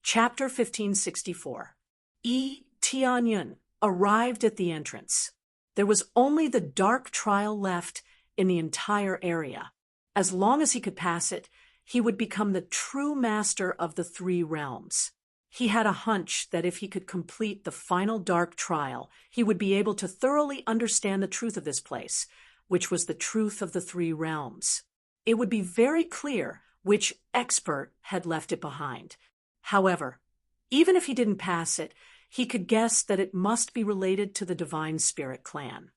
Chapter 1564. Tianyun arrived at the entrance. There was only the dark trial left in the entire area. As long as he could pass it, he would become the true master of the three realms. He had a hunch that if he could complete the final dark trial, he would be able to thoroughly understand the truth of this place, which was the truth of the three realms. It would be very clear which expert had left it behind. However, even if he didn't pass it, he could guess that it must be related to the Divine Spirit clan.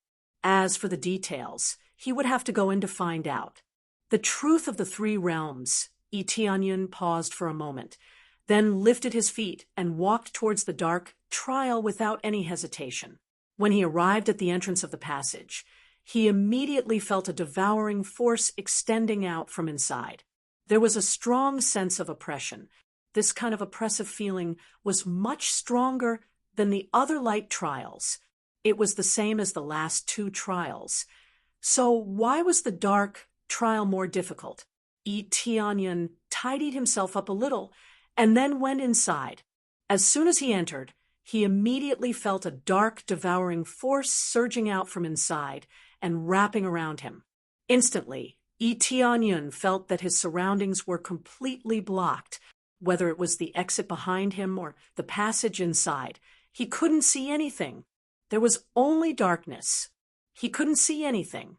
As for the details, he would have to go in to find out. The truth of the three realms. Tianyun paused for a moment, then lifted his feet and walked towards the dark trial without any hesitation. When he arrived at the entrance of the passage, he immediately felt a devouring force extending out from inside. There was a strong sense of oppression. This kind of oppressive feeling was much stronger than the other light trials. It was the same as the last two trials. So why was the dark trial more difficult? Tianyun tidied himself up a little and then went inside. As soon as he entered, he immediately felt a dark, devouring force surging out from inside and wrapping around him. Instantly, Tianyun felt that his surroundings were completely blocked. Whether it was the exit behind him or the passage inside, he couldn't see anything. There was only darkness. He couldn't see anything.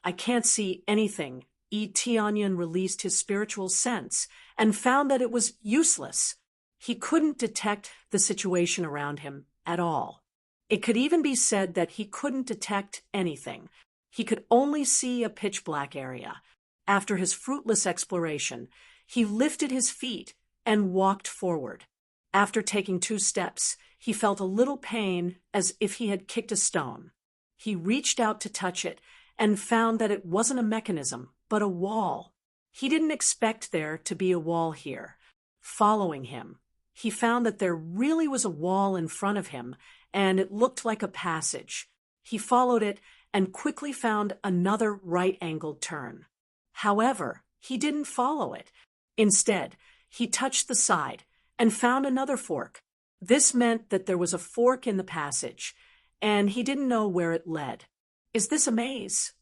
I can't see anything. Tianyun released his spiritual sense and found that it was useless. He couldn't detect the situation around him at all. It could even be said that he couldn't detect anything. He could only see a pitch-black area. After his fruitless exploration, he lifted his feet and walked forward. After taking 2 steps, he felt a little pain as if he had kicked a stone. He reached out to touch it and found that it wasn't a mechanism, but a wall. He didn't expect there to be a wall here. Following him, he found that there really was a wall in front of him, and it looked like a passage. He followed it and quickly found another right-angled turn. However, he didn't follow it. Instead, he touched the side and found another fork. This meant that there was a fork in the passage, and he didn't know where it led. Is this a maze?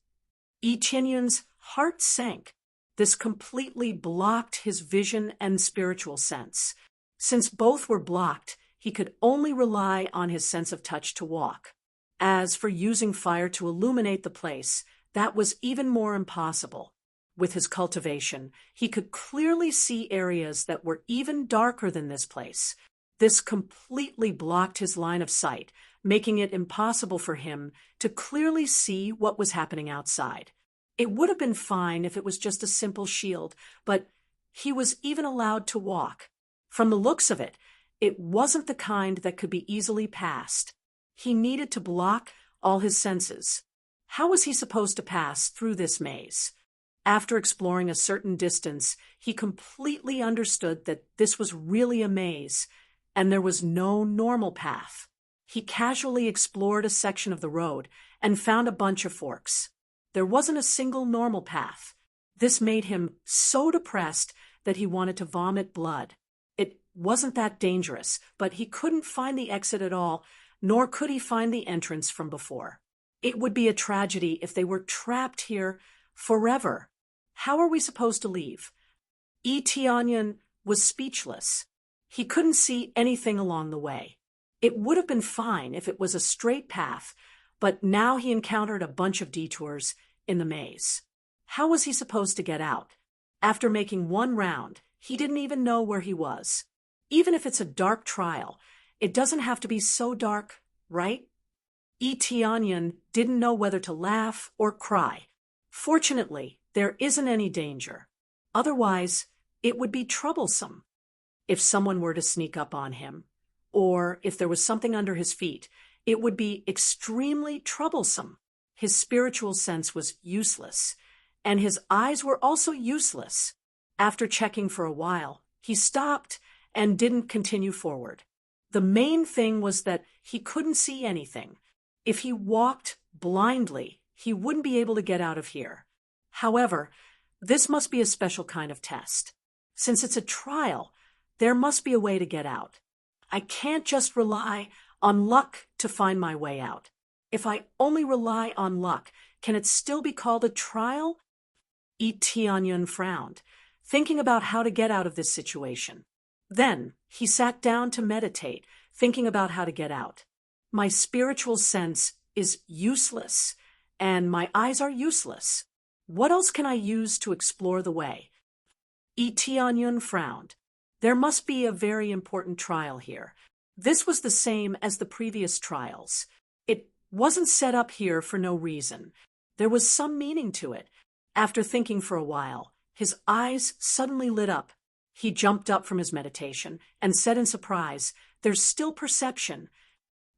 Tianyun's heart sank. This completely blocked his vision and spiritual sense. Since both were blocked, he could only rely on his sense of touch to walk. As for using fire to illuminate the place, that was even more impossible. With his cultivation, he could clearly see areas that were even darker than this place. This completely blocked his line of sight, making it impossible for him to clearly see what was happening outside. It would have been fine if it was just a simple shield, but he was even allowed to walk. From the looks of it, it wasn't the kind that could be easily passed. He needed to block all his senses. How was he supposed to pass through this maze? After exploring a certain distance, he completely understood that this was really a maze, and there was no normal path. He casually explored a section of the road and found a bunch of forks. There wasn't a single normal path. This made him so depressed that he wanted to vomit blood. It wasn't that dangerous, but he couldn't find the exit at all, nor could he find the entrance from before. It would be a tragedy if they were trapped here forever. How are we supposed to leave? Tianyun was speechless. He couldn't see anything along the way. It would have been fine if it was a straight path, but now he encountered a bunch of detours in the maze. How was he supposed to get out? After making 1 round, he didn't even know where he was. Even if it's a dark trial, it doesn't have to be so dark, right? Tianyun didn't know whether to laugh or cry. Fortunately, there isn't any danger. Otherwise, it would be troublesome. If someone were to sneak up on him, or if there was something under his feet, it would be extremely troublesome. His spiritual sense was useless, and his eyes were also useless. After checking for a while, he stopped and didn't continue forward. The main thing was that he couldn't see anything. If he walked blindly, he wouldn't be able to get out of here. However, this must be a special kind of test. Since it's a trial, There must be a way to get out. I can't just rely on luck to find my way out. If I only rely on luck, can it still be called a trial? Tianyun frowned, thinking about how to get out of this situation. Then he sat down to meditate, thinking about how to get out. My spiritual sense is useless, and my eyes are useless. What else can I use to explore the way? Tianyun frowned. There must be a very important trial here. This was the same as the previous trials. It wasn't set up here for no reason. There was some meaning to it. After thinking for a while, his eyes suddenly lit up. He jumped up from his meditation and said in surprise, "There's still perception."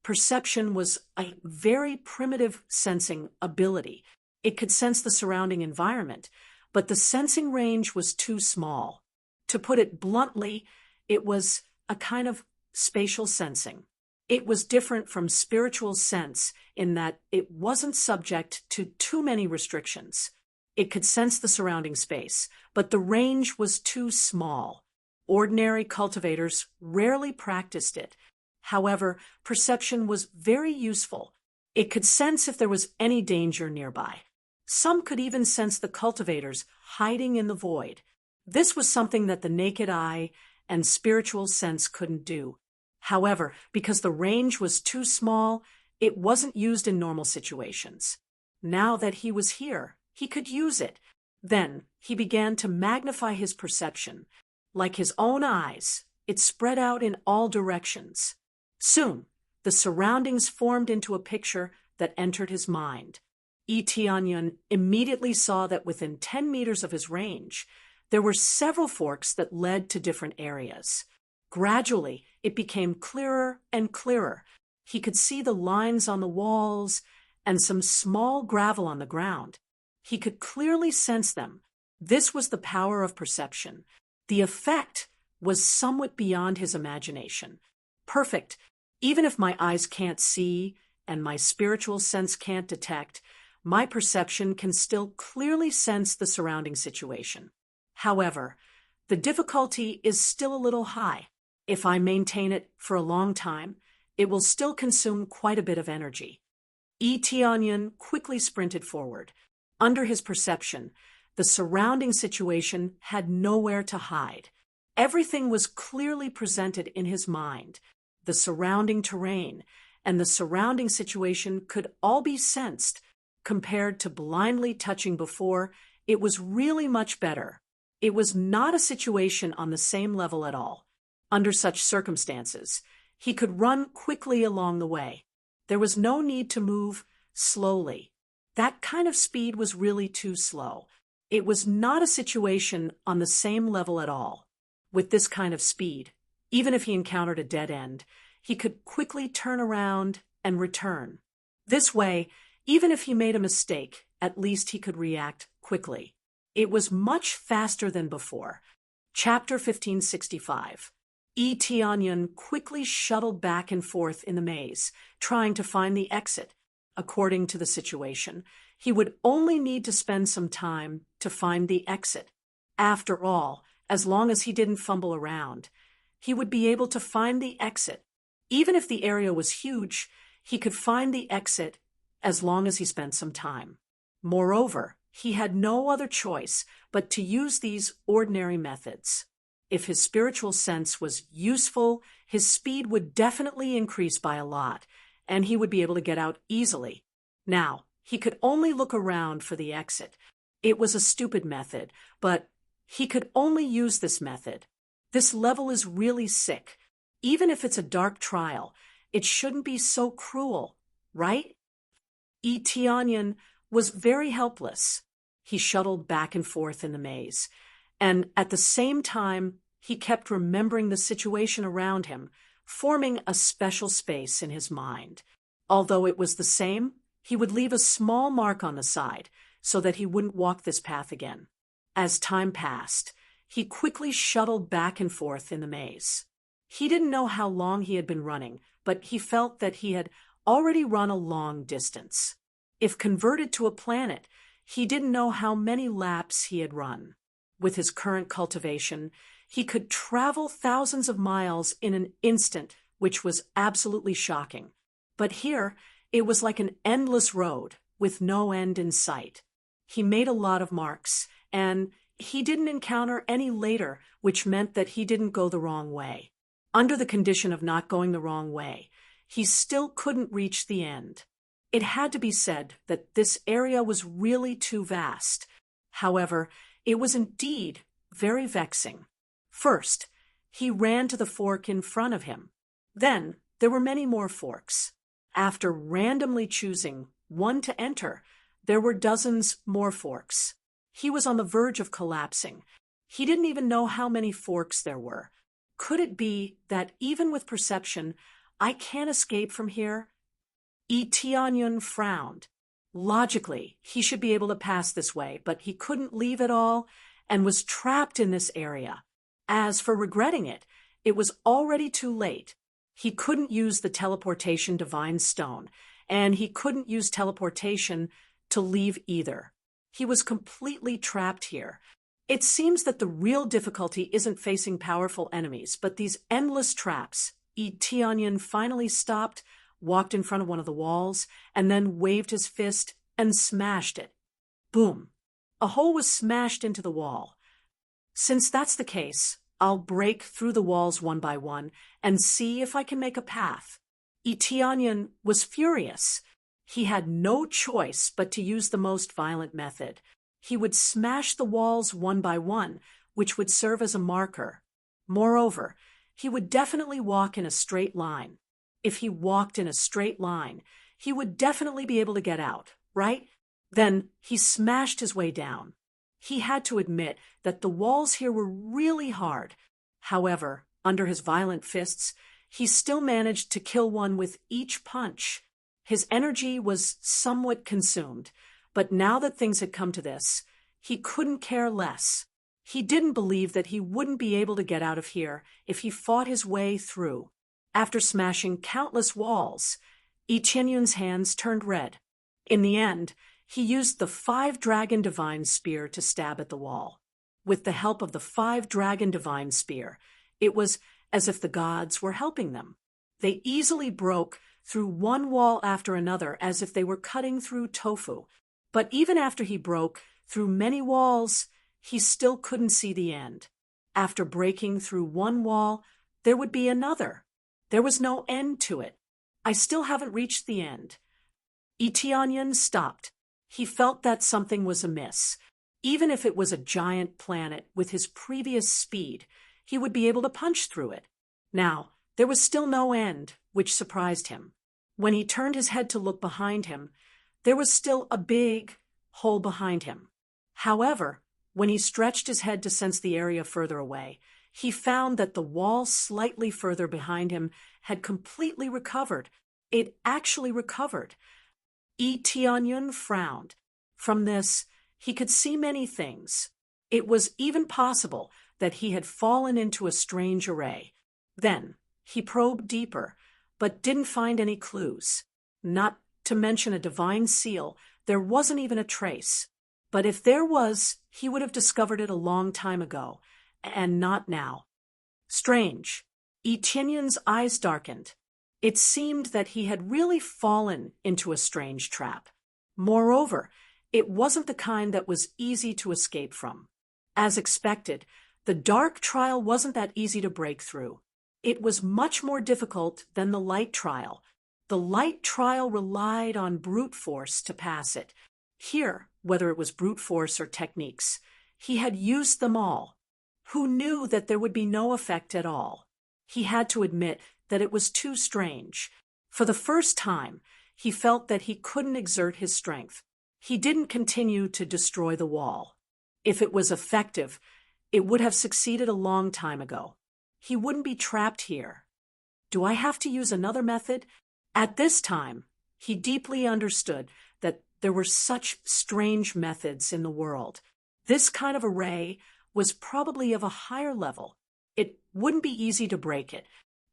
Perception was a very primitive sensing ability. It could sense the surrounding environment, but the sensing range was too small. To put it bluntly, it was a kind of spatial sensing. It was different from spiritual sense in that it wasn't subject to too many restrictions. It could sense the surrounding space, but the range was too small. Ordinary cultivators rarely practiced it. However, perception was very useful. It could sense if there was any danger nearby. Some could even sense the cultivators hiding in the void. This was something that the naked eye and spiritual sense couldn't do. However, because the range was too small, it wasn't used in normal situations. Now that he was here, he could use it. Then he began to magnify his perception. Like his own eyes, it spread out in all directions. Soon, the surroundings formed into a picture that entered his mind. Tianyun immediately saw that within 10 meters of his range, there were several forks that led to different areas. Gradually, it became clearer and clearer. He could see the lines on the walls and some small gravel on the ground. He could clearly sense them. This was the power of perception. The effect was somewhat beyond his imagination. Perfect. Even if my eyes can't see and my spiritual sense can't detect, my perception can still clearly sense the surrounding situation. However, the difficulty is still a little high. If I maintain it for a long time, it will still consume quite a bit of energy. Tianyun quickly sprinted forward. Under his perception, the surrounding situation had nowhere to hide. Everything was clearly presented in his mind. The surrounding terrain and the surrounding situation could all be sensed. Compared to blindly touching before, it was really much better. It was not a situation on the same level at all. Under such circumstances, he could run quickly along the way. There was no need to move slowly. That kind of speed was really too slow. It was not a situation on the same level at all. With this kind of speed, even if he encountered a dead end, he could quickly turn around and return. This way, even if he made a mistake, at least he could react quickly. It was much faster than before. Chapter 1565. Tianyun quickly shuttled back and forth in the maze, trying to find the exit. According to the situation, he would only need to spend some time to find the exit. After all, as long as he didn't fumble around, he would be able to find the exit. Even if the area was huge, he could find the exit as long as he spent some time. Moreover, he had no other choice but to use these ordinary methods. If his spiritual sense was useful, his speed would definitely increase by a lot, and he would be able to get out easily. Now, he could only look around for the exit. It was a stupid method, but he could only use this method. This level is really sick. Even if it's a dark trial, it shouldn't be so cruel, right? Tianyun was very helpless. He shuttled back and forth in the maze, and at the same time, he kept remembering the situation around him, forming a special space in his mind. Although it was the same, he would leave a small mark on the side so that he wouldn't walk this path again. As time passed, he quickly shuttled back and forth in the maze. He didn't know how long he had been running, but he felt that he had already run a long distance. If converted to a planet, he didn't know how many laps he had run. With his current cultivation, He could travel thousands of miles in an instant, which was absolutely shocking. But here, it was like an endless road with no end in sight. He made a lot of marks, and he didn't encounter any later, which meant that he didn't go the wrong way. Under the condition of not going the wrong way, he still couldn't reach the end. It had to be said that this area was really too vast. However, it was indeed very vexing. First, he ran to the fork in front of him. Then, there were many more forks. After randomly choosing one to enter, there were dozens more forks. He was on the verge of collapsing. He didn't even know how many forks there were. Could it be that even with perception, I can't escape from here? Tianyun frowned. Logically, he should be able to pass this way, but he couldn't leave at all and was trapped in this area. As for regretting it, it was already too late. He couldn't use the teleportation divine stone, and he couldn't use teleportation to leave either. He was completely trapped here. It seems that the real difficulty isn't facing powerful enemies, but these endless traps. Tianyun finally stopped, walked in front of one of the walls, and then waved his fist and smashed it. Boom! A hole was smashed into the wall. Since that's the case, I'll break through the walls one by one and see if I can make a path. Tianyun was furious. He had no choice but to use the most violent method. He would smash the walls one by one, which would serve as a marker. Moreover, he would definitely walk in a straight line. If he walked in a straight line, he would definitely be able to get out, right? Then he smashed his way down. He had to admit that the walls here were really hard. However, under his violent fists, he still managed to kill one with each punch. His energy was somewhat consumed, but now that things had come to this, he couldn't care less. He didn't believe that he wouldn't be able to get out of here if he fought his way through. After smashing countless walls, Tianyun's hands turned red. In the end, he used the 5-dragon divine spear to stab at the wall. With the help of the 5-dragon divine spear, it was as if the gods were helping them. They easily broke through one wall after another as if they were cutting through tofu. But even after he broke through many walls, he still couldn't see the end. After breaking through one wall, there would be another. There was no end to it. I still haven't reached the end. Tianyun stopped. He felt that something was amiss. Even if it was a giant planet with his previous speed, he would be able to punch through it. Now, there was still no end, which surprised him. When he turned his head to look behind him, there was still a big hole behind him. However, when he stretched his head to sense the area further away, he found that the wall slightly further behind him had completely recovered. It actually recovered. Tianyun frowned. From this, he could see many things. It was even possible that he had fallen into a strange array. Then, he probed deeper, but didn't find any clues. Not to mention a divine seal, there wasn't even a trace. But if there was, he would have discovered it a long time ago, and not now. Strange. Tianyun's eyes darkened. It seemed that he had really fallen into a strange trap. Moreover, it wasn't the kind that was easy to escape from. As expected, the dark trial wasn't that easy to break through. It was much more difficult than the light trial. The light trial relied on brute force to pass it. Here, whether it was brute force or techniques, he had used them all. Who knew that there would be no effect at all? He had to admit that it was too strange. For the first time, he felt that he couldn't exert his strength. He didn't continue to destroy the wall. If it was effective, it would have succeeded a long time ago. He wouldn't be trapped here. Do I have to use another method? At this time, he deeply understood that there were such strange methods in the world. This kind of array was probably of a higher level. It wouldn't be easy to break it.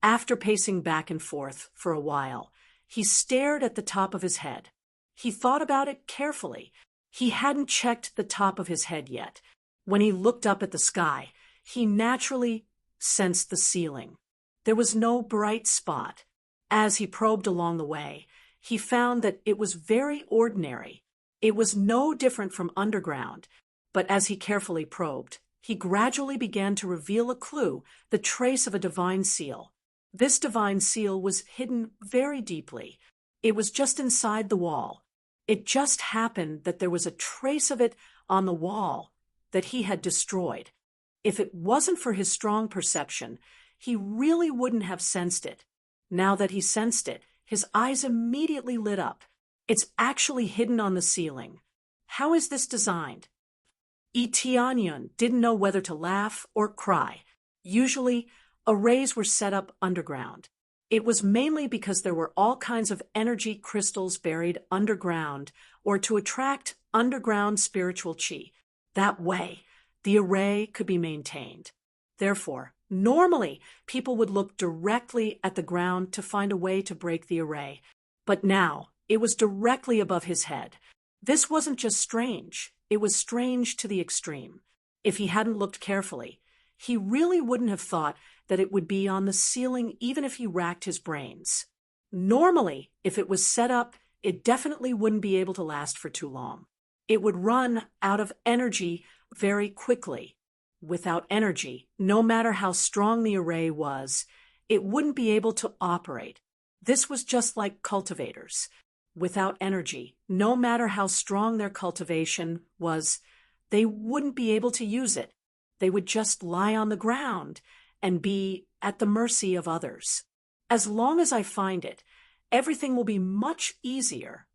After pacing back and forth for a while, he stared at the top of his head. He thought about it carefully. He hadn't checked the top of his head yet. When he looked up at the sky, he naturally sensed the ceiling. There was no bright spot. As he probed along the way, he found that it was very ordinary. It was no different from underground, but as he carefully probed, he gradually began to reveal a clue, the trace of a divine seal. This divine seal was hidden very deeply. It was just inside the wall. It just happened that there was a trace of it on the wall that he had destroyed. If it wasn't for his strong perception, he really wouldn't have sensed it. Now that he sensed it, his eyes immediately lit up. It's actually hidden on the ceiling. How is this designed? Tianyun didn't know whether to laugh or cry. Usually, arrays were set up underground. It was mainly because there were all kinds of energy crystals buried underground or to attract underground spiritual chi. That way, the array could be maintained. Therefore, normally, people would look directly at the ground to find a way to break the array. But now, it was directly above his head. This wasn't just strange, it was strange to the extreme. If he hadn't looked carefully, he really wouldn't have thought that it would be on the ceiling even if he racked his brains. Normally, if it was set up, it definitely wouldn't be able to last for too long. It would run out of energy very quickly. Without energy, no matter how strong the array was, it wouldn't be able to operate. This was just like cultivators. Without energy, no matter how strong their cultivation was, they wouldn't be able to use it. They would just lie on the ground and be at the mercy of others. As long as I find it, everything will be much easier.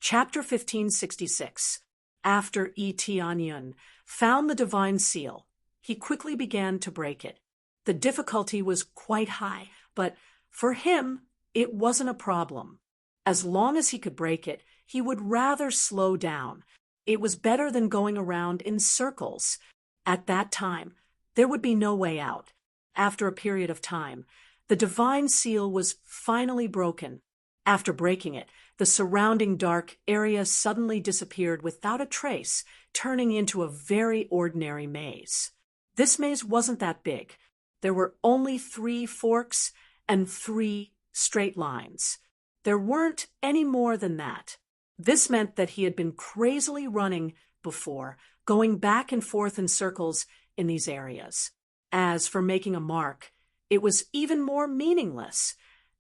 Chapter 1566. After Tianyun found the divine seal, he quickly began to break it. The difficulty was quite high, but for him, it wasn't a problem. As long as he could break it, he would rather slow down. It was better than going around in circles. At that time, there would be no way out. After a period of time, the divine seal was finally broken. After breaking it, the surrounding dark area suddenly disappeared without a trace, turning into a very ordinary maze. This maze wasn't that big. There were only 3 forks and 3 straight lines. There weren't any more than that. This meant that he had been crazily running before, going back and forth in circles in these areas. As for making a mark, it was even more meaningless,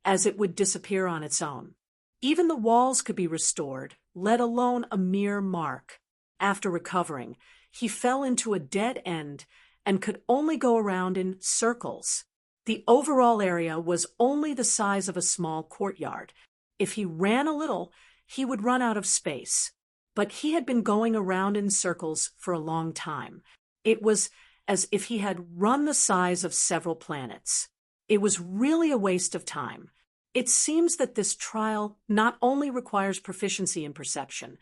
as it would disappear on its own. Even the walls could be restored, let alone a mere mark. After recovering, he fell into a dead end and could only go around in circles. The overall area was only the size of a small courtyard. If he ran a little, he would run out of space. But he had been going around in circles for a long time. It was as if he had run the size of several planets. It was really a waste of time. It seems that this trial not only requires proficiency in perception,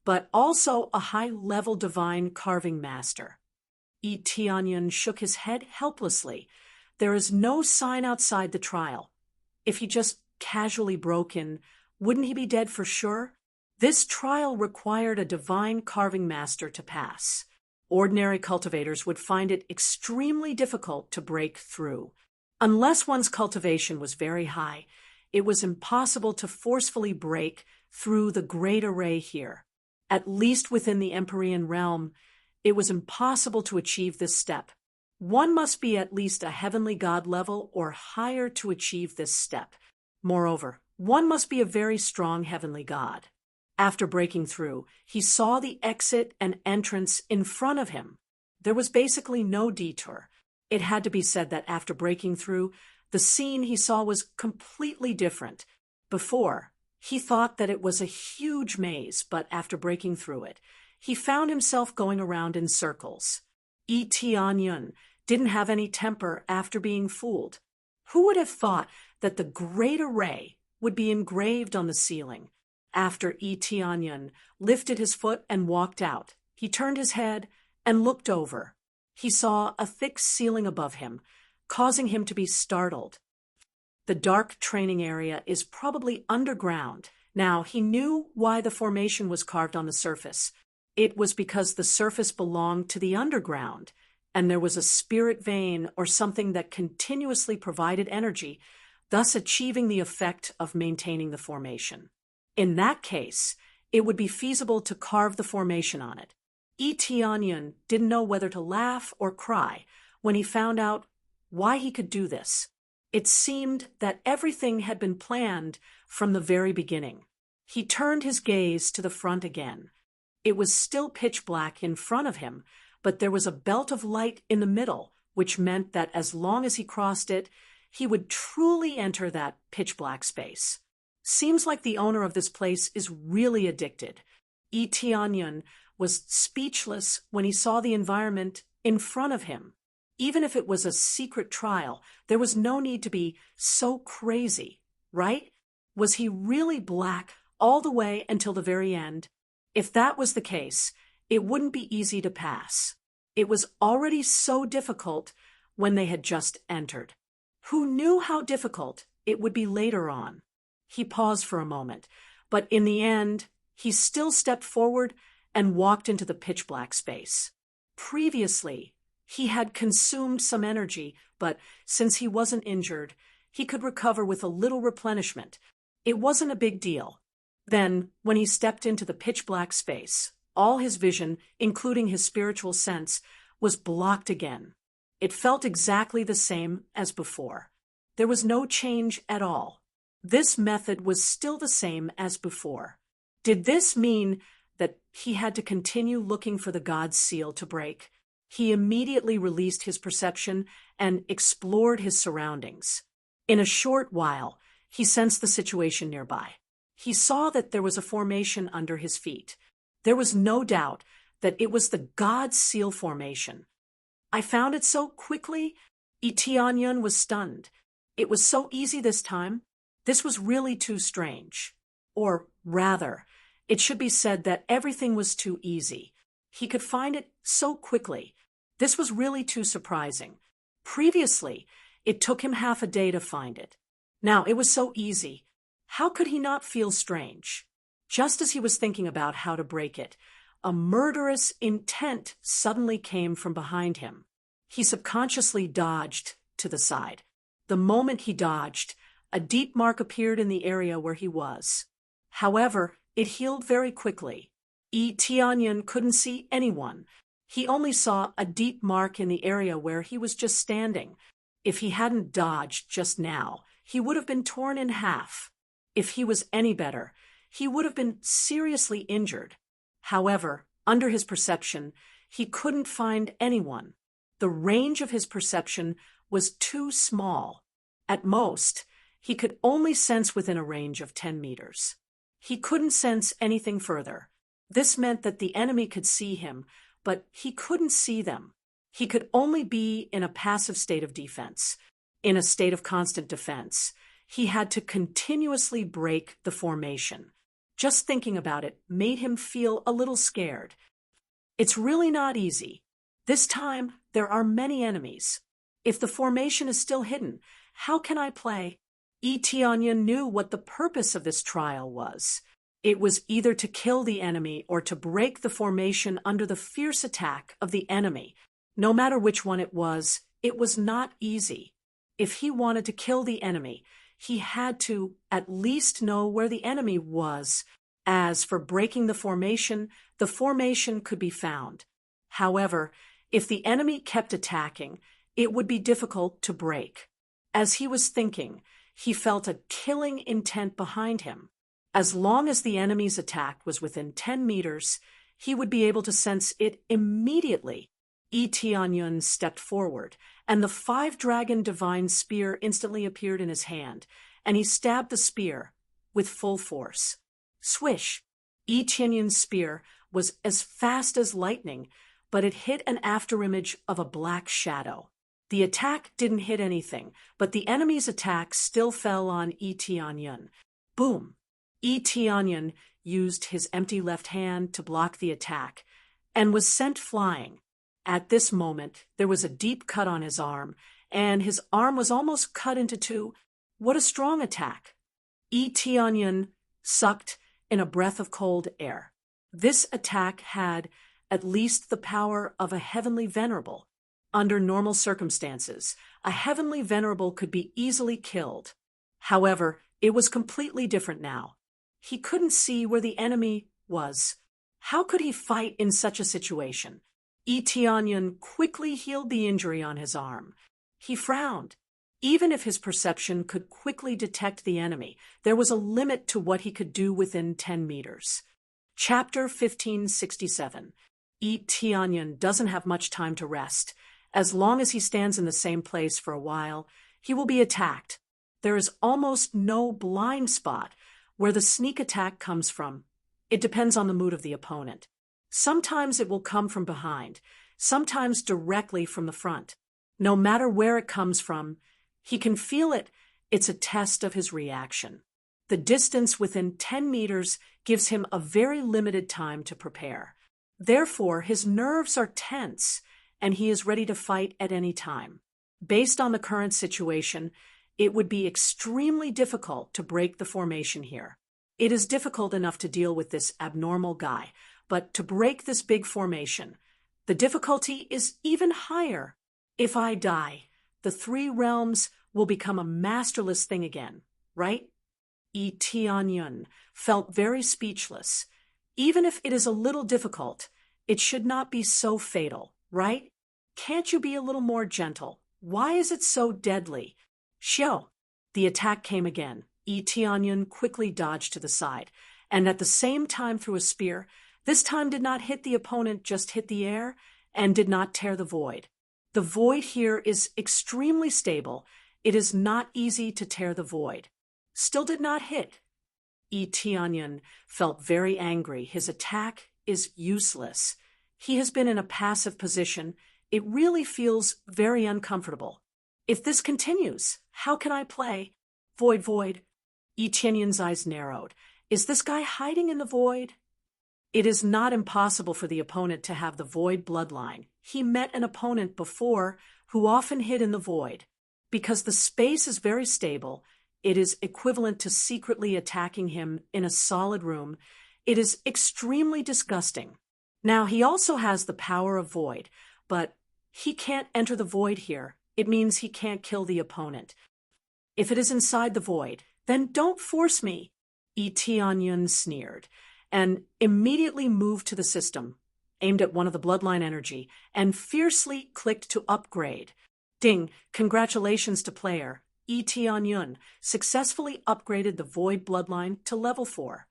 but also a high-level divine carving master. Tianyun shook his head helplessly. There is no sign outside the trial. If he just casually broke in, wouldn't he be dead for sure? This trial required a divine carving master to pass. Ordinary cultivators would find it extremely difficult to break through. Unless one's cultivation was very high, it was impossible to forcefully break through the great array here. At least within the Empyrean realm, it was impossible to achieve this step. One must be at least a heavenly god level or higher to achieve this step. Moreover, one must be a very strong heavenly god. After breaking through, he saw the exit and entrance in front of him. There was basically no detour. It had to be said that after breaking through, the scene he saw was completely different. Before, he thought that it was a huge maze, but after breaking through it, he found himself going around in circles. Tianyun didn't have any temper after being fooled. Who would have thought that the great array would be engraved on the ceiling? After Tianyun lifted his foot and walked out, he turned his head and looked over. He saw a thick ceiling above him, causing him to be startled. The dark training area is probably underground. Now, he knew why the formation was carved on the surface. It was because the surface belonged to the underground, and there was a spirit vein or something that continuously provided energy, thus achieving the effect of maintaining the formation. In that case, it would be feasible to carve the formation on it. Tianyun didn't know whether to laugh or cry when he found out why he could do this. It seemed that everything had been planned from the very beginning. He turned his gaze to the front again. It was still pitch black in front of him, but there was a belt of light in the middle, which meant that as long as he crossed it, he would truly enter that pitch black space. Seems like the owner of this place is really addicted. Tianyun was speechless when he saw the environment in front of him. Even if it was a secret trial, there was no need to be so crazy, right? Was he really black all the way until the very end? If that was the case, it wouldn't be easy to pass. It was already so difficult when they had just entered. Who knew how difficult it would be later on? He paused for a moment, but in the end, he still stepped forward and walked into the pitch black space. Previously, he had consumed some energy, but since he wasn't injured, he could recover with a little replenishment. It wasn't a big deal. Then, when he stepped into the pitch black space, all his vision, including his spiritual sense, was blocked again. It felt exactly the same as before. There was no change at all. This method was still the same as before. Did this mean that he had to continue looking for the God's seal to break? He immediately released his perception and explored his surroundings. In a short while, he sensed the situation nearby. He saw that there was a formation under his feet. There was no doubt that it was the God's seal formation. I found it so quickly, Tianyun was stunned. It was so easy this time. This was really too strange. Or rather, it should be said that everything was too easy. He could find it so quickly. This was really too surprising. Previously, it took him half a day to find it. Now it was so easy. How could he not feel strange? Just as he was thinking about how to break it, a murderous intent suddenly came from behind him. He subconsciously dodged to the side. The moment he dodged, a deep mark appeared in the area where he was. However, it healed very quickly. Tianyun couldn't see anyone. He only saw a deep mark in the area where he was just standing. If he hadn't dodged just now, he would have been torn in half. If he was any better, he would have been seriously injured. However, under his perception, he couldn't find anyone. The range of his perception was too small. At most, he could only sense within a range of 10 meters. He couldn't sense anything further. This meant that the enemy could see him, but he couldn't see them. He could only be in a passive state of defense. In a state of constant defense, he had to continuously break the formation. Just thinking about it made him feel a little scared. It's really not easy. This time, there are many enemies. If the formation is still hidden, how can I play? Tianyun knew what the purpose of this trial was. It was either to kill the enemy or to break the formation under the fierce attack of the enemy. No matter which one it was not easy. If he wanted to kill the enemy, he had to at least know where the enemy was. As for breaking the formation could be found. However, if the enemy kept attacking, it would be difficult to break. As he was thinking, he felt a killing intent behind him. As long as the enemy's attack was within 10 meters, he would be able to sense it immediately. Tianyun stepped forward, and the 5-dragon divine spear instantly appeared in his hand, and he stabbed the spear with full force. Swish! Tianyun's spear was as fast as lightning, but it hit an afterimage of a black shadow. The attack didn't hit anything, but the enemy's attack still fell on Tianyun. Boom! Tianyun used his empty left hand to block the attack, and was sent flying. At this moment, there was a deep cut on his arm, and his arm was almost cut into two. What a strong attack! Tianyun sucked in a breath of cold air. This attack had at least the power of a heavenly venerable. Under normal circumstances, a heavenly venerable could be easily killed. However, it was completely different now. He couldn't see where the enemy was. How could he fight in such a situation? Tianyun quickly healed the injury on his arm. He frowned. Even if his perception could quickly detect the enemy, there was a limit to what he could do within 10 meters. Chapter 1567. Tianyun doesn't have much time to rest. As long as he stands in the same place for a while, he will be attacked. There is almost no blind spot where the sneak attack comes from. It depends on the mood of the opponent. Sometimes it will come from behind, sometimes directly from the front. No matter where it comes from, he can feel it. It's a test of his reaction. The distance within 10 meters gives him a very limited time to prepare. Therefore, his nerves are tense, and he is ready to fight at any time. Based on the current situation, it would be extremely difficult to break the formation here. It is difficult enough to deal with this abnormal guy, but to break this big formation, the difficulty is even higher. If I die, the 3 realms will become a masterless thing again, right? Tianyun felt very speechless. Even if it is a little difficult, it should not be so fatal, right? Can't you be a little more gentle? Why is it so deadly? Xiao. The attack came again. Tianyun quickly dodged to the side, and at the same time threw a spear. This time did not hit the opponent, just hit the air, and did not tear the void. The void here is extremely stable. It is not easy to tear the void. Still did not hit. Tianyun felt very angry. His attack is useless. He has been in a passive position. It really feels very uncomfortable. If this continues, how can I play? Void. Tianyun's eyes narrowed. Is this guy hiding in the void? It is not impossible for the opponent to have the void bloodline. He met an opponent before who often hid in the void. Because the space is very stable, it is equivalent to secretly attacking him in a solid room. It is extremely disgusting. Now, he also has the power of void, but he can't enter the void here. It means he can't kill the opponent. If it is inside the void, then don't force me. Tianyun sneered, and immediately moved to the system, aimed at one of the bloodline energy, and fiercely clicked to upgrade. Ding! Congratulations to player. Tianyun successfully upgraded the void bloodline to level 4.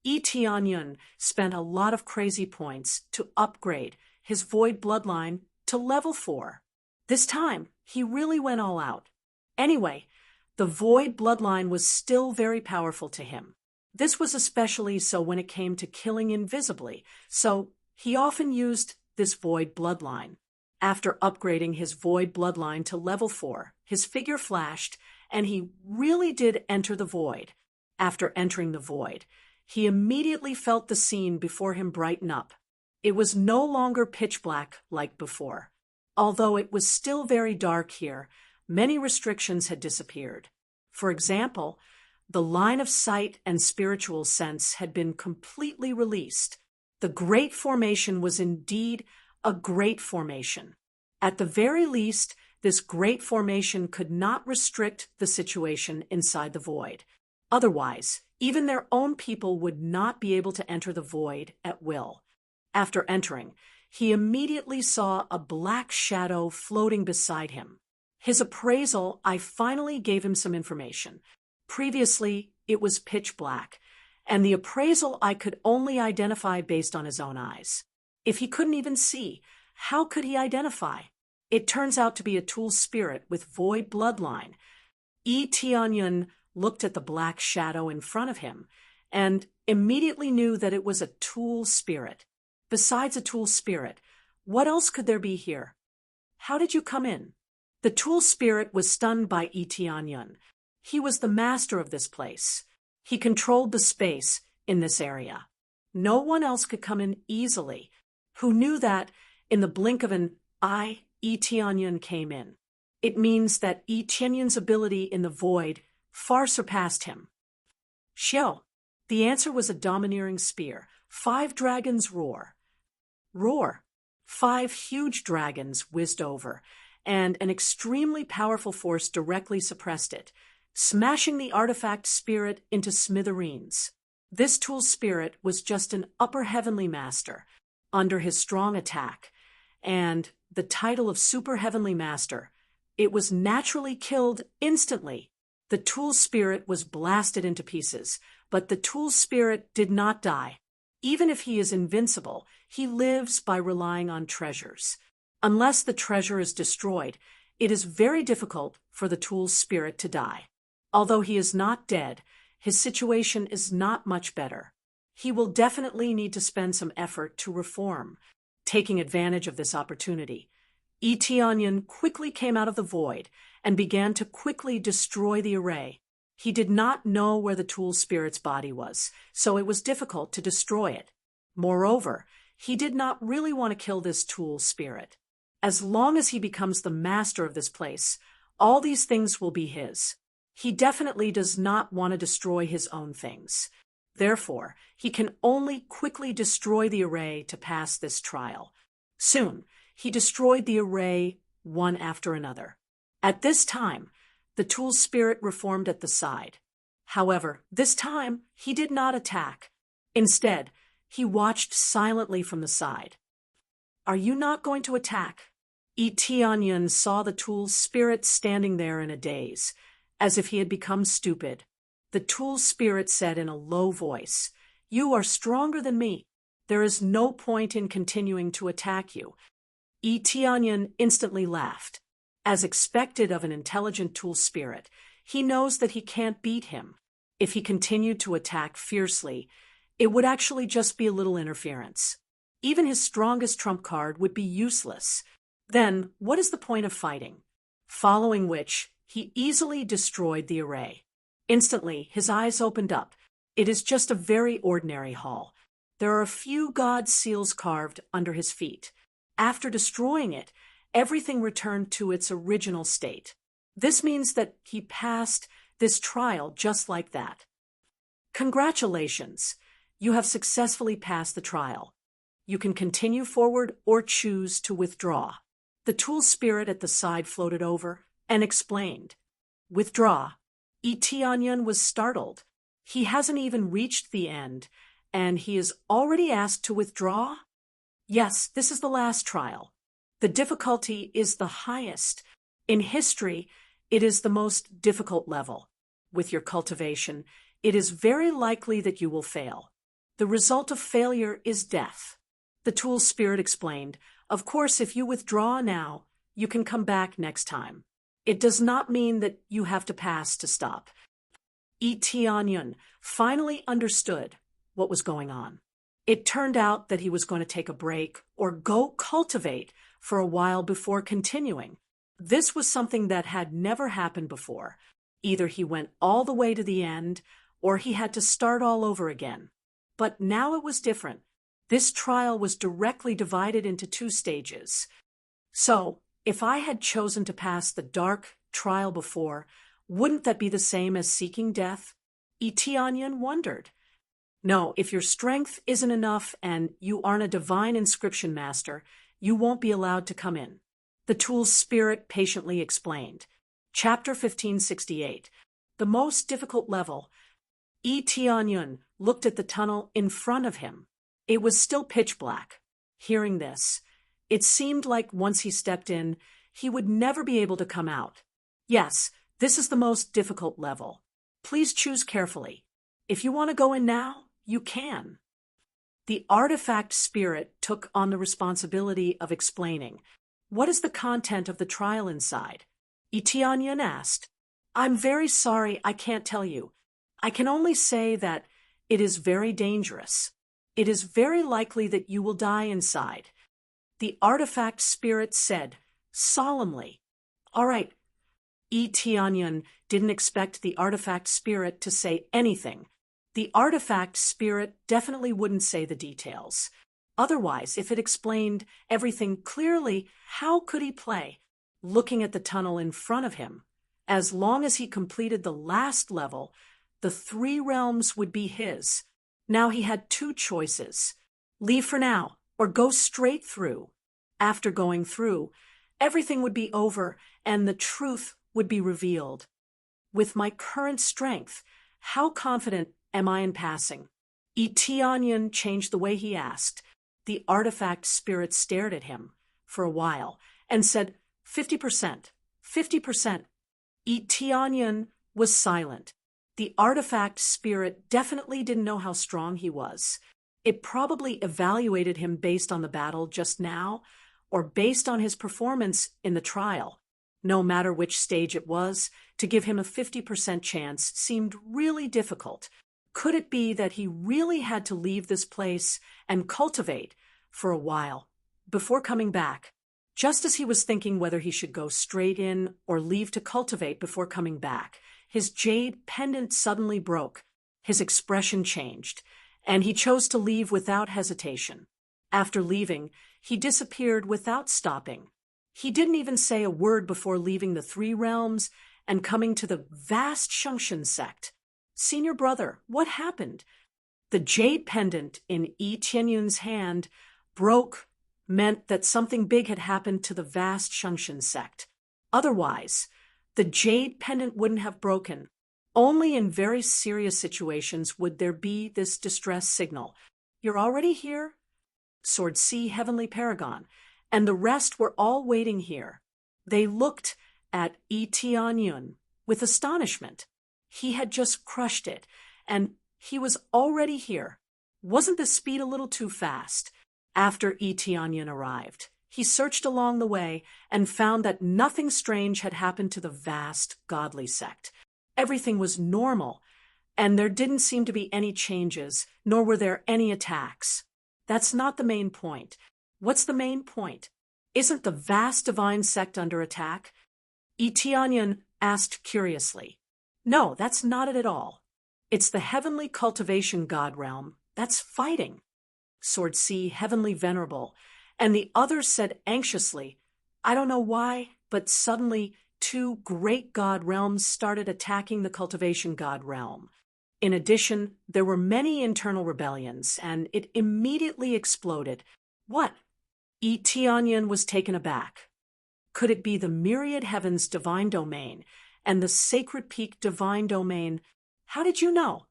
Tianyun spent a lot of crazy points to upgrade his void bloodline to level 4. This time, he really went all out. Anyway, the void bloodline was still very powerful to him. This was especially so when it came to killing invisibly, so he often used this void bloodline. After upgrading his void bloodline to level 4, his figure flashed, and he really did enter the void. After entering the void, he immediately felt the scene before him brighten up. It was no longer pitch black like before. Although it was still very dark here, many restrictions had disappeared. For example, the line of sight and spiritual sense had been completely released. The Great Formation was indeed a great formation. At the very least, this great formation could not restrict the situation inside the void. Otherwise, even their own people would not be able to enter the void at will. After entering, he immediately saw a black shadow floating beside him. His appraisal, I finally gave him some information. Previously, it was pitch black, and the appraisal I could only identify based on his own eyes. If he couldn't even see, how could he identify? It turns out to be a tool spirit with void bloodline. Tianyun looked at the black shadow in front of him and immediately knew that it was a tool spirit. Besides a tool spirit, what else could there be here? How did you come in? The tool spirit was stunned by Tianyun. He was the master of this place. He controlled the space in this area. No one else could come in easily. Who knew that in the blink of an eye, Tianyun came in? It means that Tianyun's ability in the void far surpassed him. Xiao. The answer was a domineering spear. 5 dragons roar. Roar. 5 huge dragons whizzed over, and an extremely powerful force directly suppressed it, smashing the artifact spirit into smithereens. This tool's spirit was just an upper heavenly master, under his strong attack, and the title of Super Heavenly Master. It was naturally killed instantly. The tool's spirit was blasted into pieces, but the tool's spirit did not die. Even if he is invincible, he lives by relying on treasures. Unless the treasure is destroyed, it is very difficult for the tool's spirit to die. Although he is not dead, his situation is not much better. He will definitely need to spend some effort to reform. Taking advantage of this opportunity, Eteonyon quickly came out of the void and began to quickly destroy the array. He did not know where the tool spirit's body was, so it was difficult to destroy it. Moreover, he did not really want to kill this tool spirit. As long as he becomes the master of this place, all these things will be his. He definitely does not want to destroy his own things. Therefore, he can only quickly destroy the array to pass this trial. Soon, he destroyed the array one after another. At this time, the tool's spirit reformed at the side. However, this time, he did not attack. Instead, he watched silently from the side. "Are you not going to attack?" Eteonyon saw the tool's spirit standing there in a daze, as if he had become stupid. The tool's spirit said in a low voice, "You are stronger than me. There is no point in continuing to attack you." Eteonyon instantly laughed. As expected of an intelligent tool spirit, he knows that he can't beat him. If he continued to attack fiercely, it would actually just be a little interference. Even his strongest trump card would be useless. Then, what is the point of fighting? Following which, he easily destroyed the array. Instantly, his eyes opened up. It is just a very ordinary hall. There are a few god seals carved under his feet. After destroying it, everything returned to its original state. This means that he passed this trial just like that. Congratulations! You have successfully passed the trial. You can continue forward or choose to withdraw. The tool spirit at the side floated over and explained. Withdraw. Eteonyon was startled. He hasn't even reached the end, and he is already asked to withdraw? Yes, this is the last trial. The difficulty is the highest. In history, it is the most difficult level. With your cultivation, it is very likely that you will fail. The result of failure is death. The tool spirit explained, of course, if you withdraw now, you can come back next time. It does not mean that you have to pass to stop. Eteonyon finally understood what was going on. It turned out that he was going to take a break or go cultivate for a while before continuing. This was something that had never happened before. Either he went all the way to the end, or he had to start all over again. But now it was different. This trial was directly divided into 2 stages. So, if I had chosen to pass the dark trial before, wouldn't that be the same as seeking death? Eteonyon wondered. No, if your strength isn't enough and you aren't a divine inscription master, you won't be allowed to come in. The tool's spirit patiently explained. Chapter 1568. The most difficult level. Eteonyon looked at the tunnel in front of him. It was still pitch black. Hearing this, it seemed like once he stepped in, he would never be able to come out. Yes, this is the most difficult level. Please choose carefully. If you want to go in now, you can. The artifact spirit took on the responsibility of explaining. What is the content of the trial inside? Eteonyon asked. I'm very sorry, I can't tell you. I can only say that it is very dangerous. It is very likely that you will die inside. The artifact spirit said, solemnly. All right. Eteonyon didn't expect the artifact spirit to say anything. The artifact spirit definitely wouldn't say the details. Otherwise, if it explained everything clearly, how could he play? Looking at the tunnel in front of him, as long as he completed the last level, the 3 realms would be his. Now he had 2 choices. Leave for now, or go straight through. after going through, everything would be over and the truth would be revealed. With my current strength, how confident am I in passing? Tianyan changed the way he asked. The artifact spirit stared at him for a while and said, 50%, 50%. Tianyan was silent. The artifact spirit definitely didn't know how strong he was. It probably evaluated him based on the battle just now, or based on his performance in the trial. No matter which stage it was, to give him a 50% chance seemed really difficult. Could it be that he really had to leave this place and cultivate for a while before coming back? Just as he was thinking whether he should go straight in or leave to cultivate before coming back, his jade pendant suddenly broke. His expression changed, and he chose to leave without hesitation. After leaving, he disappeared without stopping. He didn't even say a word before leaving the Three Realms and coming to the vast Shungshan sect. Senior brother, what happened? The jade pendant in Yi Tianyun's hand meant that something big had happened to the vast Shungshan sect. Otherwise, the jade pendant wouldn't have broken. Only in very serious situations would there be this distress signal. You're already here? Sword C, Heavenly Paragon, and the rest were all waiting here. They looked at Yi Tianyun with astonishment. He had just crushed it, and he was already here. Wasn't the speed a little too fast? After Yi Tianyun arrived, he searched along the way and found that nothing strange had happened to the vast godly sect. Everything was normal, and there didn't seem to be any changes, nor were there any attacks. That's not the main point. What's the main point? Isn't the vast divine sect under attack? Yi Tianyun asked curiously. No, that's not it at all. It's the heavenly cultivation god realm that's fighting. Sword C, Heavenly Venerable, and the others said anxiously, I don't know why, but suddenly 2 great god realms started attacking the cultivation god realm. In addition, there were many internal rebellions, and it immediately exploded. What? Yi Tianyun was taken aback. Could it be the Myriad Heavens divine domain and the Sacred Peak divine domain? How did you know?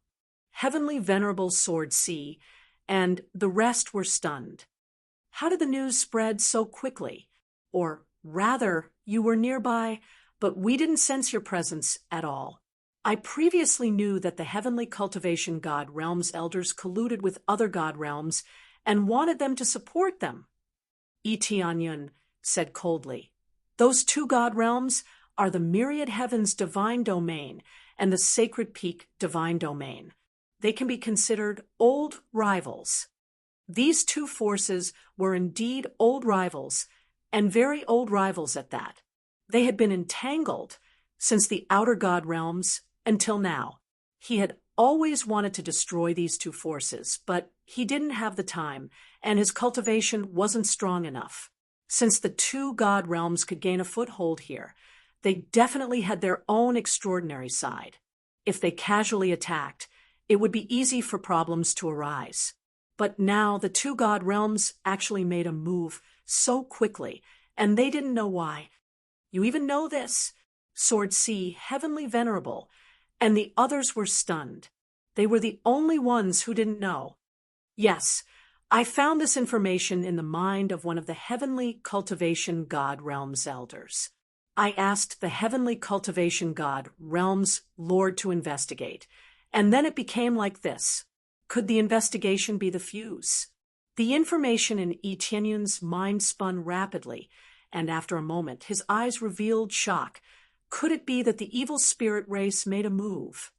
Heavenly Venerable Sword C, and the rest were stunned. How did the news spread so quickly? Or rather, you were nearby, but we didn't sense your presence at all. I previously knew that the heavenly cultivation god realms elders colluded with other god realms and wanted them to support them. Yi Tianyun said coldly, those 2 god realms are the Myriad Heavens divine domain and the Sacred Peak divine domain. They can be considered old rivals. These 2 forces were indeed old rivals, and very old rivals at that. They had been entangled since the outer god realms until now. He had always wanted to destroy these 2 forces, but he didn't have the time, and his cultivation wasn't strong enough. Since the 2 god realms could gain a foothold here, they definitely had their own extraordinary side. If they casually attacked, it would be easy for problems to arise. But now the 2 god realms actually made a move so quickly, and they didn't know why. You even know this. Sword C, Heavenly Venerable, and the others were stunned. They were the only ones who didn't know. Yes, I found this information in the mind of one of the heavenly cultivation god realms elders. I asked the heavenly cultivation god realms lord to investigate, and then it became like this. Could the investigation be the fuse? The information in Yi Tianyun's mind spun rapidly, and after a moment his eyes revealed shock. Could it be that the evil spirit race made a move?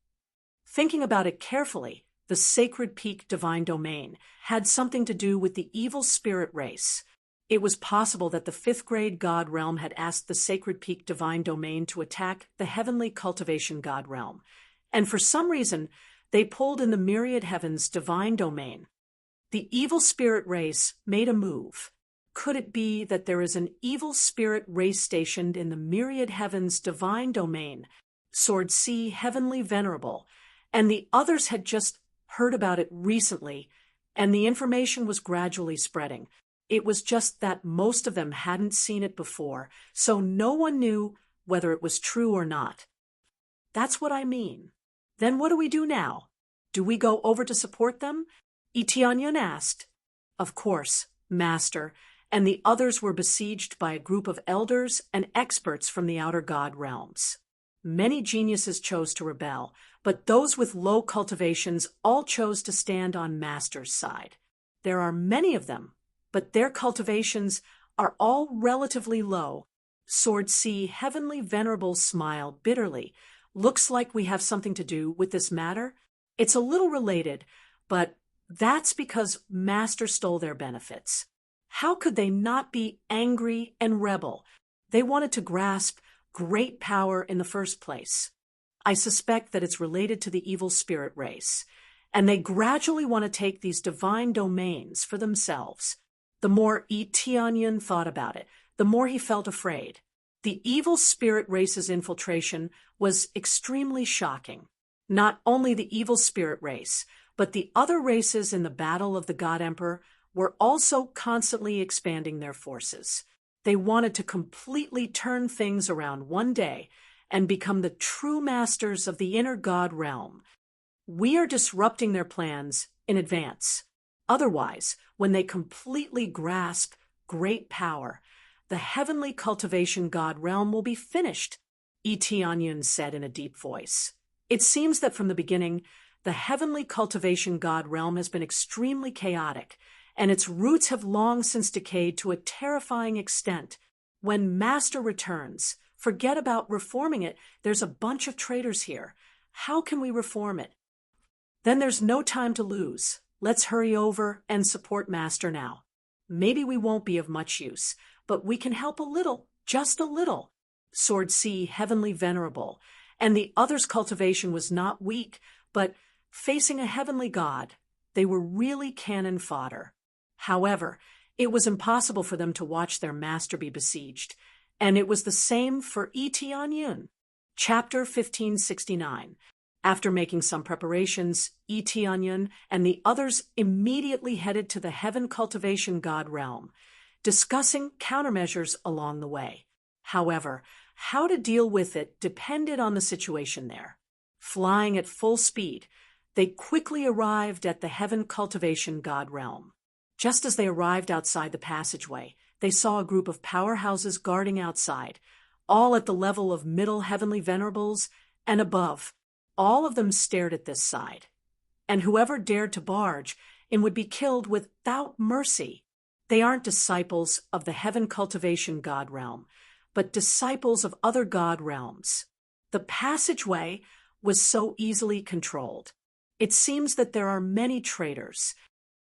Thinking about it carefully, the Sacred Peak divine domain had something to do with the evil spirit race. It was possible that the 5th grade god realm had asked the Sacred Peak divine domain to attack the heavenly cultivation god realm, and for some reason they pulled in the Myriad Heavens divine domain. The evil spirit race made a move. Could it be that there is an evil spirit race stationed in the Myriad Heavens divine domain, Sword C, Heavenly Venerable, and the others had just heard about it recently, and the information was gradually spreading? It was just that most of them hadn't seen it before, so no one knew whether it was true or not. That's what I mean. Then what do we do now? Do we go over to support them? Itianyan asked. Of course, Master, and the others were besieged by a group of elders and experts from the outer god realms. Many geniuses chose to rebel, but those with low cultivations all chose to stand on Master's side. There are many of them, but their cultivations are all relatively low. Sword C, Heavenly Venerable, smiled bitterly. Looks like we have something to do with this matter. It's a little related, but that's because Master stole their benefits. How could they not be angry and rebel? They wanted to grasp great power in the first place. I suspect that it's related to the evil spirit race, and they gradually want to take these divine domains for themselves. The more Itianyan thought about it, the more he felt afraid. The evil spirit race's infiltration was extremely shocking. Not only the evil spirit race, but the other races in the Battle of the God Emperor were also constantly expanding their forces. They wanted to completely turn things around one day and become the true masters of the inner god realm. We are disrupting their plans in advance. Otherwise, when they completely grasp great power, the heavenly cultivation god realm will be finished, Itianyan said in a deep voice. It seems that from the beginning, the heavenly cultivation god realm has been extremely chaotic, and its roots have long since decayed to a terrifying extent. When Master returns, forget about reforming it. There's a bunch of traitors here. How can we reform it? Then there's no time to lose. Let's hurry over and support Master now. Maybe we won't be of much use, but we can help a little, just a little. Sword C, Heavenly Venerable, and the others' cultivation was not weak, but facing a heavenly god, they were really cannon fodder. However, it was impossible for them to watch their master be besieged, and it was the same for Itianyan. Chapter 1569. After making some preparations, Itianyan and the others immediately headed to the Heaven Cultivation God realm, discussing countermeasures along the way. However, how to deal with it depended on the situation there. Flying at full speed, they quickly arrived at the Heaven Cultivation God realm. Just as they arrived outside the passageway, they saw a group of powerhouses guarding outside, all at the level of middle heavenly venerables and above. All of them stared at this side, and whoever dared to barge in would be killed without mercy. They aren't disciples of the Heaven Cultivation God realm, but disciples of other god realms. The passageway was so easily controlled. It seems that there are many traitors.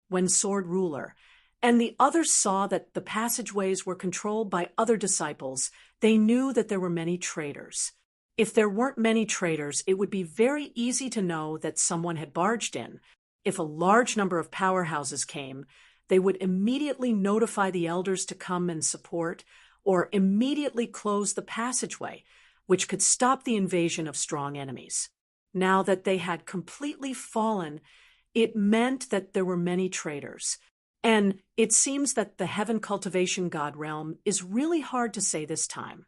When Sword Ruler and the others saw that the passageways were controlled by other disciples, they knew that there were many traitors. If there weren't many traitors, it would be very easy to know that someone had barged in. If a large number of powerhouses came, they would immediately notify the elders to come and support, or immediately close the passageway, which could stop the invasion of strong enemies. Now that they had completely fallen, it meant that there were many traitors. And it seems that the Heaven Cultivation God realm is really hard to say this time.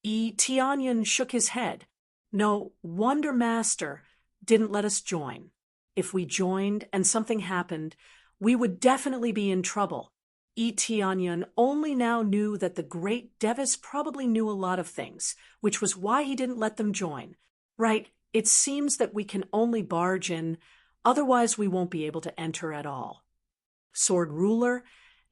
Itianyan shook his head. No wonder Master didn't let us join. If we joined and something happened, we would definitely be in trouble. Itianyan only now knew that the great Devis probably knew a lot of things, which was why he didn't let them join. Right, it seems that we can only barge in, otherwise we won't be able to enter at all. Sword Ruler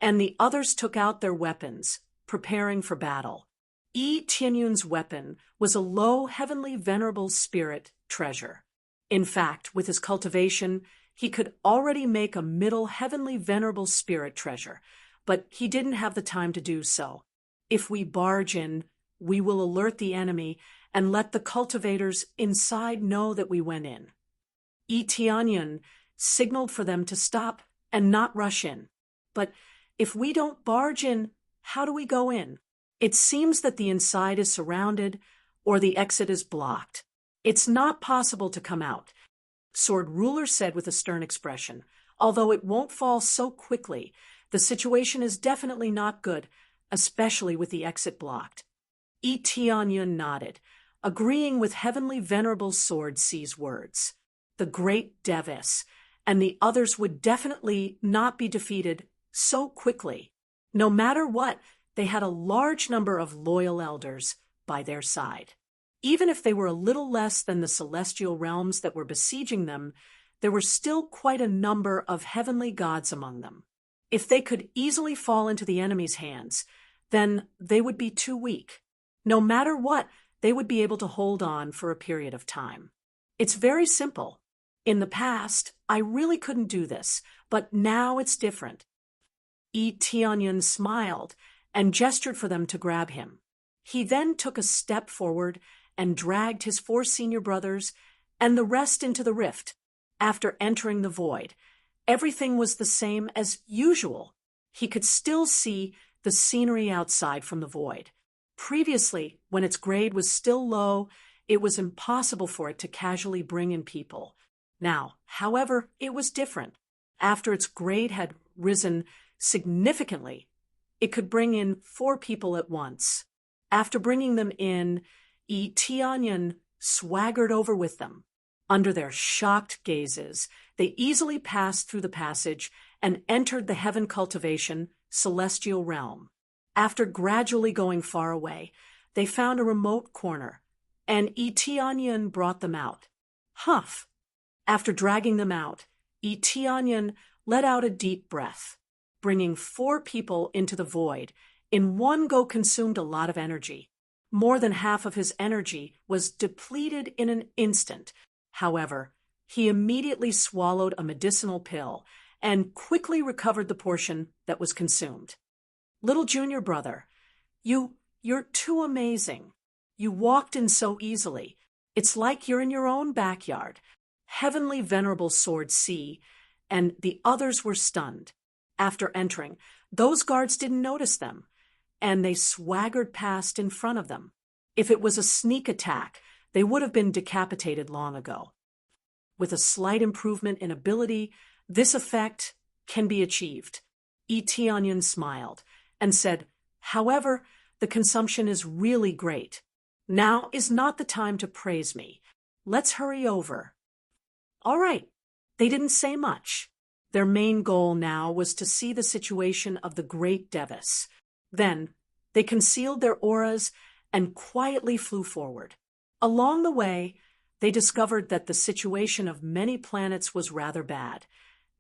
and the others took out their weapons, preparing for battle. Itianyan's weapon was a low heavenly venerable spirit treasure. In fact, with his cultivation, he could already make a middle heavenly venerable spirit treasure, but he didn't have the time to do so. If we barge in, we will alert the enemy and let the cultivators inside know that we went in. Itianyan signaled for them to stop and not rush in. But if we don't barge in, how do we go in? It seems that the inside is surrounded or the exit is blocked. It's not possible to come out, Sword Ruler said with a stern expression. Although it won't fall so quickly, The situation is definitely not good, especially with the exit blocked. Tianyun nodded, agreeing with Heavenly Venerable Sword C's words. The great Devis and the others would definitely not be defeated so quickly. No matter what, they had a large number of loyal elders by their side. Even if they were a little less than the celestial realms that were besieging them, there were still quite a number of heavenly gods among them. If they could easily fall into the enemy's hands, then they would be too weak. No matter what, they would be able to hold on for a period of time. It's very simple. In the past, I really couldn't do this, but now it's different. Tianyun smiled and gestured for them to grab him. He then took a step forward and dragged his 4 senior brothers and the rest into the rift. After entering the void, everything was the same as usual. He could still see the scenery outside from the void. Previously, when its grade was still low, it was impossible for it to casually bring in people. Now, however, it was different. After its grade had risen significantly, it could bring in 4 people at once. After bringing them in, Tianyun swaggered over with them. Under their shocked gazes, they easily passed through the passage and entered the heaven cultivation celestial realm. After gradually going far away, they found a remote corner, and Tianyun brought them out. Huff! After dragging them out, Tianyun let out a deep breath. Bringing 4 people into the void in one go consumed a lot of energy. More than half of his energy was depleted in an instant. However, he immediately swallowed a medicinal pill and quickly recovered the portion that was consumed. Little junior brother, you're too amazing. You walked in so easily. It's like you're in your own backyard. Heavenly Venerable Sword C and the others were stunned. After entering, those guards didn't notice them, and they swaggered past in front of them. If it was a sneak attack, they would have been decapitated long ago. With a slight improvement in ability, this effect can be achieved. Tianyun smiled and said, however, the consumption is really great. Now is not the time to praise me. Let's hurry over. All right. They didn't say much. Their main goal now was to see the situation of the great Devis. Then, they concealed their auras and quietly flew forward. Along the way, they discovered that the situation of many planets was rather bad,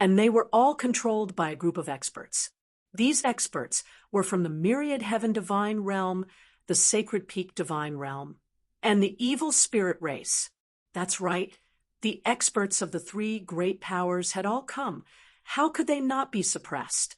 and they were all controlled by a group of experts. These experts were from the Myriad Heaven Divine Realm, the Sacred Peak Divine Realm, and the Evil Spirit Race. That's right. The experts of the 3 great powers had all come. How could they not be suppressed?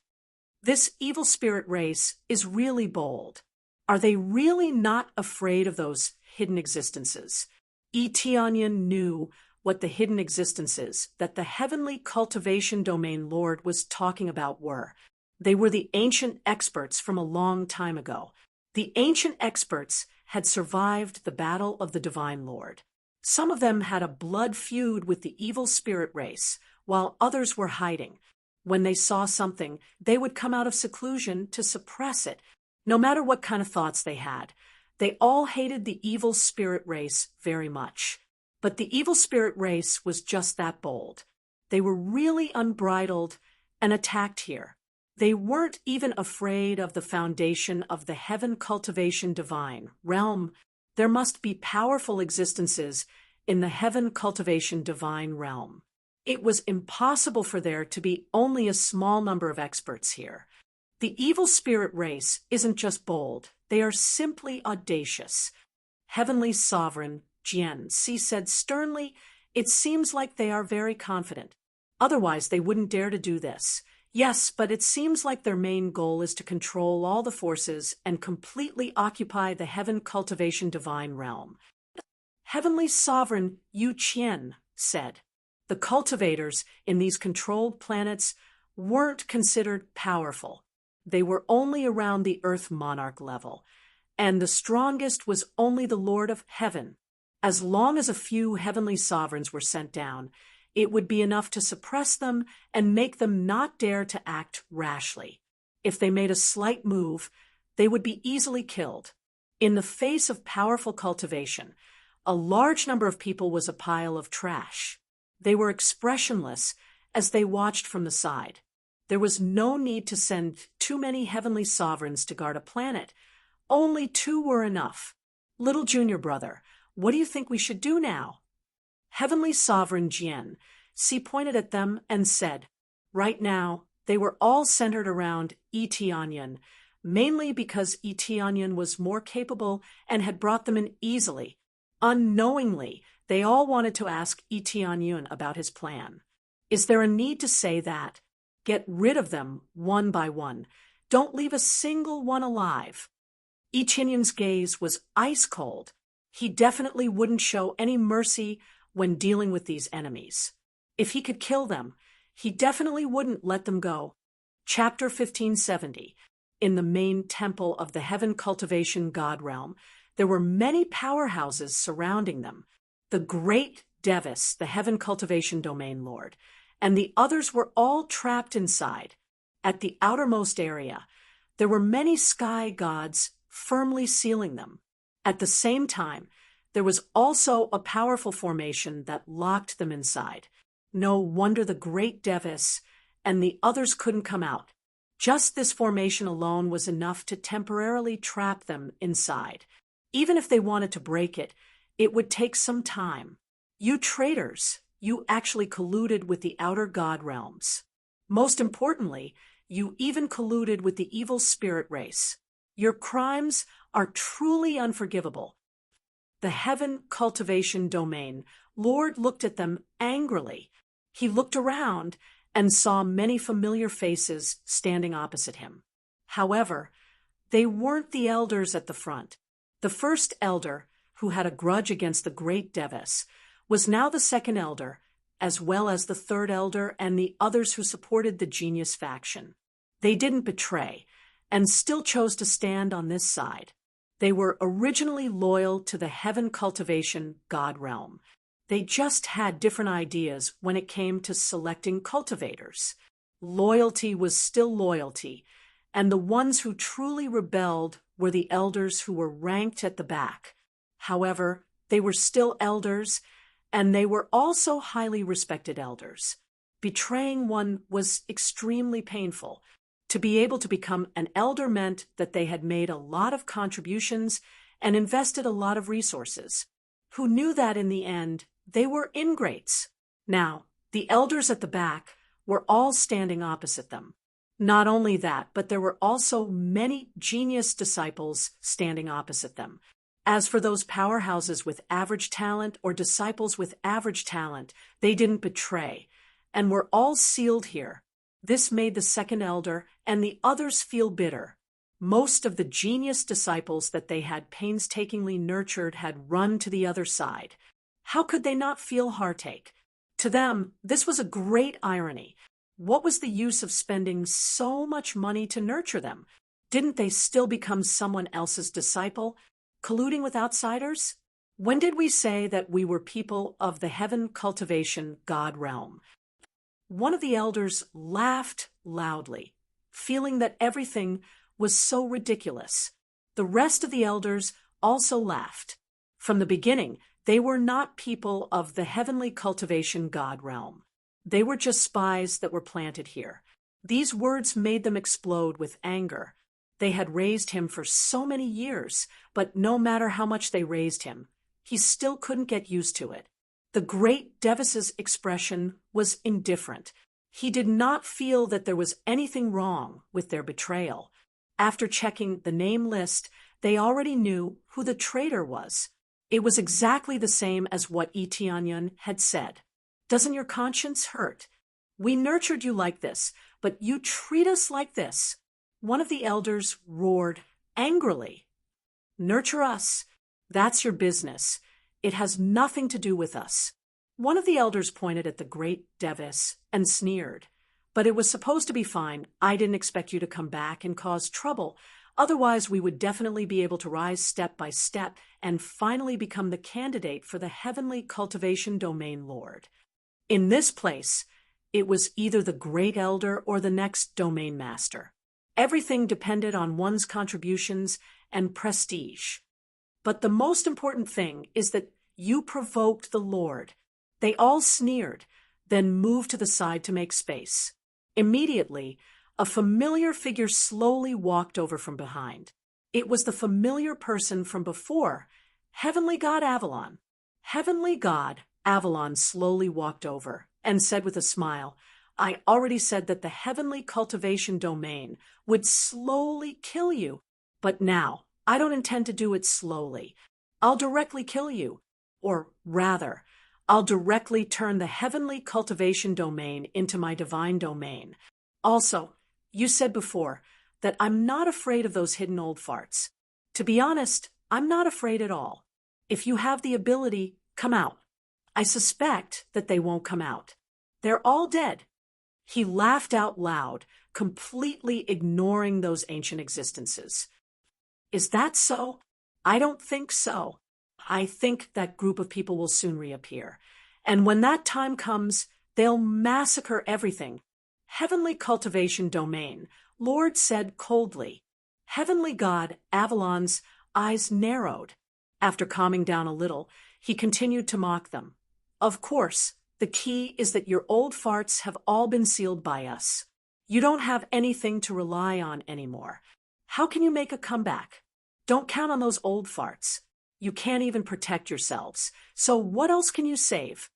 This evil spirit race is really bold. Are they really not afraid of those hidden existences? Tianyun knew what the hidden existences that the heavenly cultivation domain lord was talking about were. They were the ancient experts from a long time ago. The ancient experts had survived the battle of the divine lord. Some of them had a blood feud with the evil spirit race, while others were hiding. When they saw something, they would come out of seclusion to suppress it, no matter what kind of thoughts they had. They all hated the evil spirit race very much. But the evil spirit race was just that bold. They were really unbridled and attacked here. They weren't even afraid of the foundation of the heaven cultivation divine realm. There must be powerful existences in the heaven cultivation divine realm. It was impossible for there to be only a small number of experts here. The evil spirit race isn't just bold, they are simply audacious. Heavenly Sovereign Jian Si said sternly, it seems like they are very confident. Otherwise they wouldn't dare to do this. Yes, but it seems like their main goal is to control all the forces and completely occupy the heaven cultivation divine realm. Heavenly Sovereign Yu Qian said, the cultivators in these controlled planets weren't considered powerful. They were only around the Earth Monarch level, and the strongest was only the Lord of Heaven. As long as a few heavenly sovereigns were sent down, it would be enough to suppress them and make them not dare to act rashly. If they made a slight move, they would be easily killed. In the face of powerful cultivation, a large number of people was a pile of trash. They were expressionless as they watched from the side. There was no need to send too many heavenly sovereigns to guard a planet. Only 2 were enough. Little junior brother, what do you think we should do now? Heavenly Sovereign Jian, she pointed at them and said, right now, they were all centered around Tianyan, mainly because Tianyan was more capable and had brought them in easily. Unknowingly, they all wanted to ask Tianyan about his plan. Is there a need to say that? Get rid of them one by one. Don't leave a single one alive. Tianyan's gaze was ice cold. He definitely wouldn't show any mercy when dealing with these enemies. If he could kill them, he definitely wouldn't let them go. Chapter 1570. In the main temple of the Heaven Cultivation God Realm, there were many powerhouses surrounding them. The great Devis, the Heaven Cultivation Domain Lord, and the others were all trapped inside. At the outermost area, there were many sky gods firmly sealing them. At the same time, there was also a powerful formation that locked them inside. No wonder the great Devis and the others couldn't come out. Just this formation alone was enough to temporarily trap them inside. Even if they wanted to break it, it would take some time. You traitors, you actually colluded with the outer god realms. Most importantly, you even colluded with the evil spirit race. Your crimes are truly unforgivable. The Heaven Cultivation Domain Lord looked at them angrily. He looked around and saw many familiar faces standing opposite him. However, they weren't the elders at the front. The first elder, who had a grudge against the great Devis, was now the second elder, as well as the third elder and the others who supported the genius faction. They didn't betray, and still chose to stand on this side. They were originally loyal to the Heaven Cultivation God Realm. They just had different ideas when it came to selecting cultivators. Loyalty was still loyalty, and the ones who truly rebelled were the elders who were ranked at the back. However, they were still elders, and they were also highly respected elders. Betraying one was extremely painful. To be able to become an elder meant that they had made a lot of contributions and invested a lot of resources. Who knew that in the end, they were ingrates. Now, the elders at the back were all standing opposite them. Not only that, but there were also many genius disciples standing opposite them. As for those powerhouses with average talent or disciples with average talent, they didn't betray, and were all sealed here. This made the second elder and the others feel bitter. Most of the genius disciples that they had painstakingly nurtured had run to the other side. How could they not feel heartache? To them, this was a great irony. What was the use of spending so much money to nurture them? Didn't they still become someone else's disciple, colluding with outsiders? When did we say that we were people of the Heaven Cultivation God Realm? One of the elders laughed loudly, feeling that everything was so ridiculous. The rest of the elders also laughed. From the beginning, they were not people of the Heavenly Cultivation God Realm. They were just spies that were planted here. These words made them explode with anger. They had raised him for so many years, but no matter how much they raised him, he still couldn't get used to it. The great Devis's expression was indifferent. He did not feel that there was anything wrong with their betrayal. After checking the name list, they already knew who the traitor was. It was exactly the same as what Tianyan had said. Doesn't your conscience hurt? We nurtured you like this, but you treat us like this. One of the elders roared angrily. Nurture us. That's your business. It has nothing to do with us. One of the elders pointed at the great Devis and sneered. But it was supposed to be fine. I didn't expect you to come back and cause trouble. Otherwise, we would definitely be able to rise step by step and finally become the candidate for the Heavenly Cultivation Domain Lord. In this place, it was either the great elder or the next domain master. Everything depended on one's contributions and prestige. But the most important thing is that you provoked the Lord. They all sneered, then moved to the side to make space. Immediately, a familiar figure slowly walked over from behind. It was the familiar person from before, Heavenly God Avalon. Heavenly God Avalon slowly walked over and said with a smile, I already said that the heavenly cultivation domain would slowly kill you, but now I don't intend to do it slowly. I'll directly kill you, or rather, I'll directly turn the heavenly cultivation domain into my divine domain. Also, you said before that I'm not afraid of those hidden old farts. To be honest, I'm not afraid at all. If you have the ability, come out. I suspect that they won't come out. They're all dead. He laughed out loud, completely ignoring those ancient existences. Is that so? I don't think so. I think that group of people will soon reappear. And when that time comes, they'll massacre everything. Heavenly cultivation domain, Lord said coldly. Heavenly God, Avalon's eyes narrowed. After calming down a little, he continued to mock them. Of course, the key is that your old farts have all been sealed by us. You don't have anything to rely on anymore. How can you make a comeback? Don't count on those old farts. You can't even protect yourselves. So what else can you save?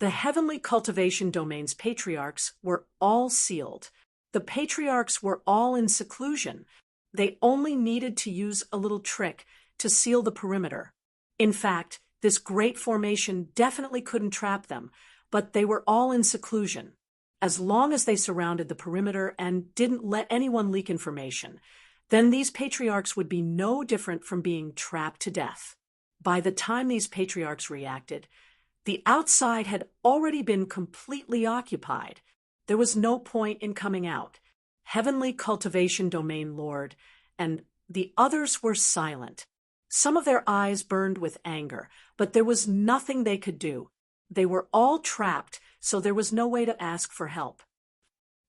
The heavenly cultivation domain's patriarchs were all sealed. The patriarchs were all in seclusion. They only needed to use a little trick to seal the perimeter. In fact, this great formation definitely couldn't trap them, but they were all in seclusion. As long as they surrounded the perimeter and didn't let anyone leak information, then these patriarchs would be no different from being trapped to death. By the time these patriarchs reacted, the outside had already been completely occupied. There was no point in coming out. Heavenly cultivation domain Lord and the others were silent. Some of their eyes burned with anger, but there was nothing they could do. They were all trapped, so there was no way to ask for help.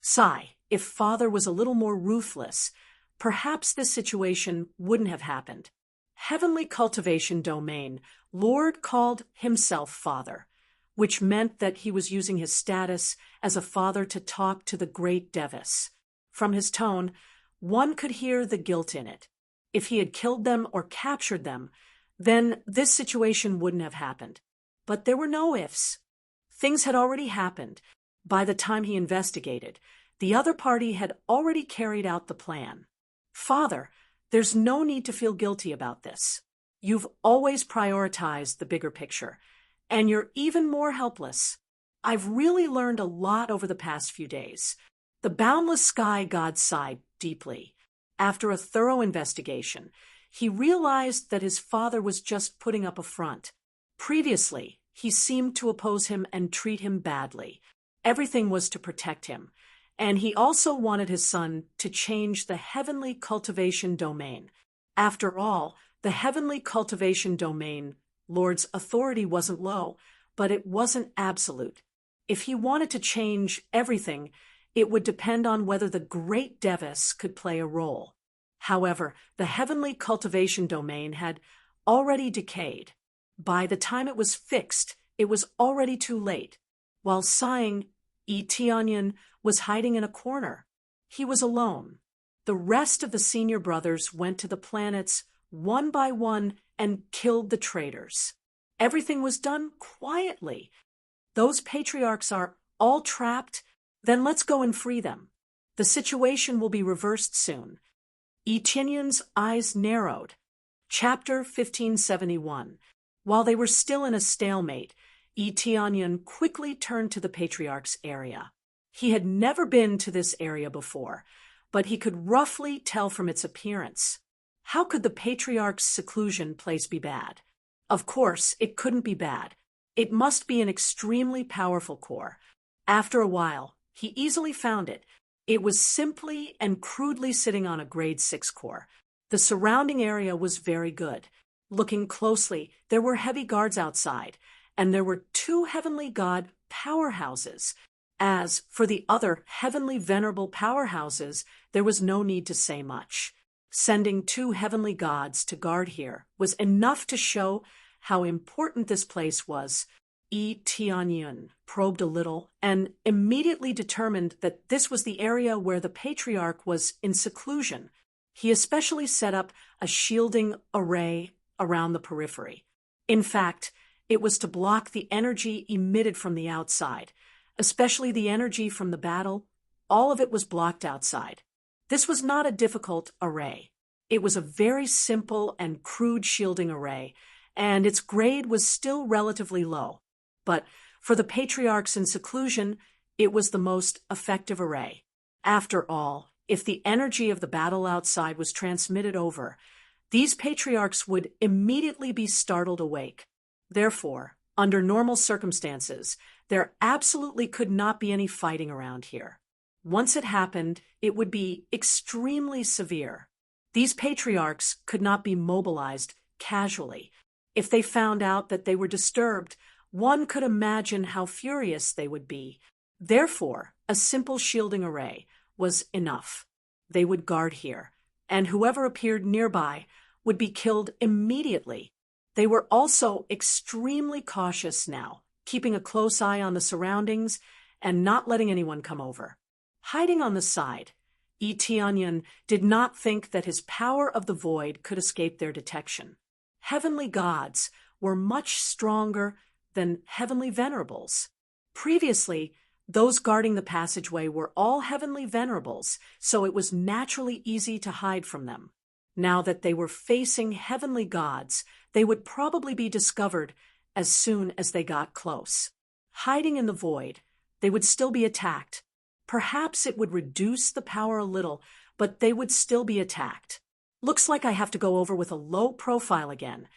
Sigh, if Father was a little more ruthless, perhaps this situation wouldn't have happened. Heavenly cultivation domain, Lord called himself Father, which meant that he was using his status as a father to talk to the great Devis. From his tone, one could hear the guilt in it. If he had killed them or captured them, then this situation wouldn't have happened. But there were no ifs. Things had already happened. By the time he investigated, the other party had already carried out the plan. Father, there's no need to feel guilty about this. You've always prioritized the bigger picture, and you're even more helpless. I've really learned a lot over the past few days. The boundless sky god sighed deeply. After a thorough investigation, he realized that his father was just putting up a front. Previously, he seemed to oppose him and treat him badly. Everything was to protect him, and he also wanted his son to change the heavenly cultivation domain. After all, the heavenly cultivation domain, Lord's authority wasn't low, but it wasn't absolute. If he wanted to change everything, it would depend on whether the great Devis could play a role. However, the heavenly cultivation domain had already decayed. By the time it was fixed, it was already too late. While sighing, Tianyan was hiding in a corner. He was alone. The rest of the senior brothers went to the planets one by one and killed the traitors. Everything was done quietly. Those patriarchs are all trapped. Then let's go and free them. The situation will be reversed soon. Tianyan's eyes narrowed. Chapter 1571. While they were still in a stalemate, Tianyan quickly turned to the patriarch's area. He had never been to this area before, but he could roughly tell from its appearance. How could the patriarch's seclusion place be bad? Of course, it couldn't be bad. It must be an extremely powerful core. After a while, he easily found it. It was simply and crudely sitting on a grade 6 core. The surrounding area was very good. Looking closely, there were heavy guards outside, and there were 2 heavenly god powerhouses. As for the other heavenly venerable powerhouses, there was no need to say much. Sending 2 heavenly gods to guard here was enough to show how important this place was. Tianyun probed a little and immediately determined that this was the area where the patriarch was in seclusion. He especially set up a shielding array around the periphery. In fact, it was to block the energy emitted from the outside, especially the energy from the battle. All of it was blocked outside. This was not a difficult array. It was a very simple and crude shielding array, and its grade was still relatively low. But for the patriarchs in seclusion, it was the most effective array. After all, if the energy of the battle outside was transmitted over, these patriarchs would immediately be startled awake. Therefore, under normal circumstances, there absolutely could not be any fighting around here. Once it happened, it would be extremely severe. These patriarchs could not be mobilized casually. If they found out that they were disturbed, one could imagine how furious they would be. Therefore, a simple shielding array was enough. They would guard here, and whoever appeared nearby would be killed immediately. They were also extremely cautious now, keeping a close eye on the surroundings and not letting anyone come over. Hiding on the side, Tianyun did not think that his power of the void could escape their detection. Heavenly gods were much stronger than heavenly venerables. Previously, those guarding the passageway were all heavenly venerables, so it was naturally easy to hide from them. Now that they were facing heavenly gods, they would probably be discovered as soon as they got close. Hiding in the void, they would still be attacked. Perhaps it would reduce the power a little, but they would still be attacked. Looks like I have to go over with a low profile again.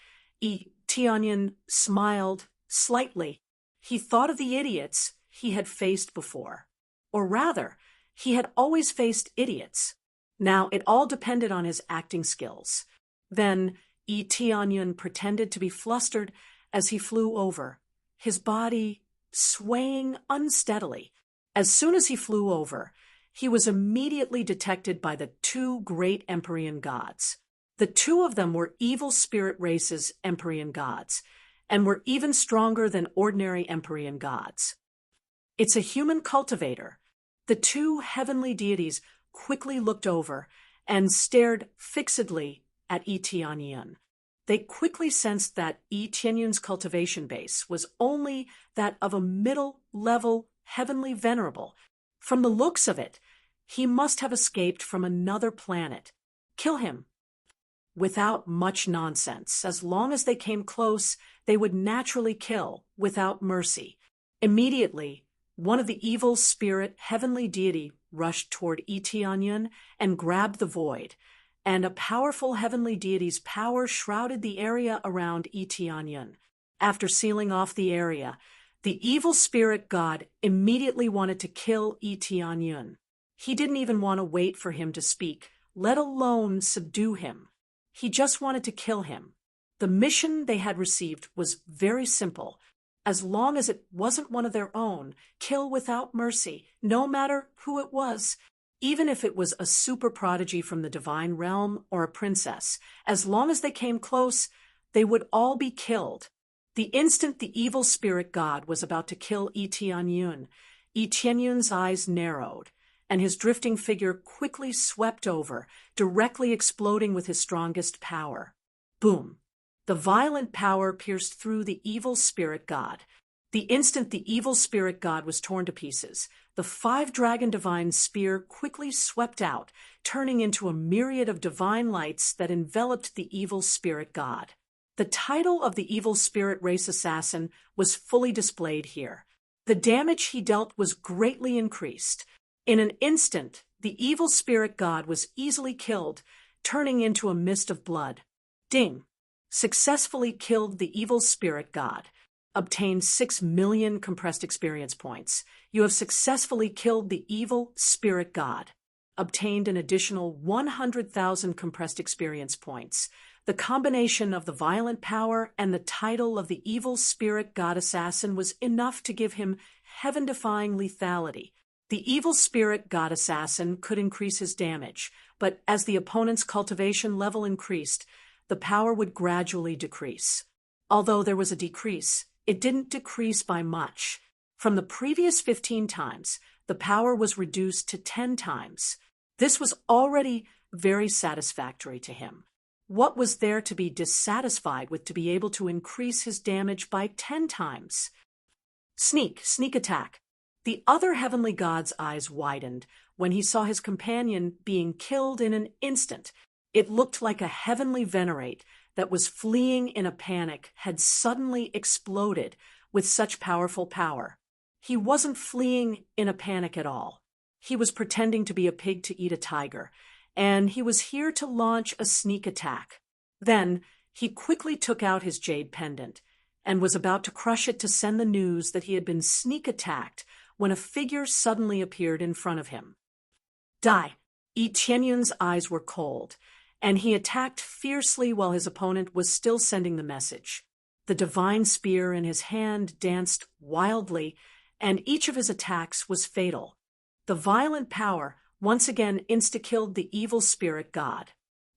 Tianyun smiled slightly. He thought of the idiots he had faced before. Or rather, he had always faced idiots. Now it all depended on his acting skills. Then Tianyun pretended to be flustered as he flew over, his body swaying unsteadily. As soon as he flew over, he was immediately detected by the 2 great Empyrean gods. The 2 of them were evil spirit races Empyrean gods, and were even stronger than ordinary Empyrean gods. It's a human cultivator. The 2 heavenly deities quickly looked over and stared fixedly at Tianyun. They quickly sensed that Tianyun's cultivation base was only that of a middle-level heavenly venerable. From the looks of it, he must have escaped from another planet. Kill him. Without much nonsense. As long as they came close, they would naturally kill without mercy. Immediately, one of the evil spirit heavenly deity rushed toward Tianyun and grabbed the void, and a powerful heavenly deity's power shrouded the area around Tianyun. After sealing off the area, the evil spirit god immediately wanted to kill Tianyun. He didn't even want to wait for him to speak, let alone subdue him. He just wanted to kill him. The mission they had received was very simple. As long as it wasn't one of their own, kill without mercy, no matter who it was. Even if it was a super prodigy from the divine realm or a princess, as long as they came close, they would all be killed. The instant the evil spirit god was about to kill Tianyun, Tianyun's eyes narrowed, and his drifting figure quickly swept over, directly exploding with his strongest power. Boom! The violent power pierced through the evil spirit god. The instant the evil spirit god was torn to pieces, the 5-dragon divine spear quickly swept out, turning into a myriad of divine lights that enveloped the evil spirit god. The title of the evil spirit race assassin was fully displayed here. The damage he dealt was greatly increased. In an instant, the evil spirit god was easily killed, turning into a mist of blood. Ding! Successfully killed the evil spirit god. Obtained 6 million compressed experience points. You have successfully killed the evil spirit god. Obtained an additional 100,000 compressed experience points. The combination of the violent power and the title of the evil spirit god assassin was enough to give him heaven-defying lethality. The evil spirit god assassin could increase his damage, but as the opponent's cultivation level increased, the power would gradually decrease. Although there was a decrease, it didn't decrease by much. From the previous 15 times, the power was reduced to 10 times. This was already very satisfactory to him. What was there to be dissatisfied with to be able to increase his damage by 10 times? Sneak attack. The other heavenly god's eyes widened when he saw his companion being killed in an instant. It looked like a heavenly venerate that was fleeing in a panic had suddenly exploded with such powerful power. He wasn't fleeing in a panic at all. He was pretending to be a pig to eat a tiger, and he was here to launch a sneak attack. Then he quickly took out his jade pendant and was about to crush it to send the news that he had been sneak attacked when a figure suddenly appeared in front of him. Die! Yi Tianyun's eyes were cold, and he attacked fiercely while his opponent was still sending the message. The divine spear in his hand danced wildly, and each of his attacks was fatal. The violent power once again insta-killed the evil spirit god.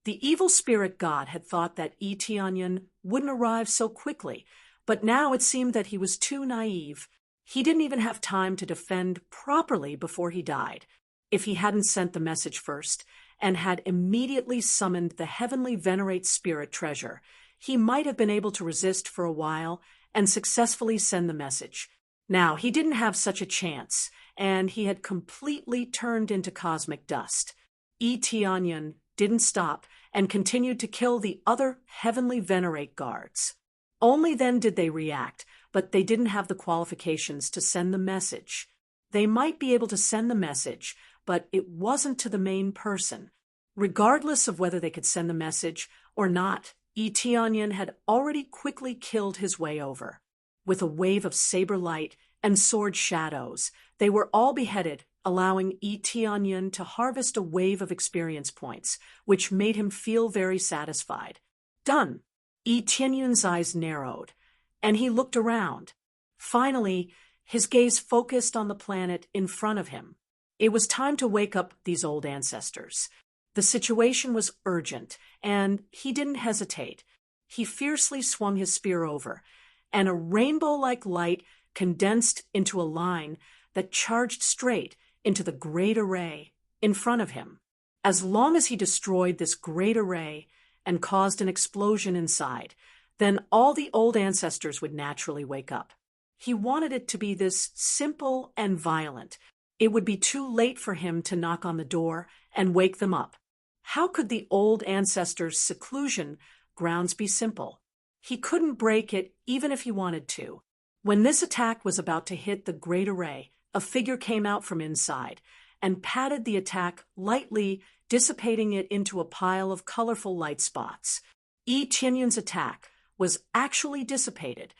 The evil spirit god had thought that Yi Tianyun wouldn't arrive so quickly, but now it seemed that he was too naive. He didn't even have time to defend properly before he died. If he hadn't sent the message first, and had immediately summoned the heavenly venerate spirit treasure, he might have been able to resist for a while and successfully send the message. Now, he didn't have such a chance, and he had completely turned into cosmic dust. Yi Tianyun didn't stop and continued to kill the other heavenly venerate guards. Only then did they react, but they didn't have the qualifications to send the message. They might be able to send the message, but it wasn't to the main person. Regardless of whether they could send the message or not, Yi Tianyun had already quickly killed his way over. With a wave of saber light and sword shadows, they were all beheaded, allowing Yi Tianyun to harvest a wave of experience points, which made him feel very satisfied. Done! Yi Tianyun's eyes narrowed, and he looked around. Finally, his gaze focused on the planet in front of him. It was time to wake up these old ancestors. The situation was urgent, and he didn't hesitate. He fiercely swung his spear over, and a rainbow-like light condensed into a line that charged straight into the great array in front of him. As long as he destroyed this great array and caused an explosion inside, then all the old ancestors would naturally wake up. He wanted it to be this simple and violent. It would be too late for him to knock on the door and wake them up. How could the old ancestors' seclusion grounds be simple? He couldn't break it even if he wanted to. When this attack was about to hit the great array, a figure came out from inside and patted the attack lightly, dissipating it into a pile of colorful light spots. Yi Tianyun's attack was actually dissipated.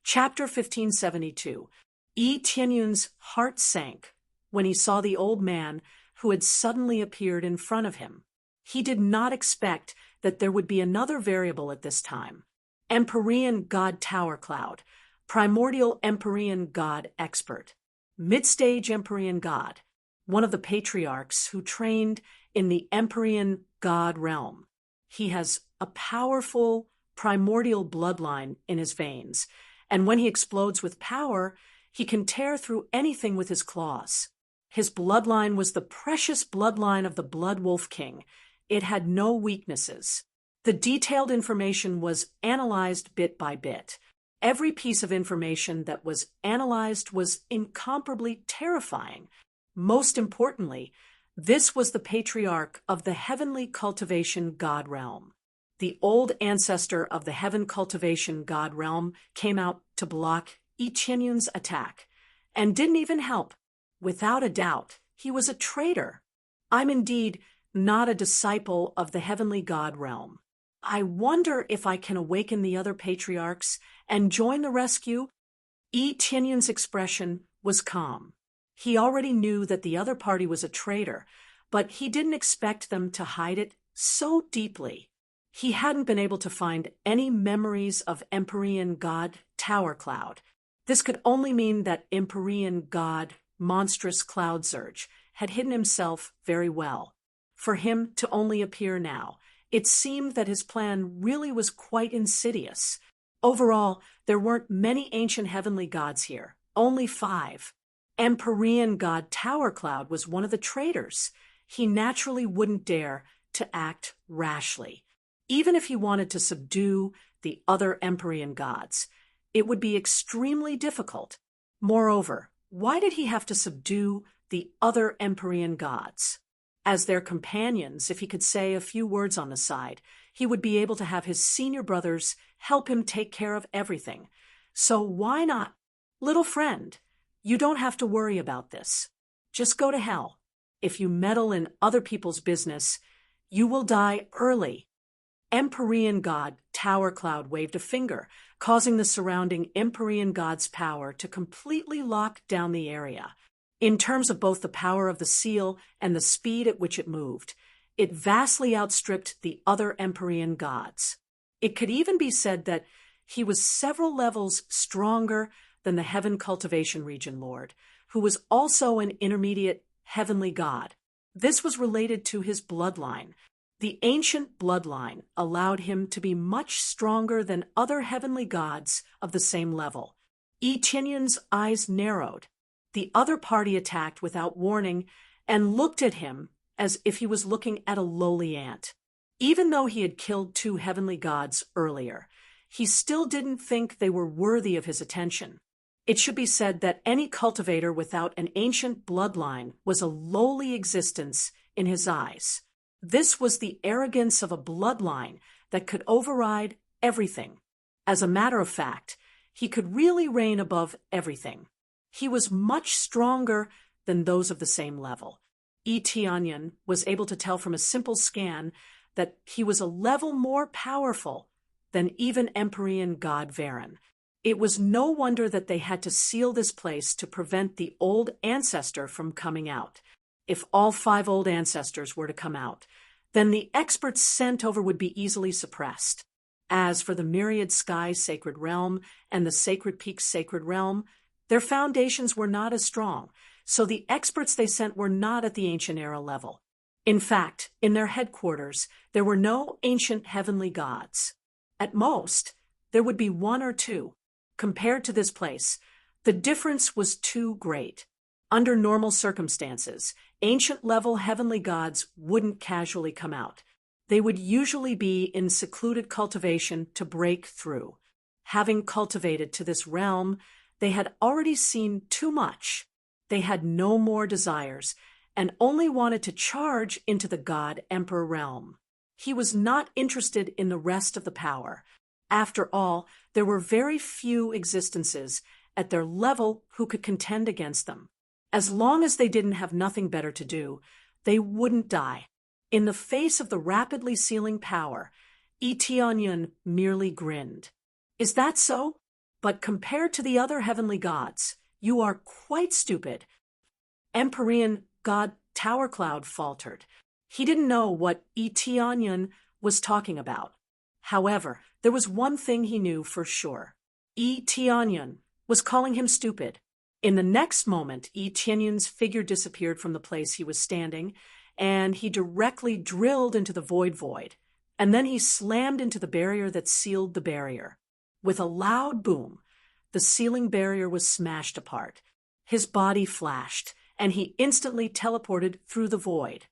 Chapter 1572. Yi Tianyun's heart sank when he saw the old man who had suddenly appeared in front of him. He did not expect that there would be another variable at this time. Empyrean God Tower Cloud, Primordial Empyrean God Expert, Mid-Stage Empyrean God, one of the patriarchs who trained in the Empyrean God realm. He has a powerful primordial bloodline in his veins, and when he explodes with power, he can tear through anything with his claws. His bloodline was the precious bloodline of the Blood Wolf King. It had no weaknesses. The detailed information was analyzed bit by bit. Every piece of information that was analyzed was incomparably terrifying. Most importantly, this was the patriarch of the heavenly cultivation god realm. The old ancestor of the heaven cultivation god realm came out to block Yi Tianyun's attack, and didn't even help. Without a doubt, he was a traitor. I'm indeed not a disciple of the heavenly god realm. I wonder if I can awaken the other patriarchs and join the rescue. Yi Tianyun's expression was calm. He already knew that the other party was a traitor, but he didn't expect them to hide it so deeply. He hadn't been able to find any memories of Empyrean god Tower Cloud. This could only mean that Empyrean god Monstrous Cloud Surge had hidden himself very well. For him to only appear now, it seemed that his plan really was quite insidious. Overall, there weren't many ancient heavenly gods here, only 5. Empyrean god Tower Cloud was one of the traitors. He naturally wouldn't dare to act rashly. Even if he wanted to subdue the other Empyrean gods, it would be extremely difficult. Moreover, why did he have to subdue the other Empyrean gods? As their companions, if he could say a few words on the side, he would be able to have his senior brothers help him take care of everything. So why not? Little friend, you don't have to worry about this. Just go to hell. If you meddle in other people's business, you will die early. Empyrean god Tower Cloud waved a finger, causing the surrounding Empyrean god's power to completely lock down the area. In terms of both the power of the seal and the speed at which it moved, it vastly outstripped the other Empyrean gods. It could even be said that he was several levels stronger than the Heaven Cultivation Region Lord, who was also an intermediate heavenly god. This was related to his bloodline. The ancient bloodline allowed him to be much stronger than other heavenly gods of the same level. Etienne's eyes narrowed. The other party attacked without warning and looked at him as if he was looking at a lowly ant. Even though he had killed 2 heavenly gods earlier, he still didn't think they were worthy of his attention. It should be said that any cultivator without an ancient bloodline was a lowly existence in his eyes. This was the arrogance of a bloodline that could override everything. As a matter of fact, he could really reign above everything. He was much stronger than those of the same level. Etienne was able to tell from a simple scan that he was a level more powerful than even Empyrean god Varen. It was no wonder that they had to seal this place to prevent the old ancestor from coming out. If all 5 old ancestors were to come out, then the experts sent over would be easily suppressed. As for the Myriad Sky Sacred Realm and the Sacred Peaks Sacred Realm, their foundations were not as strong, so the experts they sent were not at the Ancient Era level. In fact, in their headquarters, there were no ancient heavenly gods. At most, there would be 1 or 2. Compared to this place, the difference was too great. Under normal circumstances, ancient-level heavenly gods wouldn't casually come out. They would usually be in secluded cultivation to break through. Having cultivated to this realm, they had already seen too much. They had no more desires, and only wanted to charge into the God-Emperor realm. He was not interested in the rest of the power. After all, there were very few existences at their level who could contend against them. As long as they didn't have nothing better to do, they wouldn't die. In the face of the rapidly sealing power, Etienne merely grinned. Is that so? But compared to the other heavenly gods, you are quite stupid. Empyrean god Tower Cloud faltered. He didn't know what Etienne was talking about. However, there was one thing he knew for sure. Etienne was calling him stupid. In the next moment, Etienne's figure disappeared from the place he was standing, and he directly drilled into the void, and then he slammed into the barrier that sealed the barrier. With a loud boom, the sealing barrier was smashed apart. His body flashed, and he instantly teleported through the void.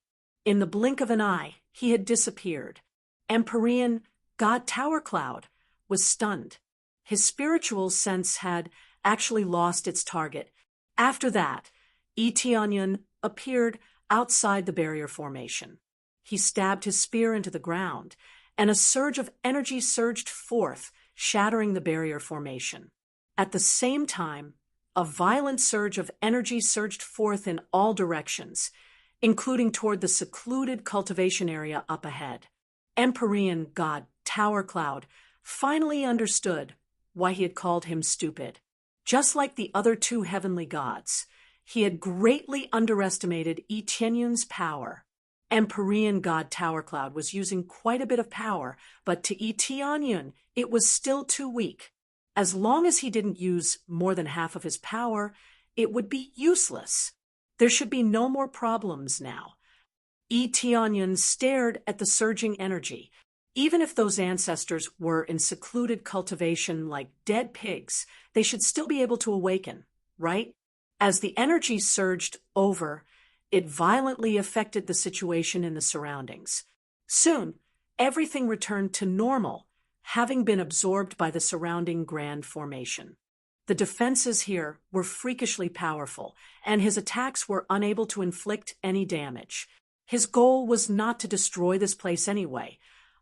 In the blink of an eye, he had disappeared. Empyrean god Tower Cloud was stunned. His spiritual sense had actually lost its target. After that, Etienne appeared outside the barrier formation. He stabbed his spear into the ground, and a surge of energy surged forth, shattering the barrier formation. At the same time, a violent surge of energy surged forth in all directions, including toward the secluded cultivation area up ahead. Empyrean god Tower Cloud finally understood why he had called him stupid. Just like the other 2 heavenly gods, he had greatly underestimated Etienne's power. Empyrean god Tower Cloud was using quite a bit of power, but to Tianyun, it was still too weak. As long as he didn't use more than half of his power, it would be useless. There should be no more problems now. Tianyun stared at the surging energy. Even if those ancestors were in secluded cultivation like dead pigs, they should still be able to awaken, right? As the energy surged over, it violently affected the situation in the surroundings. Soon, everything returned to normal, having been absorbed by the surrounding grand formation. The defenses here were freakishly powerful, and his attacks were unable to inflict any damage. His goal was not to destroy this place anyway.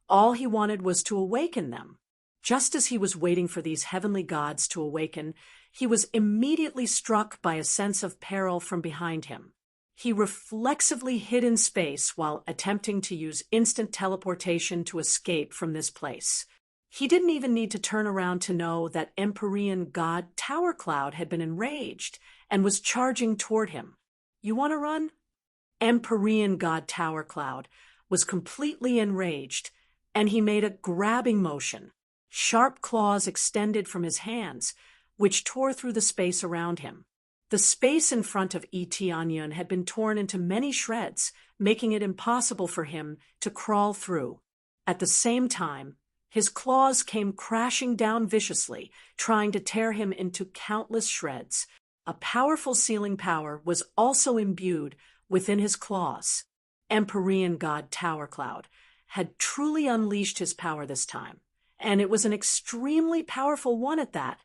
All he wanted was to awaken them. Just as he was waiting for these heavenly gods to awaken, he was immediately struck by a sense of peril from behind him. He reflexively hid in space while attempting to use instant teleportation to escape from this place. He didn't even need to turn around to know that Empyrean god Tower Cloud had been enraged and was charging toward him. You want to run? Empyrean god Tower Cloud was completely enraged, and he made a grabbing motion. Sharp claws extended from his hands, which tore through the space around him. The space in front of Tianyun had been torn into many shreds, making it impossible for him to crawl through. At the same time, his claws came crashing down viciously, trying to tear him into countless shreds. A powerful sealing power was also imbued within his claws. Empyrean god Tower Cloud had truly unleashed his power this time, and it was an extremely powerful one at that.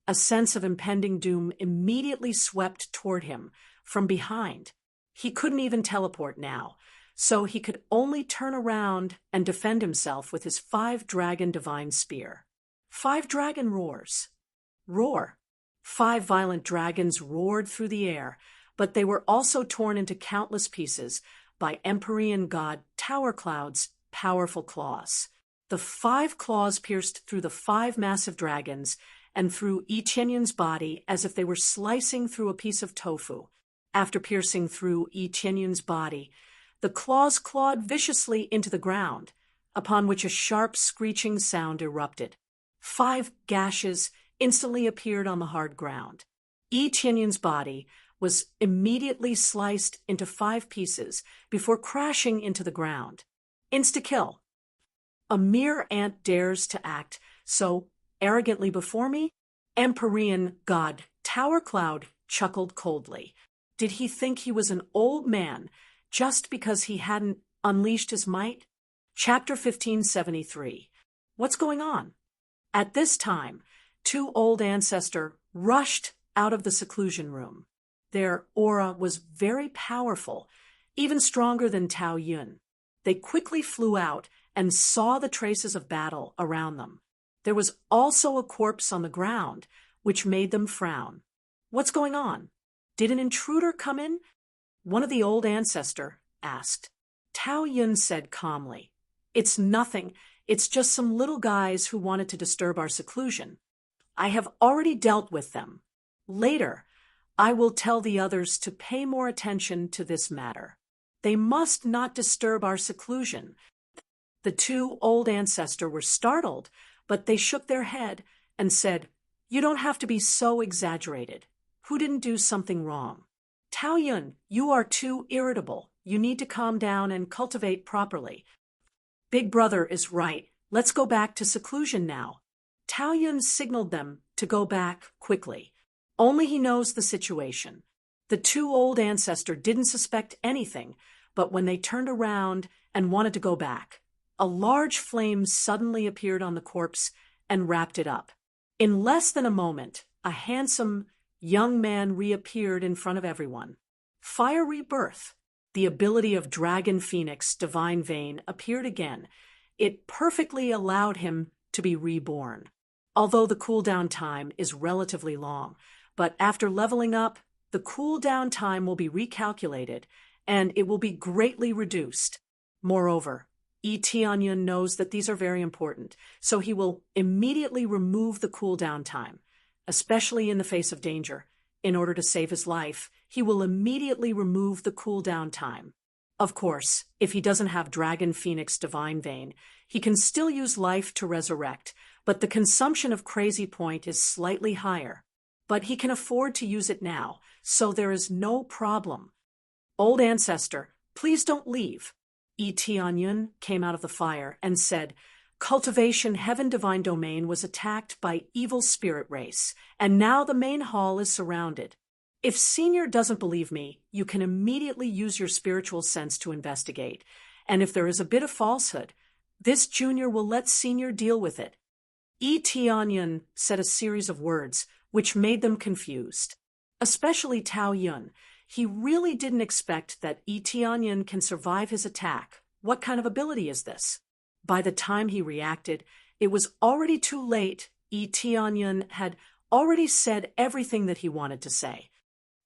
A sense of impending doom immediately swept toward him from behind. He couldn't even teleport now, so he could only turn around and defend himself with his 5-dragon divine spear. 5-dragon roars. Roar. 5 violent dragons roared through the air, but they were also torn into countless pieces by Empyrean god Tower Cloud's powerful claws. The 5 claws pierced through the 5 massive dragons and through Tianyun's body as if they were slicing through a piece of tofu. After piercing through Tianyun's body, the claws clawed viciously into the ground, upon which a sharp screeching sound erupted. 5 gashes instantly appeared on the hard ground. Tianyun's body was immediately sliced into 5 pieces before crashing into the ground. Insta-kill. A mere ant dares to act so arrogantly before me? Empyrean god Tower Cloud chuckled coldly. Did he think he was an old man just because he hadn't unleashed his might? Chapter 1573. What's going on? At this time, 2 old ancestors rushed out of the seclusion room. Their aura was very powerful, even stronger than Tao Yun. They quickly flew out and saw the traces of battle around them. There was also a corpse on the ground, which made them frown. What's going on? Did an intruder come in? One of the old ancestors asked. Tao Yun said calmly, It's nothing. It's just some little guys who wanted to disturb our seclusion. I have already dealt with them. Later, I will tell the others to pay more attention to this matter. They must not disturb our seclusion. The 2 old ancestors were startled, but they shook their head and said, You don't have to be so exaggerated. Who didn't do something wrong? Tao Yun, you are too irritable. You need to calm down and cultivate properly. Big brother is right. Let's go back to seclusion now. Tao Yun signaled them to go back quickly. Only he knows the situation. The 2 old ancestors didn't suspect anything, but when they turned around and wanted to go back, a large flame suddenly appeared on the corpse and wrapped it up. In less than a moment, a handsome young man reappeared in front of everyone. Fire rebirth. The ability of Dragon Phoenix Divine Vein appeared again. It perfectly allowed him to be reborn. Although the cooldown time is relatively long, but after leveling up, the cooldown time will be recalculated, and it will be greatly reduced. Moreover, Tianyun knows that these are very important, so he will immediately remove the cooldown time, especially in the face of danger. In order to save his life, he will immediately remove the cooldown time. Of course, if he doesn't have Dragon Phoenix Divine Vein, he can still use life to resurrect, but the consumption of Crazy Point is slightly higher. But he can afford to use it now, so there is no problem. Old Ancestor, please don't leave. Tianyun came out of the fire and said, Cultivation Heaven Divine Domain was attacked by evil spirit race, and now the main hall is surrounded. If Senior doesn't believe me, you can immediately use your spiritual sense to investigate, and if there is a bit of falsehood, this Junior will let Senior deal with it. Tianyun said a series of words, which made them confused. Especially Tao Yun. He really didn't expect that Tianyun can survive his attack. What kind of ability is this? By the time he reacted, it was already too late. Tianyun had already said everything that he wanted to say.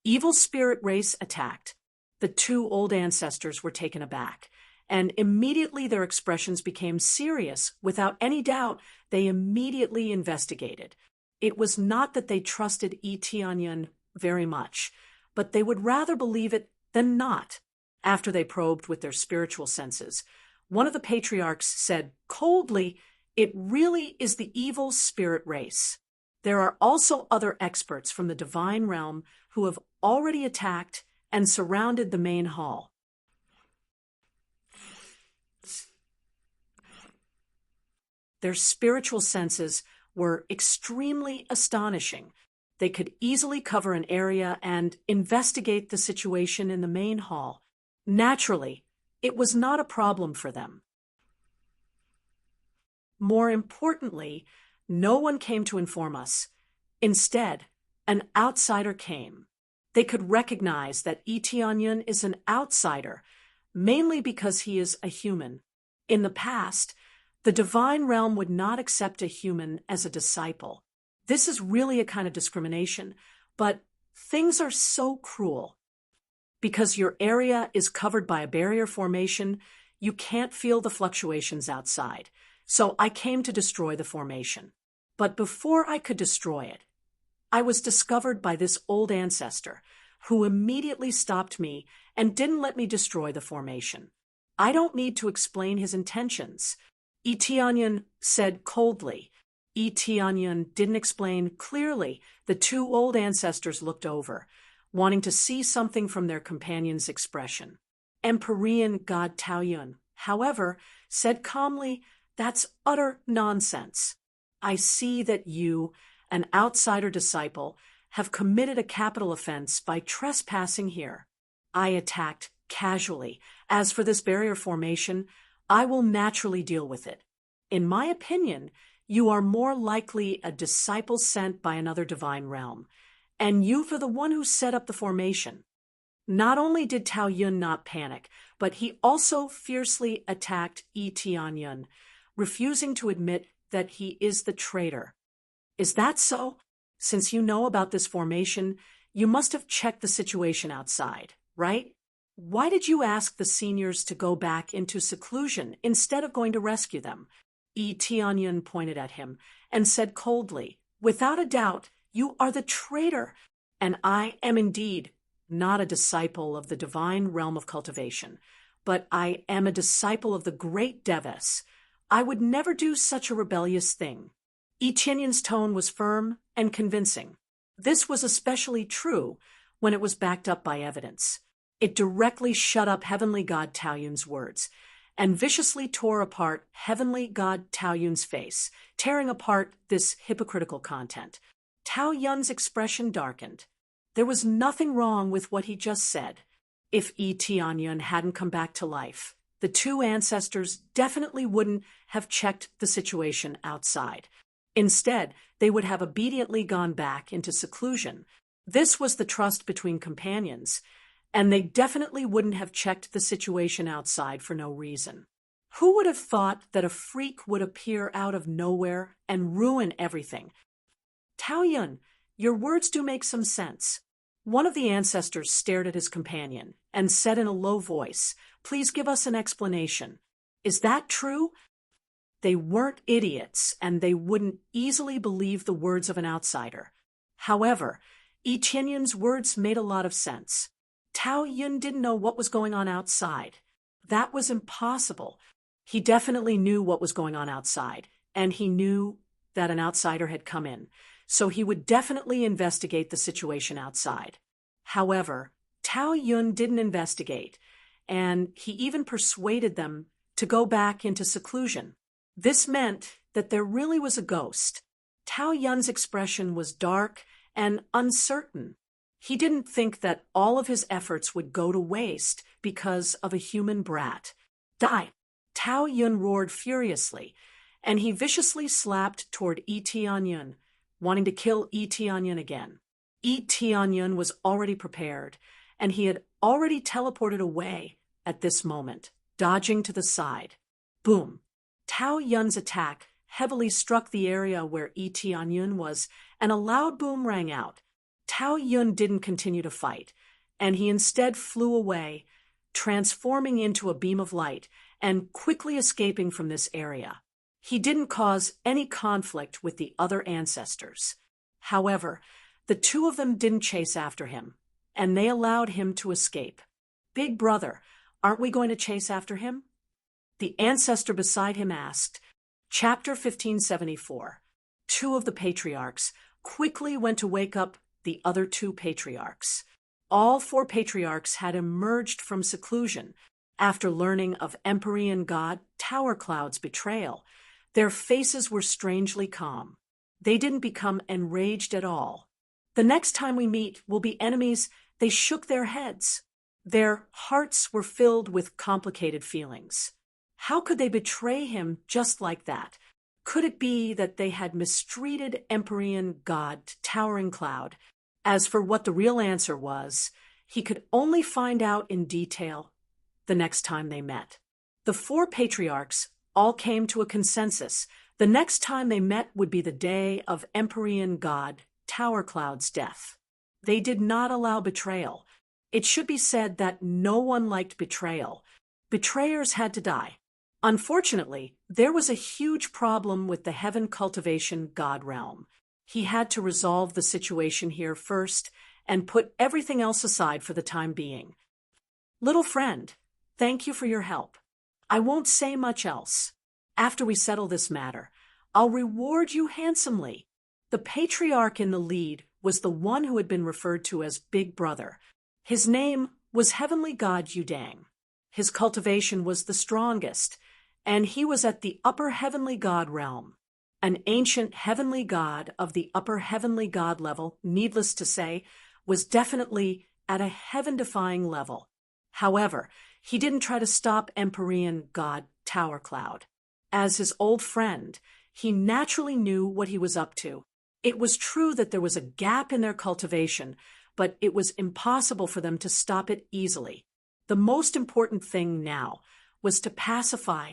Evil spirit race attacked. The two old ancestors were taken aback, and immediately their expressions became serious. Without any doubt, they immediately investigated. It was not that they trusted Tianyun very much, but they would rather believe it than not. After they probed with their spiritual senses, one of the patriarchs said coldly, "It really is the evil spirit race. There are also other experts from the divine realm who have already attacked and surrounded the main hall." Their spiritual senses were extremely astonishing. They could easily cover an area and investigate the situation in the main hall. Naturally, it was not a problem for them. More importantly, no one came to inform us. Instead, an outsider came. They could recognize that Tianyun is an outsider, mainly because he is a human. In the past, the divine realm would not accept a human as a disciple. This is really a kind of discrimination, but things are so cruel. Because your area is covered by a barrier formation, you can't feel the fluctuations outside. So I came to destroy the formation. But before I could destroy it, I was discovered by this old ancestor, who immediately stopped me and didn't let me destroy the formation. I don't need to explain his intentions. Tianyun said coldly. Tianyun didn't explain clearly. The two old ancestors looked over, wanting to see something from their companion's expression. Empyrean god Taoyun, however, said calmly, "That's utter nonsense. I see that you, an outsider disciple, have committed a capital offense by trespassing here. I attacked casually. As for this barrier formation, I will naturally deal with it. In my opinion, you are more likely a disciple sent by another divine realm, and you for the one who set up the formation." Not only did Tao Yun not panic, but he also fiercely attacked Tianyun, refusing to admit that he is the traitor. "Is that so? Since you know about this formation, you must have checked the situation outside, right? Why did you ask the seniors to go back into seclusion instead of going to rescue them?" Tianyun pointed at him and said coldly, "Without a doubt, you are the traitor, and I am indeed not a disciple of the divine realm of cultivation, but I am a disciple of the great Devas. I would never do such a rebellious thing." Tianyun's tone was firm and convincing. This was especially true when it was backed up by evidence. It directly shut up Heavenly God Taoyun's words and viciously tore apart Heavenly God Taoyun's face, tearing apart this hypocritical content. Tao Yun's expression darkened. There was nothing wrong with what he just said. If Tianyun hadn't come back to life, the two ancestors definitely wouldn't have checked the situation outside. Instead, they would have obediently gone back into seclusion. This was the trust between companions, and they definitely wouldn't have checked the situation outside for no reason. Who would have thought that a freak would appear out of nowhere and ruin everything? "Tao Yun, your words do make some sense." One of the ancestors stared at his companion and said in a low voice, "Please give us an explanation. Is that true?" They weren't idiots, and they wouldn't easily believe the words of an outsider. However, Tianyun's words made a lot of sense. Tao Yun didn't know what was going on outside. That was impossible. He definitely knew what was going on outside, and he knew that an outsider had come in, so he would definitely investigate the situation outside. However, Tao Yun didn't investigate, and he even persuaded them to go back into seclusion. This meant that there really was a ghost. Tao Yun's expression was dark and uncertain. He didn't think that all of his efforts would go to waste because of a human brat. Die! Tao Yun roared furiously, and he viciously slapped toward Yi Tianyun, wanting to kill Yi Tianyun again. Yi Tianyun was already prepared, and he had already teleported away at this moment, dodging to the side. Boom! Tao Yun's attack heavily struck the area where Yi Tianyun was, and a loud boom rang out. Tao Yun didn't continue to fight, and he instead flew away, transforming into a beam of light and quickly escaping from this area. He didn't cause any conflict with the other ancestors. However, the two of them didn't chase after him, and they allowed him to escape. Big brother, aren't we going to chase after him? The ancestor beside him asked. Chapter 1574. Two of the patriarchs quickly went to wake up the other two patriarchs. All four patriarchs had emerged from seclusion after learning of Empyrean god Tower Cloud's betrayal. Their faces were strangely calm. They didn't become enraged at all. The next time we meet, we'll be enemies. They shook their heads. Their hearts were filled with complicated feelings. How could they betray him just like that? Could it be that they had mistreated Empyrean god Towering Cloud? As for what the real answer was, he could only find out in detail the next time they met. The four patriarchs all came to a consensus. The next time they met would be the day of Empyrean god Tower Cloud's death. They did not allow betrayal. It should be said that no one liked betrayal. Betrayers had to die. Unfortunately, there was a huge problem with the Heaven Cultivation God realm. He had to resolve the situation here first and put everything else aside for the time being. Little friend, thank you for your help. I won't say much else. After we settle this matter, I'll reward you handsomely. The patriarch in the lead was the one who had been referred to as Big Brother. His name was Heavenly God Yudang. His cultivation was the strongest, and he was at the upper Heavenly God realm. An ancient Heavenly God of the upper Heavenly God level, needless to say, was definitely at a heaven-defying level. However, he didn't try to stop Empyrean God Tower Cloud. As his old friend, he naturally knew what he was up to. It was true that there was a gap in their cultivation, but it was impossible for them to stop it easily. The most important thing now was to pacify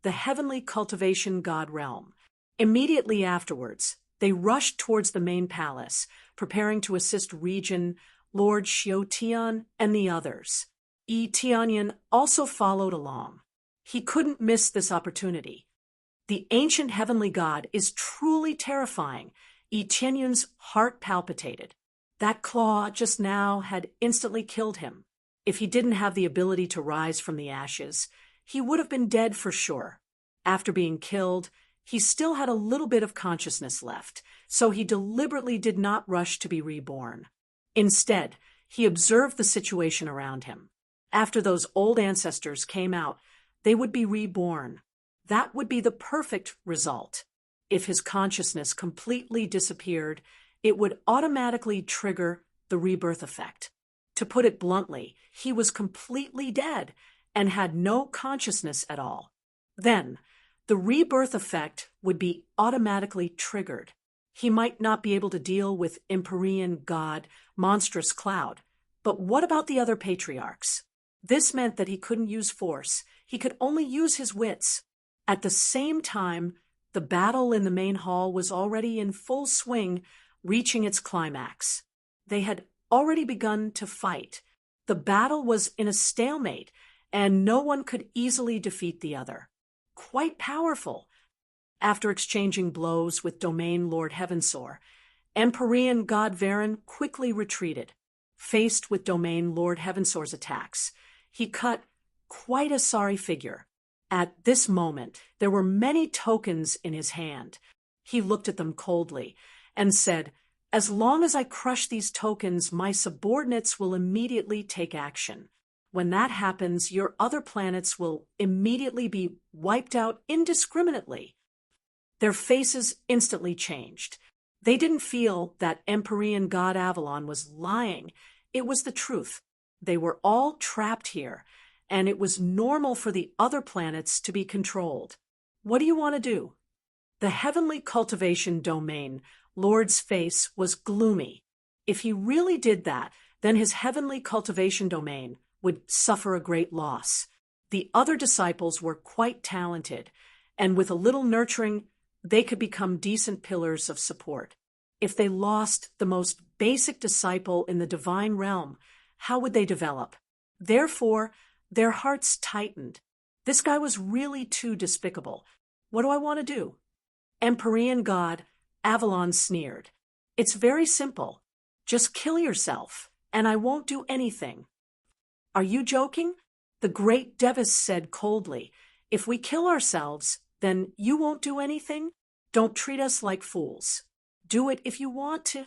the Heavenly Cultivation God realm. Immediately afterwards, they rushed towards the main palace, preparing to assist Regent Lord Xiaotian and the others. Yi Tianyun also followed along. He couldn't miss this opportunity. The ancient Heavenly God is truly terrifying. Yi Tianyun's heart palpitated. That claw just now had instantly killed him. If he didn't have the ability to rise from the ashes, he would have been dead for sure. After being killed, he still had a little bit of consciousness left, so he deliberately did not rush to be reborn. Instead, he observed the situation around him. After those old ancestors came out, they would be reborn. That would be the perfect result. If his consciousness completely disappeared, it would automatically trigger the rebirth effect. To put it bluntly, he was completely dead and had no consciousness at all. Then, the rebirth effect would be automatically triggered. He might not be able to deal with Empyrean God, Monstrous Cloud. But what about the other patriarchs? This meant that he couldn't use force. He could only use his wits. At the same time, the battle in the main hall was already in full swing, reaching its climax. They had already begun to fight. The battle was in a stalemate, and no one could easily defeat the other. Quite powerful. After exchanging blows with Domain Lord Heavensoar, Empyrean God Varen quickly retreated. faced with Domain Lord Heavensour's attacks. He cut quite a sorry figure. At this moment, there were many tokens in his hand. He looked at them coldly and said, "As long as I crush these tokens, my subordinates will immediately take action. When that happens, your other planets will immediately be wiped out indiscriminately." Their faces instantly changed. They didn't feel that Empyrean god Avalon was lying. It was the truth. They were all trapped here, and it was normal for the other planets to be controlled. What do you want to do? The heavenly cultivation domain Lord's face was gloomy. If he really did that, then his heavenly cultivation domain would suffer a great loss. The other disciples were quite talented, and with a little nurturing, they could become decent pillars of support. If they lost the most basic disciple in the divine realm, how would they develop? Therefore, their hearts tightened. This guy was really too despicable. What do I want to do? Empyrean god Avalon sneered. "It's very simple. Just kill yourself, and I won't do anything." "Are you joking?" The great Devis said coldly. "If we kill ourselves, then you won't do anything? Don't treat us like fools. Do it if you want to."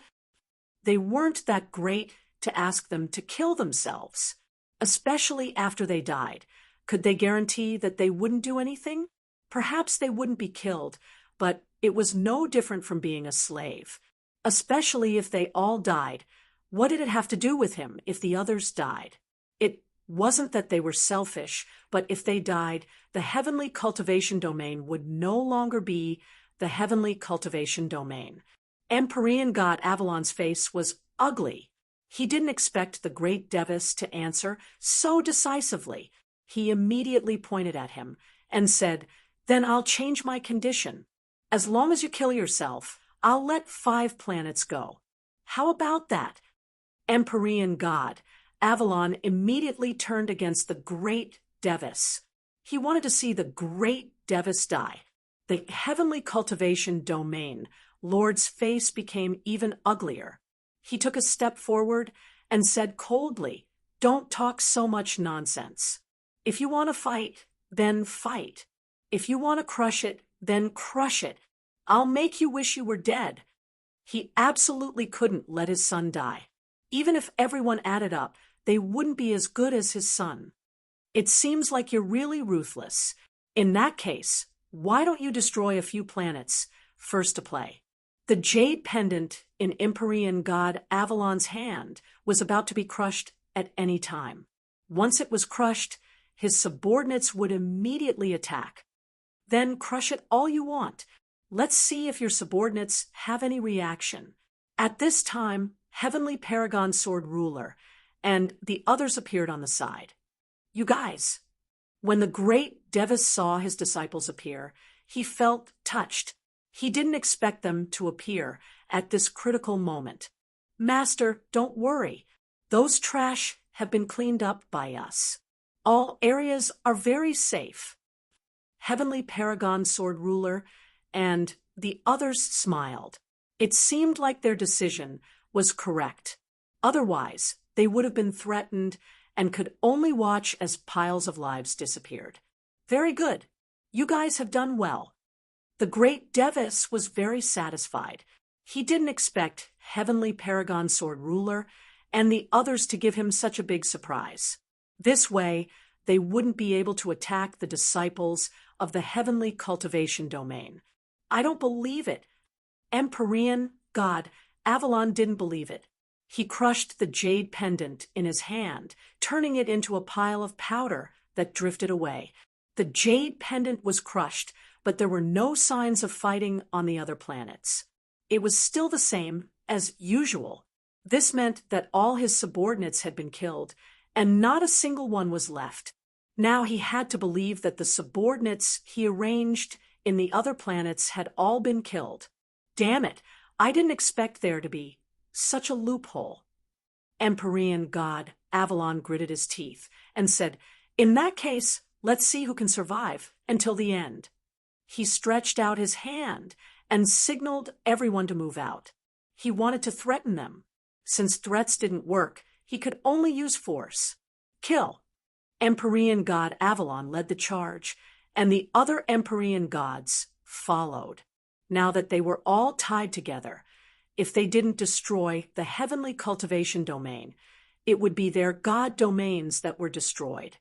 They weren't that great to ask them to kill themselves, especially after they died. Could they guarantee that they wouldn't do anything? Perhaps they wouldn't be killed, but it was no different from being a slave. Especially if they all died. What did it have to do with him if the others died? It wasn't that they were selfish, but if they died, the heavenly cultivation domain would no longer be the heavenly cultivation domain. Empyrean god Avalon's face was ugly. He didn't expect the great Devis to answer so decisively. He immediately pointed at him and said, "Then I'll change my condition. As long as you kill yourself, I'll let 5 planets go." "How about that?" Empyrean god Avalon immediately turned against the great Devis. He wanted to see the great Devis die. The heavenly cultivation domain Lord's face became even uglier. He took a step forward and said coldly, "Don't talk so much nonsense. If you want to fight, then fight. If you want to crush it, then crush it. I'll make you wish you were dead." He absolutely couldn't let his son die. Even if everyone added up, they wouldn't be as good as his son. "It seems like you're really ruthless. In that case, why don't you destroy a few planets first to play?" The jade pendant in Empyrean god Avalon's hand was about to be crushed at any time. Once it was crushed, his subordinates would immediately attack. "Then crush it all you want. Let's see if your subordinates have any reaction." At this time, Heavenly Paragon Sword Ruler and the others appeared on the side. "You guys." When the great Devis saw his disciples appear, he felt touched. He didn't expect them to appear at this critical moment. "Master, don't worry. Those trash have been cleaned up by us. All areas are very safe." Heavenly Paragon Sword Ruler and the others smiled. It seemed like their decision was correct. Otherwise, they would have been threatened and could only watch as piles of lives disappeared. "Very good. You guys have done well." The great Devis was very satisfied. He didn't expect Heavenly Paragon Sword Ruler and the others to give him such a big surprise. This way, they wouldn't be able to attack the disciples of the heavenly cultivation domain. "I don't believe it." Empyrean god Avalon didn't believe it. He crushed the jade pendant in his hand, turning it into a pile of powder that drifted away. The jade pendant was crushed, but there were no signs of fighting on the other planets. It was still the same as usual. This meant that all his subordinates had been killed, and not a single one was left. Now he had to believe that the subordinates he arranged in the other planets had all been killed. Damn it, I didn't expect there to be such a loophole. Empyrean god Avalon gritted his teeth and said, "In that case, let's see who can survive until the end." He stretched out his hand and signaled everyone to move out. He wanted to threaten them. Since threats didn't work, he could only use force. Kill. Empyrean god Avalon led the charge, and the other Empyrean gods followed. Now that they were all tied together, if they didn't destroy the heavenly cultivation domain, it would be their god domains that were destroyed.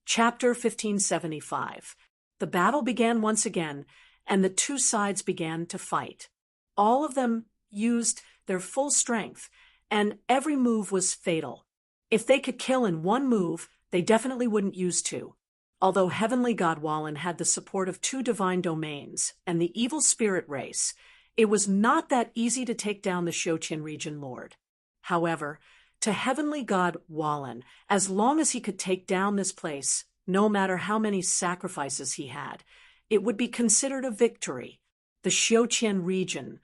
Chapter 1575. The battle began once again, and the two sides began to fight. All of them used their full strength, and every move was fatal. If they could kill in one move, they definitely wouldn't use two. Although Heavenly God Wallen had the support of two divine domains and the evil spirit race, it was not that easy to take down the Xiuqian region lord. However, to Heavenly God Wallen, as long as he could take down this place, no matter how many sacrifices he had, it would be considered a victory. The Xiuqian region,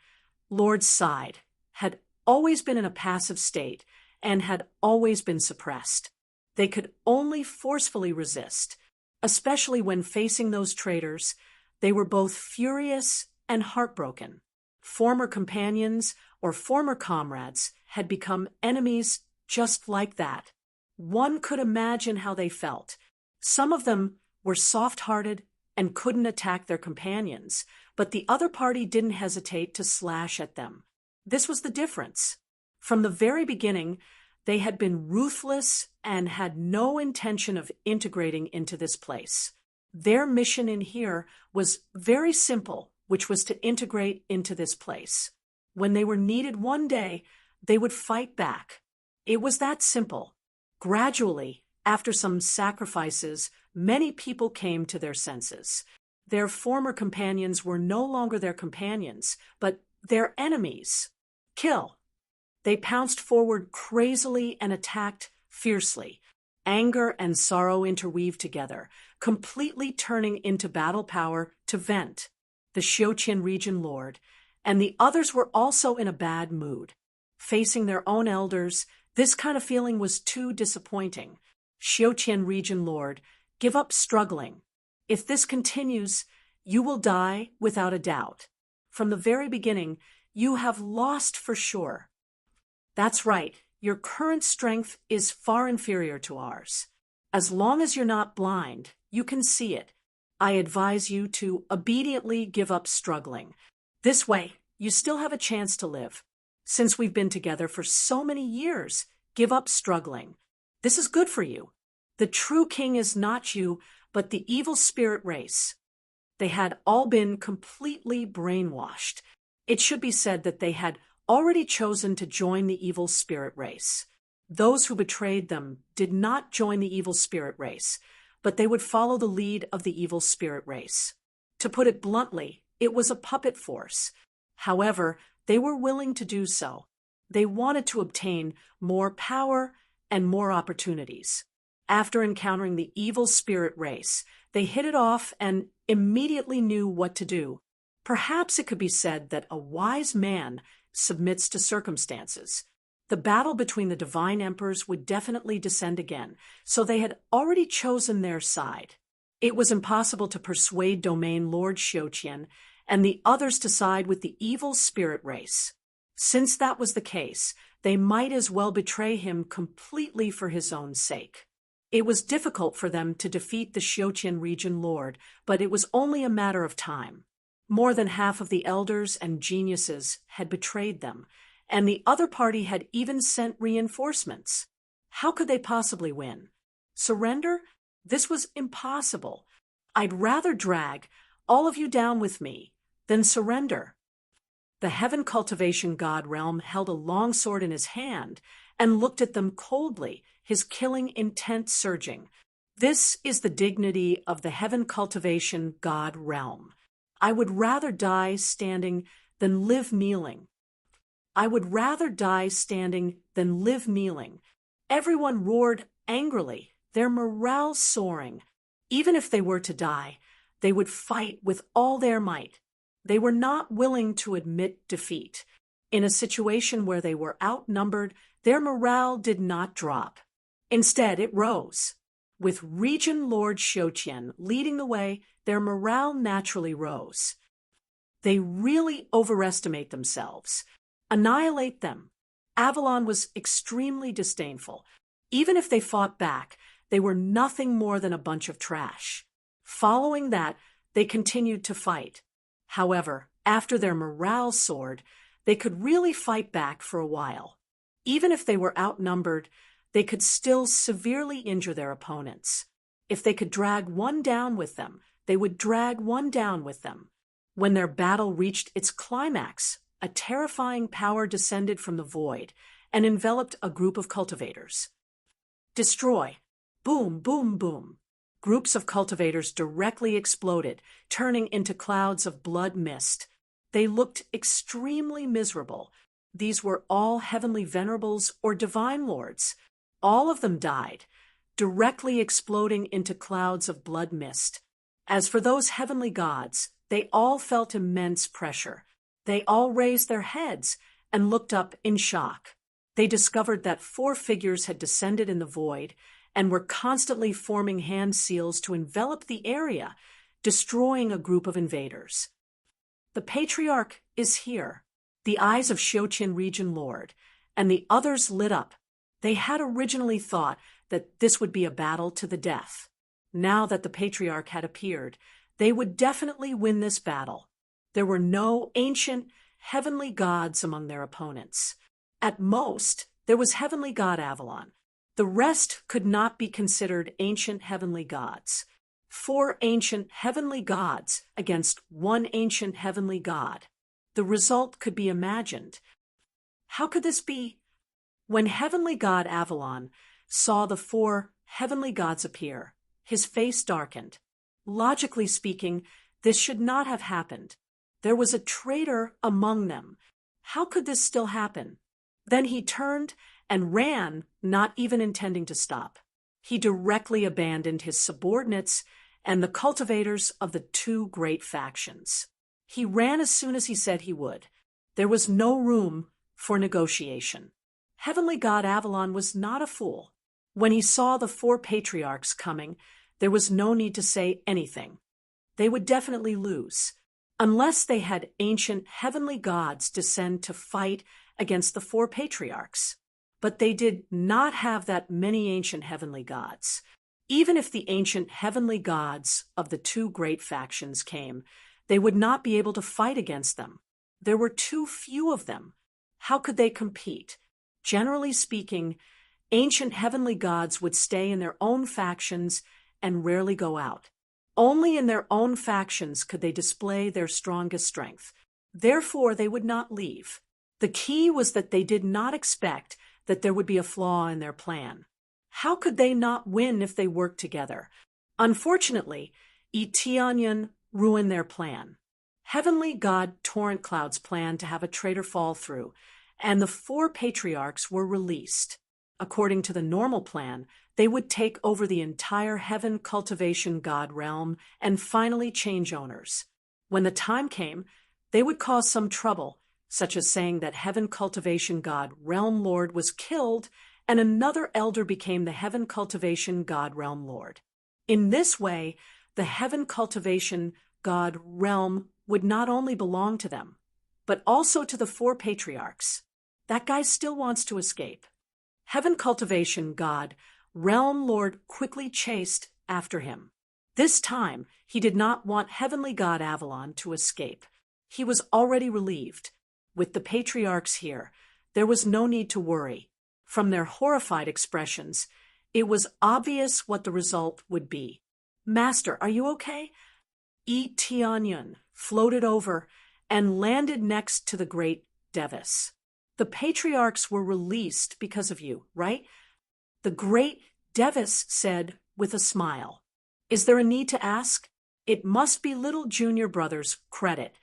Lord's side, had always been in a passive state and had always been suppressed. They could only forcefully resist, especially when facing those traitors. They were both furious and heartbroken. Former companions or former comrades had become enemies just like that. One could imagine how they felt. Some of them were soft-hearted and couldn't attack their companions, but the other party didn't hesitate to slash at them. This was the difference. From the very beginning, they had been ruthless and had no intention of integrating into this place. Their mission in here was very simple, which was to integrate into this place. When they were needed one day, they would fight back. It was that simple. Gradually, after some sacrifices, many people came to their senses. Their former companions were no longer their companions, but their enemies. Kill. They pounced forward crazily and attacked fiercely. Anger and sorrow interweaved together, completely turning into battle power to vent. The Xiuqian region lord, and the others were also in a bad mood. Facing their own elders, this kind of feeling was too disappointing. Xiuqian region lord, give up struggling. If this continues, you will die without a doubt. From the very beginning, you have lost for sure. That's right, your current strength is far inferior to ours. As long as you're not blind, you can see it. I advise you to obediently give up struggling. This way, you still have a chance to live. Since we've been together for so many years, give up struggling. This is good for you. The true king is not you, but the evil spirit race. They had all been completely brainwashed. It should be said that they had already chosen to join the evil spirit race. Those who betrayed them did not join the evil spirit race, but they would follow the lead of the evil spirit race. To put it bluntly, it was a puppet force. However, they were willing to do so. They wanted to obtain more power and more opportunities. After encountering the evil spirit race, they hit it off and immediately knew what to do. Perhaps it could be said that a wise man submits to circumstances. The battle between the divine emperors would definitely descend again, so they had already chosen their side. It was impossible to persuade Domain Lord Xiuqian and the others to side with the evil spirit race. Since that was the case, they might as well betray him completely for his own sake. It was difficult for them to defeat the Xiuqian region lord, but it was only a matter of time. More than half of the elders and geniuses had betrayed them, and the other party had even sent reinforcements. How could they possibly win? Surrender? This was impossible. I'd rather drag all of you down with me than surrender. The heaven cultivation god realm held a long sword in his hand and looked at them coldly, his killing intent surging. This is the dignity of the heaven cultivation god realm. I would rather die standing than live kneeling. I would rather die standing than live kneeling. Everyone roared angrily, their morale soaring. Even if they were to die, they would fight with all their might. They were not willing to admit defeat. In a situation where they were outnumbered, their morale did not drop. Instead, it rose. With Region Lord Xiuqian leading the way, their morale naturally rose. They really overestimate themselves. Annihilate them. Avalon was extremely disdainful. Even if they fought back, they were nothing more than a bunch of trash. Following that, they continued to fight. However, after their morale soared, they could really fight back for a while. Even if they were outnumbered, they could still severely injure their opponents. If they could drag one down with them, they would drag one down with them. When their battle reached its climax, a terrifying power descended from the void and enveloped a group of cultivators. Destroy. Boom, boom, boom. Groups of cultivators directly exploded, turning into clouds of blood mist. They looked extremely miserable. These were all heavenly venerables or divine lords. All of them died, directly exploding into clouds of blood mist. As for those heavenly gods, they all felt immense pressure. They all raised their heads and looked up in shock. They discovered that 4 figures had descended in the void and were constantly forming hand seals to envelop the area, destroying a group of invaders. The Patriarch is here, the eyes of Xiuqian Region Lord, and the others lit up. They had originally thought that this would be a battle to the death. Now that the Patriarch had appeared, they would definitely win this battle. There were no ancient, heavenly gods among their opponents. At most, there was heavenly god Avalon. The rest could not be considered ancient heavenly gods. 4 ancient heavenly gods against 1 ancient heavenly god. The result could be imagined. How could this be? When heavenly god Avalon saw the 4 heavenly gods appear, his face darkened. Logically speaking, this should not have happened. There was a traitor among them. How could this still happen? Then he turned and ran, not even intending to stop. He directly abandoned his subordinates and the cultivators of the 2 great factions. He ran as soon as he said he would. There was no room for negotiation. Heavenly god Avalon was not a fool. When he saw the 4 patriarchs coming, there was no need to say anything. They would definitely lose, unless they had ancient heavenly gods descend to fight against the 4 patriarchs. But they did not have that many ancient heavenly gods. Even if the ancient heavenly gods of the 2 great factions came, they would not be able to fight against them. There were too few of them. How could they compete? Generally speaking, ancient heavenly gods would stay in their own factions and rarely go out. Only in their own factions could they display their strongest strength. Therefore, they would not leave. The key was that they did not expect that there would be a flaw in their plan. How could they not win if they worked together? Unfortunately, Tianyan ruined their plan. Heavenly god Torrent Cloud's plan to have a traitor fall through, and the 4 patriarchs were released. According to the normal plan, they would take over the entire heaven cultivation god realm and finally change owners. When the time came, they would cause some trouble, such as saying that heaven cultivation god realm lord was killed and another elder became the heaven cultivation god realm lord. In this way, the heaven cultivation god realm would not only belong to them, but also to the 4 patriarchs. That guy still wants to escape. Heaven cultivation god realm lord quickly chased after him. This time, he did not want heavenly god Avalon to escape. He was already relieved. With the patriarchs here, there was no need to worry. From their horrified expressions, it was obvious what the result would be. Master, are you okay? Tianyan floated over and landed next to the great Devis. The patriarchs were released because of you, right? The great Devis said with a smile. Is there a need to ask? It must be little junior brother's credit.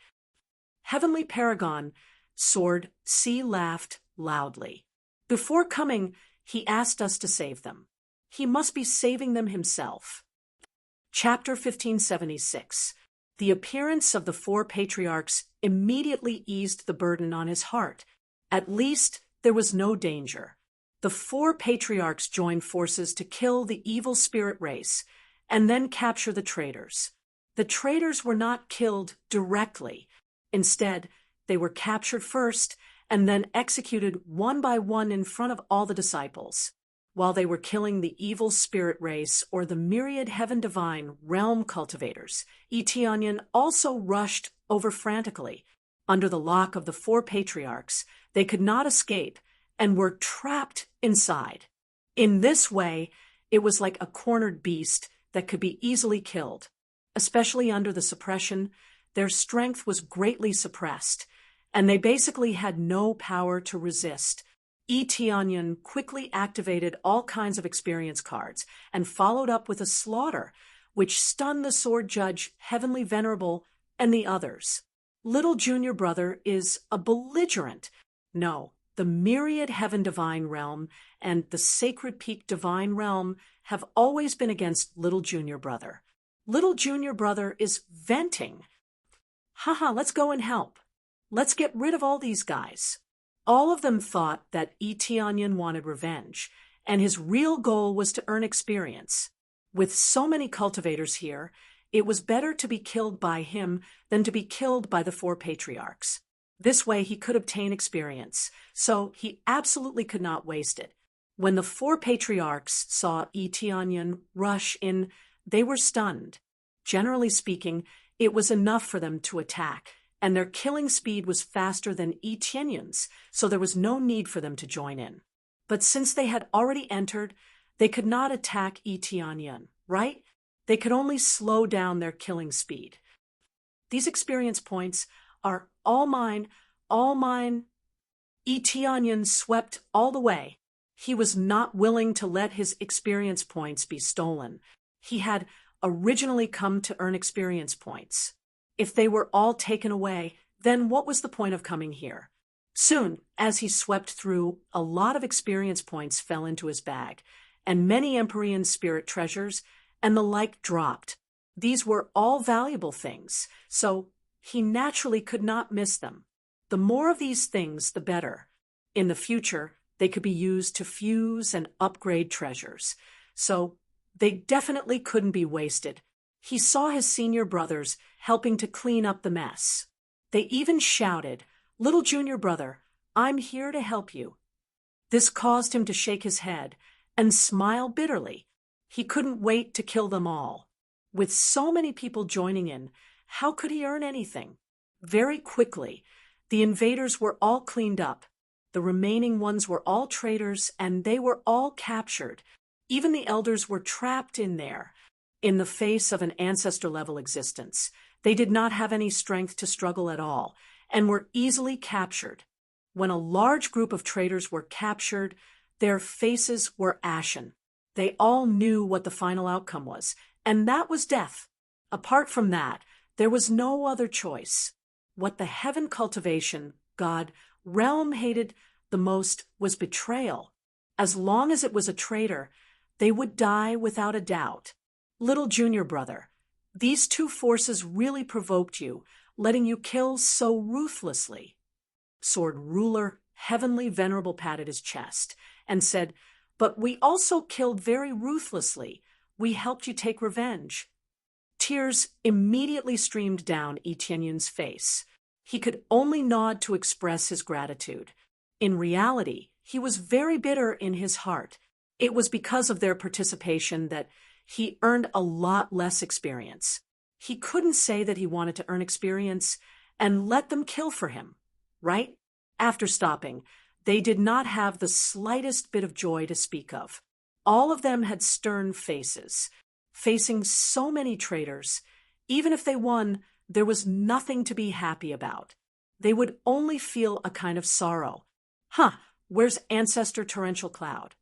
Heavenly Paragon Sword C laughed loudly. Before coming, he asked us to save them. He must be saving them himself. Chapter 1576. The appearance of the 4 patriarchs immediately eased the burden on his heart. At least there was no danger. The 4 patriarchs joined forces to kill the evil spirit race and then capture the traitors. The traitors were not killed directly. Instead, they were captured first and then executed one by one in front of all the disciples. While they were killing the evil spirit race or the myriad heaven divine realm cultivators, Eteonion also rushed over frantically. Under the lock of the four patriarchs, they could not escape and were trapped inside. In this way, it was like a cornered beast that could be easily killed. Especially under the suppression, their strength was greatly suppressed, and they basically had no power to resist. Eteonion quickly activated all kinds of experience cards and followed up with a slaughter, which stunned the sword judge, Heavenly Venerable, and the others. Little Junior Brother is a belligerent. No, the myriad heaven divine realm and the sacred peak divine realm have always been against Little Junior Brother. Little Junior Brother is venting. Haha, let's go and help. Let's get rid of all these guys. All of them thought that Eteonion wanted revenge, and his real goal was to earn experience. With so many cultivators here, it was better to be killed by him than to be killed by the four patriarchs. This way he could obtain experience, so he absolutely could not waste it. When the four patriarchs saw Eteonion rush in, they were stunned. Generally speaking, it was enough for them to attack, and their killing speed was faster than Eteonion's, so there was no need for them to join in. But since they had already entered, they could not attack Eteonion, right? They could only slow down their killing speed. These experience points are all mine, all mine. Eteonion swept all the way. He was not willing to let his experience points be stolen. He had originally come to earn experience points. If they were all taken away, then what was the point of coming here? Soon, as he swept through, a lot of experience points fell into his bag, and many Empyrean spirit treasures and the like dropped. These were all valuable things, so he naturally could not miss them. The more of these things, the better. In the future, they could be used to fuse and upgrade treasures, so they definitely couldn't be wasted. He saw his senior brothers helping to clean up the mess. They even shouted, "Little Junior Brother, I'm here to help you." This caused him to shake his head and smile bitterly. He couldn't wait to kill them all. With so many people joining in, how could he earn anything? Very quickly, the invaders were all cleaned up. The remaining ones were all traitors, and they were all captured. Even the elders were trapped in there. In the face of an ancestor-level existence, they did not have any strength to struggle at all, and were easily captured. When a large group of traitors were captured, their faces were ashen. They all knew what the final outcome was, and that was death. Apart from that, there was no other choice. What the heaven cultivation, God, realm hated the most was betrayal. As long as it was a traitor, they would die without a doubt. Little Junior Brother, these two forces really provoked you, letting you kill so ruthlessly. Sword Ruler, Heavenly Venerable patted his chest and said, "But we also killed very ruthlessly. We helped you take revenge." Tears immediately streamed down Eteonion's face. He could only nod to express his gratitude. In reality, he was very bitter in his heart. It was because of their participation that he earned a lot less experience. He couldn't say that he wanted to earn experience and let them kill for him, right? After stopping, they did not have the slightest bit of joy to speak of. All of them had stern faces. Facing so many traitors, even if they won, there was nothing to be happy about. They would only feel a kind of sorrow. Where's Ancestor Torrential Cloud?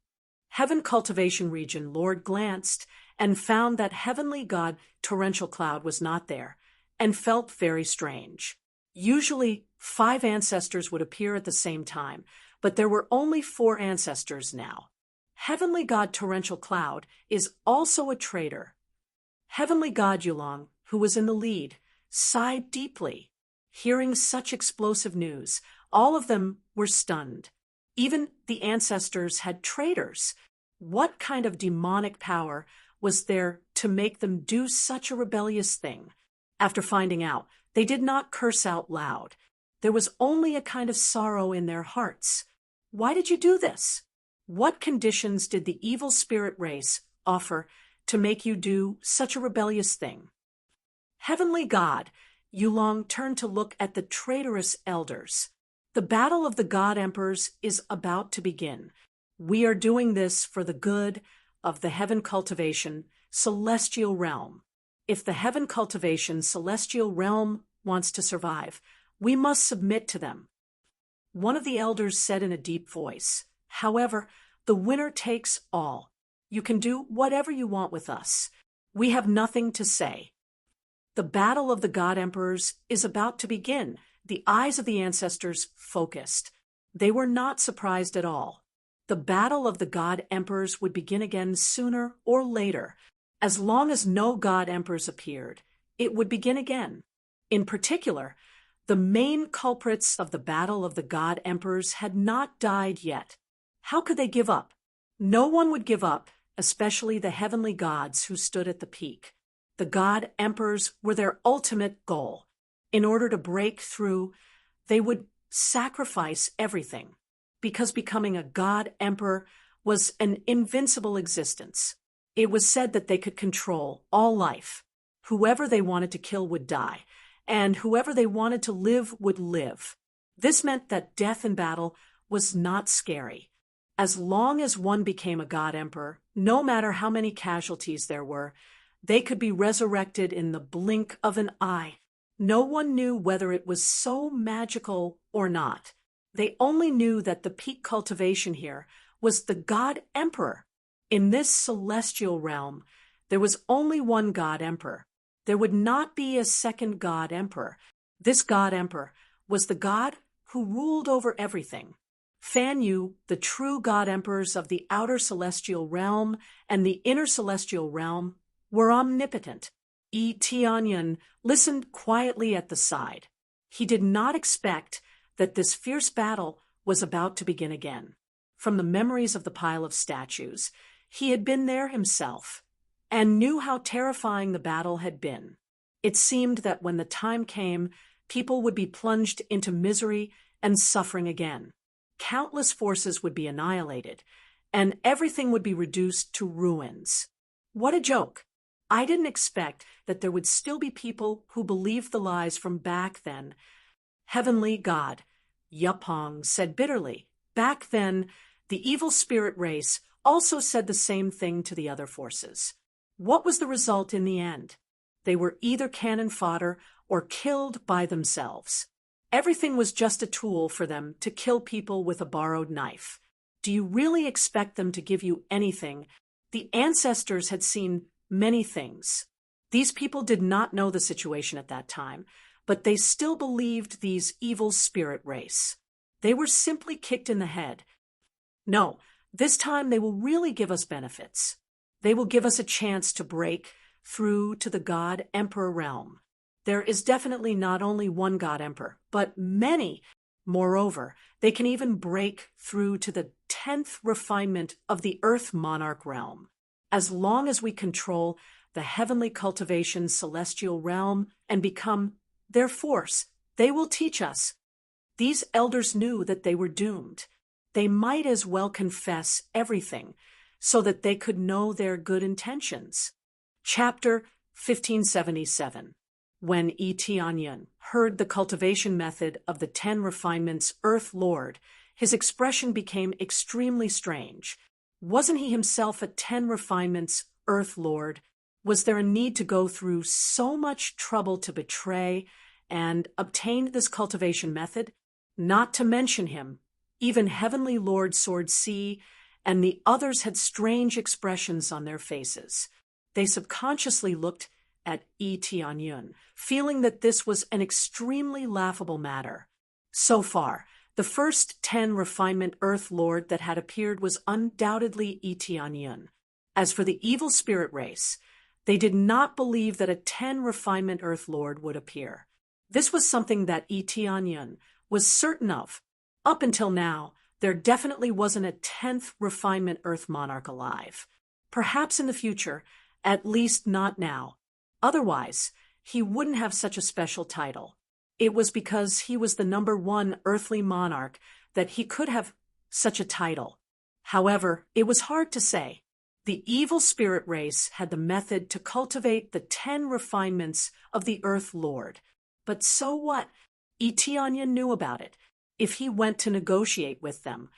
Heaven Cultivation Region Lord glanced and found that Heavenly God Torrential Cloud was not there, and felt very strange. Usually, 5 ancestors would appear at the same time, but there were only 4 ancestors now. Heavenly God Torrential Cloud is also a traitor. Heavenly God Yulong, who was in the lead, sighed deeply. Hearing such explosive news, all of them were stunned. Even the ancestors had traitors. What kind of demonic power was there to make them do such a rebellious thing? After finding out, they did not curse out loud. There was only a kind of sorrow in their hearts. Why did you do this? What conditions did the evil spirit race offer to make you do such a rebellious thing? Heavenly God, Yulong turned to look at the traitorous elders. The battle of the God Emperors is about to begin. We are doing this for the good of the heaven cultivation, celestial realm. If the heaven cultivation, celestial realm wants to survive, we must submit to them. One of the elders said in a deep voice, "However, the winner takes all. You can do whatever you want with us. We have nothing to say." The battle of the God Emperors is about to begin. The eyes of the ancestors focused. They were not surprised at all. The battle of the God Emperors would begin again sooner or later. As long as no God Emperors appeared, it would begin again. In particular, the main culprits of the battle of the God Emperors had not died yet. How could they give up? No one would give up, especially the heavenly gods who stood at the peak. The God Emperors were their ultimate goal. In order to break through, they would sacrifice everything, because becoming a God Emperor was an invincible existence. It was said that they could control all life. Whoever they wanted to kill would die, and whoever they wanted to live would live. This meant that death in battle was not scary. As long as one became a God Emperor, no matter how many casualties there were, they could be resurrected in the blink of an eye. No one knew whether it was so magical or not. They only knew that the peak cultivation here was the God Emperor. In this celestial realm, there was only one God Emperor. There would not be a second God Emperor. This God Emperor was the God who ruled over everything. Fan Yu, the true God Emperors of the outer celestial realm and the inner celestial realm, were omnipotent. Tianyun listened quietly at the side. He did not expect that this fierce battle was about to begin again. From the memories of the pile of statues, he had been there himself and knew how terrifying the battle had been. It seemed that when the time came, people would be plunged into misery and suffering again. Countless forces would be annihilated, and everything would be reduced to ruins. What a joke! I didn't expect that there would still be people who believed the lies from back then. Heavenly God, Yapong said bitterly. Back then, the evil spirit race also said the same thing to the other forces. What was the result in the end? They were either cannon fodder or killed by themselves. Everything was just a tool for them to kill people with a borrowed knife. Do you really expect them to give you anything? The ancestors had seen many things. These people did not know the situation at that time, but they still believed these evil spirit race. They were simply kicked in the head. No, this time they will really give us benefits. They will give us a chance to break through to the God Emperor realm. There is definitely not only one God Emperor, but many. Moreover, they can even break through to the 10th refinement of the Earth Monarch realm. As long as we control the heavenly cultivation celestial realm and become their force, they will teach us. These elders knew that they were doomed. They might as well confess everything so that they could know their good intentions. Chapter 1577. When Tianyun heard the cultivation method of the 10 refinements Earth Lord, his expression became extremely strange. Wasn't he himself a 10 refinements Earth Lord? Was there a need to go through so much trouble to betray and obtain this cultivation method? Not to mention him, even Heavenly Lord Sword C and the others had strange expressions on their faces. They subconsciously looked at Tianyun, feeling that this was an extremely laughable matter. So far, the first 10 refinement Earth Lord that had appeared was undoubtedly Tianyun. As for the evil spirit race, they did not believe that a 10 refinement Earth Lord would appear. This was something that Tianyun was certain of. Up until now, there definitely wasn't a 10th refinement Earth Monarch alive. Perhaps in the future, at least not now. Otherwise, he wouldn't have such a special title. It was because he was the #1 earthly monarch that he could have such a title. However, it was hard to say. The evil spirit race had the method to cultivate the 10 refinements of the Earth Lord. But so what? Eteonyan knew about it. If he went to negotiate with them,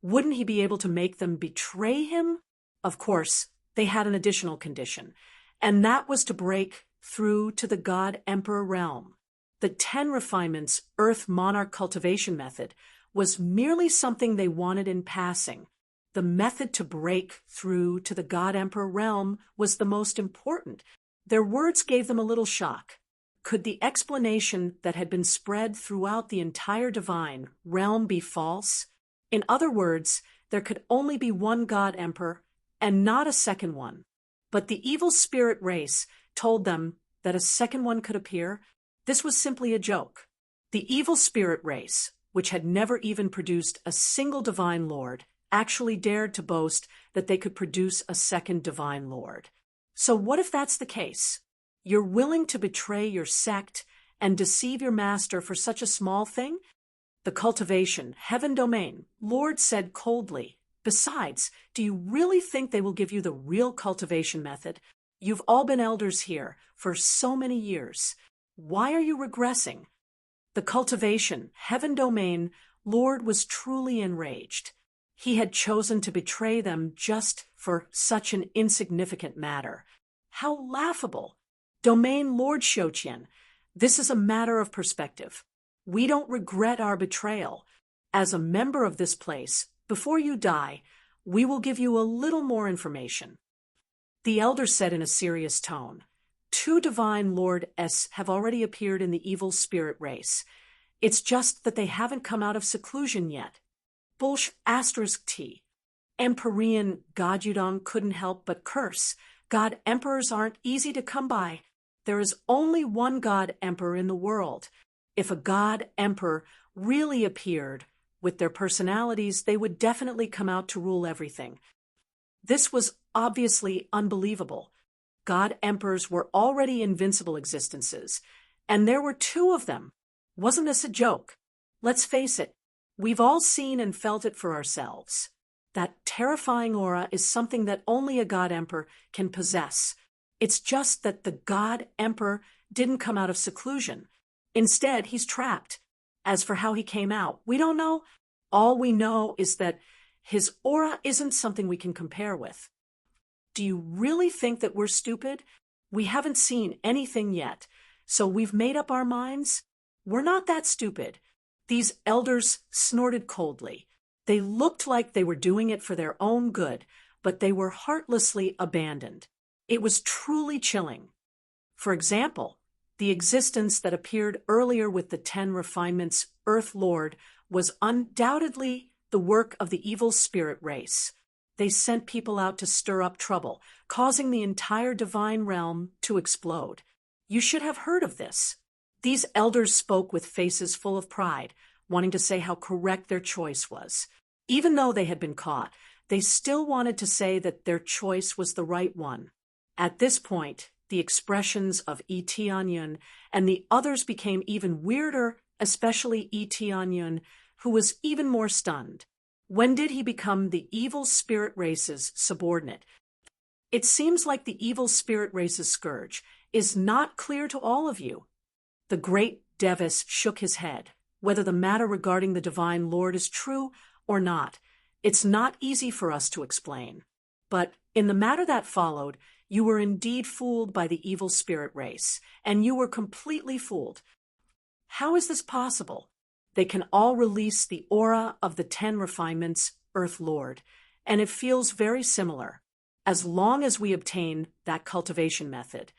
wouldn't he be able to make them betray him? Of course, they had an additional condition, and that was to break through to the God Emperor realm. The 10 refinements Earth monarch cultivation method was merely something they wanted in passing. The method to break through to the God Emperor realm was the most important. Their words gave them a little shock. Could the explanation that had been spread throughout the entire divine realm be false? In other words, there could only be one God Emperor and not a second one. But the evil spirit race told them that a second one could appear. This was simply a joke. The evil spirit race, which had never even produced a single divine lord, actually dared to boast that they could produce a second divine lord. So what if that's the case? You're willing to betray your sect and deceive your master for such a small thing? The cultivation, heaven domain, Lord said coldly. Besides, do you really think they will give you the real cultivation method? You've all been elders here for so many years. Why are you regressing? The cultivation, heaven domain, Lord was truly enraged. He had chosen to betray them just for such an insignificant matter. How laughable! Domain Lord Shotian, this is a matter of perspective. We don't regret our betrayal. As a member of this place, before you die, we will give you a little more information. The elder said in a serious tone, 2 divine Lord S have already appeared in the evil spirit race. It's just that they haven't come out of seclusion yet. Bulsh *T. Empyrean Godudong couldn't help but curse. God Emperors aren't easy to come by. There is only one God Emperor in the world. If a God Emperor really appeared with their personalities, they would definitely come out to rule everything. This was obviously unbelievable. God Emperors were already invincible existences, and there were 2 of them. Wasn't this a joke? Let's face it, we've all seen and felt it for ourselves. That terrifying aura is something that only a God Emperor can possess. It's just that the God Emperor didn't come out of seclusion. Instead, he's trapped. As for how he came out, we don't know. All we know is that his aura isn't something we can compare with. Do you really think that we're stupid? We haven't seen anything yet, so we've made up our minds? We're not that stupid. These elders snorted coldly. They looked like they were doing it for their own good, but they were heartlessly abandoned. It was truly chilling. For example, the existence that appeared earlier with the 10 refinements Earth Lord was undoubtedly the work of the evil spirit race. They sent people out to stir up trouble, causing the entire divine realm to explode. You should have heard of this. These elders spoke with faces full of pride, wanting to say how correct their choice was. Even though they had been caught, they still wanted to say that their choice was the right one. At this point, the expressions of Eteonyan and the others became even weirder, especially Eteonyan, who was even more stunned. When did he become the evil spirit race's subordinate? It seems like the evil spirit race's scourge is not clear to all of you. The great Devis shook his head. Whether the matter regarding the divine Lord is true or not, it's not easy for us to explain. But in the matter that followed, you were indeed fooled by the evil spirit race, and you were completely fooled. How is this possible? They can all release the aura of the 10 refinements Earth Lord, and it feels very similar. As long as we obtain that cultivation method,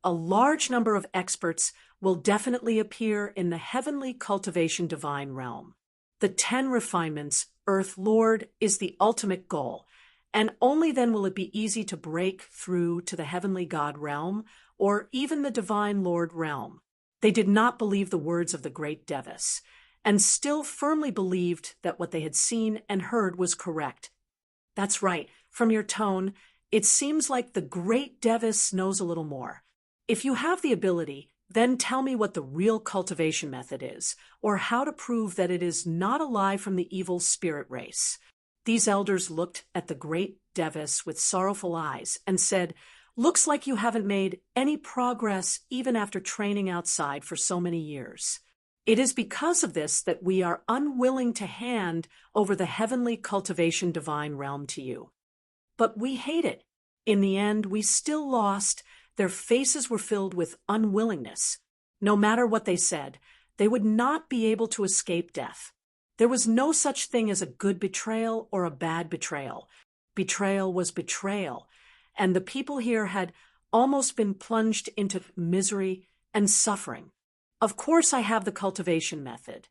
a large number of experts will definitely appear in the heavenly cultivation divine realm. The 10 refinements Earth Lord is the ultimate goal, and only then will it be easy to break through to the heavenly God realm or even the divine Lord realm. They did not believe the words of the great Devis, and still firmly believed that what they had seen and heard was correct. That's right, from your tone, it seems like the great Devis knows a little more. If you have the ability, Then tell me what the real cultivation method is, or how to prove that it is not a lie from the evil spirit race." These elders looked at the great Devis with sorrowful eyes and said, "Looks like you haven't made any progress even after training outside for so many years. It is because of this that we are unwilling to hand over the heavenly cultivation divine realm to you." But we hate it. In the end, we still lost. Their faces were filled with unwillingness. No matter what they said, they would not be able to escape death. There was no such thing as a good betrayal or a bad betrayal. Betrayal was betrayal, and the people here had almost been plunged into misery and suffering. "Of course I have the cultivation method."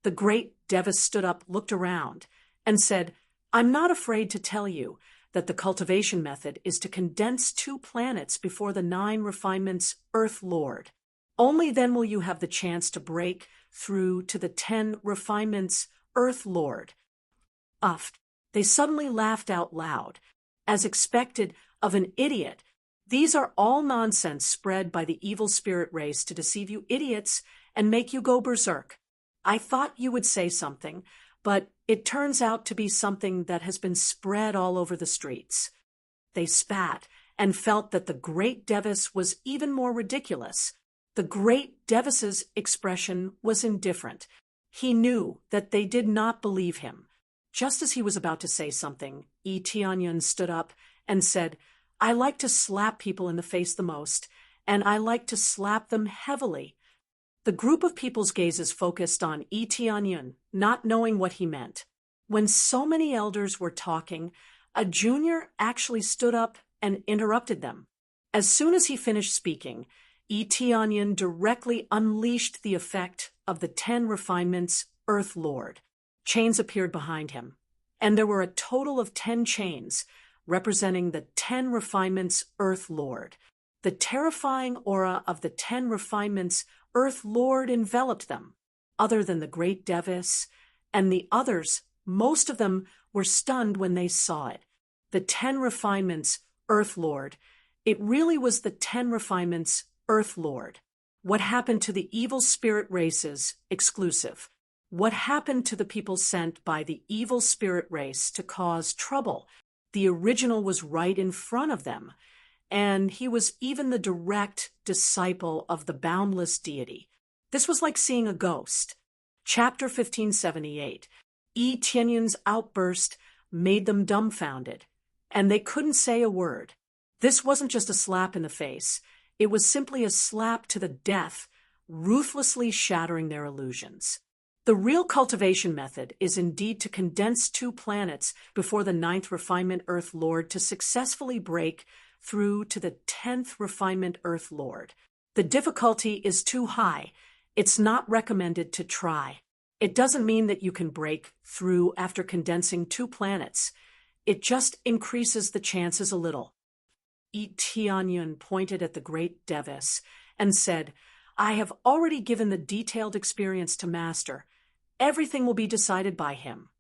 The great Devis stood up, looked around, and said, "I'm not afraid to tell you that the cultivation method is to condense 2 planets before the 9 refinements Earth Lord. Only then will you have the chance to break through to the 10 refinements Earth Lord." They suddenly laughed out loud. As expected of an idiot, these are all nonsense spread by the evil spirit race to deceive you idiots and make you go berserk. I thought you would say something, but it turns out to be something that has been spread all over the streets. They spat and felt that the great Devis was even more ridiculous. The great Devis's expression was indifferent. He knew that they did not believe him. Just as he was about to say something, Tianyun stood up and said, "I like to slap people in the face the most, and I like to slap them heavily." The group of people's gazes focused on Tianyun, not knowing what he meant. When so many elders were talking, a junior actually stood up and interrupted them. As soon as he finished speaking, Tianyun directly unleashed the effect of the 10 refinements Earth Lord. Chains appeared behind him, and there were a total of 10 chains, representing the 10 refinements Earth Lord. The terrifying aura of the 10 refinements Earth Lord enveloped them. Other than the great Devis and the others, most of them were stunned when they saw it. The 10 refinements Earth Lord. It really was the 10 refinements Earth Lord. What happened to the evil spirit races exclusive? What happened to the people sent by the evil spirit race to cause trouble? The original was right in front of them, and he was even the direct disciple of the boundless deity. This was like seeing a ghost. Chapter 1578. Tianyun's outburst made them dumbfounded, and they couldn't say a word. This wasn't just a slap in the face. It was simply a slap to the death, ruthlessly shattering their illusions. The real cultivation method is indeed to condense 2 planets before the 9th refinement Earth Lord to successfully break through to the 10th refinement Earth Lord. The difficulty is too high. It's not recommended to try. It doesn't mean that you can break through after condensing 2 planets. It just increases the chances a little. Tianyun pointed at the great Devis and said, "I have already given the detailed experience to Master. Everything will be decided by him."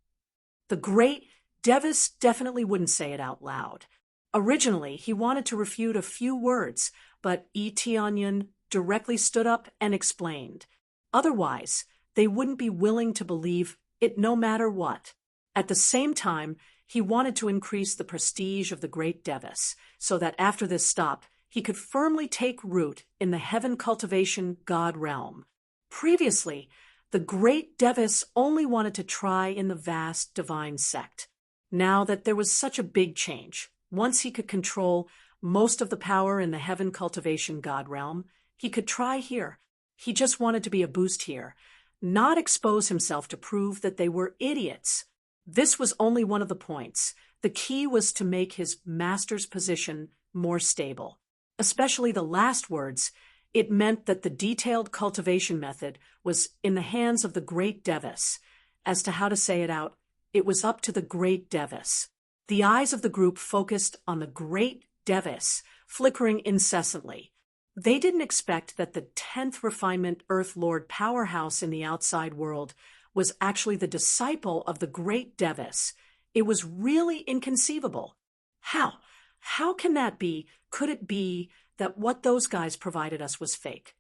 The great Devis definitely wouldn't say it out loud. Originally, he wanted to refute a few words, but Tianyun directly stood up and explained. Otherwise, they wouldn't be willing to believe it no matter what. At the same time, he wanted to increase the prestige of the great Devis, so that after this stop, he could firmly take root in the heaven cultivation god realm. Previously, the great Devis only wanted to try in the vast divine sect. Now that there was such a big change, once he could control most of the power in the heaven cultivation god realm, he could try here. He just wanted to be a boost here, not expose himself to prove that they were idiots. This was only one of the points. The key was to make his master's position more stable. Especially the last words, it meant that the detailed cultivation method was in the hands of the great Devis. As to how to say it out, it was up to the great Devis. The eyes of the group focused on the great Devis, flickering incessantly. They didn't expect that the 10th refinement Earth Lord powerhouse in the outside world was actually the disciple of the great Devis. It was really inconceivable. How? How can that be? Could it be that what those guys provided us was fake?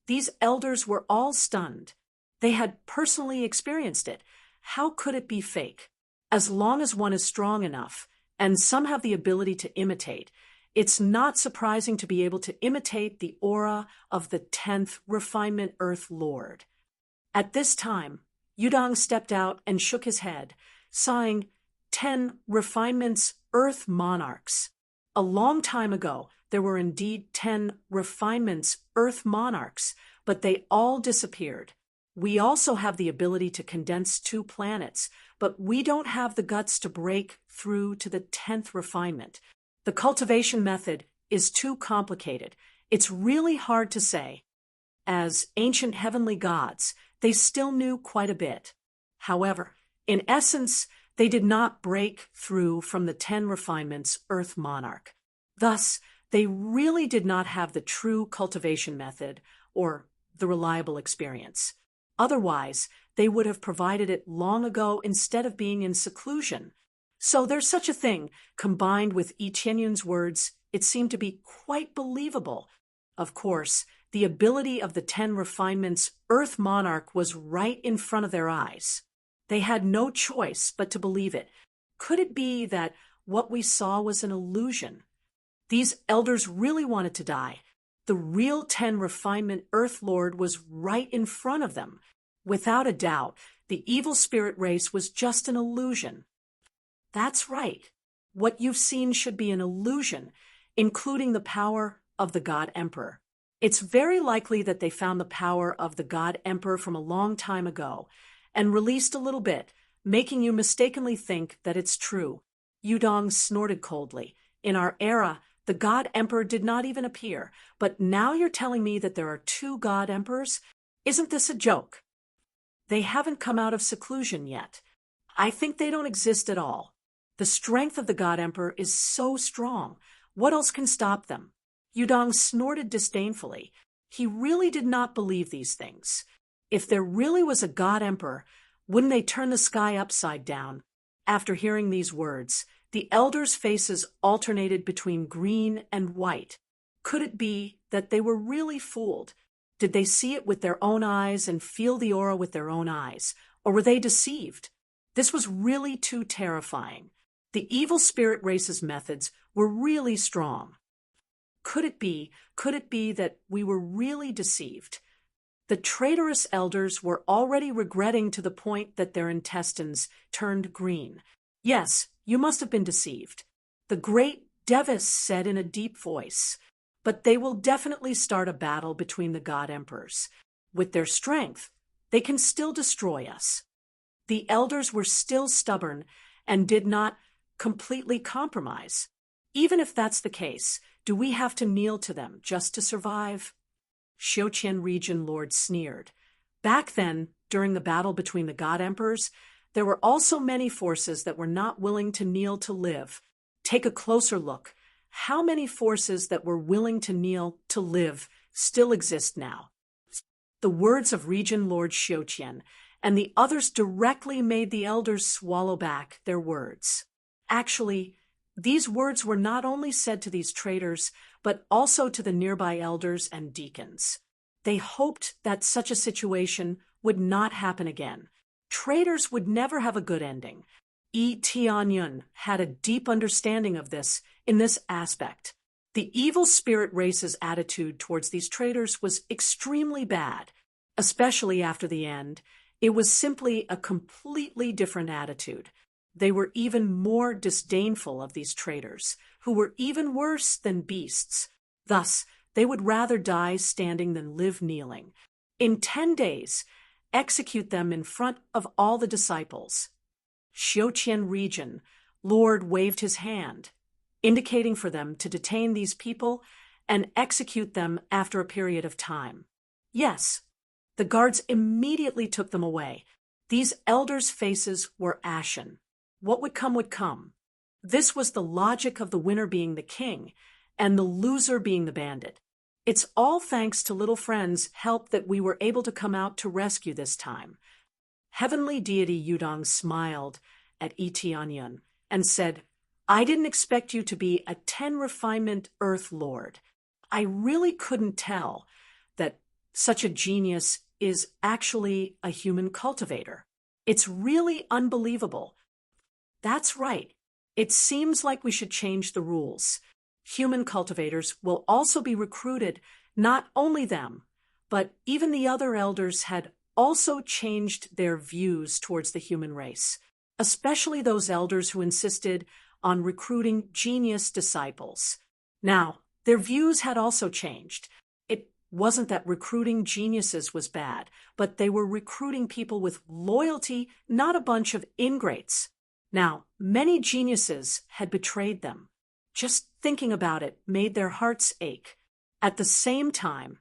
These elders were all stunned. They had personally experienced it. How could it be fake? As long as one is strong enough, and some have the ability to imitate, it's not surprising to be able to imitate the aura of the 10th Refinement Earth Lord. At this time, Yudong stepped out and shook his head, sighing, 10 Refinements Earth Monarchs. A long time ago, there were indeed 10 Refinements Earth Monarchs, but they all disappeared. We also have the ability to condense 2 planets, but we don't have the guts to break through to the 10th refinement. The cultivation method is too complicated. It's really hard to say. As ancient heavenly gods, they still knew quite a bit. However, in essence, they did not break through from the 10 refinements Earth Monarch. Thus, they really did not have the true cultivation method or the reliable experience. Otherwise, they would have provided it long ago instead of being in seclusion. So there's such a thing. Combined with Yi Tianyun's words, it seemed to be quite believable. Of course, the ability of the 10 refinements Earth Monarch was right in front of their eyes. They had no choice but to believe it. Could it be that what we saw was an illusion? These elders really wanted to die. The real 10 refinement Earth Lord was right in front of them. Without a doubt, the evil spirit race was just an illusion. That's right. What you've seen should be an illusion, including the power of the God Emperor. It's very likely that they found the power of the God Emperor from a long time ago and released a little bit, making you mistakenly think that it's true. Yudong snorted coldly. In our era, the God Emperor did not even appear, but now you're telling me that there are 2 God Emperors? Isn't this a joke? They haven't come out of seclusion yet. I think they don't exist at all. The strength of the God Emperor is so strong. What else can stop them? Yudong snorted disdainfully. He really did not believe these things. If there really was a God Emperor, wouldn't they turn the sky upside down? After hearing these words, the elders' faces alternated between green and white. Could it be that they were really fooled? Did they see it with their own eyes and feel the aura with their own eyes? Or were they deceived? This was really too terrifying. The evil spirit race's methods were really strong. Could it be that we were really deceived? The traitorous elders were already regretting to the point that their intestines turned green. Yes, you must have been deceived. The great Devis said in a deep voice, but they will definitely start a battle between the God Emperors. With their strength, they can still destroy us. The elders were still stubborn and did not completely compromise. Even if that's the case, do we have to kneel to them just to survive? Xiuqian Region Lord sneered. Back then, during the battle between the God Emperors, there were also many forces that were not willing to kneel to live. Take a closer look. How many forces that were willing to kneel to live still exist now? The words of Region Lord Xiuqian and the others directly made the elders swallow back their words. Actually, these words were not only said to these traitors, but also to the nearby elders and deacons. They hoped that such a situation would not happen again. Traitors would never have a good ending. Yi Tianyun had a deep understanding of this in this aspect. The evil spirit race's attitude towards these traitors was extremely bad, especially after the end. It was simply a completely different attitude. They were even more disdainful of these traitors, who were even worse than beasts. Thus, they would rather die standing than live kneeling. In 10 days, execute them in front of all the disciples. Xiuqian Region Lord waved his hand, indicating for them to detain these people and execute them after a period of time. Yes, the guards immediately took them away. These elders' faces were ashen. What would come would come. This was the logic of the winner being the king and the loser being the bandit. It's all thanks to Little Friend's help that we were able to come out to rescue this time. Heavenly deity Yudong smiled at Yi Tianyun and said, I didn't expect you to be a 10 refinement Earth Lord. I really couldn't tell that such a genius is actually a human cultivator. It's really unbelievable. That's right. It seems like we should change the rules. Human cultivators will also be recruited, not only them, but even the other elders had also changed their views towards the human race, especially those elders who insisted on recruiting genius disciples. Now, their views had also changed. It wasn't that recruiting geniuses was bad, but they were recruiting people with loyalty, not a bunch of ingrates. Now, many geniuses had betrayed them. Just thinking about it made their hearts ache. At the same time,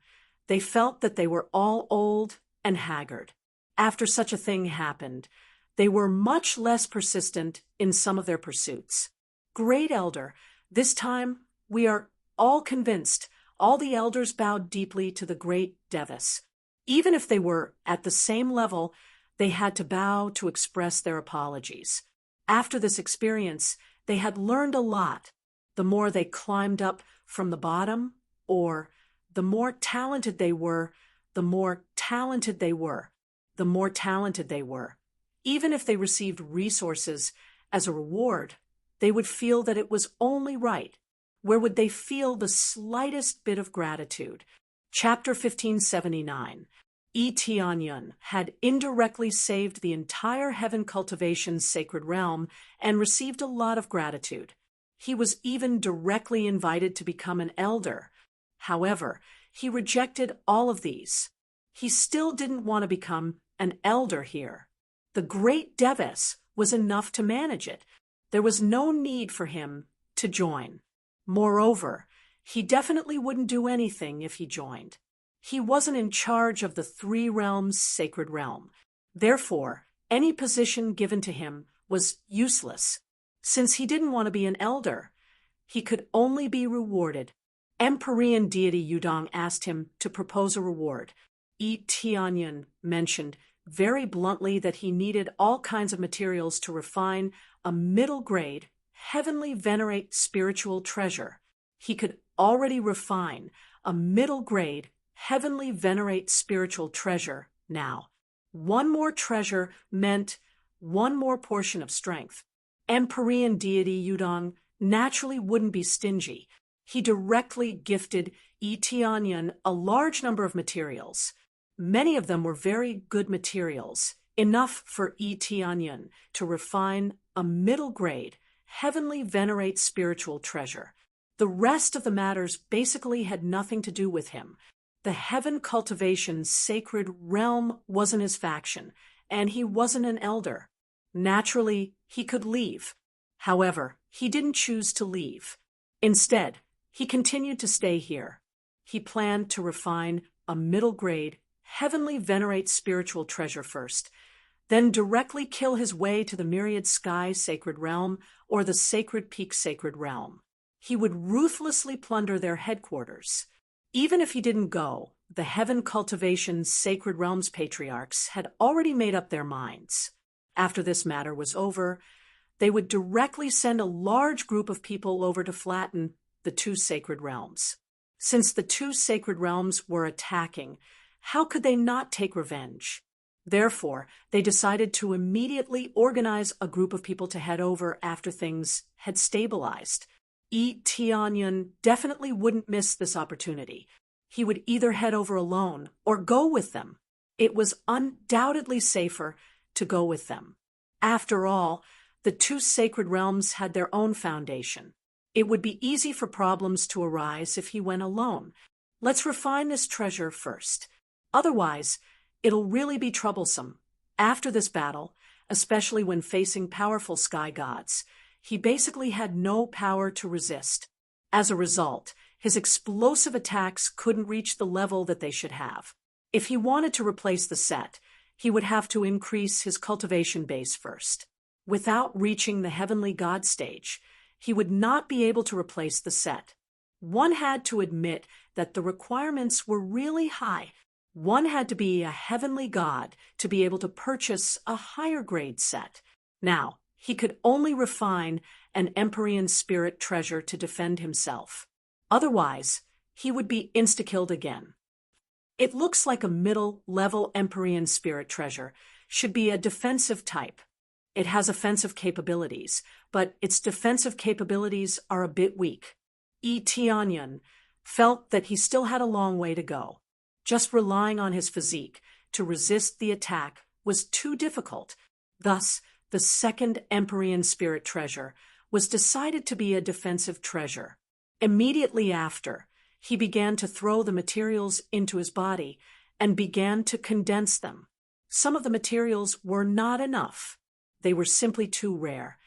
they felt that they were all old and haggard. After such a thing happened, they were much less persistent in some of their pursuits. Great elder, this time we are all convinced. All the elders bowed deeply to the great Devis. Even if they were at the same level, they had to bow to express their apologies. After this experience, they had learned a lot. The more they climbed up from the bottom, or the more talented they were, the more talented they were, the more talented they were. Even if they received resources as a reward, they would feel that it was only right. Where would they feel the slightest bit of gratitude? Chapter 1579. Tianyun had indirectly saved the entire heaven cultivation's sacred realm and received a lot of gratitude. He was even directly invited to become an elder. However, he rejected all of these. He still didn't want to become an elder here. The great Devis was enough to manage it. There was no need for him to join. Moreover, he definitely wouldn't do anything if he joined. He wasn't in charge of the three realms' sacred realm. Therefore, any position given to him was useless. Since he didn't want to be an elder, he could only be rewarded. Empyrean deity Yudong asked him to propose a reward. Tianyun mentioned very bluntly that he needed all kinds of materials to refine a middle-grade, heavenly venerate spiritual treasure. He could already refine a middle-grade, heavenly venerate spiritual treasure now. One more treasure meant one more portion of strength. Empyrean deity Yudong naturally wouldn't be stingy. He directly gifted Tianyun a large number of materials. Many of them were very good materials, enough for Tianyun to refine a middle-grade, heavenly venerate spiritual treasure. The rest of the matters basically had nothing to do with him. The heaven cultivation's sacred realm wasn't his faction, and he wasn't an elder. Naturally, he could leave. However, he didn't choose to leave. Instead, he continued to stay here. He planned to refine a middle-grade, heavenly venerate spiritual treasure first, then directly kill his way to the myriad sky sacred realm or the sacred peak sacred realm. He would ruthlessly plunder their headquarters. Even if he didn't go, the heaven cultivation's sacred realms patriarchs had already made up their minds. After this matter was over, they would directly send a large group of people over to flatten the two sacred realms. Since the two sacred realms were attacking, how could they not take revenge? Therefore, they decided to immediately organize a group of people to head over after things had stabilized. Tianyun definitely wouldn't miss this opportunity. He would either head over alone or go with them. It was undoubtedly safer to go with them. After all, the two sacred realms had their own foundation. It would be easy for problems to arise if he went alone. Let's refine this treasure first. Otherwise, it'll really be troublesome. After this battle, especially when facing powerful sky gods, he basically had no power to resist. As a result, his explosive attacks couldn't reach the level that they should have. If he wanted to replace the set, he would have to increase his cultivation base first. Without reaching the heavenly god stage, he would not be able to replace the set. One had to admit that the requirements were really high. One had to be a heavenly god to be able to purchase a higher grade set. Now, he could only refine an Empyrean spirit treasure to defend himself. Otherwise, he would be insta-killed again. It looks like a middle-level Empyrean spirit treasure should be a defensive type. It has offensive capabilities, but its defensive capabilities are a bit weak. Tianyun felt that he still had a long way to go. Just relying on his physique to resist the attack was too difficult. Thus, the second Empyrean spirit treasure was decided to be a defensive treasure. Immediately after, he began to throw the materials into his body and began to condense them. Some of the materials were not enough. They were simply too rare,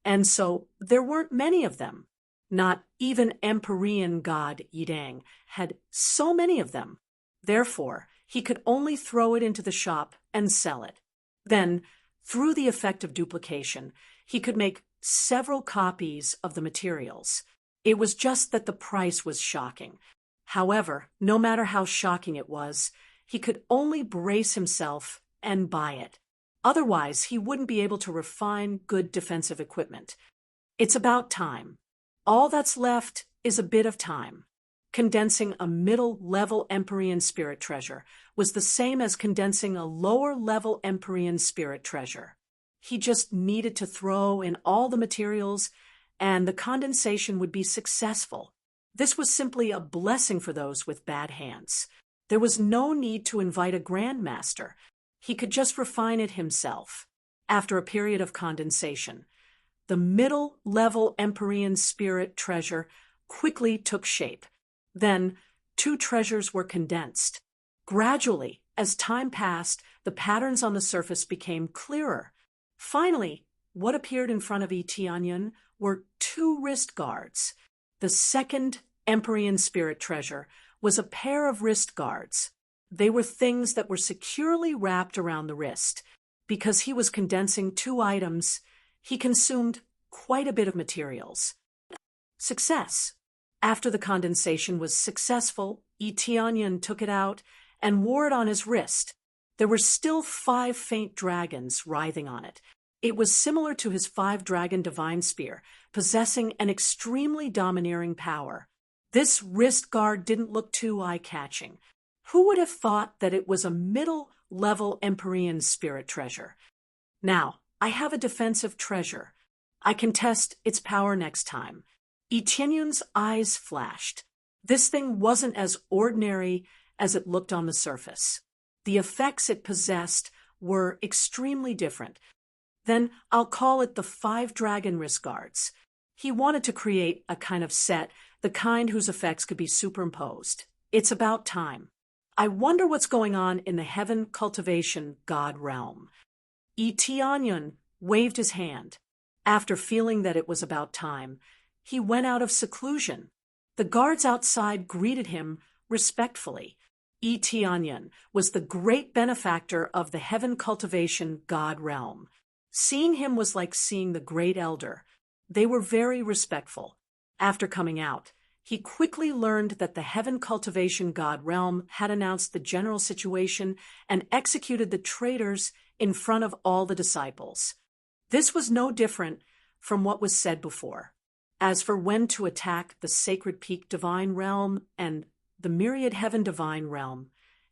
and so there weren't many of them. Not even Empyrean god Yidang had so many of them. Therefore, he could only throw it into the shop and sell it. Then, through the effect of duplication, he could make several copies of the materials. It was just that the price was shocking. However, no matter how shocking it was, he could only brace himself and buy it. Otherwise, he wouldn't be able to refine good defensive equipment. It's about time. All that's left is a bit of time. Condensing a middle-level Empyrean spirit treasure was the same as condensing a lower-level Empyrean spirit treasure. He just needed to throw in all the materials, and the condensation would be successful. This was simply a blessing for those with bad hands. There was no need to invite a grandmaster. He could just refine it himself. After a period of condensation, the middle-level Empyrean spirit treasure quickly took shape. Then, 2 treasures were condensed. Gradually, as time passed, the patterns on the surface became clearer. Finally, what appeared in front of Tianyun were 2 wrist guards. The second Empyrean spirit treasure was a pair of wrist guards. They were things that were securely wrapped around the wrist. Because he was condensing 2 items, he consumed quite a bit of materials. Success. After the condensation was successful, Tianyun took it out and wore it on his wrist. There were still 5 faint dragons writhing on it. It was similar to his 5-dragon divine spear, possessing an extremely domineering power. This wrist guard didn't look too eye-catching. Who would have thought that it was a middle-level Empyrean spirit treasure? Now, I have a defensive treasure. I can test its power next time. Tianyun's eyes flashed. This thing wasn't as ordinary as it looked on the surface. The effects it possessed were extremely different. Then I'll call it the 5-dragon wrist guards. He wanted to create a kind of set, the kind whose effects could be superimposed. It's about time. I wonder what's going on in the heaven cultivation god realm. Tianyun waved his hand. After feeling that it was about time, he went out of seclusion. The guards outside greeted him respectfully. Tianyun was the great benefactor of the heaven cultivation god realm. Seeing him was like seeing the great elder. They were very respectful. After coming out, he quickly learned that the heaven cultivation god realm had announced the general situation and executed the traitors in front of all the disciples. This was no different from what was said before. As for when to attack the sacred peak divine realm and the myriad heaven divine realm,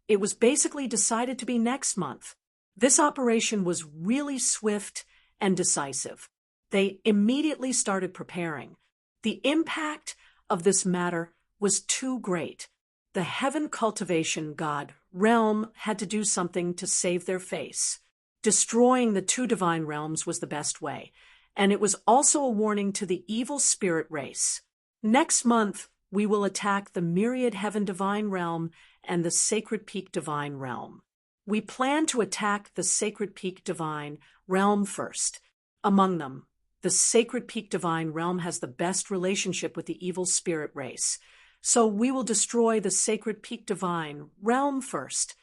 it was basically decided to be next month. This operation was really swift and decisive. They immediately started preparing. The impact of this matter was too great. The heaven cultivation god realm had to do something to save their face. Destroying the 2 divine realms was the best way, and it was also a warning to the evil spirit race. Next month, we will attack the myriad heaven divine realm and the sacred peak divine realm. We plan to attack the sacred peak divine realm first. Among them, the sacred peak divine realm has the best relationship with the evil spirit race, so we will destroy the sacred peak divine realm first.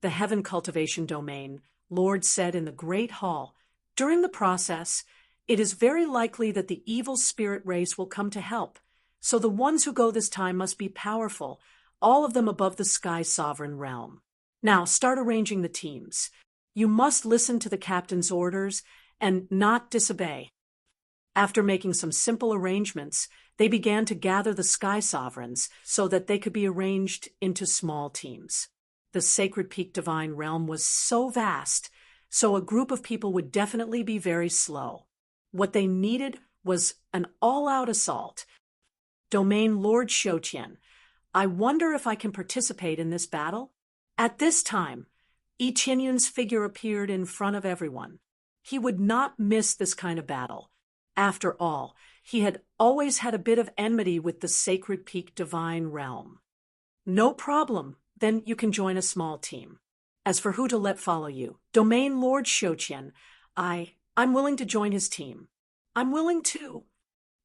The heaven cultivation domain, Lord said in the great hall. During the process, it is very likely that the evil spirit race will come to help, so the ones who go this time must be powerful, all of them above the sky sovereign realm. Now start arranging the teams. You must listen to the captain's orders and not disobey. After making some simple arrangements, they began to gather the sky sovereigns so that they could be arranged into small teams. The Sacred Peak Divine Realm was so vast, so a group of people would definitely be very slow. What they needed was an all-out assault. Domain Lord Shoutian, I wonder if I can participate in this battle? At this time, Yi Qianyun's figure appeared in front of everyone. He would not miss this kind of battle. After all, he had always had a bit of enmity with the Sacred Peak Divine Realm. No problem, then you can join a small team. As for who to let follow you, Domain Lord Shoutian, I'm willing to join his team. I'm willing too.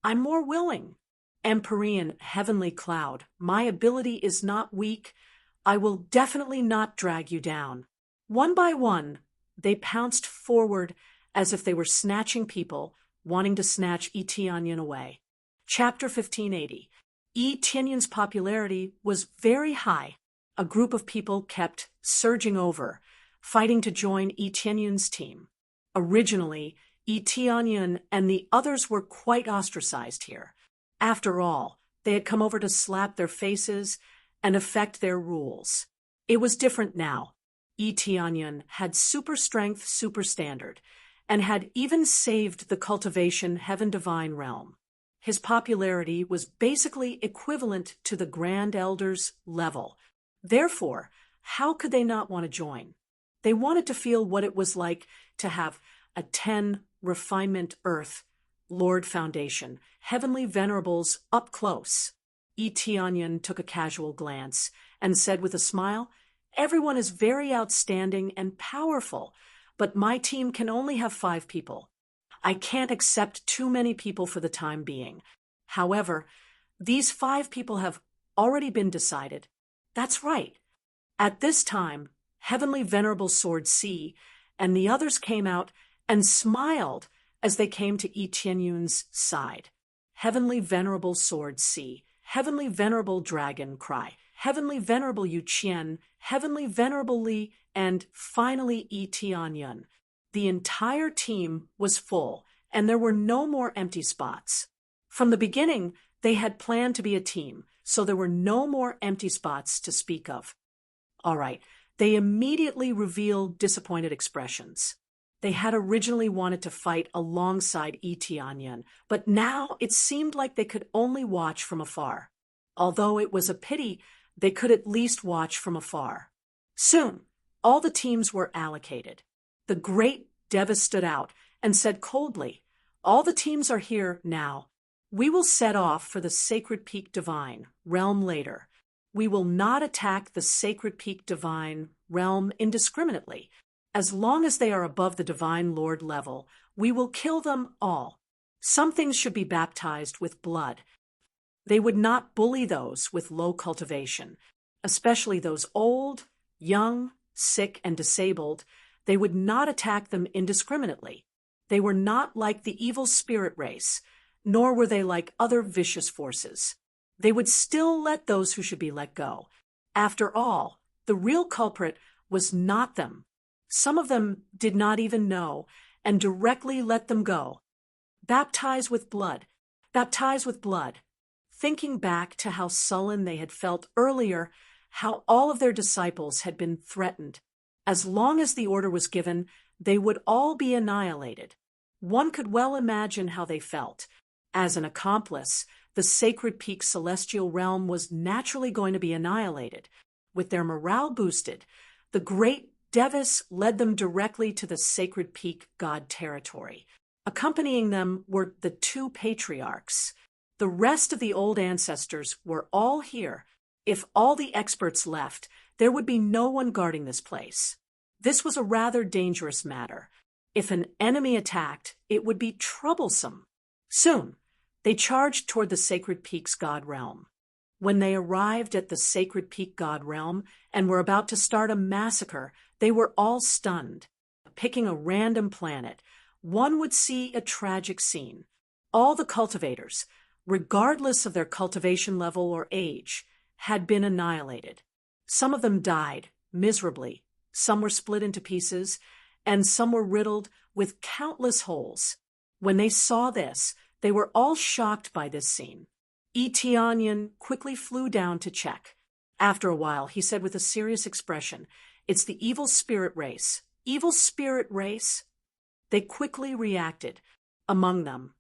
I'm more willing. Empyrean Heavenly Cloud, my ability is not weak. I will definitely not drag you down. One by one, they pounced forward as if they were snatching people, wanting to snatch Yi Qianyun away. Chapter 1580. Yi Qianyun's popularity was very high. A group of people kept surging over, fighting to join Yi Qianyun's team. Originally, Yi Qianyun and the others were quite ostracized here. After all, they had come over to slap their faces and affect their rules. It was different now. Yi Qianyun had super strength, super standard, and had even saved the cultivation Heaven Divine Realm. His popularity was basically equivalent to the Grand Elder's level. Therefore, how could they not want to join? They wanted to feel what it was like to have a 10 refinement earth, Lord Foundation, heavenly venerables up close. Yi Qianyun took a casual glance and said with a smile, "Everyone is very outstanding and powerful, but my team can only have 5 people. I can't accept too many people for the time being. However, these 5 people have already been decided." That's right. At this time, Heavenly Venerable Sword C and the others came out and smiled as they came to Yi Qianyun's side. Heavenly Venerable Sword C, Heavenly Venerable Dragon Cry, Heavenly Venerable Yu Qian, Heavenly Venerable Li, and finally Yi Qianyun. The entire team was full, and there were no more empty spots. From the beginning, they had planned to be a team, so there were no more empty spots to speak of. All right, they immediately revealed disappointed expressions. They had originally wanted to fight alongside Yi Qianyun, but now it seemed like they could only watch from afar. Although it was a pity, they could at least watch from afar. Soon, all the teams were allocated. The great Deva stood out and said coldly, "All the teams are here now. We will set off for the Sacred Peak Divine Realm later. We will not attack the Sacred Peak Divine Realm indiscriminately. As long as they are above the Divine Lord level, we will kill them all. Some things should be baptized with blood. They would not bully those with low cultivation, especially those old, young, sick, and disabled. They would not attack them indiscriminately. They were not like the evil spirit race, nor were they like other vicious forces. They would still let those who should be let go. After all, the real culprit was not them. Some of them did not even know, and directly let them go. Baptize with blood. Baptize with blood." Thinking back to how sullen they had felt earlier, how all of their disciples had been threatened. As long as the order was given, they would all be annihilated. One could well imagine how they felt. As an accomplice, the Sacred Peak Celestial Realm was naturally going to be annihilated. With their morale boosted, the great Devas led them directly to the Sacred Peak God territory. Accompanying them were the 2 patriarchs. The rest of the old ancestors were all here. If all the experts left, there would be no one guarding this place. This was a rather dangerous matter. If an enemy attacked, it would be troublesome. Soon, they charged toward the Sacred Peak's God Realm. When they arrived at the Sacred Peak God Realm and were about to start a massacre, they were all stunned. Picking a random planet, one would see a tragic scene. All the cultivators, regardless of their cultivation level or age, had been annihilated. Some of them died miserably, some were split into pieces, and some were riddled with countless holes. When they saw this, they were all shocked by this scene. Yi Qianyun quickly flew down to check. After a while, he said with a serious expression, "It's the evil spirit race." Evil spirit race? They quickly reacted. Among them,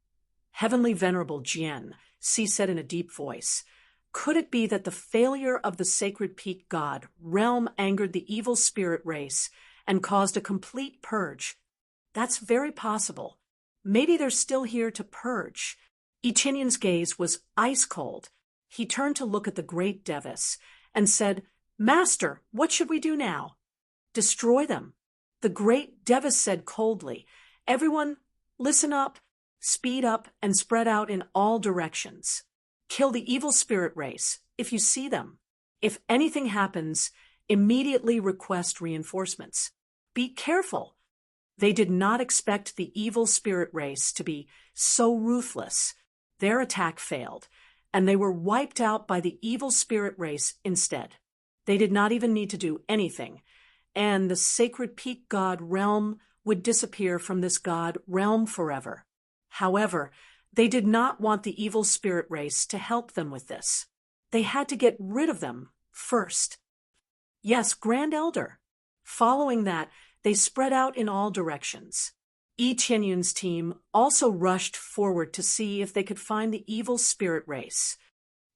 Heavenly Venerable Jian, C said in a deep voice, "Could it be that the failure of the Sacred Peak God realm angered the evil spirit race and caused a complete purge?" "That's very possible. Maybe they're still here to purge." Ichinyan's gaze was ice cold. He turned to look at the great Devis and said, "Master, what should we do now?" "Destroy them." The great Devis said coldly, "Everyone, listen up, speed up, and spread out in all directions. Kill the evil spirit race, if you see them. If anything happens, immediately request reinforcements. Be careful." They did not expect the evil spirit race to be so ruthless. Their attack failed, and they were wiped out by the evil spirit race instead. They did not even need to do anything, and the Sacred Peak God realm would disappear from this God realm forever. However, they did not want the evil spirit race to help them with this. They had to get rid of them first. Yes, Grand Elder. Following that, they spread out in all directions. Yi Qianyun's team also rushed forward to see if they could find the evil spirit race.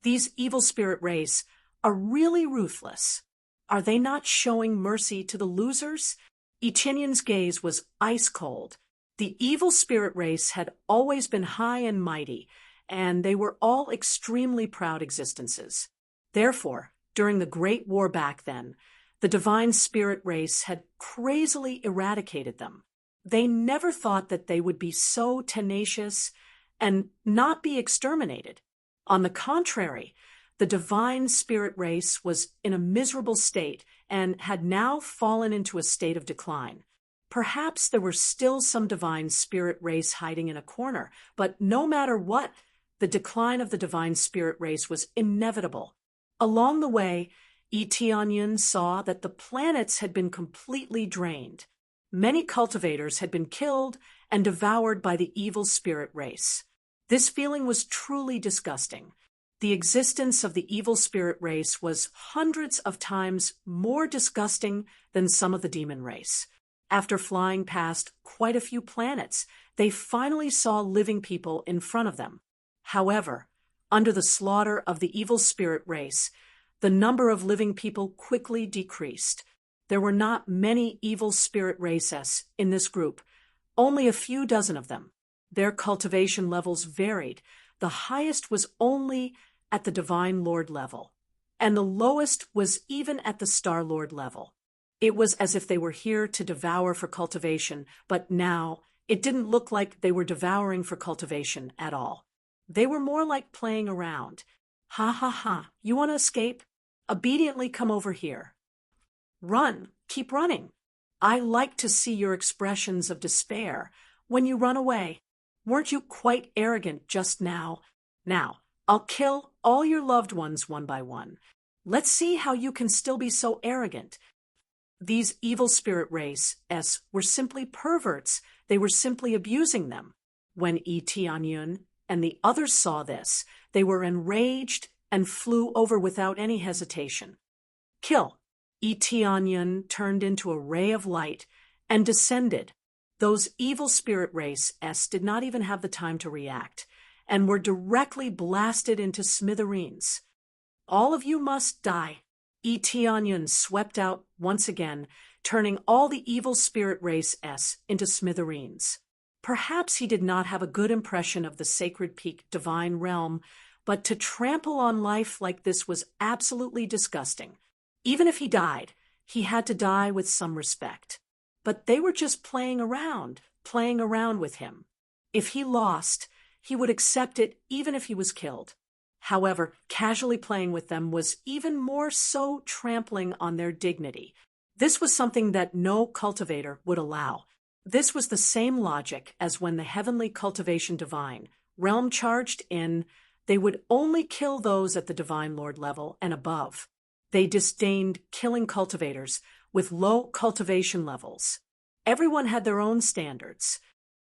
These evil spirit race are really ruthless. Are they not showing mercy to the losers? Yi Qianyun's gaze was ice cold. The evil spirit race had always been high and mighty, and they were all extremely proud existences. Therefore, during the Great War back then, the divine spirit race had crazily eradicated them. They never thought that they would be so tenacious and not be exterminated. On the contrary, the divine spirit race was in a miserable state and had now fallen into a state of decline. Perhaps there were still some divine spirit race hiding in a corner, but no matter what, the decline of the divine spirit race was inevitable. Along the way, Yi Tianyun saw that the planets had been completely drained. Many cultivators had been killed and devoured by the evil spirit race. This feeling was truly disgusting. The existence of the evil spirit race was hundreds of times more disgusting than some of the demon race. After flying past quite a few planets, they finally saw living people in front of them. However, under the slaughter of the evil spirit race, the number of living people quickly decreased. There were not many evil spirit races in this group, only a few dozen of them. Their cultivation levels varied. The highest was only at the Divine Lord level, and the lowest was even at the Star Lord level. It was as if they were here to devour for cultivation, but now it didn't look like they were devouring for cultivation at all. They were more like playing around. "Ha ha ha, you want to escape? Obediently come over here. Run, keep running. I like to see your expressions of despair when you run away. Weren't you quite arrogant just now? Now, I'll kill all your loved ones one by one. Let's see how you can still be so arrogant." These evil spirit races were simply perverts. They were simply abusing them. When Yi Tianyun and the others saw this, they were enraged and flew over without any hesitation. "Kill." Yi Tianyun turned into a ray of light and descended. Those evil spirit races did not even have the time to react and were directly blasted into smithereens. "All of you must die." Yi Tianyun swept out once again, turning all the evil spirit races into smithereens. Perhaps he did not have a good impression of the Sacred Peak divine realm, but to trample on life like this was absolutely disgusting. Even if he died, he had to die with some respect. But they were just playing around with him. If he lost, he would accept it even if he was killed. However, casually playing with them was even more so trampling on their dignity. This was something that no cultivator would allow. This was the same logic as when the heavenly cultivation divine realm charged in. They would only kill those at the Divine Lord level and above. They disdained killing cultivators with low cultivation levels. Everyone had their own standards.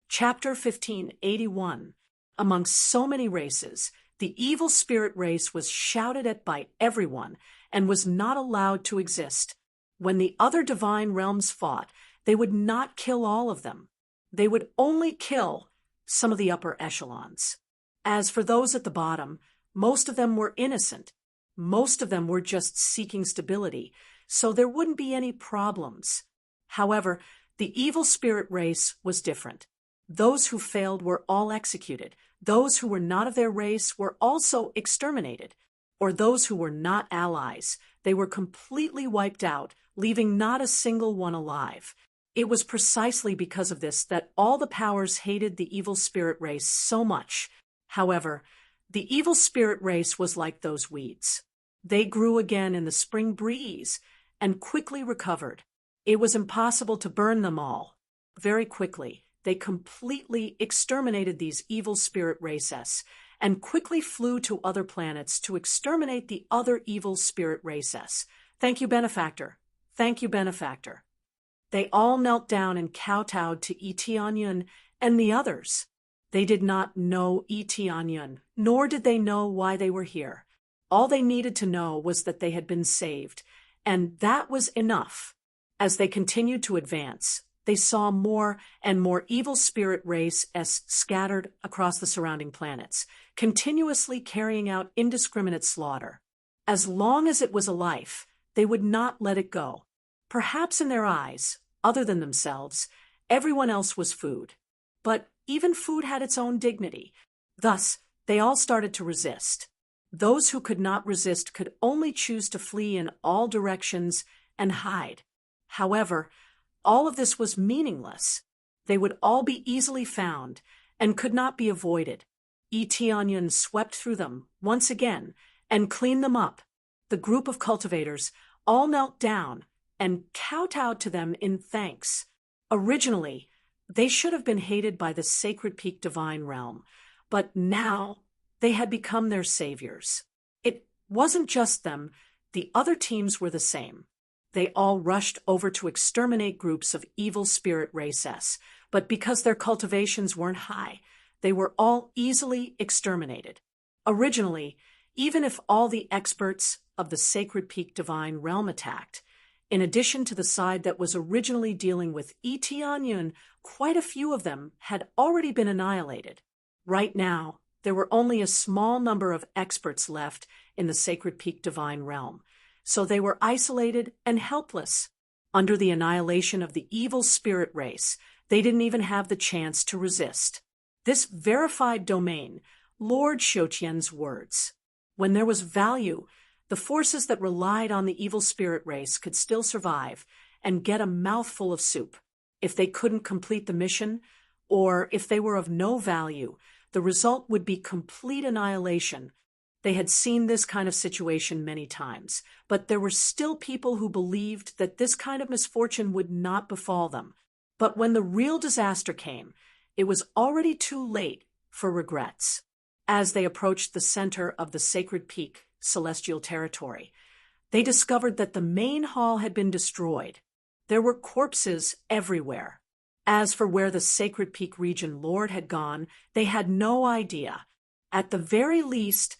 Chapter 1581. Among so many races, The evil spirit race was shouted at by everyone and was not allowed to exist. When the other divine realms fought, they would not kill all of them. They would only kill some of the upper echelons. As for those at the bottom, most of them were innocent. Most of them were just seeking stability, so there wouldn't be any problems. However, the evil spirit race was different. Those who failed were all executed. Those who were not of their race were also exterminated. Or those who were not allies, they were completely wiped out, leaving not a single one alive. It was precisely because of this that all the powers hated the evil spirit race so much. However, the evil spirit race was like those weeds. They grew again in the spring breeze and quickly recovered. It was impossible to burn them all. Very quickly, they completely exterminated these evil spirit races and quickly flew to other planets to exterminate the other evil spirit races. Thank you, benefactor. Thank you, benefactor. They all knelt down and kowtowed to Etianyun and the others. They did not know Etianyun, nor did they know why they were here. All they needed to know was that they had been saved, and that was enough. As they continued to advance, they saw more and more evil spirit races scattered across the surrounding planets, continuously carrying out indiscriminate slaughter. As long as it was a life, they would not let it go. Perhaps in their eyes, other than themselves, everyone else was food. But even food had its own dignity. Thus, they all started to resist. Those who could not resist could only choose to flee in all directions and hide. However, all of this was meaningless. They would all be easily found and could not be avoided. Etianyun swept through them once again and cleaned them up. The group of cultivators all knelt down and kowtowed to them in thanks. Originally, they should have been hated by the Sacred Peak Divine Realm, but now they had become their saviors. It wasn't just them, the other teams were the same. They all rushed over to exterminate groups of evil spirit races, but because their cultivations weren't high, they were all easily exterminated. Originally, even if all the experts of the Sacred Peak Divine Realm attacked, in addition to the side that was originally dealing with Etianyun, quite a few of them had already been annihilated. Right now, there were only a small number of experts left in the Sacred Peak Divine Realm, so they were isolated and helpless. Under the annihilation of the evil spirit race, they didn't even have the chance to resist. This verified domain, Lord Xiuqian's words. When there was value, the forces that relied on the evil spirit race could still survive and get a mouthful of soup. If they couldn't complete the mission, or if they were of no value, the result would be complete annihilation. They had seen this kind of situation many times, but there were still people who believed that this kind of misfortune would not befall them. But when the real disaster came, it was already too late for regrets. As they approached the center of the Sacred Peak, celestial territory, they discovered that the main hall had been destroyed. There were corpses everywhere. As for where the Sacred Peak region Lord had gone, they had no idea. At the very least,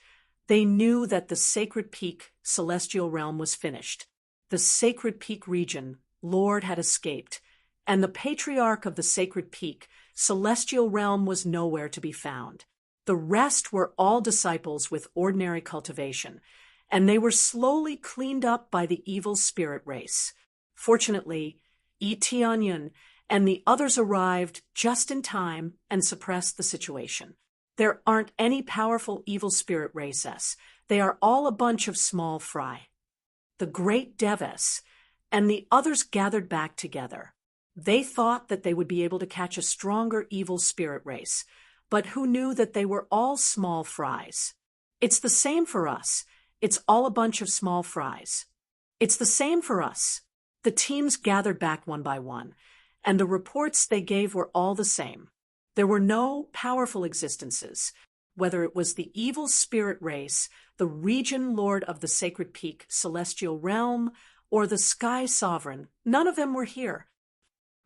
they knew that the Sacred Peak celestial realm was finished. The Sacred Peak region Lord had escaped, and the patriarch of the Sacred Peak celestial realm was nowhere to be found. The rest were all disciples with ordinary cultivation, and they were slowly cleaned up by the evil spirit race. Fortunately, Etianyun and the others arrived just in time and suppressed the situation. There aren't any powerful evil spirit races. They are all a bunch of small fry. The great Deves and the others gathered back together. They thought that they would be able to catch a stronger evil spirit race, but who knew that they were all small fries? It's the same for us. It's all a bunch of small fries. It's the same for us. The teams gathered back one by one, and the reports they gave were all the same. There were no powerful existences. Whether it was the evil spirit race, the region lord of the Sacred Peak celestial realm, or the sky sovereign, none of them were here.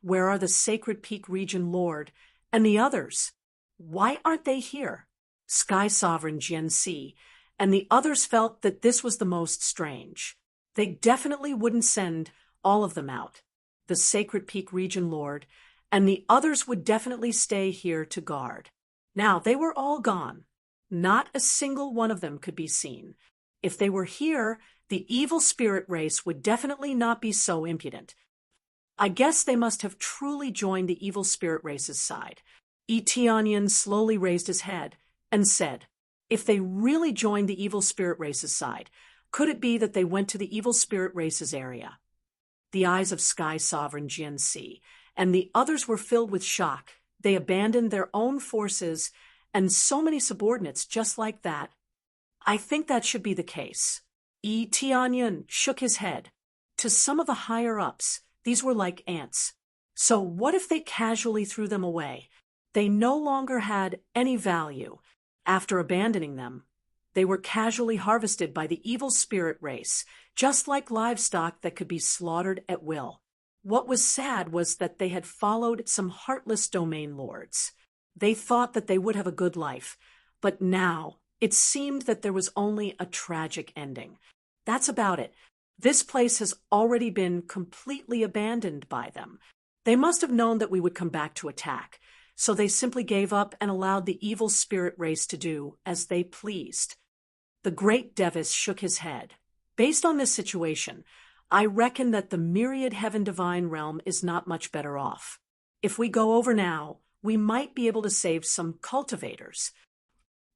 Where are the Sacred Peak region lord and the others? Why aren't they here? Sky Sovereign Jianxi, and the others felt that this was the most strange. They definitely wouldn't send all of them out, the Sacred Peak Region Lord, and the others would definitely stay here to guard. Now, they were all gone. Not a single one of them could be seen. If they were here, the evil spirit race would definitely not be so impudent. I guess they must have truly joined the evil spirit race's side. Tianyan slowly raised his head and said, if they really joined the evil spirit race's side, could it be that they went to the evil spirit race's area? The eyes of Sky Sovereign Jianxi and the others were filled with shock. They abandoned their own forces and so many subordinates just like that. I think that should be the case. Tianyan shook his head. To some of the higher-ups, these were like ants. So what if they casually threw them away? They no longer had any value. After abandoning them, they were casually harvested by the evil spirit race, just like livestock that could be slaughtered at will. What was sad was that they had followed some heartless domain lords. They thought that they would have a good life, but now it seemed that there was only a tragic ending. That's about it. This place has already been completely abandoned by them. They must have known that we would come back to attack, so they simply gave up and allowed the evil spirit race to do as they pleased. The great Devis shook his head. Based on this situation, I reckon that the myriad heaven divine realm is not much better off. If we go over now, we might be able to save some cultivators.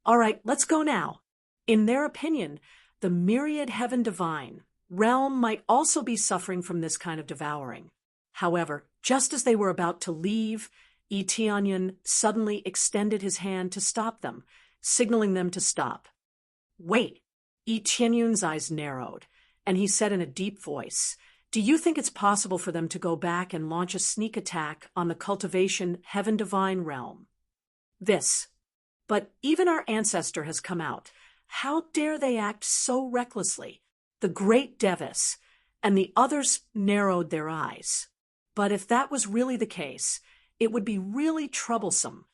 All right, let's go now. In their opinion, the myriad heaven divine realm might also be suffering from this kind of devouring. However, just as they were about to leave, Tianyan suddenly extended his hand to stop them, signaling them to stop. Wait! Tianyun's eyes narrowed, and he said in a deep voice, do you think it's possible for them to go back and launch a sneak attack on the cultivation heaven divine realm? But even our ancestor has come out. How dare they act so recklessly? The great Devis and the others narrowed their eyes. But if that was really the case, it would be really troublesome.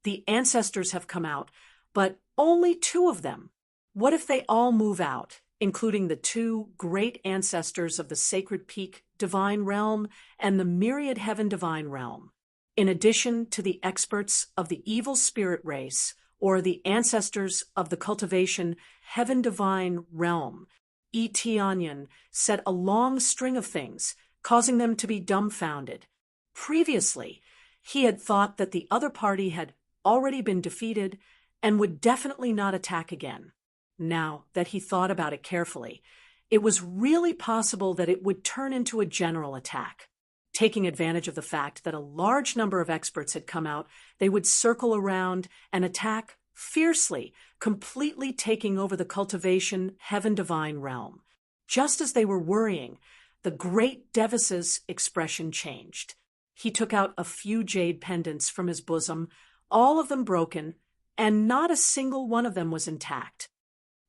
The ancestors have come out, but only 2 of them. What if they all move out, including the 2 great ancestors of the Sacred Peak Divine Realm and the Myriad Heaven Divine Realm, in addition to the experts of the evil spirit race or the ancestors of the cultivation Heaven Divine Realm? Tianyan said a long string of things, causing them to be dumbfounded. Previously, he had thought that the other party had already been defeated and would definitely not attack again. Now that he thought about it carefully, it was really possible that it would turn into a general attack. Taking advantage of the fact that a large number of experts had come out, they would circle around and attack fiercely, completely taking over the cultivation Heaven Divine Realm. Just as they were worrying, the great Devis's expression changed. He took out a few jade pendants from his bosom, all of them broken, and not a single one of them was intact.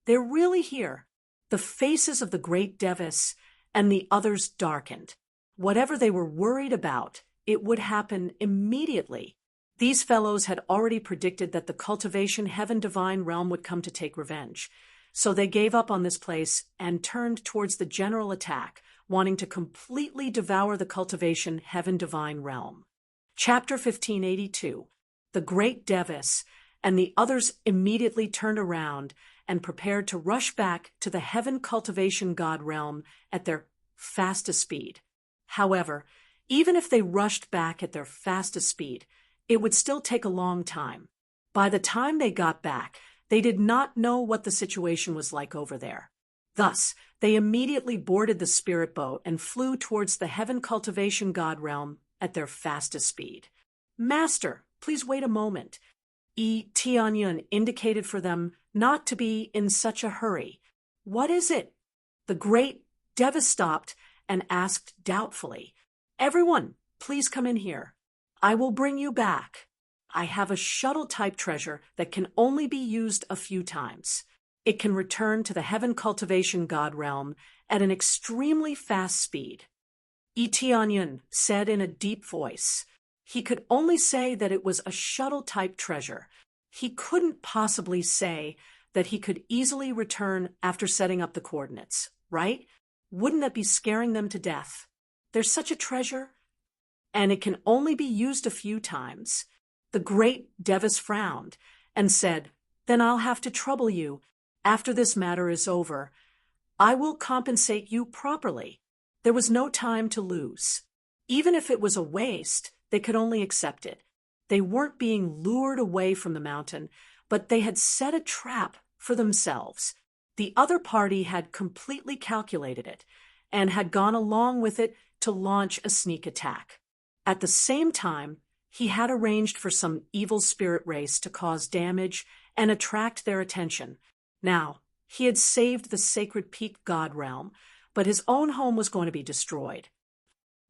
They're really here. The faces of the great Devis and the others darkened. Whatever they were worried about, it would happen immediately. These fellows had already predicted that the cultivation Heaven Divine Realm would come to take revenge. So they gave up on this place and turned towards the general attack, wanting to completely devour the cultivation Heaven Divine Realm. Chapter 1582. The great Devis and the others immediately turned around and prepared to rush back to the Heaven Cultivation God Realm at their fastest speed. However, even if they rushed back at their fastest speed, it would still take a long time. By the time they got back, they did not know what the situation was like over there. Thus, they immediately boarded the spirit boat and flew towards the Heaven Cultivation God Realm at their fastest speed. Master, please wait a moment. Tianyun indicated for them not to be in such a hurry. What is it? The great Devis stopped and asked doubtfully. Everyone, please come in here. I will bring you back. I have a shuttle-type treasure that can only be used a few times. It can return to the Heaven Cultivation God Realm at an extremely fast speed. Tianyun said in a deep voice. He could only say that it was a shuttle-type treasure. He couldn't possibly say that he could easily return after setting up the coordinates, right? Wouldn't that be scaring them to death? There's such a treasure, and it can only be used a few times. The great Devis frowned and said, "Then I'll have to trouble you. After this matter is over, I will compensate you properly." There was no time to lose. Even if it was a waste, they could only accept it. They weren't being lured away from the mountain, but they had set a trap for themselves. The other party had completely calculated it and had gone along with it to launch a sneak attack. At the same time, he had arranged for some evil spirit race to cause damage and attract their attention. Now, he had saved the sacred peak god realm, but his own home was going to be destroyed.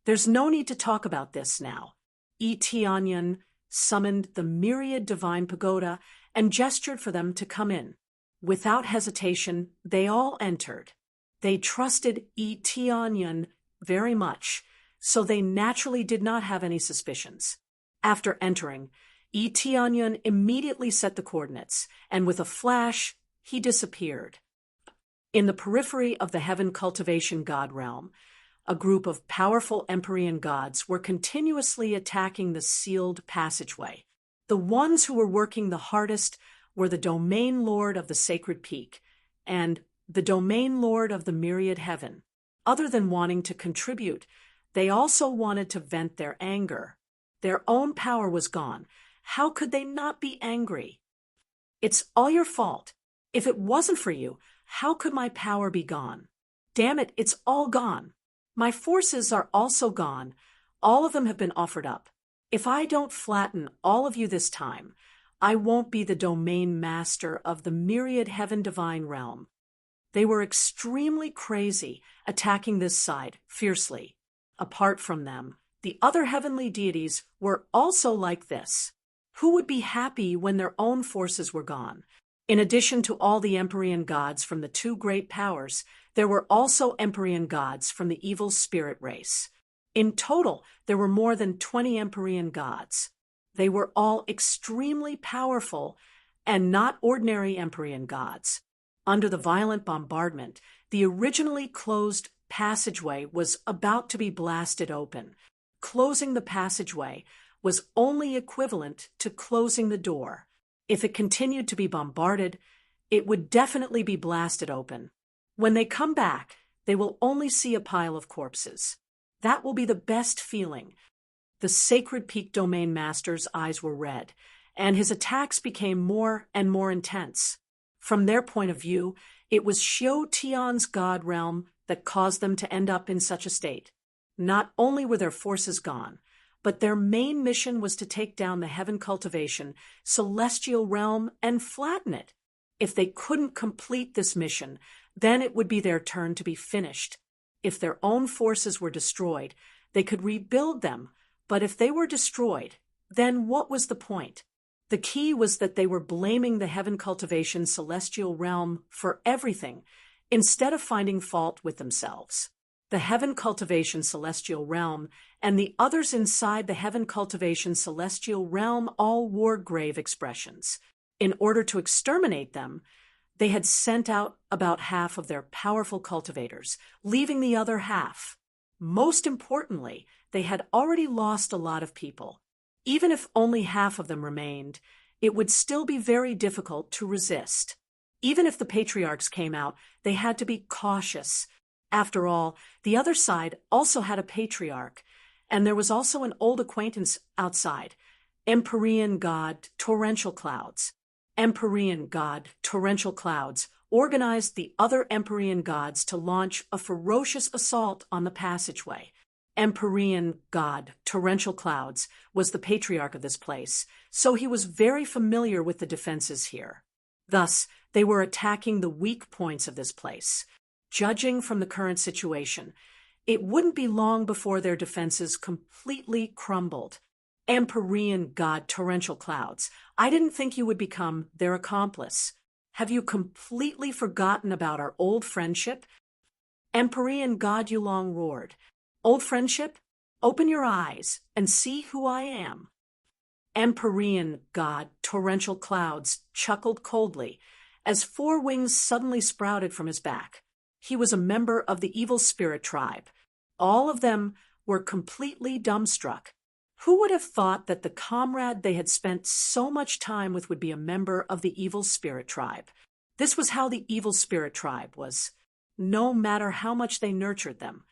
There's no need to talk about this now. Tianyan summoned the myriad divine pagoda and gestured for them to come in. Without hesitation, they all entered. They trusted Tianyan very much, so they naturally did not have any suspicions. After entering, Tianyan immediately set the coordinates, and with a flash, he disappeared. In the periphery of the heaven cultivation god realm, a group of powerful Empyrean gods were continuously attacking the sealed passageway. The ones who were working the hardest were the domain lord of the sacred peak and the domain lord of the myriad heaven. Other than wanting to contribute, they also wanted to vent their anger. Their own power was gone. How could they not be angry? "It's all your fault. If it wasn't for you, how could my power be gone? Damn it, it's all gone. My forces are also gone. All of them have been offered up. If I don't flatten all of you this time, I won't be the domain master of the myriad heaven divine realm." They were extremely crazy, attacking this side fiercely. Apart from them, the other heavenly deities were also like this. Who would be happy when their own forces were gone? In addition to all the Empyrean gods from the two great powers, there were also Empyrean gods from the evil spirit race. In total, there were more than 20 Empyrean gods. They were all extremely powerful and not ordinary Empyrean gods. Under the violent bombardment, the originally closed passageway was about to be blasted open. Closing the passageway was only equivalent to closing the door. If it continued to be bombarded, it would definitely be blasted open. When they come back, they will only see a pile of corpses. That will be the best feeling. The sacred peak domain master's eyes were red, and his attacks became more and more intense. From their point of view, it was Xiu Tian's god realm that caused them to end up in such a state. Not only were their forces gone, but their main mission was to take down the heaven cultivation, celestial realm, and flatten it. If they couldn't complete this mission, then it would be their turn to be finished. If their own forces were destroyed, they could rebuild them, but if they were destroyed, then what was the point? The key was that they were blaming the heaven cultivation celestial realm for everything, instead of finding fault with themselves. The heaven cultivation celestial realm and the others inside the heaven cultivation celestial realm all wore grave expressions. In order to exterminate them, they had sent out about half of their powerful cultivators, leaving the other half. Most importantly, they had already lost a lot of people. Even if only half of them remained, it would still be very difficult to resist. Even if the patriarchs came out, they had to be cautious. After all, the other side also had a patriarch, and there was also an old acquaintance outside, Empyrean god Torrential Clouds. Empyrean god Torrential Clouds organized the other Empyrean gods to launch a ferocious assault on the passageway. Empyrean god Torrential Clouds was the patriarch of this place, so he was very familiar with the defenses here. Thus, they were attacking the weak points of this place. Judging from the current situation, it wouldn't be long before their defenses completely crumbled. Empyrean god Torrential Clouds, I didn't think you would become their accomplice. Have you completely forgotten about our old friendship? Empyrean god Yulong roared. Old friendship? Open your eyes and see who I am. Empyrean god Torrential Clouds chuckled coldly as four wings suddenly sprouted from his back. He was a member of the evil spirit tribe. All of them were completely dumbstruck. Who would have thought that the comrade they had spent so much time with would be a member of the evil spirit tribe? This was how the evil spirit tribe was. No matter how much they nurtured them,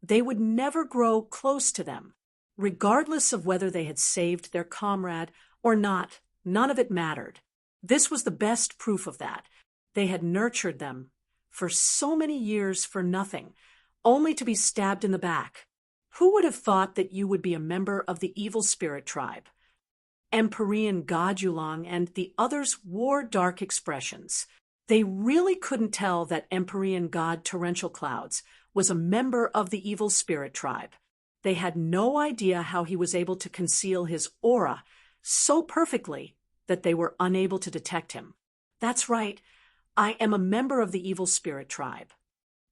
they would never grow close to them. Regardless of whether they had saved their comrade or not, none of it mattered. This was the best proof of that. They had nurtured them for so many years for nothing, only to be stabbed in the back. Who would have thought that you would be a member of the evil spirit tribe? Empyrean god Yulong and the others wore dark expressions. They really couldn't tell that Empyrean god Torrential Clouds was a member of the evil spirit tribe. They had no idea how he was able to conceal his aura so perfectly that they were unable to detect him. That's right, I am a member of the evil spirit tribe.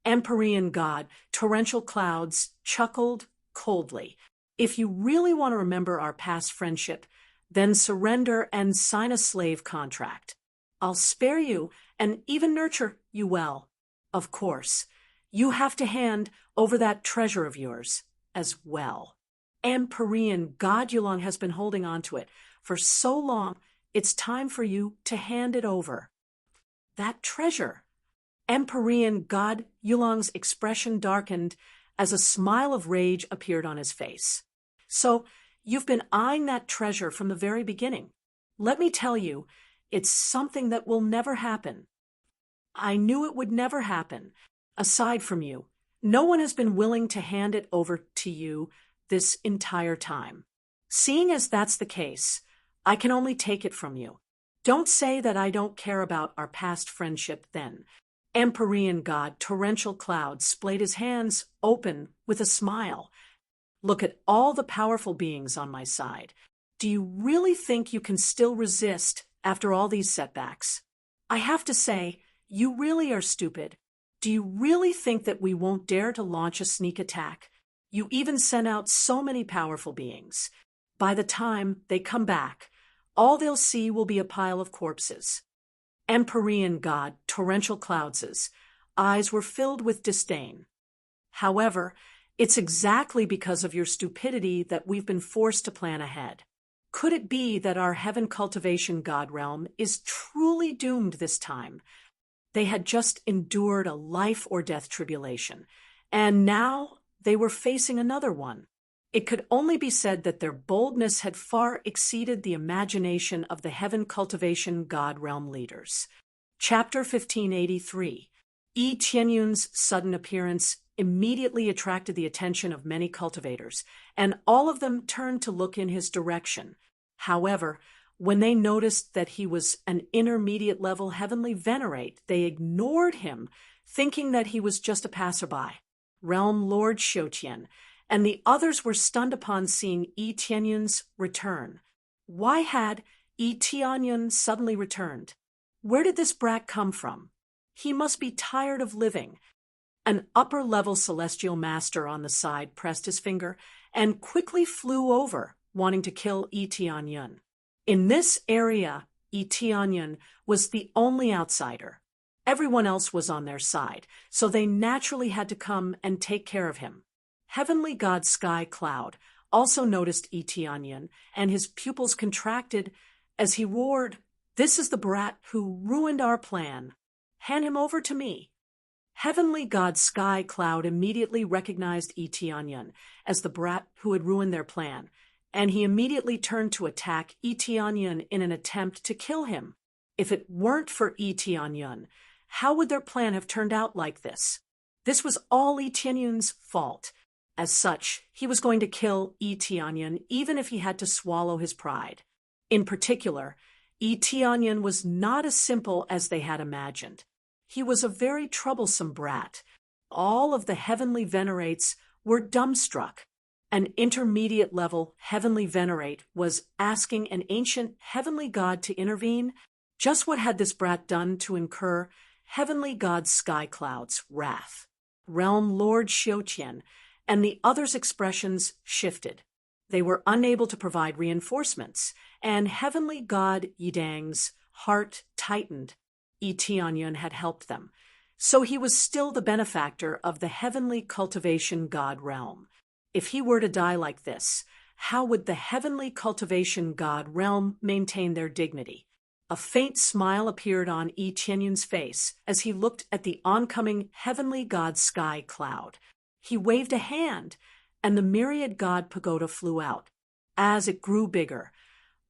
Empyrean god Torrential Clouds chuckled coldly. If you really want to remember our past friendship, then surrender and sign a slave contract. I'll spare you and even nurture you well. Of course, you have to hand over that treasure of yours as well. Empyrean god Yulong has been holding on to it for so long, it's time for you to hand it over. That treasure. Empyrean god Yulong's expression darkened as a smile of rage appeared on his face. So, you've been eyeing that treasure from the very beginning. Let me tell you, it's something that will never happen. I knew it would never happen. Aside from you, no one has been willing to hand it over to you this entire time. Seeing as that's the case, I can only take it from you. Don't say that I don't care about our past friendship then. Empyrean god Torrential Clouds splayed his hands open with a smile. Look at all the powerful beings on my side. Do you really think you can still resist after all these setbacks? I have to say, you really are stupid. Do you really think that we won't dare to launch a sneak attack? You even sent out so many powerful beings. By the time they come back, all they'll see will be a pile of corpses. Empyrean god Torrential Clouds' eyes were filled with disdain. However, it's exactly because of your stupidity that we've been forced to plan ahead. Could it be that our heaven cultivation god realm is truly doomed this time? They had just endured a life or death tribulation, and now they were facing another one. It could only be said that their boldness had far exceeded the imagination of the heaven cultivation god realm leaders. Chapter 1583. Yi Tianyun's sudden appearance immediately attracted the attention of many cultivators, and all of them turned to look in his direction. However, when they noticed that he was an intermediate-level heavenly venerate, they ignored him, thinking that he was just a passerby. Realm Lord Xiutian and the others were stunned upon seeing Yi Tianyun's return. Why had Yi Tianyun suddenly returned? Where did this brat come from? He must be tired of living. An upper-level celestial master on the side pressed his finger and quickly flew over, wanting to kill Yi Tianyun. In this area, Yi Tianyun was the only outsider. Everyone else was on their side, so they naturally had to come and take care of him. Heavenly god Sky Cloud also noticed Yi Tianyun, and his pupils contracted as he roared, "This is the brat who ruined our plan. Hand him over to me." Heavenly god Sky Cloud immediately recognized Yi Tianyun as the brat who had ruined their plan, and he immediately turned to attack Yi Tianyun in an attempt to kill him. If it weren't for Yi Tianyun, how would their plan have turned out like this? This was all Yi Tianyun's fault. As such, he was going to kill Yi Tianyun even if he had to swallow his pride. In particular, Yi Tianyun was not as simple as they had imagined. He was a very troublesome brat. All of the heavenly venerates were dumbstruck. An intermediate-level heavenly venerate was asking an ancient heavenly god to intervene. Just what had this brat done to incur heavenly god Sky Cloud's wrath? Realm Lord Xiutian and the others' expressions shifted. They were unable to provide reinforcements, and heavenly god Yidang's heart tightened. Yi Tianyun had helped them, so he was still the benefactor of the heavenly cultivation god realm. If he were to die like this, how would the heavenly cultivation god realm maintain their dignity? A faint smile appeared on Yi Tianyun's face as he looked at the oncoming heavenly god sky cloud. He waved a hand, and the myriad god pagoda flew out. As it grew bigger,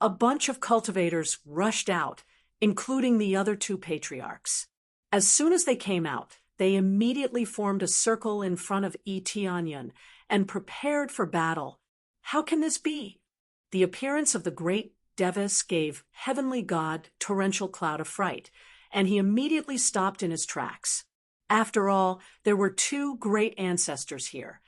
a bunch of cultivators rushed out, including the other two patriarchs. As soon as they came out, they immediately formed a circle in front of Yi Tianyun and prepared for battle. How can this be? The appearance of the great Devis gave heavenly god Torrential Cloud a fright, and he immediately stopped in his tracks. After all, there were two great ancestors here,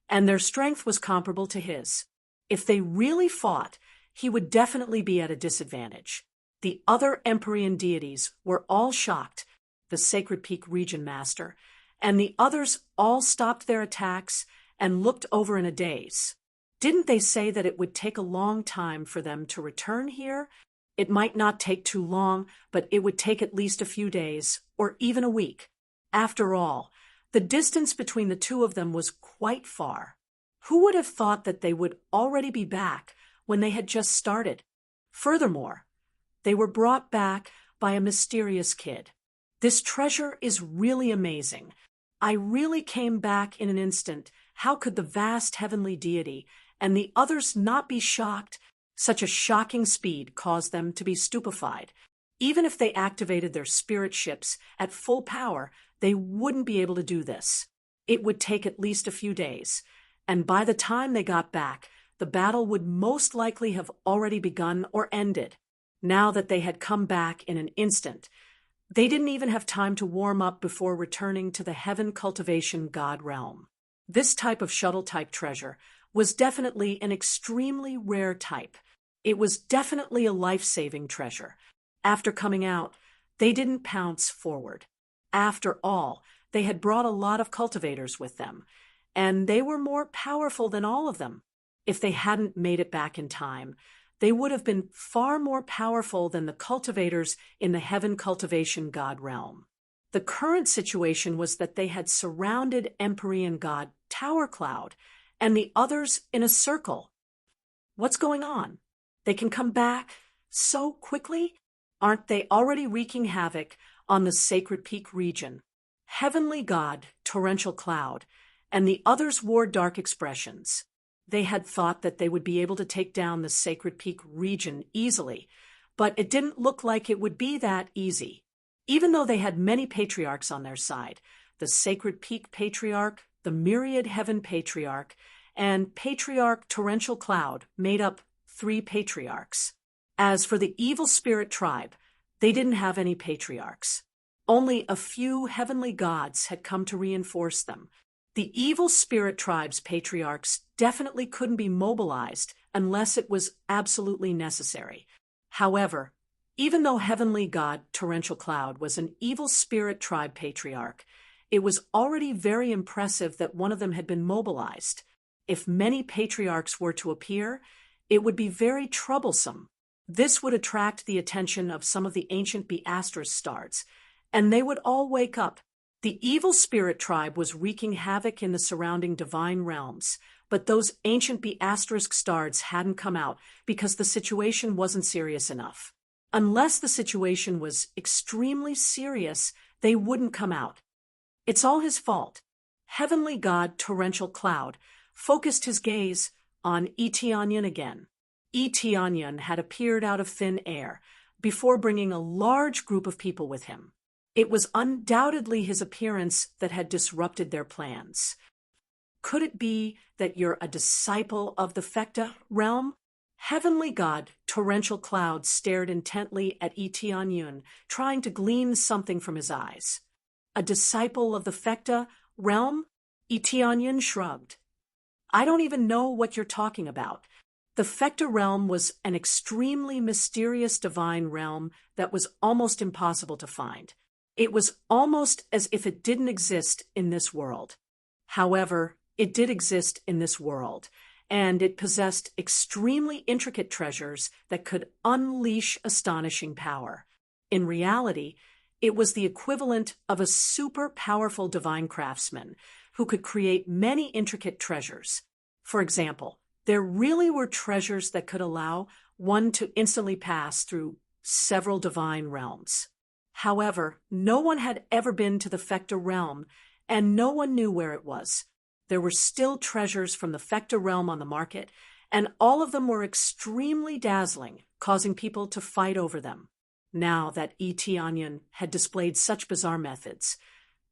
and their strength was comparable to his. If they really fought, he would definitely be at a disadvantage. The other Empyrean deities were all shocked, the Sacred Peak Region Master, and the others all stopped their attacks and looked over in a daze. Didn't they say that it would take a long time for them to return here? It might not take too long, but it would take at least a few days, or even a week. After all, the distance between the two of them was quite far. Who would have thought that they would already be back when they had just started? Furthermore, they were brought back by a mysterious kid. This treasure is really amazing. I really came back in an instant. How could the vast heavenly deity and the others not be shocked? Such a shocking speed caused them to be stupefied. Even if they activated their spirit ships at full power, they wouldn't be able to do this. It would take at least a few days, and by the time they got back, the battle would most likely have already begun or ended. Now that they had come back in an instant, they didn't even have time to warm up before returning to the heaven cultivation god realm. This type of shuttle-type treasure was definitely an extremely rare type. It was definitely a life-saving treasure. After coming out, they didn't pounce forward. After all, they had brought a lot of cultivators with them, and they were more powerful than all of them. If they hadn't made it back in time, they would have been far more powerful than the cultivators in the heaven cultivation god realm. The current situation was that they had surrounded Empyrean god Tower Cloud and the others in a circle. What's going on? They can come back so quickly? Aren't they already wreaking havoc on the Sacred Peak region? Heavenly god Torrential Cloud and the others wore dark expressions. They had thought that they would be able to take down the Sacred Peak region easily, but it didn't look like it would be that easy. Even though they had many patriarchs on their side, the Sacred Peak Patriarch, the Myriad Heaven Patriarch, and Patriarch Torrential Cloud made up 3 patriarchs. As for the Evil Spirit Tribe, they didn't have any patriarchs. Only a few heavenly gods had come to reinforce them. The Evil Spirit Tribe's patriarchs definitely couldn't be mobilized unless it was absolutely necessary. However, even though heavenly god Torrential Cloud was an Evil Spirit Tribe patriarch, it was already very impressive that one of them had been mobilized. If many patriarchs were to appear, it would be very troublesome. This would attract the attention of some of the ancient Beastris stars, and they would all wake up. The Evil Spirit Tribe was wreaking havoc in the surrounding divine realms, but those ancient Beastris stars hadn't come out because the situation wasn't serious enough. Unless the situation was extremely serious, they wouldn't come out. It's all his fault. Heavenly god Torrential Cloud focused his gaze on Yi Tianyun again. Yi Tianyun had appeared out of thin air before bringing a large group of people with him. It was undoubtedly his appearance that had disrupted their plans. Could it be that you're a disciple of the Fecta realm? Heavenly god Torrential Cloud stared intently at Yi Tianyun, trying to glean something from his eyes. A disciple of the Fecta realm? Yi Tianyun shrugged. I don't even know what you're talking about. The Fecta realm was an extremely mysterious divine realm that was almost impossible to find. It was almost as if it didn't exist in this world. However, it did exist in this world, and it possessed extremely intricate treasures that could unleash astonishing power. In reality, it was the equivalent of a super powerful divine craftsman who could create many intricate treasures. For example, there really were treasures that could allow one to instantly pass through several divine realms. However, no one had ever been to the Fecta realm, and no one knew where it was. There were still treasures from the Fecta realm on the market, and all of them were extremely dazzling, causing people to fight over them. Now that Eteonion had displayed such bizarre methods,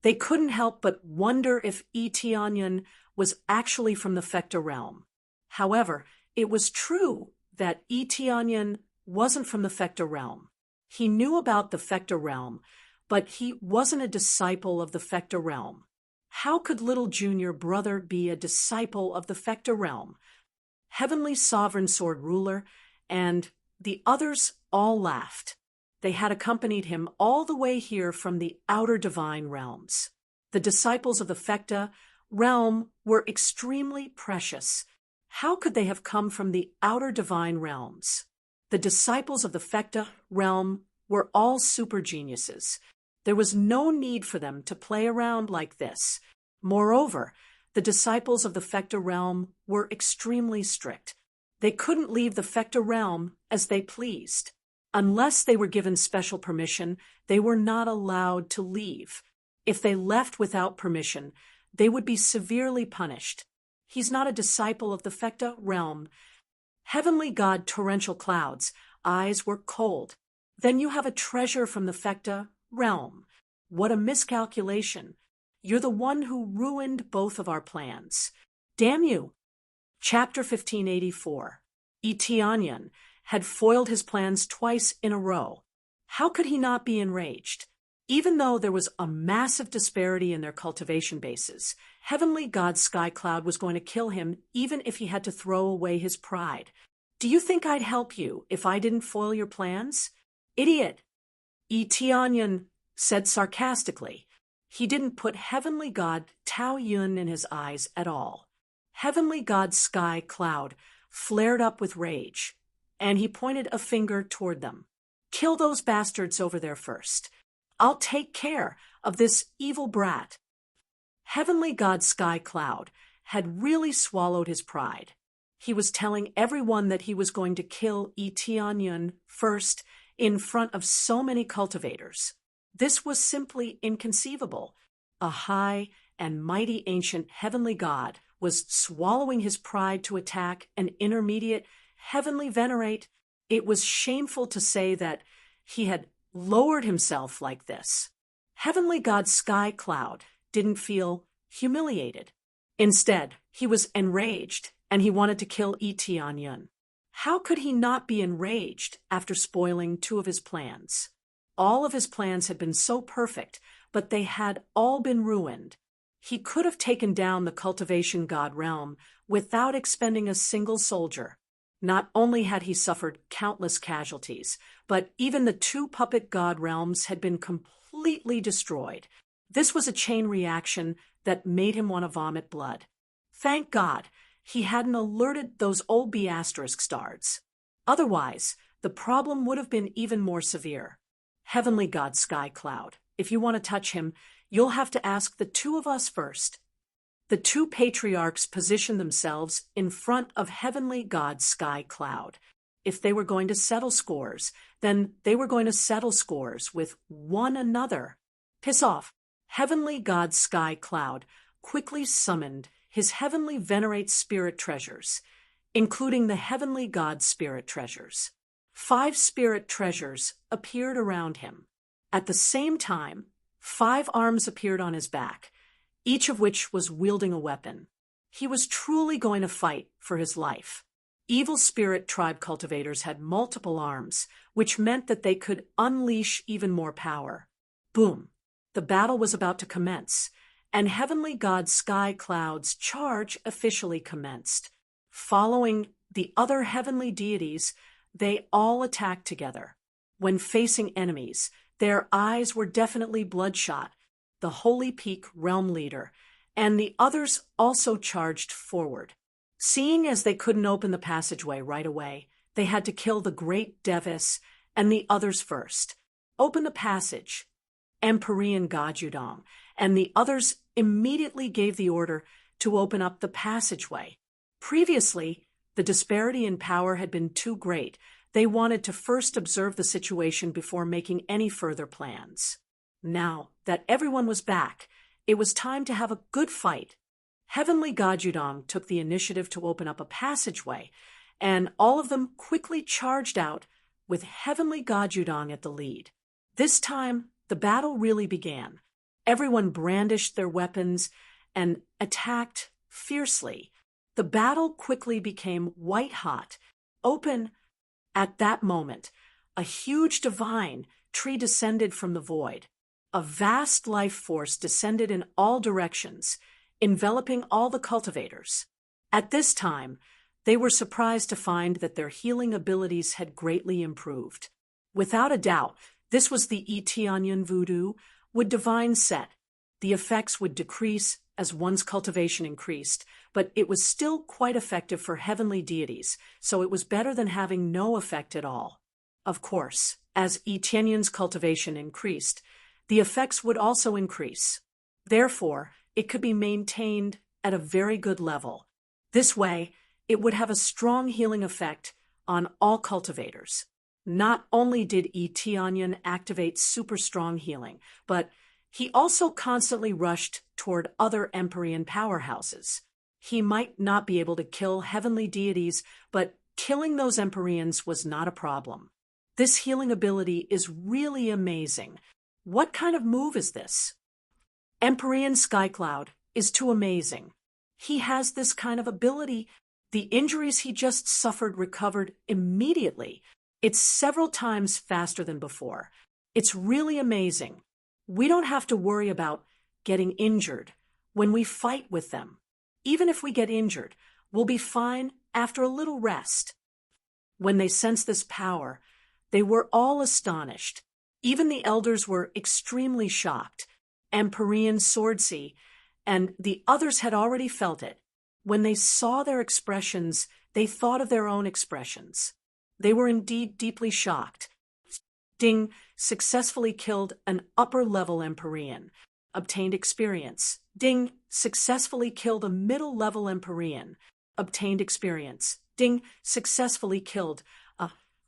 they couldn't help but wonder if Eteonion was actually from the Fecta realm. However, it was true that Eteonion wasn't from the Fecta realm. He knew about the Fecta realm, but he wasn't a disciple of the Fecta realm. How could little junior brother be a disciple of the Fecta realm? Heavenly Sovereign Sword Ruler and the others all laughed. They had accompanied him all the way here from the outer divine realms. The disciples of the Fecta realm were extremely precious. How could they have come from the outer divine realms? The disciples of the Fecta realm were all super geniuses. There was no need for them to play around like this. Moreover, the disciples of the Fecta realm were extremely strict. They couldn't leave the Fecta realm as they pleased. Unless they were given special permission, they were not allowed to leave. If they left without permission, they would be severely punished. He's not a disciple of the Fecta realm. Heavenly God Torrential Cloud's eyes were cold. Then you have a treasure from the Fecta realm. What a miscalculation. You're the one who ruined both of our plans. Damn you. Chapter 1584. Eteonion had foiled his plans twice in a row. How could he not be enraged? Even though there was a massive disparity in their cultivation bases, Heavenly God Skycloud was going to kill him even if he had to throw away his pride. Do you think I'd help you if I didn't foil your plans? Idiot! Eteonion said sarcastically. He didn't put Heavenly God Tao Yun in his eyes at all. Heavenly God Sky Cloud flared up with rage, and he pointed a finger toward them. Kill those bastards over there first. I'll take care of this evil brat. Heavenly God Sky Cloud had really swallowed his pride. He was telling everyone that he was going to kill Eteonion first in front of so many cultivators. This was simply inconceivable. A high and mighty ancient heavenly god was swallowing his pride to attack an intermediate heavenly venerate. It was shameful to say that he had lowered himself like this. Heavenly God Sky Cloud didn't feel humiliated. Instead, he was enraged, and he wanted to kill Eteonion. How could he not be enraged after spoiling two of his plans? All of his plans had been so perfect, but they had all been ruined. He could have taken down the cultivation god realm without expending a single soldier. Not only had he suffered countless casualties, but even the two puppet god realms had been completely destroyed. This was a chain reaction that made him want to vomit blood. Thank God he hadn't alerted those old B** stards. Otherwise, the problem would have been even more severe. Heavenly God Sky Cloud, if you want to touch him, you'll have to ask the two of us first. The two patriarchs positioned themselves in front of Heavenly God Sky Cloud. If they were going to settle scores, then they were going to settle scores with one another. Piss off. Heavenly God Sky Cloud quickly summoned his heavenly venerate spirit treasures, including the heavenly God spirit treasures. 5 spirit treasures appeared around him. At the same time, 5 arms appeared on his back, each of which was wielding a weapon. He was truly going to fight for his life. Evil spirit tribe cultivators had multiple arms, which meant that they could unleash even more power. Boom! The battle was about to commence, and Heavenly God Sky Cloud's charge officially commenced. Following the other heavenly deities, they all attacked together. When facing enemies, their eyes were definitely bloodshot. The Holy Peak realm leader and the others also charged forward. Seeing as they couldn't open the passageway right away, they had to kill the great Devis and the others first. Open the passage. Empyrean God Yudong and the others immediately gave the order to open up the passageway. Previously, the disparity in power had been too great. They wanted to first observe the situation before making any further plans. Now that everyone was back, it was time to have a good fight. Heavenly God Yudong took the initiative to open up a passageway, and all of them quickly charged out, with Heavenly God Yudong at the lead. This time, the battle really began. Everyone brandished their weapons and attacked fiercely. The battle quickly became white-hot. Open at that moment, a huge divine tree descended from the void. A vast life force descended in all directions, enveloping all the cultivators. At this time, they were surprised to find that their healing abilities had greatly improved. Without a doubt, this was the Etianyan voodoo. Would divine set. The effects would decrease as one's cultivation increased, but it was still quite effective for heavenly deities, so it was better than having no effect at all. Of course, as Etianyan's cultivation increased, the effects would also increase. Therefore, it could be maintained at a very good level. This way, it would have a strong healing effect on all cultivators. Not only did Etianyan activate super strong healing, but he also constantly rushed toward other Empyrean powerhouses. He might not be able to kill heavenly deities, but killing those Empyreans was not a problem. This healing ability is really amazing. What kind of move is this? Empyrean Skycloud is too amazing. He has this kind of ability. The injuries he just suffered recovered immediately. It's several times faster than before. It's really amazing. We don't have to worry about getting injured when we fight with them. Even if we get injured, we'll be fine after a little rest. When they sensed this power, they were all astonished. Even the elders were extremely shocked. Empyrean Swordsea and the others had already felt it. When they saw their expressions, they thought of their own expressions. They were indeed deeply shocked. Ding successfully killed an upper-level Empyrean, obtained experience. Ding successfully killed a middle-level Empyrean, obtained experience. Ding successfully killed.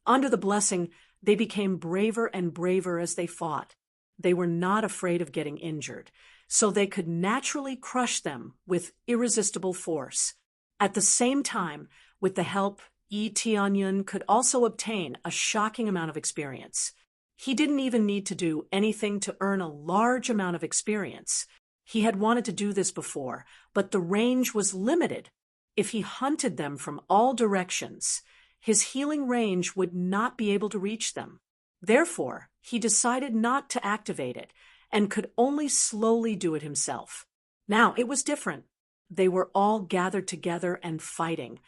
Under the blessing, they became braver and braver as they fought. They were not afraid of getting injured, so they could naturally crush them with irresistible force. At the same time, with the help, Etianyan could also obtain a shocking amount of experience. He didn't even need to do anything to earn a large amount of experience. He had wanted to do this before, but the range was limited. If he hunted them from all directions, his healing range would not be able to reach them. Therefore, he decided not to activate it and could only slowly do it himself. Now, it was different. They were all gathered together and fighting,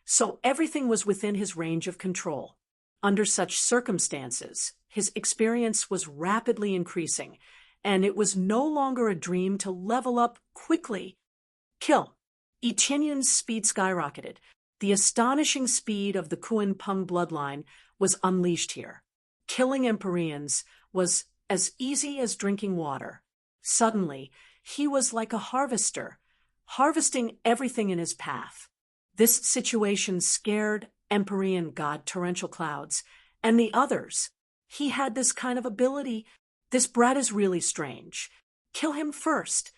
so everything was within his range of control. Under such circumstances, his experience was rapidly increasing, and it was no longer a dream to level up quickly. Kill. Etianyan's speed skyrocketed. The astonishing speed of the Kuan Peng bloodline was unleashed here. Killing Empyreans was as easy as drinking water. Suddenly, he was like a harvester, harvesting everything in his path. This situation scared Empyrean god Torrential Clouds and the others. He had this kind of ability. This brat is really strange. Kill him first.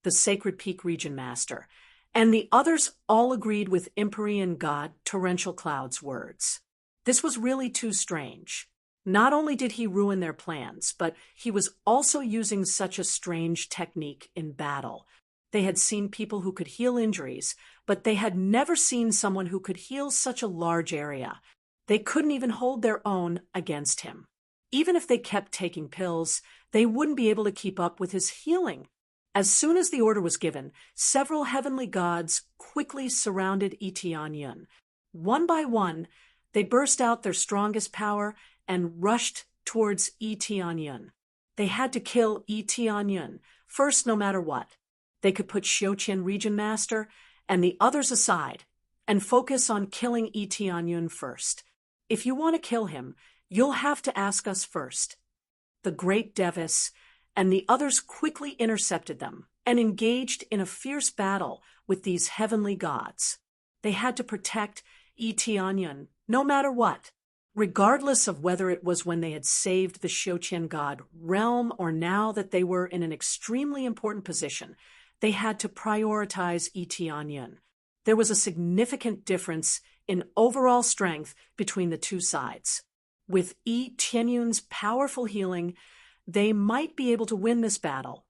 The Sacred Peak Region Master and the others all agreed with Empyrean god Torrential Cloud's words. This was really too strange. Not only did he ruin their plans, but he was also using such a strange technique in battle. They had seen people who could heal injuries, but they had never seen someone who could heal such a large area. They couldn't even hold their own against him. Even if they kept taking pills, they wouldn't be able to keep up with his healing. As soon as the order was given, several heavenly gods quickly surrounded Etianyan. One by one, they burst out their strongest power and rushed towards Etianyan. They had to kill Etianyan first no matter what. They could put Xiuqian Region Master and the others aside and focus on killing Tianyun first. If you want to kill him, you'll have to ask us first." The great Devis and the others quickly intercepted them and engaged in a fierce battle with these heavenly gods. They had to protect Tianyun no matter what, regardless of whether it was when they had saved the Xiuqian god realm or now that they were in an extremely important position. They had to prioritize Tianyun. There was a significant difference in overall strength between the two sides. With Tianyun's powerful healing, they might be able to win this battle,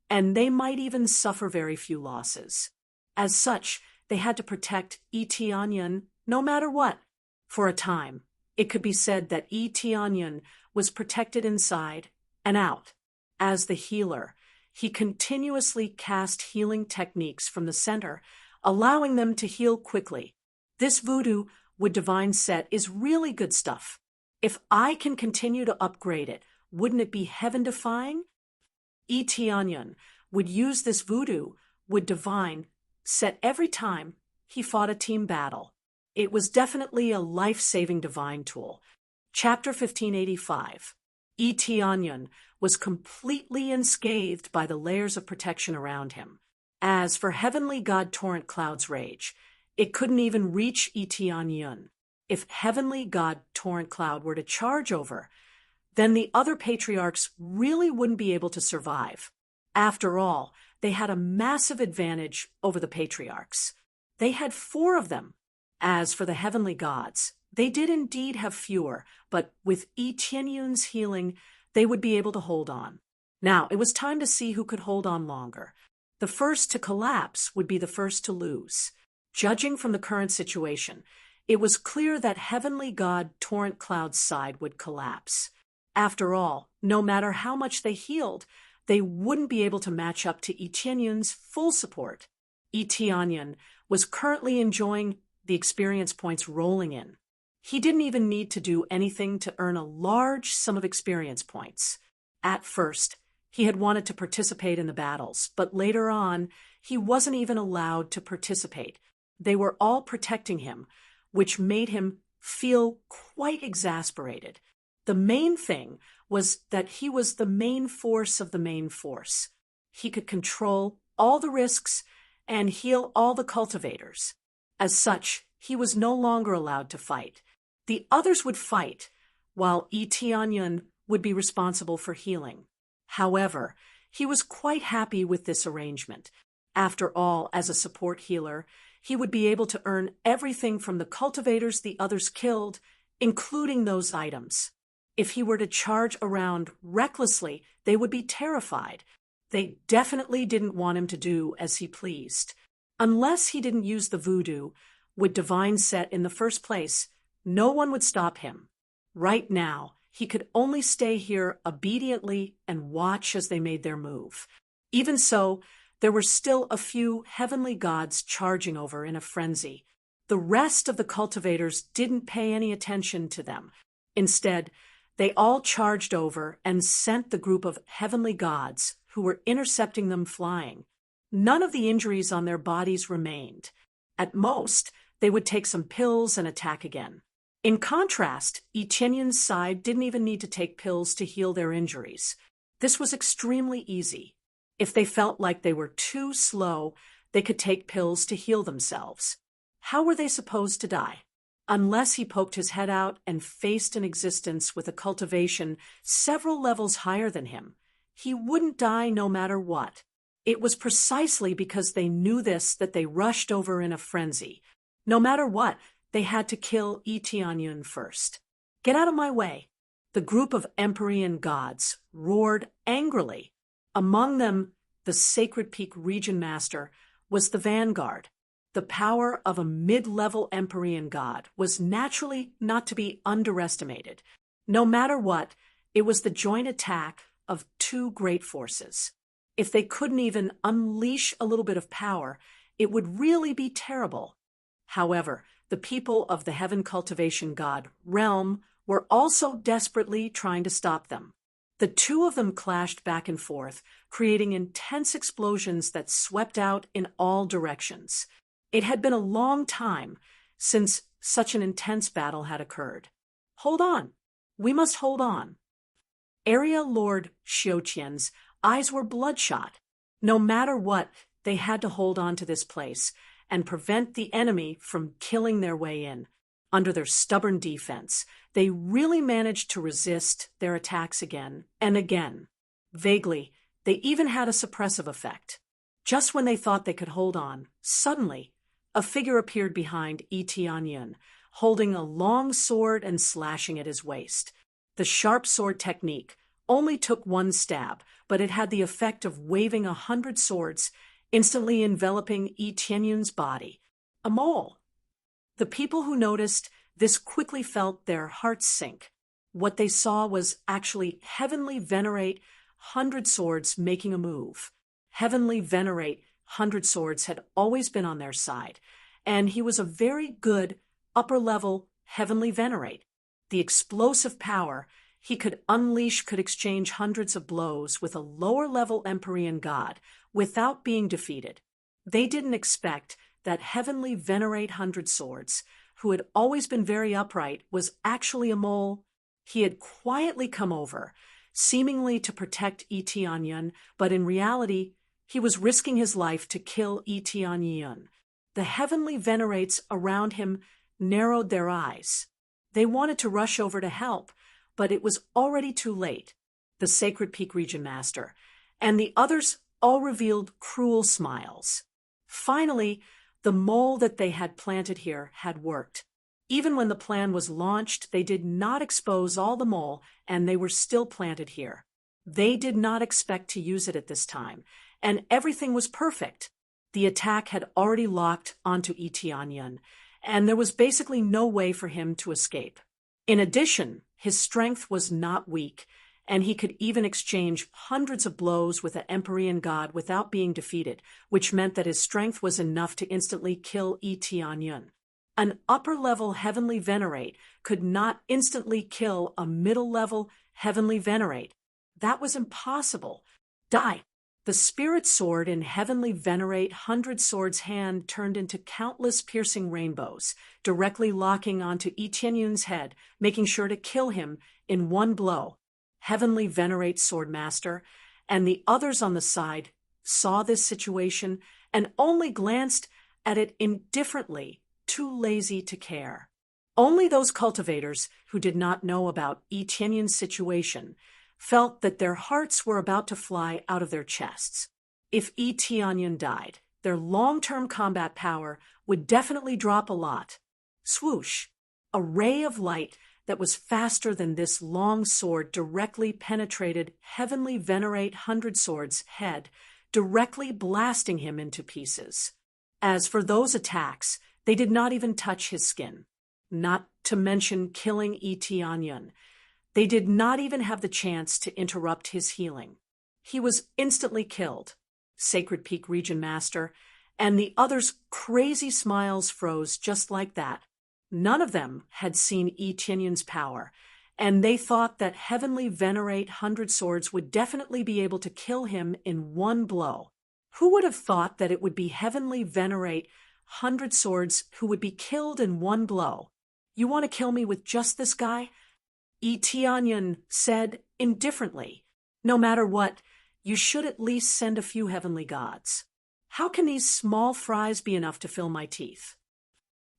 and they might even suffer very few losses. As such, they had to protect Tianyun no matter what. For a time, it could be said that Tianyun was protected inside and out. As the healer, he continuously cast healing techniques from the center, allowing them to heal quickly. This voodoo with divine set is really good stuff. If I can continue to upgrade it, wouldn't it be heaven-defying? Tianyun would use this voodoo with divine set every time he fought a team battle. It was definitely a life-saving divine tool. Chapter 1585. Tianyun was completely unscathed by the layers of protection around him. As for heavenly god Torrent Cloud's rage, it couldn't even reach Tianyun. If heavenly god Torrent Cloud were to charge over, then the other patriarchs really wouldn't be able to survive. After all, they had a massive advantage over the patriarchs. They had 4 of them. As for the heavenly gods, they did indeed have fewer, but with Tianyun's healing, they would be able to hold on. Now, it was time to see who could hold on longer. The first to collapse would be the first to lose. Judging from the current situation, it was clear that heavenly god Torrent Cloud's side would collapse. After all, no matter how much they healed, they wouldn't be able to match up to Tianyun's full support. Tianyun was currently enjoying the experience points rolling in. He didn't even need to do anything to earn a large sum of experience points. At first, he had wanted to participate in the battles, but later on, he wasn't even allowed to participate. They were all protecting him, which made him feel quite exasperated. The main thing was that he was the main force of the main force. He could control all the risks and heal all the cultivators. As such, he was no longer allowed to fight. The others would fight, while Tianyun would be responsible for healing. However, he was quite happy with this arrangement. After all, as a support healer, he would be able to earn everything from the cultivators the others killed, including those items. If he were to charge around recklessly, they would be terrified. They definitely didn't want him to do as he pleased. Unless he didn't use the voodoo with divine set in the first place, no one would stop him. Right now, he could only stay here obediently and watch as they made their move. Even so, there were still a few heavenly gods charging over in a frenzy. The rest of the cultivators didn't pay any attention to them. Instead, they all charged over and sent the group of heavenly gods who were intercepting them flying. None of the injuries on their bodies remained. At most, they would take some pills and attack again. In contrast, Tianyun's side didn't even need to take pills to heal their injuries. This was extremely easy. If they felt like they were too slow, they could take pills to heal themselves. How were they supposed to die? Unless he poked his head out and faced an existence with a cultivation several levels higher than him, he wouldn't die no matter what. It was precisely because they knew this that they rushed over in a frenzy. No matter what, they had to kill Tianyun first. "Get out of my way!" The group of Empyrean gods roared angrily. Among them, the Sacred Peak Region Master was the vanguard. The power of a mid-level Empyrean god was naturally not to be underestimated. No matter what, it was the joint attack of 2 great forces. If they couldn't even unleash a little bit of power, it would really be terrible. However, the people of the Heaven Cultivation God realm were also desperately trying to stop them. The 2 of them clashed back and forth, creating intense explosions that swept out in all directions. It had been a long time since such an intense battle had occurred. Hold on. We must hold on. Area Lord Xiuqian's eyes were bloodshot. No matter what, they had to hold on to this place and prevent the enemy from killing their way in. Under their stubborn defense, they really managed to resist their attacks again and again. Vaguely, they even had a suppressive effect. Just when they thought they could hold on, suddenly, a figure appeared behind Yi Tianyun, holding a long sword and slashing at his waist. The sharp sword technique only took one stab, but it had the effect of waving 100 swords, instantly enveloping Yi Tianyun's body. A mole. The people who noticed this quickly felt their hearts sink. What they saw was actually Heavenly Venerate 100 Swords making a move. Heavenly Venerate 100 Swords had always been on their side, and he was a very good upper-level Heavenly Venerate. The explosive power he could unleash could exchange hundreds of blows with a lower-level Empyrean god without being defeated. They didn't expect that Heavenly Venerate 100 Swords, who had always been very upright, was actually a mole. He had quietly come over, seemingly to protect Yi Tianyun, but in reality, he was risking his life to kill Yi Tianyun. The Heavenly Venerates around him narrowed their eyes. They wanted to rush over to help, but it was already too late. The Sacred Peak Region Master and the others all revealed cruel smiles. Finally, the mole that they had planted here had worked. Even when the plan was launched, they did not expose all the mole, and they were still planted here. They did not expect to use it at this time, and everything was perfect. The attack had already locked onto Yi Tianyun, and there was basically no way for him to escape. In addition, his strength was not weak, and he could even exchange hundreds of blows with an Empyrean god without being defeated, which meant that his strength was enough to instantly kill Yi Tianyun. An upper-level Heavenly Venerate could not instantly kill a middle-level Heavenly Venerate. That was impossible. Die! The spirit sword in Heavenly Venerate 100 Swords' hand turned into countless piercing rainbows, directly locking onto Yi Tianyun's head, making sure to kill him in one blow. Heavenly Venerate Swordmaster and the others on the side saw this situation and only glanced at it indifferently, too lazy to care. Only those cultivators who did not know about Yi Tianyun's situation felt that their hearts were about to fly out of their chests. If Yi Tianyun died, their long-term combat power would definitely drop a lot. Swoosh! A ray of light that was faster than this long sword directly penetrated Heavenly Venerate 100 Swords' head, directly blasting him into pieces. As for those attacks, they did not even touch his skin. Not to mention killing Yi Tianyun. They did not even have the chance to interrupt his healing. He was instantly killed. Sacred Peak Region Master and the others' crazy smiles froze just like that. None of them had seen Yi Tianyun's power, and they thought that Heavenly Venerate 100 Swords would definitely be able to kill him in one blow. Who would have thought that it would be Heavenly Venerate 100 Swords who would be killed in one blow? You want to kill me with just this guy? Yi Tianyun said indifferently. No matter what, you should at least send a few heavenly gods. How can these small fries be enough to fill my teeth?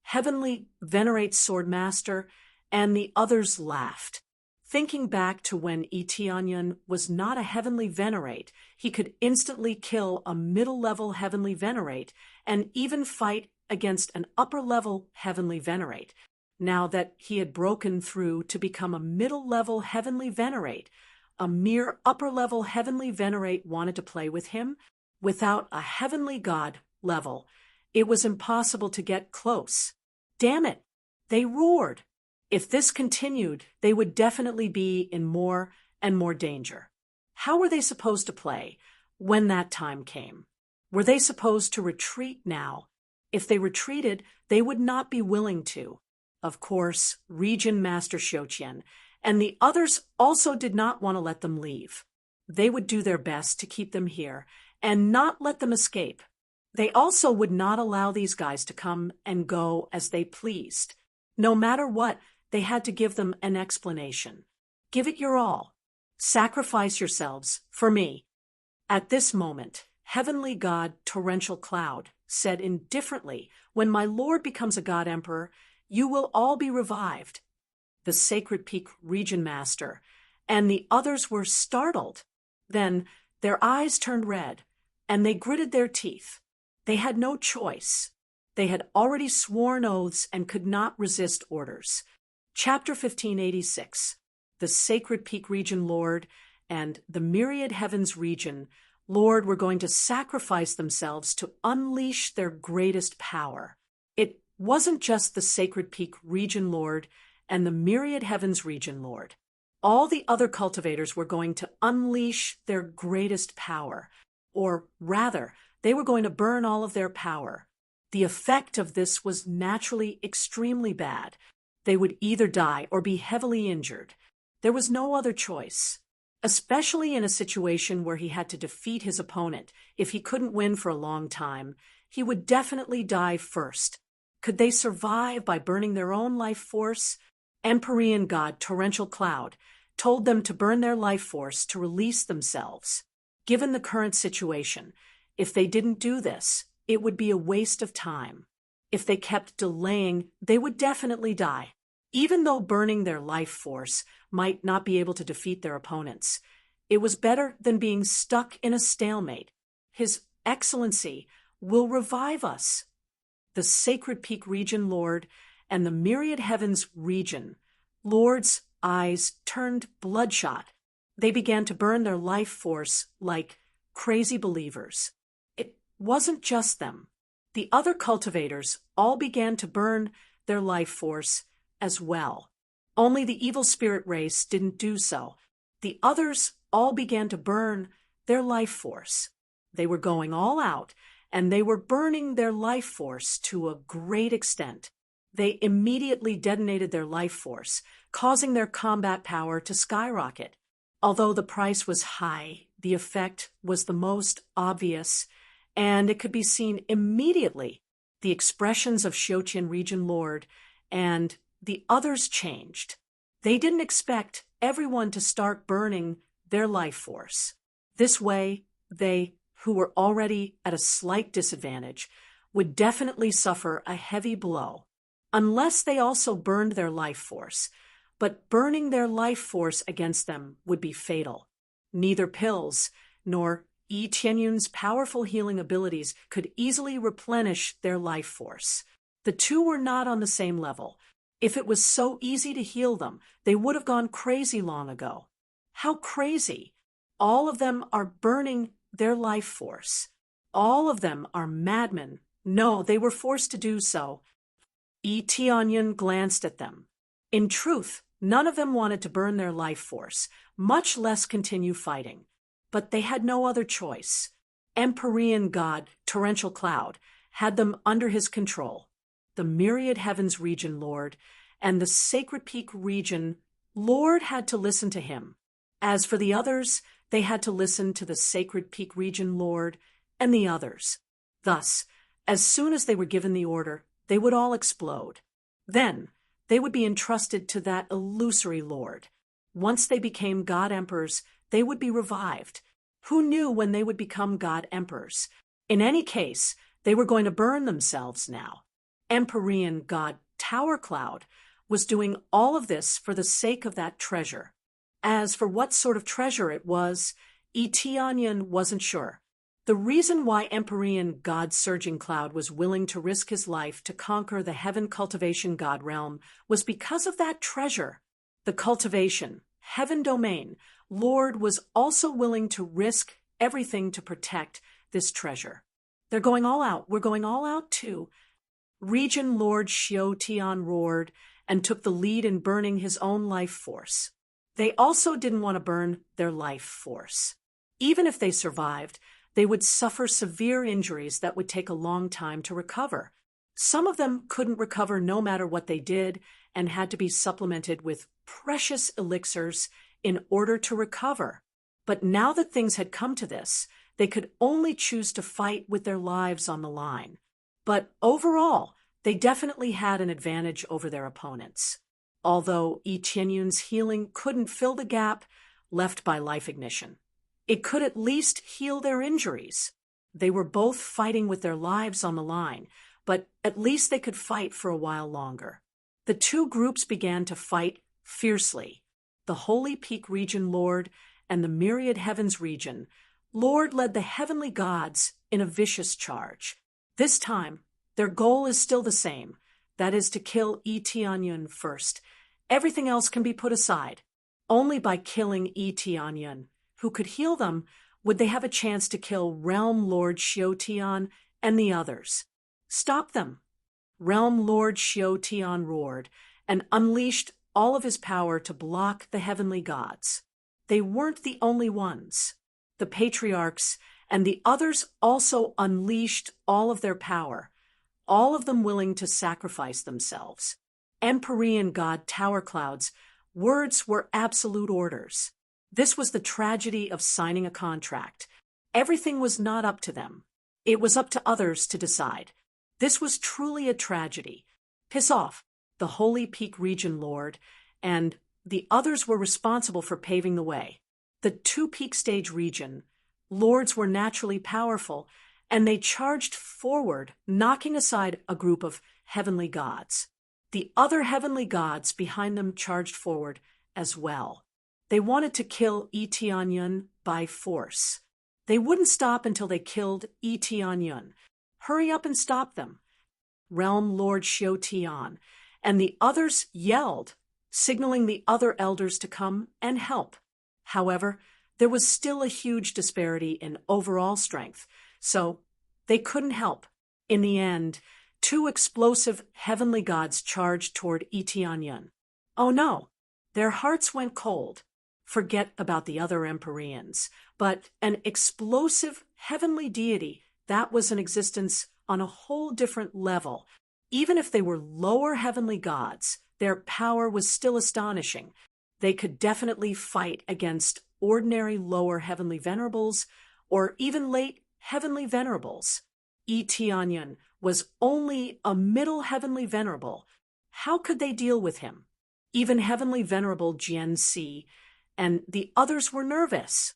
Heavenly Venerate Swordmaster and the others laughed. Thinking back to when Yi Tianyun was not a Heavenly Venerate, he could instantly kill a middle-level Heavenly Venerate and even fight against an upper-level Heavenly Venerate. Now that he had broken through to become a middle-level Heavenly Venerate, a mere upper-level Heavenly Venerate wanted to play with him? Without a Heavenly God level, it was impossible to get close. Damn it! They roared. If this continued, they would definitely be in more and more danger. How were they supposed to play when that time came? Were they supposed to retreat now? If they retreated, they would not be willing to. Of course, Region Master Xiuqian and the others also did not want to let them leave. They would do their best to keep them here and not let them escape. They also would not allow these guys to come and go as they pleased. No matter what, they had to give them an explanation. Give it your all. Sacrifice yourselves for me. At this moment, heavenly god Torrential Cloud said indifferently, when my lord becomes a god emperor, you will all be revived. The Sacred Peak Region Master and the others were startled. Then their eyes turned red, and they gritted their teeth. They had no choice. They had already sworn oaths and could not resist orders. Chapter 1586. The Sacred Peak Region Lord and the Myriad Heavens Region Lord were going to sacrifice themselves to unleash their greatest power. It wasn't just the Sacred Peak Region Lord and the Myriad Heavens Region Lord. All the other cultivators were going to unleash their greatest power, or rather, they were going to burn all of their power. The effect of this was naturally extremely bad. They would either die or be heavily injured. There was no other choice, especially in a situation where he had to defeat his opponent. If he couldn't win for a long time, he would definitely die first. Could they survive by burning their own life force? Empyrean god Torrential Cloud told them to burn their life force to release themselves. Given the current situation, if they didn't do this, it would be a waste of time. If they kept delaying, they would definitely die. Even though burning their life force might not be able to defeat their opponents, it was better than being stuck in a stalemate. His Excellency will revive us. The Sacred Peak Region Lord and the Myriad Heavens Region Lord's eyes turned bloodshot. They began to burn their life force like crazy believers. It wasn't just them. The other cultivators all began to burn their life force as well. Only the evil spirit race didn't do so. The others all began to burn their life force. They were going all out, and they were burning their life force to a great extent. They immediately detonated their life force, causing their combat power to skyrocket. Although the price was high, the effect was the most obvious, and it could be seen immediately. The expressions of Xiaoqian Region Lord and the others changed. They didn't expect everyone to start burning their life force. This way, they, who were already at a slight disadvantage, would definitely suffer a heavy blow, unless they also burned their life force. But burning their life force against them would be fatal. Neither pills nor Yi Tianyun's powerful healing abilities could easily replenish their life force. The two were not on the same level. If it was so easy to heal them, they would have gone crazy long ago. How crazy! All of them are burning their life force. All of them are madmen. No, they were forced to do so. Yi Tianyun glanced at them. In truth, none of them wanted to burn their life force, much less continue fighting. But they had no other choice. Empyrean god Torrential Cloud had them under his control. The Myriad Heavens Region Lord and the Sacred Peak Region Lord had to listen to him. As for the others, they had to listen to the Sacred Peak Region Lord and the others. Thus, as soon as they were given the order, they would all explode. Then, they would be entrusted to that illusory lord. Once they became god emperors, they would be revived. Who knew when they would become god emperors? In any case, they were going to burn themselves now. Empyrean god Tower Cloud was doing all of this for the sake of that treasure. As for what sort of treasure it was, Yi Tianyun wasn't sure. The reason why Empyrean god Surging Cloud was willing to risk his life to conquer the Heaven Cultivation God realm was because of that treasure. The Cultivation, Heaven Domain, Lord was also willing to risk everything to protect this treasure. They're going all out. We're going all out too. Region Lord Xiao Tian roared and took the lead in burning his own life force. They also didn't want to burn their life force. Even if they survived, they would suffer severe injuries that would take a long time to recover. Some of them couldn't recover no matter what they did and had to be supplemented with precious elixirs in order to recover. But now that things had come to this, they could only choose to fight with their lives on the line. But overall, they definitely had an advantage over their opponents. Although Yi Tianyun's healing couldn't fill the gap left by life ignition, it could at least heal their injuries. They were both fighting with their lives on the line, but at least they could fight for a while longer. The two groups began to fight fiercely. The Holy Peak Region Lord and the Myriad Heavens Region Lord led the heavenly gods in a vicious charge. This time, their goal is still the same, that is to kill Yi Tianyun first. Everything else can be put aside. Only by killing Yi Tianyun, who could heal them, would they have a chance to kill Realm Lord Xiao Tian and the others. Stop them! Realm Lord Xiao Tian roared and unleashed all of his power to block the heavenly gods. They weren't the only ones. The patriarchs and the others also unleashed all of their power, all of them willing to sacrifice themselves. Empyrean god Tower Cloud's words were absolute orders. This was the tragedy of signing a contract. Everything was not up to them. It was up to others to decide. This was truly a tragedy. Piss off, the Holy Peak Region Lord, and the others were responsible for paving the way. The two peak stage region lords were naturally powerful, and they charged forward, knocking aside a group of heavenly gods. The other heavenly gods behind them charged forward as well. They wanted to kill Yi Tianyun by force. They wouldn't stop until they killed Yi Tianyun. Hurry up and stop them! Realm Lord Xiao Tian and the others yelled, signaling the other elders to come and help. However, there was still a huge disparity in overall strength, so they couldn't help. In the end, two explosive heavenly gods charged toward Yi Tianyun. Oh no! Their hearts went cold. Forget about the other Empyreans, but an explosive heavenly deity that was in existence on a whole different level. Even if they were lower heavenly gods, their power was still astonishing. They could definitely fight against ordinary lower heavenly venerables or even late heavenly venerables. Yi Tianyun was only a middle heavenly venerable. How could they deal with him? Even heavenly venerable Jian Si and the others were nervous.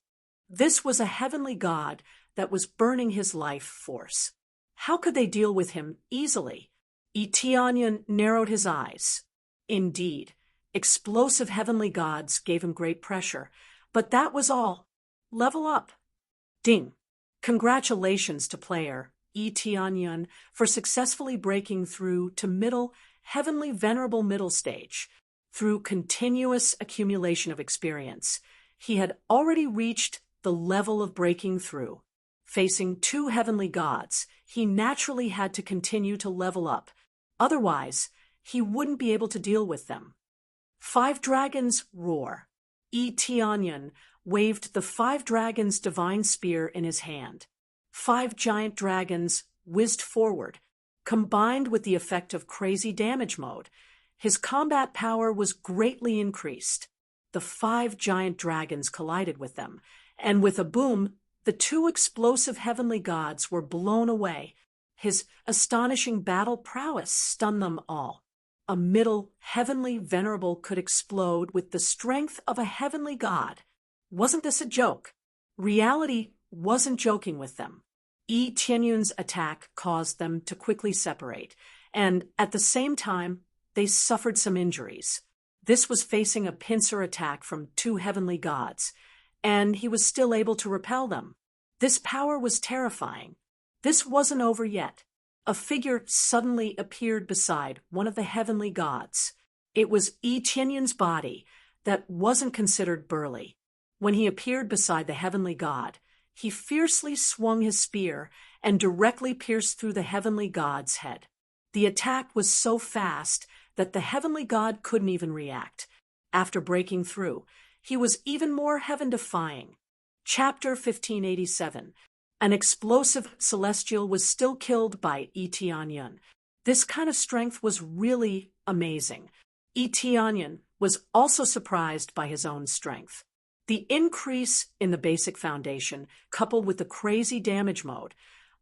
This was a heavenly god that was burning his life force. How could they deal with him easily? Yi Tianyun narrowed his eyes. Indeed, explosive heavenly gods gave him great pressure, but that was all. Level up. Ding. Congratulations to player Yi Tianyun for successfully breaking through to middle, heavenly venerable middle stage. Through continuous accumulation of experience, he had already reached the level of breaking through. Facing two heavenly gods, he naturally had to continue to level up. Otherwise, he wouldn't be able to deal with them. 5 dragons roar. Yi Tianyun waved the 5 dragons' divine spear in his hand. 5 giant dragons whizzed forward. Combined with the effect of crazy damage mode, his combat power was greatly increased. The 5 giant dragons collided with them, and with a boom, the 2 explosive heavenly gods were blown away. His astonishing battle prowess stunned them all. A middle heavenly venerable could explode with the strength of a heavenly god. Wasn't this a joke? Reality wasn't joking with them. Yi Tianyun's attack caused them to quickly separate, and at the same time, they suffered some injuries. This was facing a pincer attack from 2 heavenly gods, and he was still able to repel them. This power was terrifying. This wasn't over yet. A figure suddenly appeared beside one of the heavenly gods. It was Yi Tianyun's body that wasn't considered burly. When he appeared beside the heavenly god, he fiercely swung his spear and directly pierced through the heavenly god's head. The attack was so fast that the heavenly god couldn't even react. After breaking through, he was even more heaven-defying. Chapter 1587. An explosive celestial was still killed by Yi Tianyun. This kind of strength was really amazing. Yi Tianyun was also surprised by his own strength. The increase in the basic foundation, coupled with the crazy damage mode,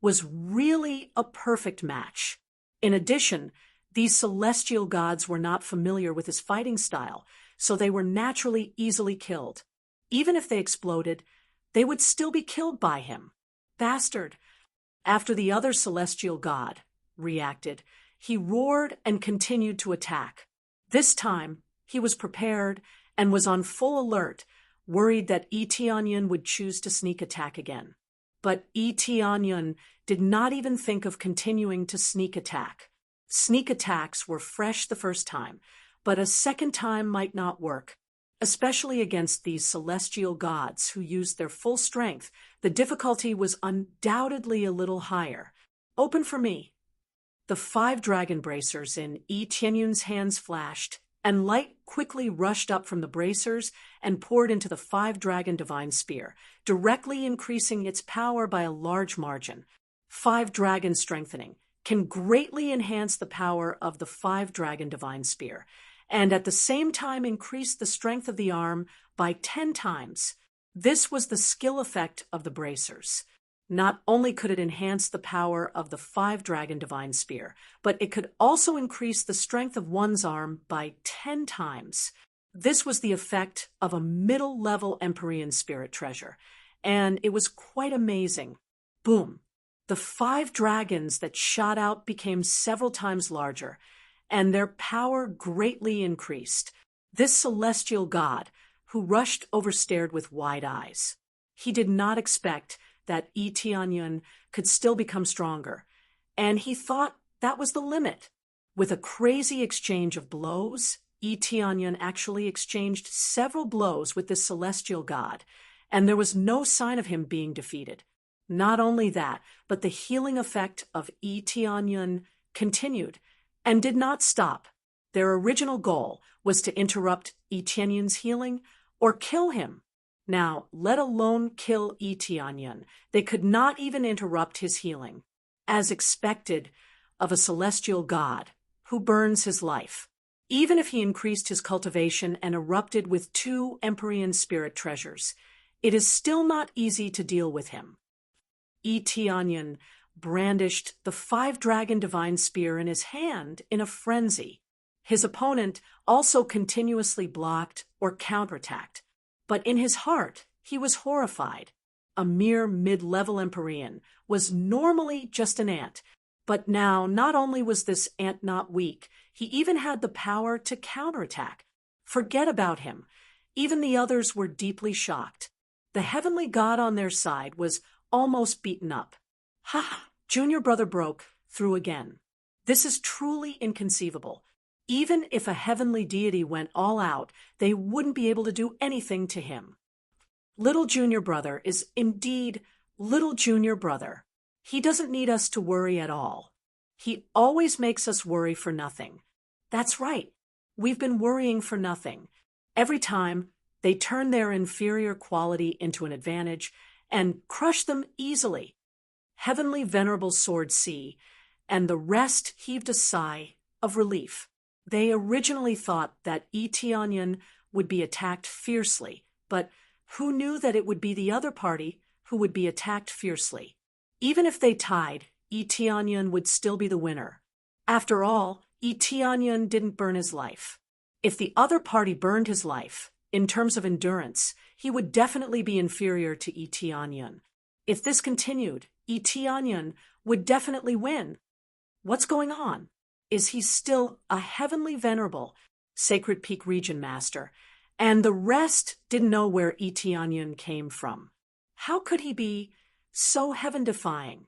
was really a perfect match. In addition, these celestial gods were not familiar with his fighting style, so they were naturally easily killed. Even if they exploded, they would still be killed by him. Bastard! After the other celestial god reacted, he roared and continued to attack. This time, he was prepared and was on full alert, worried that Tianyun would choose to sneak attack again. But Tianyun did not even think of continuing to sneak attack. Sneak attacks were fresh the first time, but a second time might not work. Especially against these celestial gods who used their full strength, the difficulty was undoubtedly a little higher. Open for me. The 5 dragon bracers in Tianyun's hands flashed, and light quickly rushed up from the bracers and poured into the 5 dragon divine spear, directly increasing its power by a large margin. 5 dragon strengthening can greatly enhance the power of the 5 dragon divine spear, and at the same time increase the strength of the arm by 10 times. This was the skill effect of the bracers. Not only could it enhance the power of the 5 dragon divine spear, but it could also increase the strength of one's arm by 10 times. This was the effect of a middle-level Empyrean spirit treasure, and it was quite amazing. Boom! The 5 dragons that shot out became several times larger, and their power greatly increased. This celestial god, who rushed over, stared with wide eyes. He did not expect that Tianyun could still become stronger, and he thought that was the limit. With a crazy exchange of blows, Tianyun actually exchanged several blows with this celestial god, and there was no sign of him being defeated. Not only that, but the healing effect of Tianyun continued and did not stop. Their original goal was to interrupt Tianyun's healing or kill him. Now, let alone kill Tianyun, they could not even interrupt his healing, as expected of a celestial god who burns his life. Even if he increased his cultivation and erupted with 2 Empyrean spirit treasures, it is still not easy to deal with him. Tianyun brandished the 5 dragon divine spear in his hand in a frenzy. His opponent also continuously blocked or counterattacked, but in his heart he was horrified. A mere mid-level Empyrean was normally just an ant, but now not only was this ant not weak, he even had the power to counterattack. Forget about him. Even the others were deeply shocked. The heavenly god on their side was almost beaten up. Ha! Junior brother broke through again. This is truly inconceivable. Even if a heavenly deity went all out, they wouldn't be able to do anything to him. Little junior brother is indeed little junior brother. He doesn't need us to worry at all. He always makes us worry for nothing. That's right. We've been worrying for nothing. Every time, they turn their inferior quality into an advantage and crush them easily. Heavenly Venerable Sword C, and the rest heaved a sigh of relief. They originally thought that Tianyun would be attacked fiercely, but who knew that it would be the other party who would be attacked fiercely? Even if they tied, Tianyun would still be the winner. After all, Tianyun didn't burn his life. If the other party burned his life, in terms of endurance, he would definitely be inferior to Tianyun. If this continued, Tianyun would definitely win. What's going on? Is he still a heavenly venerable, Sacred Peak region master, and the rest didn't know where Tianyun came from? How could he be so heaven-defying?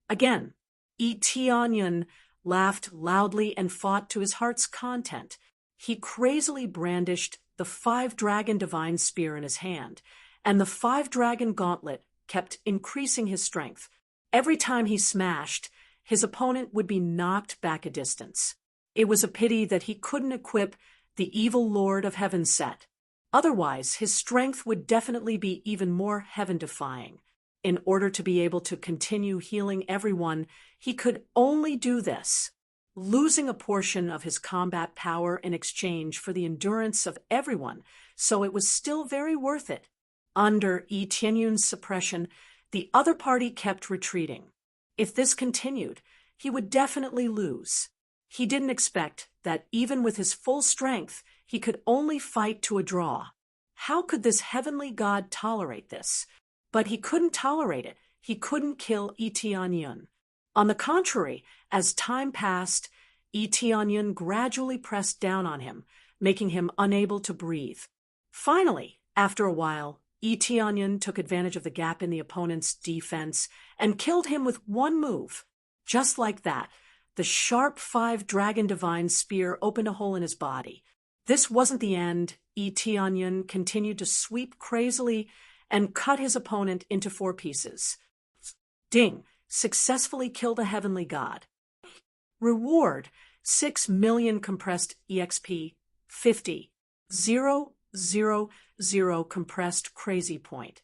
Again, Tianyun laughed loudly and fought to his heart's content. He crazily brandished the 5 dragon divine spear in his hand, and the 5 dragon gauntlet kept increasing his strength. Every time he smashed, his opponent would be knocked back a distance. It was a pity that he couldn't equip the evil Lord of Heaven set. Otherwise, his strength would definitely be even more heaven-defying. In order to be able to continue healing everyone, he could only do this. losing a portion of his combat power in exchange for the endurance of everyone, so it was still very worth it. Under Yi Tianyun's suppression, the other party kept retreating. If this continued, he would definitely lose. He didn't expect that even with his full strength, he could only fight to a draw. How could this heavenly god tolerate this? But he couldn't tolerate it. He couldn't kill Yi Tianyun. On the contrary, as time passed, Yi Tianyun gradually pressed down on him, making him unable to breathe. Finally, after a while, Yi Tianyun took advantage of the gap in the opponent's defense and killed him with one move. Just like that, the sharp 5 Dragon Divine spear opened a hole in his body. This wasn't the end. Yi Tianyun continued to sweep crazily and cut his opponent into 4 pieces. Ding! Successfully killed a heavenly god. Reward: 6 million compressed EXP, 50. 000 compressed crazy point.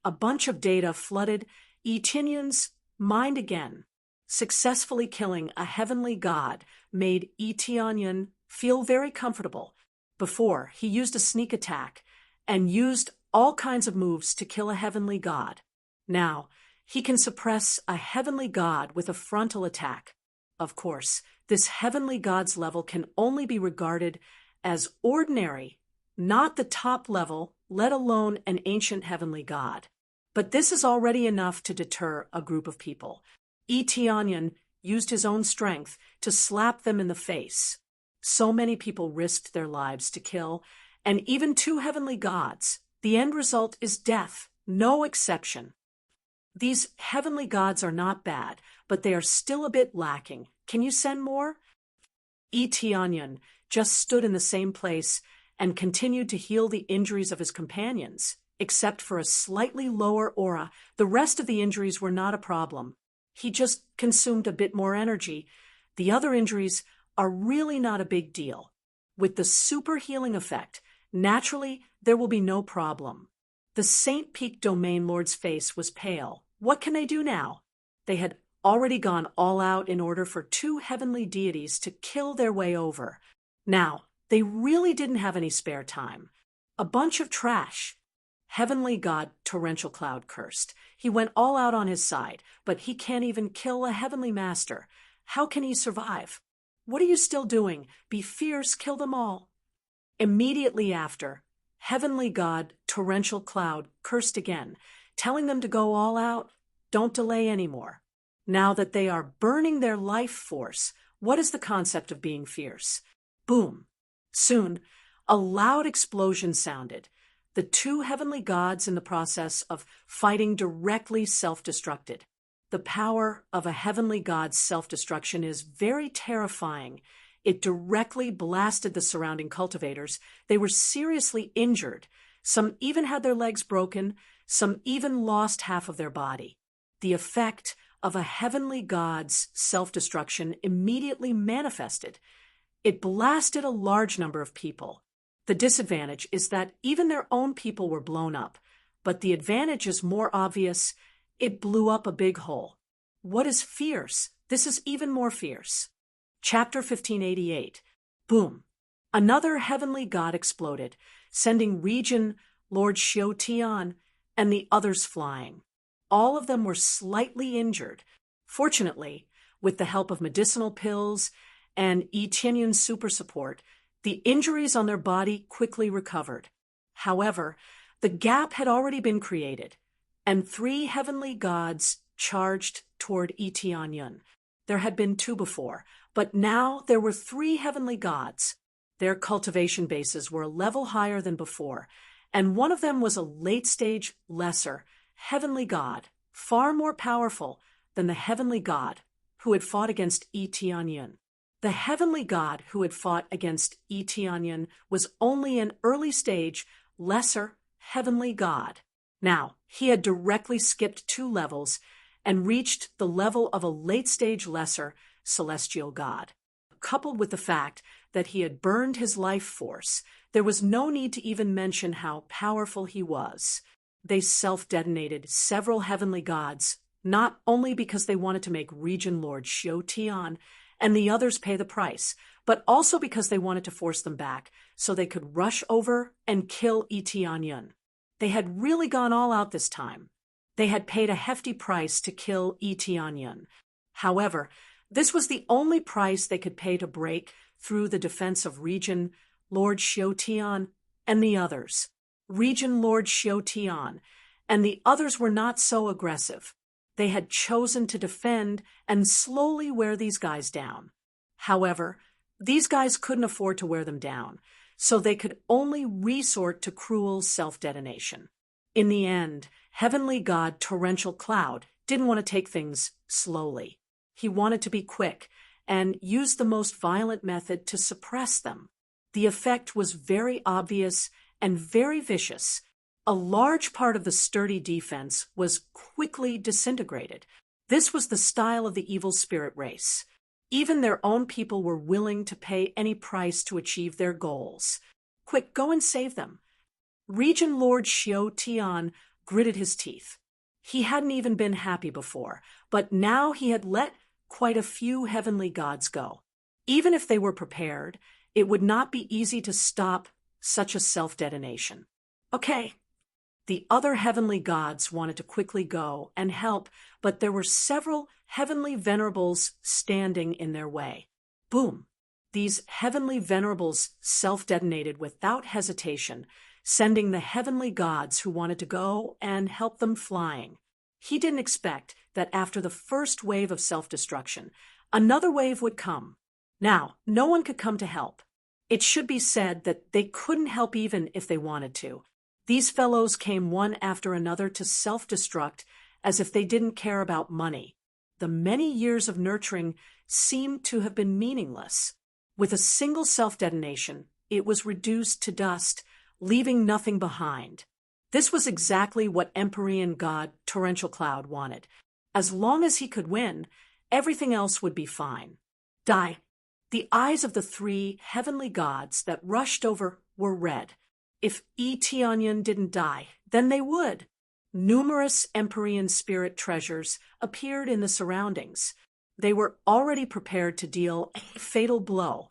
A bunch of data flooded Yi Tianyun's mind again. Successfully killing a heavenly god made Yi Tianyun feel very comfortable. Before, he used a sneak attack and used all kinds of moves to kill a heavenly god. Now, he can suppress a heavenly god with a frontal attack. Of course, this heavenly god's level can only be regarded as ordinary, not the top level, let alone an ancient heavenly god. But this is already enough to deter a group of people. Yi Tianyun used his own strength to slap them in the face. So many people risked their lives to kill, and even 2 heavenly gods. The end result is death, no exception. These heavenly gods are not bad, but they are still a bit lacking. Can you send more? Yi Tianyun just stood in the same place and continued to heal the injuries of his companions. Except for a slightly lower aura, the rest of the injuries were not a problem. He just consumed a bit more energy. The other injuries are really not a big deal. With the super healing effect, naturally, there will be no problem. The Saint Peak Domain Lord's face was pale. What can they do now? They had already gone all out in order for 2 heavenly deities to kill their way over. Now, they really didn't have any spare time. A bunch of trash. Heavenly god Torrential Cloud cursed. He went all out on his side, but he can't even kill a heavenly master. How can he survive? What are you still doing? Be fierce, kill them all. Immediately after, heavenly god Torrential Cloud cursed again, telling them to go all out. Don't delay anymore. Now that they are burning their life force, what is the concept of being fierce? Boom. Soon, a loud explosion sounded. The 2 heavenly gods in the process of fighting directly self-destructed. The power of a heavenly god's self-destruction is very terrifying. It directly blasted the surrounding cultivators. They were seriously injured. Some even had their legs broken. Some even lost half of their body. The effect of a heavenly god's self-destruction immediately manifested. It blasted a large number of people. The disadvantage is that even their own people were blown up, but the advantage is more obvious. It blew up a big hole. What is fierce? This is even more fierce. Chapter 1588. Boom. Another heavenly god exploded, sending Regent Lord Xiu Tian and the others flying. All of them were slightly injured. Fortunately, with the help of medicinal pills and Yi Tianyun's super support, the injuries on their body quickly recovered. However, the gap had already been created, and 3 heavenly gods charged toward Yi Tianyun. There had been 2 before, but now there were 3 heavenly gods. Their cultivation bases were a level higher than before, and one of them was a late-stage, lesser, heavenly god, far more powerful than the heavenly god who had fought against Yi Tianyun. The heavenly god who had fought against Yi Tianyun was only an early-stage, lesser, heavenly god. Now, he had directly skipped 2 levels and reached the level of a late-stage, lesser, celestial god. Coupled with the fact that he had burned his life force, there was no need to even mention how powerful he was. They self-detonated several heavenly gods, not only because they wanted to make Regent Lord Xiu Tian and the others pay the price, but also because they wanted to force them back so they could rush over and kill Tianyun. They had really gone all out this time. They had paid a hefty price to kill Tianyun. However, this was the only price they could pay to break through the defense of Regent Lord Xiutian and the others. Regent Lord Xiutian and the others were not so aggressive. They had chosen to defend and slowly wear these guys down. However, these guys couldn't afford to wear them down, so they could only resort to cruel self-detonation. In the end, Heavenly God Torrential Cloud didn't want to take things slowly. He wanted to be quick and used the most violent method to suppress them. The effect was very obvious and very vicious. A large part of the sturdy defense was quickly disintegrated. This was the style of the evil spirit race. Even their own people were willing to pay any price to achieve their goals. Quick, go and save them. Regent Lord Xiutian gritted his teeth. He hadn't even been happy before, but now he had let quite a few heavenly gods go. Even if they were prepared, it would not be easy to stop such a self-detonation. Okay. The other heavenly gods wanted to quickly go and help, but there were several heavenly venerables standing in their way. Boom! These heavenly venerables self-detonated without hesitation, sending the heavenly gods who wanted to go and help them flying. He didn't expect that after the first wave of self-destruction, another wave would come. Now, no one could come to help. It should be said that they couldn't help even if they wanted to. These fellows came one after another to self-destruct as if they didn't care about money. The many years of nurturing seemed to have been meaningless. With a single self-detonation, it was reduced to dust, leaving nothing behind. This was exactly what Empyrean God Torrential Cloud wanted. As long as he could win, everything else would be fine. Die. The eyes of the three heavenly gods that rushed over were red. If Tianyun didn't die, then they would. Numerous Empyrean spirit treasures appeared in the surroundings. They were already prepared to deal a fatal blow.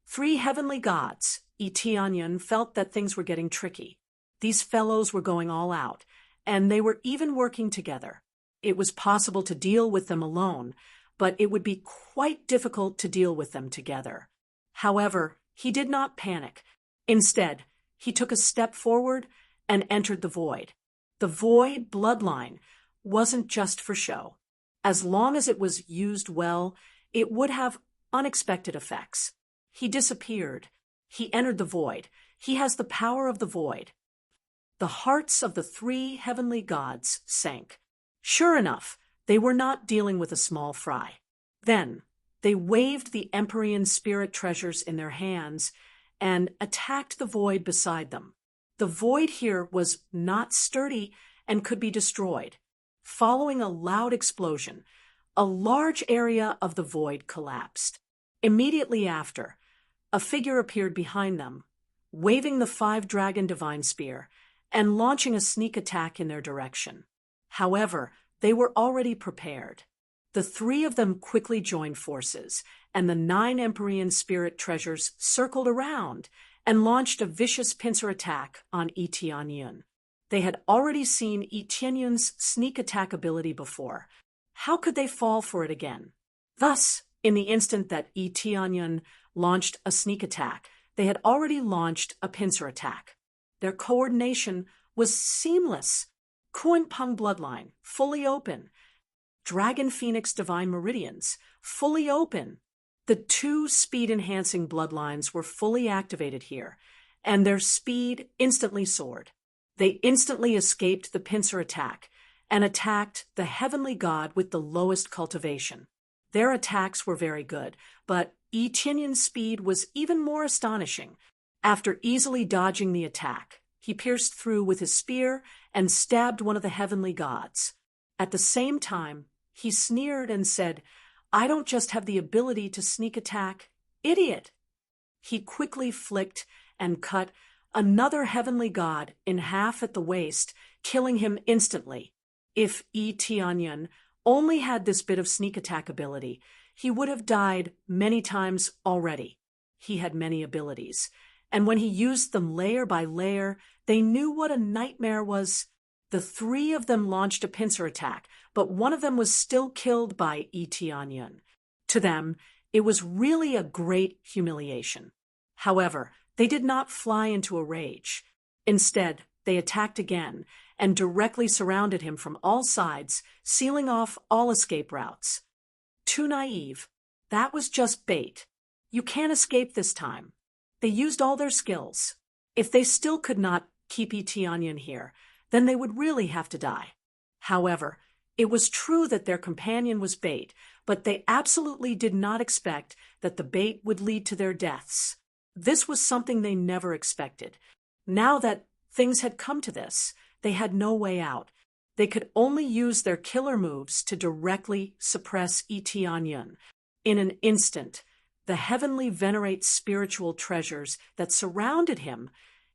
Three heavenly gods, Tianyun, felt that things were getting tricky. These fellows were going all out, and they were even working together. It was possible to deal with them alone, but it would be quite difficult to deal with them together. However, he did not panic. Instead, he took a step forward and entered the void. The void bloodline wasn't just for show. As long as it was used well, it would have unexpected effects. He disappeared. He entered the void. He has the power of the void. The hearts of the three heavenly gods sank. Sure enough, they were not dealing with a small fry. Then, they waved the Empyrean spirit treasures in their hands and attacked the void beside them. The void here was not sturdy and could be destroyed. Following a loud explosion, a large area of the void collapsed. Immediately after, a figure appeared behind them, waving the 5-dragon divine spear and launching a sneak attack in their direction. However, they were already prepared. The three of them quickly joined forces, and the 9 Empyrean spirit treasures circled around and launched a vicious pincer attack on Tianyun. They had already seen Tianyun's sneak attack ability before. How could they fall for it again? Thus, in the instant that Tianyun launched a sneak attack, they had already launched a pincer attack. Their coordination was seamless. Kuan-Peng bloodline, fully open. Dragon Phoenix Divine Meridians, fully open. The 2 speed-enhancing bloodlines were fully activated here, and their speed instantly soared. They instantly escaped the pincer attack and attacked the heavenly god with the lowest cultivation. Their attacks were very good, but Tianyun's speed was even more astonishing. After easily dodging the attack, he pierced through with his spear and stabbed one of the heavenly gods. At the same time, he sneered and said, "I don't just have the ability to sneak attack, idiot." He quickly flicked and cut another heavenly god in half at the waist, killing him instantly. If Tianyun only had this bit of sneak attack ability, he would have died many times already. He had many abilities, and when he used them layer by layer, they knew what a nightmare was. The three of them launched a pincer attack, but one of them was still killed by Tianyun. To them, it was really a great humiliation. However, they did not fly into a rage. Instead, they attacked again and directly surrounded him from all sides, sealing off all escape routes. Too naive. That was just bait. You can't escape this time. They used all their skills. If they still could not keep Tianyun here, then they would really have to die. However, it was true that their companion was bait, but they absolutely did not expect that the bait would lead to their deaths. This was something they never expected. Now that things had come to this, they had no way out. They could only use their killer moves to directly suppress Tianyun. In an instant, the heavenly venerate spiritual treasures that surrounded him,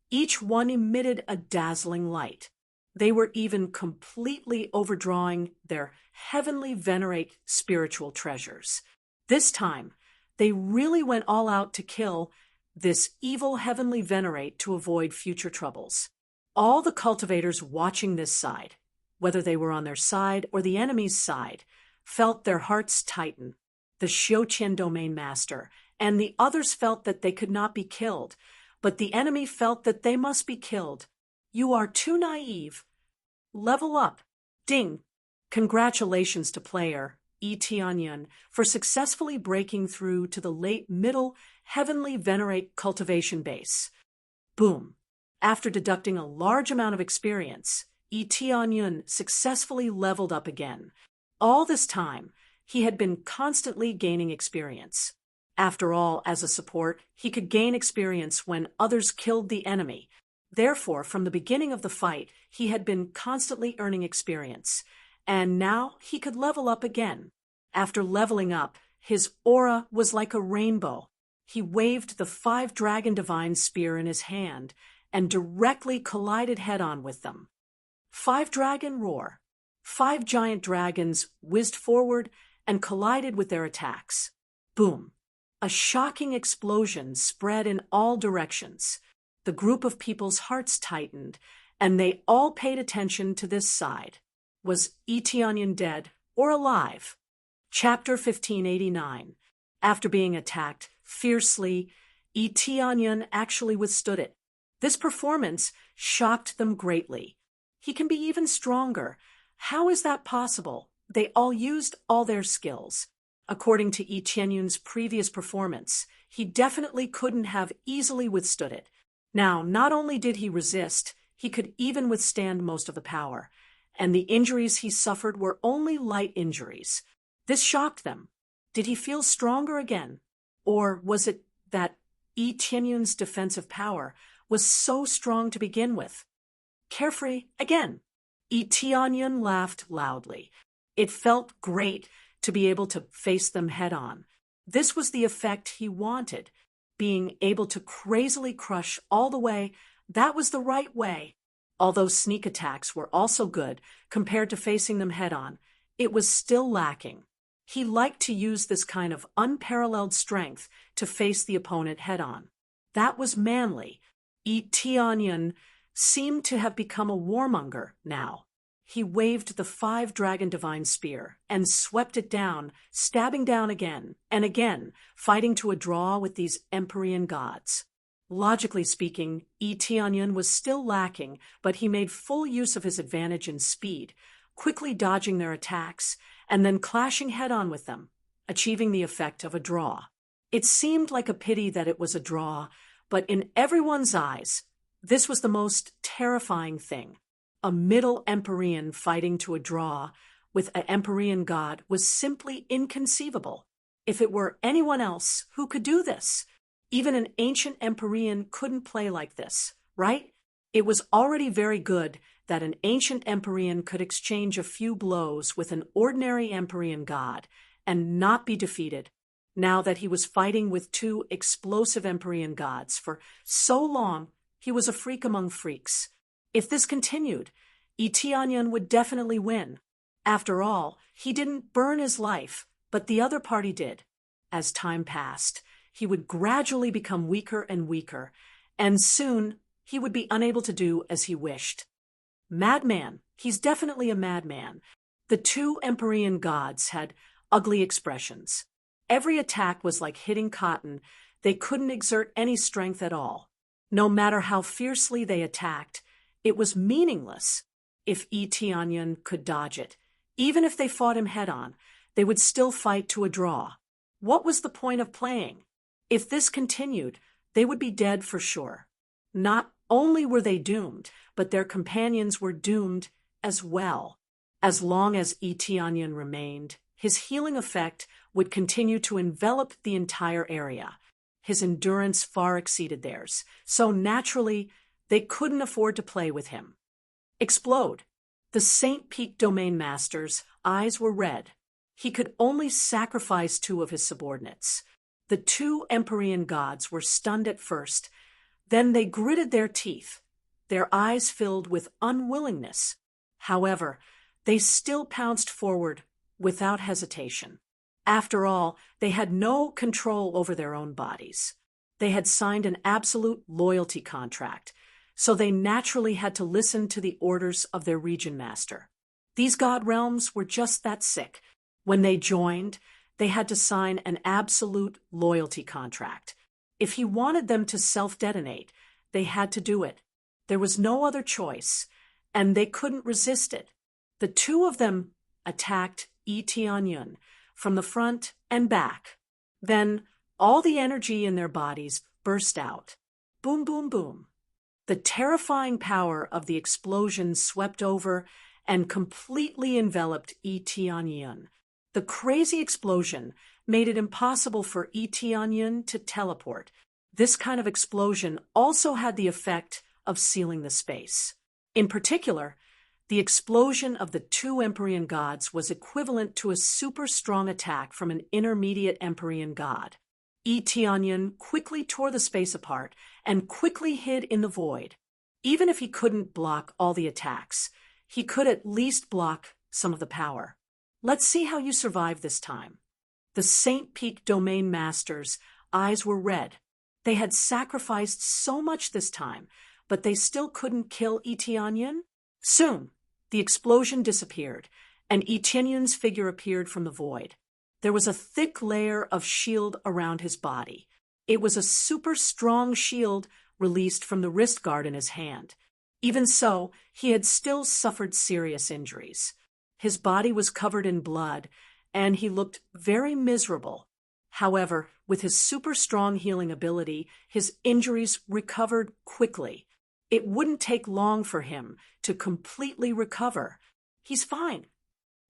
each one emitted a dazzling light. They were even completely overdrawing their heavenly venerate spiritual treasures. This time, they really went all out to kill this evil heavenly venerate to avoid future troubles. All the cultivators watching this side, whether they were on their side or the enemy's side, felt their hearts tighten. The Xiuqian domain master and the others felt that they could not be killed, but the enemy felt that they must be killed. You are too naive. Level up. Ding. Congratulations to player Tianyun for successfully breaking through to the late middle heavenly venerate cultivation base. Boom. After deducting a large amount of experience, Tianyun successfully leveled up again. All this time, he had been constantly gaining experience. After all, as a support, he could gain experience when others killed the enemy. Therefore, from the beginning of the fight, he had been constantly earning experience, and now he could level up again. After leveling up, his aura was like a rainbow. He waved the 5-dragon divine spear in his hand and directly collided head-on with them. 5-dragon roar. 5 giant dragons whizzed forward and collided with their attacks. Boom. A shocking explosion spread in all directions. The group of people's hearts tightened, and they all paid attention to this side. Was Tianyun dead or alive? Chapter 1589. After being attacked fiercely, Tianyun actually withstood it. This performance shocked them greatly. He can be even stronger. How is that possible? They all used all their skills. According to Tianyun's previous performance, he definitely couldn't have easily withstood it. Now, not only did he resist, he could even withstand most of the power, and the injuries he suffered were only light injuries. This shocked them. Did he feel stronger again? Or was it that Tianyun's defensive power was so strong to begin with? Carefree again. Tianyun laughed loudly. It felt great to be able to face them head-on. This was the effect he wanted. Being able to crazily crush all the way, that was the right way. Although sneak attacks were also good compared to facing them head-on, it was still lacking. He liked to use this kind of unparalleled strength to face the opponent head-on. That was manly. Tianyun seemed to have become a warmonger now. He waved the 5-dragon divine spear and swept it down, stabbing down again and again, fighting to a draw with these Empyrean gods. Logically speaking, Tianyun was still lacking, but he made full use of his advantage in speed, quickly dodging their attacks and then clashing head-on with them, achieving the effect of a draw. It seemed like a pity that it was a draw, but in everyone's eyes, this was the most terrifying thing. A middle Empyrean fighting to a draw with an Empyrean god was simply inconceivable. If it were anyone else, who could do this? Even an ancient Empyrean couldn't play like this, right? It was already very good that an ancient Empyrean could exchange a few blows with an ordinary Empyrean god and not be defeated. Now that he was fighting with 2 explosive Empyrean gods for so long, he was a freak among freaks. If this continued, Tianyun would definitely win. After all, he didn't burn his life, but the other party did. As time passed, he would gradually become weaker and weaker, and soon he would be unable to do as he wished. Madman, he's definitely a madman. The two Empyrean gods had ugly expressions. Every attack was like hitting cotton. They couldn't exert any strength at all. No matter how fiercely they attacked, it was meaningless. If Tianyan could dodge it, even if they fought him head-on, they would still fight to a draw. What was the point of playing? If this continued, they would be dead for sure. Not only were they doomed, but their companions were doomed as well. As long as Tianyan remained, his healing effect would continue to envelop the entire area. His endurance far exceeded theirs, so naturally, they couldn't afford to play with him. Explode. The Saint Peak Domain Master's eyes were red. He could only sacrifice two of his subordinates. The two Empyrean gods were stunned at first. Then they gritted their teeth, their eyes filled with unwillingness. However, they still pounced forward without hesitation. After all, they had no control over their own bodies. They had signed an absolute loyalty contract, so they naturally had to listen to the orders of their region master. These god realms were just that sick. When they joined, they had to sign an absolute loyalty contract. If he wanted them to self-detonate, they had to do it. There was no other choice, and they couldn't resist it. The two of them attacked Tianyan from the front and back. Then all the energy in their bodies burst out. Boom, boom, boom. The terrifying power of the explosion swept over and completely enveloped Tianyan. The crazy explosion made it impossible for Tianyan to teleport. This kind of explosion also had the effect of sealing the space. In particular, the explosion of the two Empyrean gods was equivalent to a super strong attack from an intermediate Empyrean god. Tianyan quickly tore the space apart and quickly hid in the void. Even if he couldn't block all the attacks, he could at least block some of the power. Let's see how you survive this time. The Saint Peak Domain Master's eyes were red. They had sacrificed so much this time, but they still couldn't kill Tianyan. Soon, the explosion disappeared, and Tianyan's figure appeared from the void. There was a thick layer of shield around his body. It was a super strong shield released from the wrist guard in his hand. Even so, he had still suffered serious injuries. His body was covered in blood, and he looked very miserable. However, with his super strong healing ability, his injuries recovered quickly. It wouldn't take long for him to completely recover. He's fine.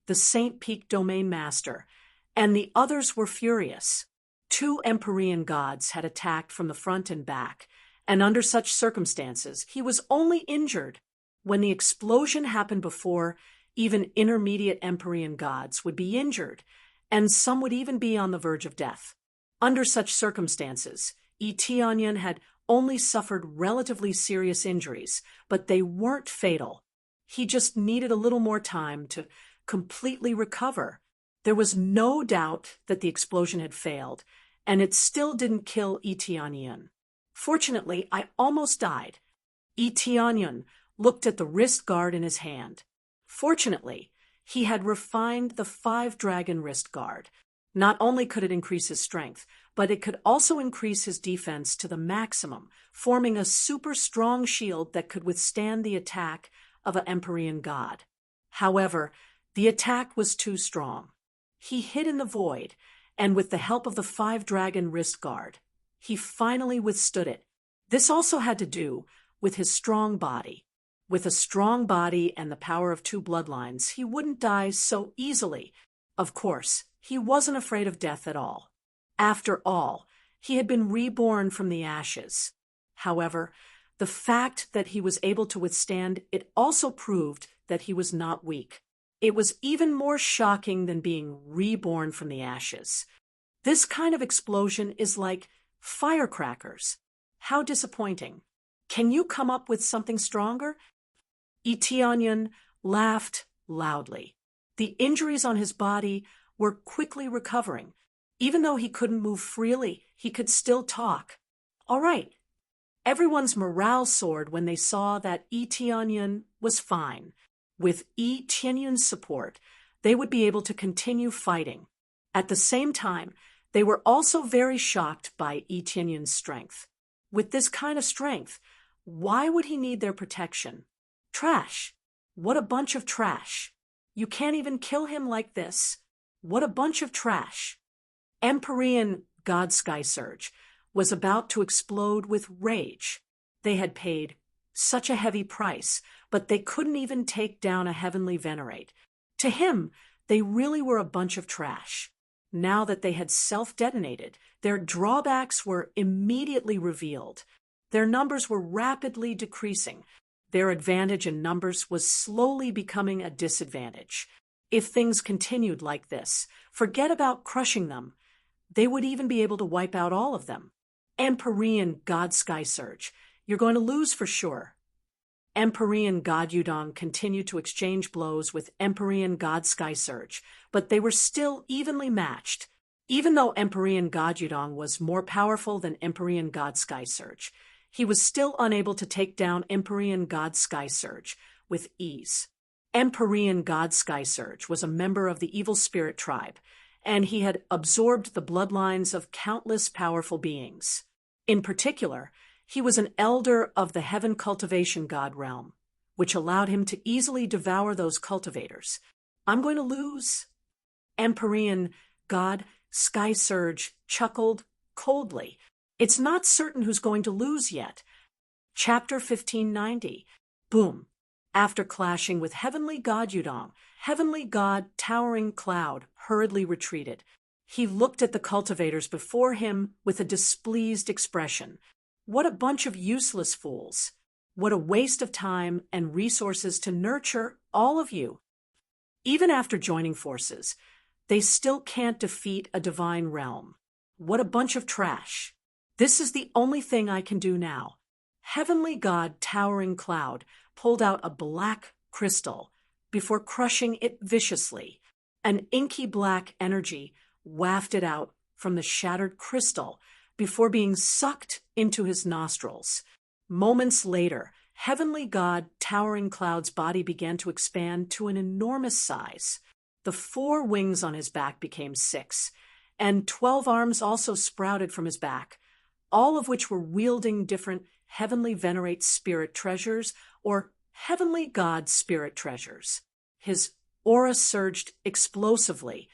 The Saint Peak Domain Master and the others were furious. Two Empyrean gods had attacked from the front and back, and under such circumstances, he was only injured. When the explosion happened before, even intermediate Empyrean gods would be injured, and some would even be on the verge of death. Under such circumstances, Tianyan had only suffered relatively serious injuries, but they weren't fatal. He just needed a little more time to completely recover. There was no doubt that the explosion had failed, and it still didn't kill Tianyan. Fortunately, I almost died. Tianyan looked at the wrist guard in his hand. Fortunately, he had refined the 5-dragon wrist guard. Not only could it increase his strength, but it could also increase his defense to the maximum, forming a super strong shield that could withstand the attack of an Empyrean god. However, the attack was too strong. He hid in the void, and with the help of the 5-dragon wrist guard, he finally withstood it. This also had to do with his strong body. With a strong body and the power of 2 bloodlines, he wouldn't die so easily. Of course, he wasn't afraid of death at all. After all, he had been reborn from the ashes. However, the fact that he was able to withstand it also proved that he was not weak. It was even more shocking than being reborn from the ashes. This kind of explosion is like firecrackers. How disappointing. Can you come up with something stronger? Tianyan laughed loudly. The injuries on his body were quickly recovering. Even though he couldn't move freely, he could still talk. All right. Everyone's morale soared when they saw that Yi Tianyun was fine. With Yi Tianyun's support, they would be able to continue fighting. At the same time, they were also very shocked by Yi Tianyun's strength. With this kind of strength, why would he need their protection? Trash. What a bunch of trash. You can't even kill him like this. What a bunch of trash. Empyrean God Sky Surge was about to explode with rage. They had paid such a heavy price, but they couldn't even take down a heavenly venerate. To him, they really were a bunch of trash. Now that they had self-detonated, their drawbacks were immediately revealed. Their numbers were rapidly decreasing. Their advantage in numbers was slowly becoming a disadvantage. If things continued like this, forget about crushing them. They would even be able to wipe out all of them. Empyrean God Sky Surge, you're going to lose for sure. Empyrean God Yudong continued to exchange blows with Empyrean God Sky Surge, but they were still evenly matched. Even though Empyrean God Yudong was more powerful than Empyrean God Sky Surge, he was still unable to take down Empyrean God Sky Surge with ease. Empyrean God Sky Surge was a member of the evil spirit tribe, and he had absorbed the bloodlines of countless powerful beings. In particular, he was an elder of the Heaven Cultivation God realm, which allowed him to easily devour those cultivators. I'm going to lose. Empyrean God Sky Surge chuckled coldly. It's not certain who's going to lose yet. Chapter 1590. Boom. After clashing with Heavenly God Yudong, Heavenly God Towering Cloud hurriedly retreated. He looked at the cultivators before him with a displeased expression. What a bunch of useless fools. What a waste of time and resources to nurture all of you. Even after joining forces, they still can't defeat a divine realm. What a bunch of trash. This is the only thing I can do now. Heavenly God Towering Cloud pulled out a black crystal before crushing it viciously. An inky black energy wafted out from the shattered crystal before being sucked into his nostrils. Moments later, Heavenly God Towering Cloud's body began to expand to an enormous size. The 4 wings on his back became 6, and 12 arms also sprouted from his back, all of which were wielding different Heavenly Venerate Spirit Treasures or Heavenly God Spirit Treasures. His aura surged explosively,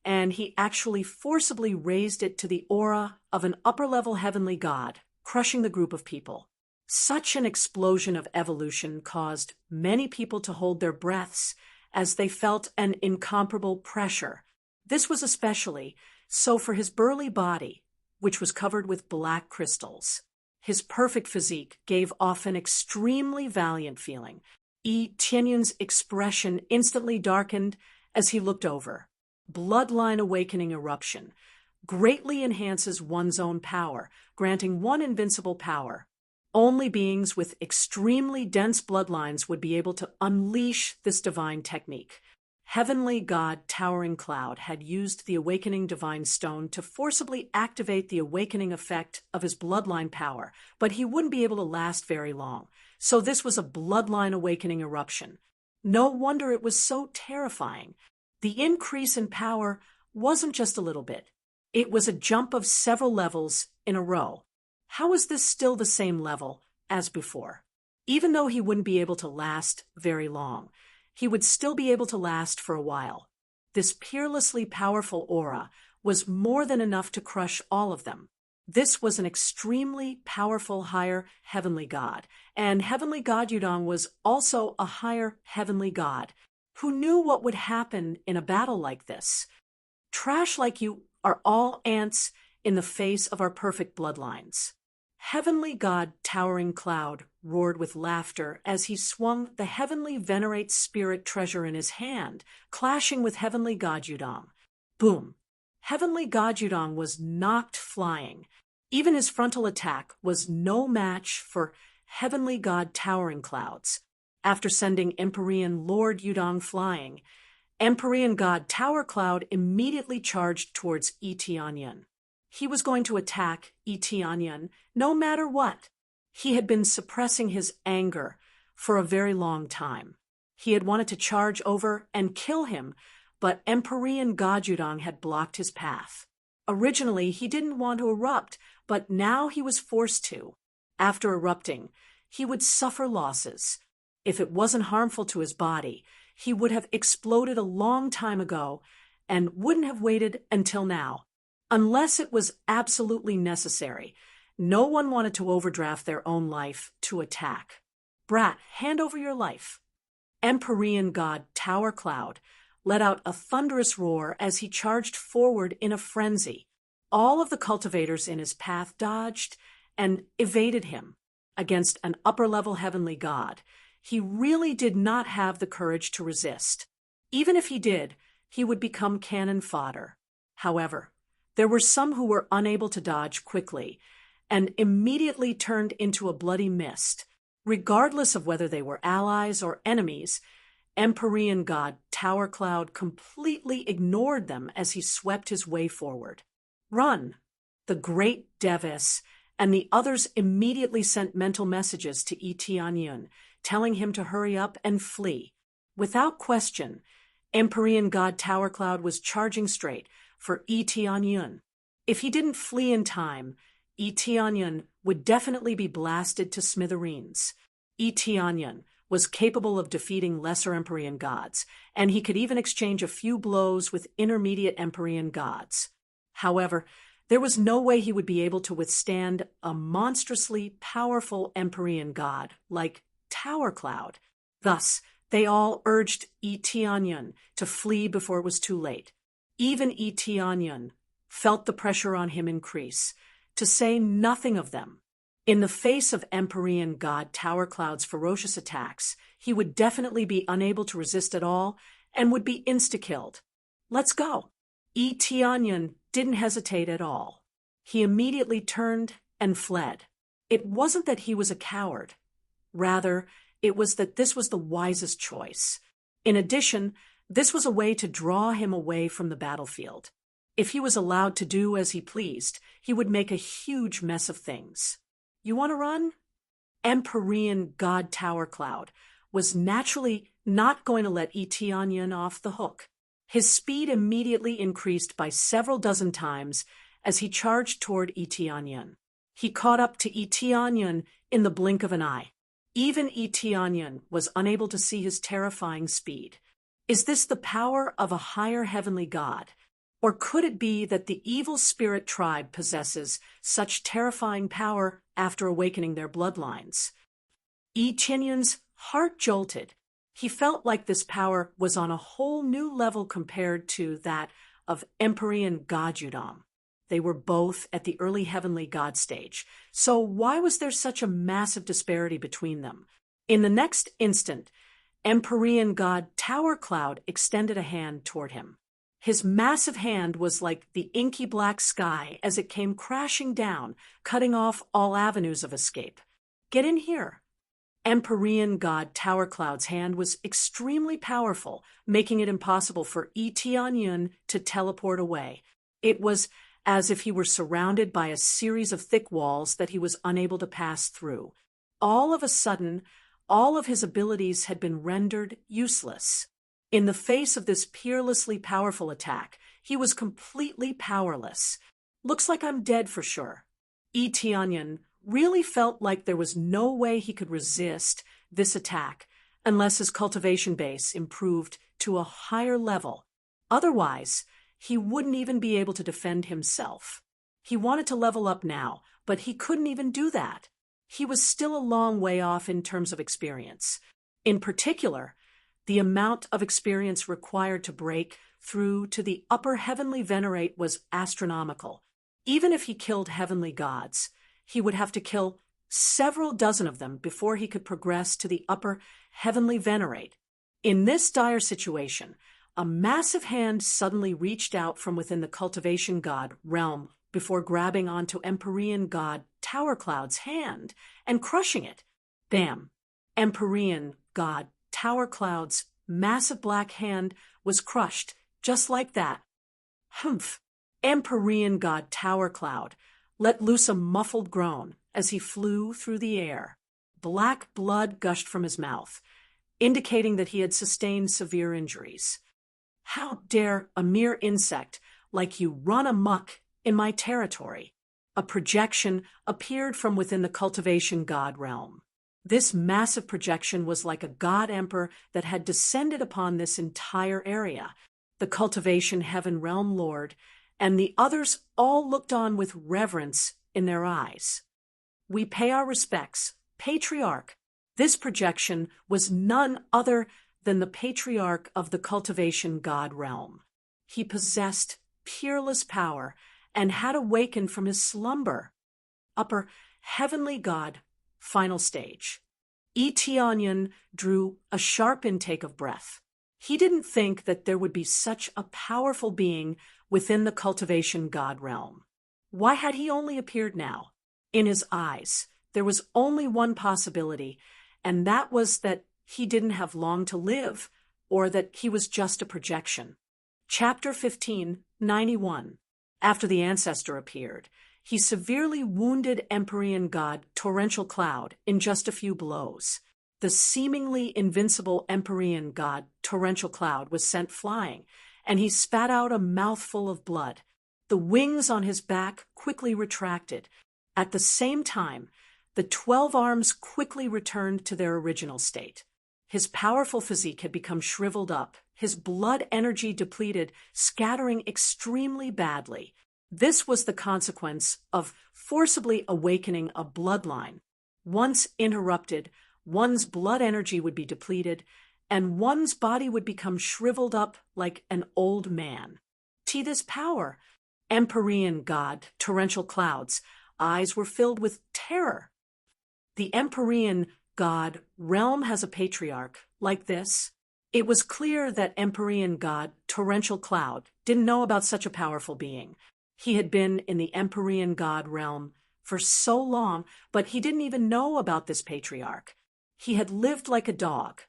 and he actually forcibly raised it to the aura of an upper-level heavenly god, crushing the group of people. Such an explosion of evolution caused many people to hold their breaths as they felt an incomparable pressure. This was especially so for his burly body, which was covered with black crystals. His perfect physique gave off an extremely valiant feeling. Yi Tianyun's expression instantly darkened as he looked over. Bloodline Awakening Eruption greatly enhances one's own power, granting one invincible power. Only beings with extremely dense bloodlines would be able to unleash this divine technique. Heavenly God Towering Cloud had used the Awakening Divine Stone to forcibly activate the awakening effect of his bloodline power, but he wouldn't be able to last very long. So this was a bloodline awakening eruption. No wonder it was so terrifying. The increase in power wasn't just a little bit. It was a jump of several levels in a row. How is this still the same level as before? Even though he wouldn't be able to last very long, he would still be able to last for a while. This peerlessly powerful aura was more than enough to crush all of them. This was an extremely powerful higher heavenly god, and Heavenly God Yudong was also a higher heavenly god. Who knew what would happen in a battle like this? Trash like you are all ants in the face of our perfect bloodlines. Heavenly God Towering Cloud roared with laughter as he swung the Heavenly Venerate Spirit Treasure in his hand, clashing with Heavenly God Yudong. Boom! Heavenly God Yudong was knocked flying. Even his frontal attack was no match for Heavenly God Towering Cloud's. After sending Empyrean Lord Yudong flying, Empyrean god Tower Cloud immediately charged towards Eteonyon. He was going to attack Eteonyon no matter what. He had been suppressing his anger for a very long time. He had wanted to charge over and kill him, but Empyrean god Yudong had blocked his path. Originally, he didn't want to erupt, but now he was forced to. After erupting, he would suffer losses. If it wasn't harmful to his body, he would have exploded a long time ago and wouldn't have waited until now. Unless it was absolutely necessary, no one wanted to overdraft their own life to attack. Brat, hand over your life. Empyrean god Tower Cloud let out a thunderous roar as he charged forward in a frenzy. All of the cultivators in his path dodged and evaded him. Against an upper-level heavenly god, he really did not have the courage to resist. Even if he did, he would become cannon fodder. However, there were some who were unable to dodge quickly and immediately turned into a bloody mist. Regardless of whether they were allies or enemies, Empyrean god Tower Cloud completely ignored them as he swept his way forward. Run! The great Devis and the others immediately sent mental messages to Eteonyon, telling him to hurry up and flee. Without question, Empyrean god Tower Cloud was charging straight for Eteonyon. If he didn't flee in time, Eteonyon would definitely be blasted to smithereens. Eteonyon was capable of defeating lesser Empyrean gods, and he could even exchange a few blows with intermediate Empyrean gods. However, there was no way he would be able to withstand a monstrously powerful Empyrean god like Tower Cloud. Thus, they all urged Eteonyon to flee before it was too late. Even Eteonyon felt the pressure on him increase, to say nothing of them. In the face of Empyrean god Tower Cloud's ferocious attacks, he would definitely be unable to resist at all and would be insta-killed. Let's go. Eteonyon didn't hesitate at all. He immediately turned and fled. It wasn't that he was a coward. Rather, it was that this was the wisest choice. In addition, this was a way to draw him away from the battlefield. If he was allowed to do as he pleased, he would make a huge mess of things. You want to run? Empyrean god Tower Cloud was naturally not going to let Eteonyon off the hook. His speed immediately increased by several dozen times as he charged toward Eteonyon. He caught up to Eteonyon in the blink of an eye. Even Eteonyon was unable to see his terrifying speed. Is this the power of a higher heavenly god? Or could it be that the evil spirit tribe possesses such terrifying power after awakening their bloodlines? Eteonyon's heart jolted. He felt like this power was on a whole new level compared to that of Empyrean god Yudong. They were both at the early heavenly god stage, so why was there such a massive disparity between them? In the next instant, Empyrean god Tower Cloud extended a hand toward him. His massive hand was like the inky black sky as it came crashing down, cutting off all avenues of escape. Get in here. Empyrean god Tower Cloud's hand was extremely powerful, making it impossible for Eteonyon to teleport away. It was as if he were surrounded by a series of thick walls that he was unable to pass through. All of a sudden, all of his abilities had been rendered useless. In the face of this peerlessly powerful attack, he was completely powerless. Looks like I'm dead for sure. Eteonyon really felt like there was no way he could resist this attack unless his cultivation base improved to a higher level. Otherwise, he wouldn't even be able to defend himself. He wanted to level up now, but he couldn't even do that. He was still a long way off in terms of experience. In particular, the amount of experience required to break through to the upper heavenly venerate was astronomical. Even if he killed heavenly gods, he would have to kill several dozen of them before he could progress to the upper heavenly venerate. In this dire situation, a massive hand suddenly reached out from within the cultivation god realm before grabbing onto Empyrean god Tower Cloud's hand and crushing it. Bam! Empyrean god Tower Cloud's massive black hand was crushed, just like that. Humph! Empyrean god Tower Cloud let loose a muffled groan as he flew through the air. Black blood gushed from his mouth, indicating that he had sustained severe injuries. How dare a mere insect like you run amok in my territory? A projection appeared from within the cultivation god realm. This massive projection was like a god emperor that had descended upon this entire area. The cultivation heaven realm lord and the others all looked on with reverence in their eyes. We pay our respects, Patriarch. This projection was none other than the Patriarch of the cultivation god realm. He possessed peerless power and had awakened from his slumber. Upper heavenly god, final stage. Etionyan drew a sharp intake of breath. He didn't think that there would be such a powerful being within the cultivation god realm. Why had he only appeared now? In his eyes, there was only one possibility, and that was that he didn't have long to live, or that he was just a projection. Chapter 15, 91. After the ancestor appeared, he severely wounded Empyrean god Torrential Cloud in just a few blows. The seemingly invincible Empyrean god Torrential Cloud was sent flying, and he spat out a mouthful of blood. The wings on his back quickly retracted. At the same time, the 12 arms quickly returned to their original state. His powerful physique had become shriveled up, his blood energy depleted, scattering extremely badly. This was the consequence of forcibly awakening a bloodline. Once interrupted, one's blood energy would be depleted, and one's body would become shriveled up like an old man. To this power, Empyrean god Torrential Cloud's eyes were filled with terror. The Empyrean god realm has a patriarch like this. It was clear that Empyrean god Torrential Cloud didn't know about such a powerful being. He had been in the Empyrean god realm for so long, but he didn't even know about this patriarch. He had lived like a dog.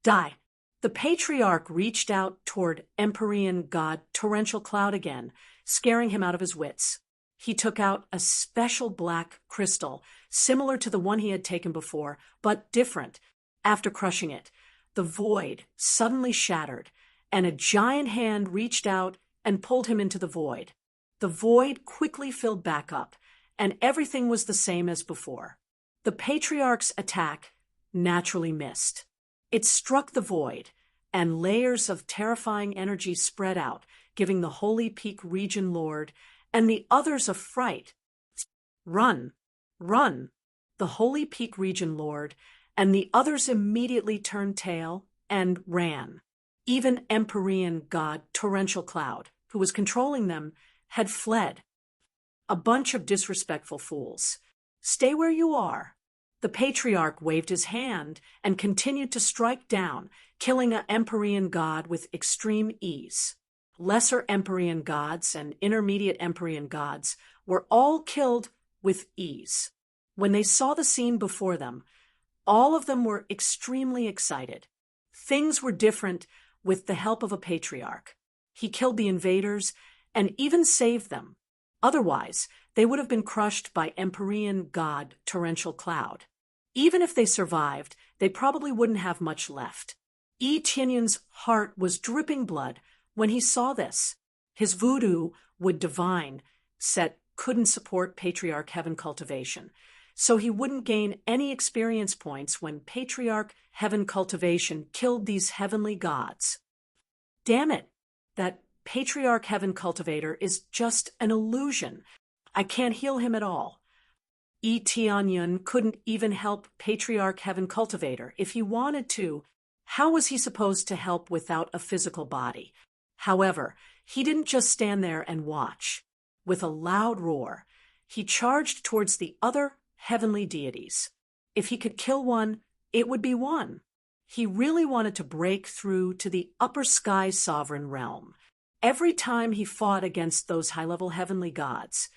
Die. The patriarch reached out toward Empyrean god Torrential Cloud again, scaring him out of his wits. He took out a special black crystal, similar to the one he had taken before, but different. After crushing it, the void suddenly shattered, and a giant hand reached out and pulled him into the void. The void quickly filled back up, and everything was the same as before. The patriarch's attack naturally missed. It struck the void, and layers of terrifying energy spread out, giving the Holy Peak region lord and the others a fright. Run! Run! The Holy Peak region lord and the others immediately turned tail and ran. Even Empyrean god Torrential Cloud, who was controlling them, had fled. A bunch of disrespectful fools. Stay where you are. The patriarch waved his hand and continued to strike down, killing an Empyrean god with extreme ease. Lesser Empyrean gods and intermediate Empyrean gods were all killed with ease. When they saw the scene before them, all of them were extremely excited. Things were different with the help of a patriarch. He killed the invaders and even saved them. Otherwise, they would have been crushed by Empyrean god Torrential Cloud. Even if they survived, they probably wouldn't have much left. Etionyan's heart was dripping blood when he saw this. His voodoo would divine set couldn't support Patriarch Heaven cultivation, so he wouldn't gain any experience points when Patriarch Heaven cultivation killed these heavenly gods. Damn it! That Patriarch Heaven cultivator is just an illusion. I can't heal him at all. Etionyan couldn't even help Patriarch Heaven cultivator if he wanted to. How was he supposed to help without a physical body? However, he didn't just stand there and watch. With a loud roar, he charged towards the other heavenly deities. If he could kill one, it would be one. He really wanted to break through to the upper sky sovereign realm. Every time he fought against those high-level heavenly gods,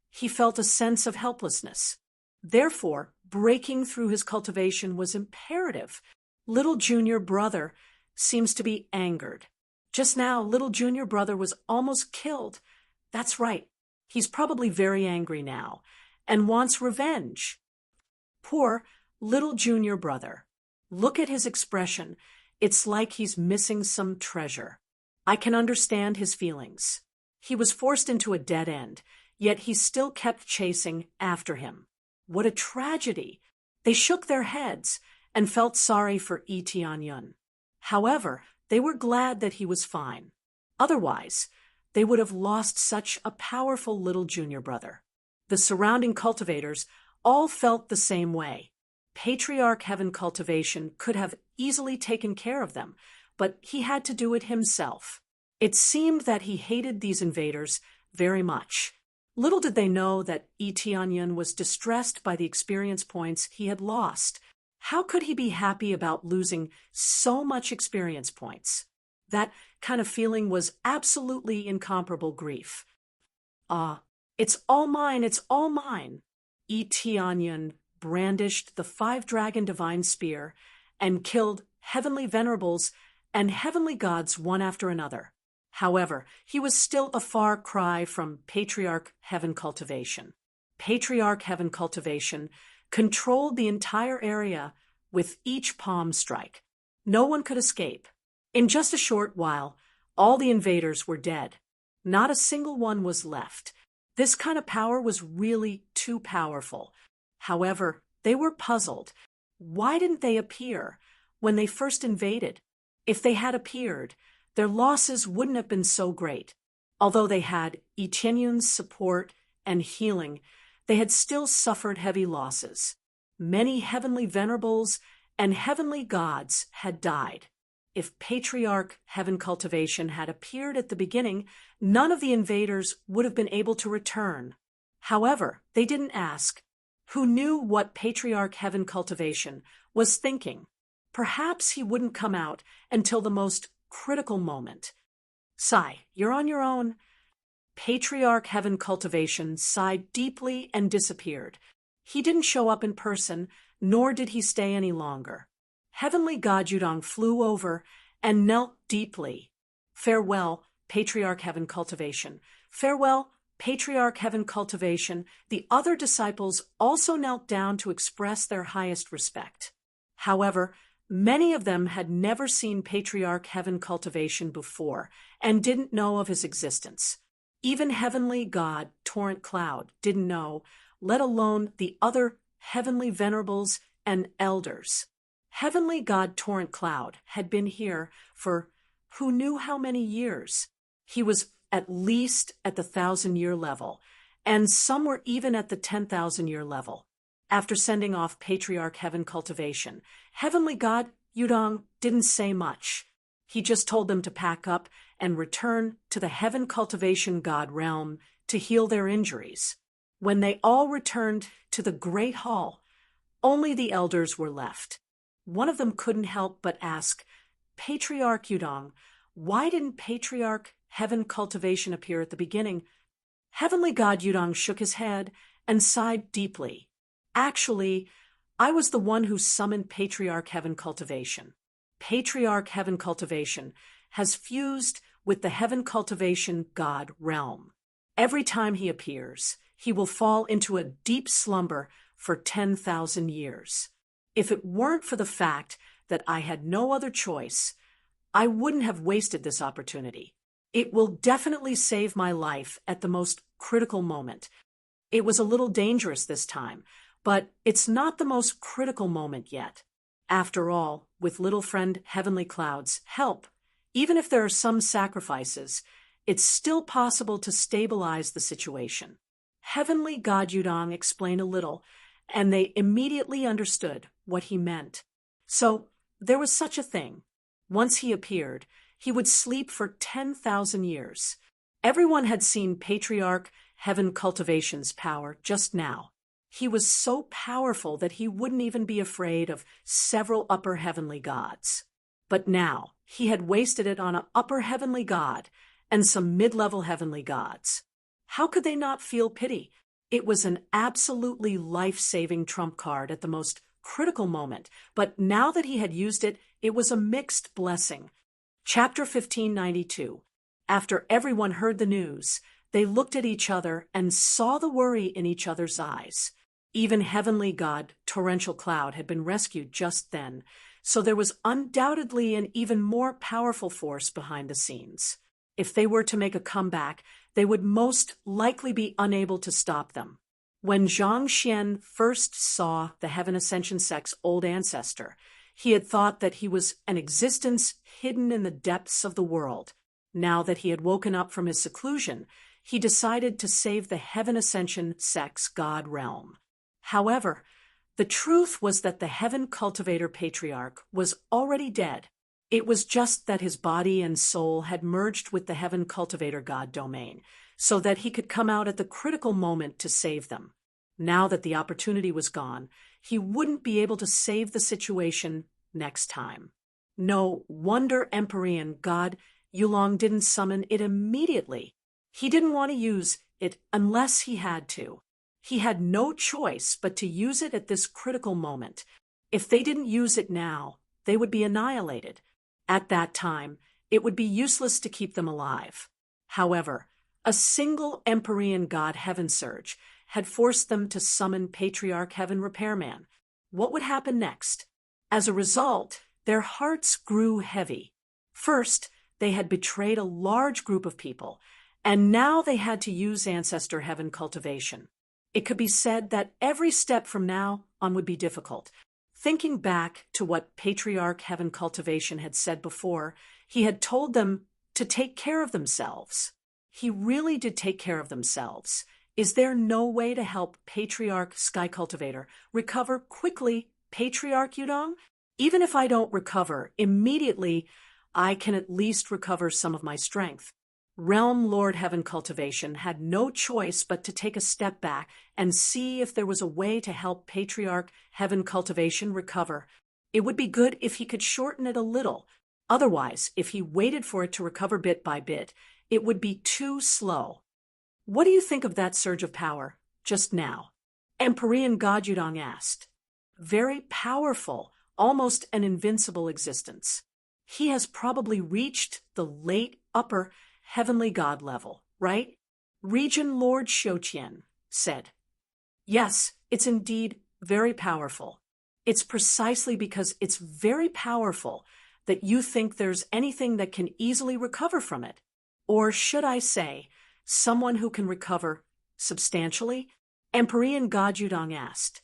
he felt a sense of helplessness. Therefore, breaking through his cultivation was imperative. Little junior brother seems to be angered. Just now, little junior brother was almost killed. That's right. He's probably very angry now and wants revenge. Poor little junior brother. Look at his expression. It's like he's missing some treasure. I can understand his feelings. He was forced into a dead end, yet he still kept chasing after him. What a tragedy! They shook their heads and felt sorry for Tianyun. However, they were glad that he was fine. Otherwise, they would have lost such a powerful little junior brother. The surrounding cultivators all felt the same way. Patriarch Heaven Cultivation could have easily taken care of them, but he had to do it himself. It seemed that he hated these invaders very much. Little did they know that Tianyun was distressed by the experience points he had lost. How could he be happy about losing so much experience points? That kind of feeling was absolutely incomparable grief. It's all mine, it's all mine. Tianyun brandished the 5-dragon divine spear and killed heavenly venerables and heavenly gods one after another. However, he was still a far cry from Patriarch Heaven Cultivation. Patriarch Heaven Cultivation controlled the entire area with each palm strike. No one could escape. In just a short while, all the invaders were dead. Not a single one was left. This kind of power was really too powerful. However, they were puzzled. Why didn't they appear when they first invaded? If they had appeared, their losses wouldn't have been so great. Although they had Tianyun's support and healing, they had still suffered heavy losses. Many heavenly venerables and heavenly gods had died. If Patriarch Heaven Cultivation had appeared at the beginning, none of the invaders would have been able to return. However, they didn't ask. Who knew what Patriarch Heaven Cultivation was thinking? Perhaps he wouldn't come out until the most critical moment. Sigh, you're on your own. Patriarch Heaven Cultivation sighed deeply and disappeared. He didn't show up in person, nor did he stay any longer. Heavenly God Yudong flew over and knelt deeply. Farewell, Patriarch Heaven Cultivation. Farewell, Patriarch Heaven Cultivation. The other disciples also knelt down to express their highest respect. However, many of them had never seen Patriarch Heaven Cultivation before and didn't know of his existence. Even Heavenly God Torrent Cloud didn't know, let alone the other heavenly venerables and elders. Heavenly God Torrent Cloud had been here for who knew how many years. He was at least at the 1,000-year level, and some were even at the 10,000-year level. After sending off Patriarch Heaven Cultivation, Heavenly God Yudong didn't say much. He just told them to pack up and return to the Heaven Cultivation God realm to heal their injuries. When they all returned to the Great Hall, only the elders were left. One of them couldn't help but ask, Patriarch Yudong, why didn't Patriarch Heaven Cultivation appear at the beginning? Heavenly God Yudong shook his head and sighed deeply. Actually, I was the one who summoned Patriarch Heaven Cultivation. Patriarch Heaven Cultivation has fused with the Heaven Cultivation God realm. Every time he appears, he will fall into a deep slumber for 10,000 years. If it weren't for the fact that I had no other choice, I wouldn't have wasted this opportunity. It will definitely save my life at the most critical moment. It was a little dangerous this time, but it's not the most critical moment yet. After all, with little friend Heavenly Cloud's help, even if there are some sacrifices, it's still possible to stabilize the situation. Heavenly God Yudong explained a little, and they immediately understood what he meant. So, there was such a thing. Once he appeared, he would sleep for 10,000 years. Everyone had seen Patriarch Heaven Cultivation's power just now. He was so powerful that he wouldn't even be afraid of several upper heavenly gods. But now, he had wasted it on an upper heavenly god and some mid-level heavenly gods. How could they not feel pity? It was an absolutely life-saving trump card at the most critical moment, but now that he had used it, it was a mixed blessing. Chapter 1592. After everyone heard the news, they looked at each other and saw the worry in each other's eyes. Even heavenly god, Torrential Cloud, had been rescued just then, so there was undoubtedly an even more powerful force behind the scenes. If they were to make a comeback, they would most likely be unable to stop them. When Zhang Xian first saw the Heaven Ascension sect's old ancestor, he had thought that he was an existence hidden in the depths of the world. Now that he had woken up from his seclusion, he decided to save the Heaven Ascension sect's god realm. However, the truth was that the Heaven Cultivator Patriarch was already dead. It was just that his body and soul had merged with the Heaven Cultivator God domain, so that he could come out at the critical moment to save them. Now that the opportunity was gone, he wouldn't be able to save the situation next time. No wonder Empyrean God Yulong didn't summon it immediately. He didn't want to use it unless he had to. He had no choice but to use it at this critical moment. If they didn't use it now, they would be annihilated. At that time, it would be useless to keep them alive. However, a single Empyrean God Heaven Surge had forced them to summon Patriarch Heaven Repairman. What would happen next? As a result, their hearts grew heavy. First, they had betrayed a large group of people, and now they had to use Ancestor Heaven cultivation. It could be said that every step from now on would be difficult. Thinking back to what Patriarch Heaven Cultivation had said before, he had told them to take care of themselves. He really did take care of themselves. Is there no way to help Patriarch Sky Cultivator recover quickly, Patriarch Yudong? Even if I don't recover immediately, I can at least recover some of my strength. Realm Lord Heaven Cultivation had no choice but to take a step back and see if there was a way to help Patriarch Heaven Cultivation recover. It would be good if he could shorten it a little. Otherwise, if he waited for it to recover bit by bit, it would be too slow. What do you think of that surge of power just now? Empyrean God Yudong asked. Very powerful, almost an invincible existence. He has probably reached the late upper heavenly god level, right? Region Lord Xiuqian said. Yes, it's indeed very powerful. It's precisely because it's very powerful that you think there's anything that can easily recover from it. Or should I say, someone who can recover substantially? Empyrean God Yudong asked.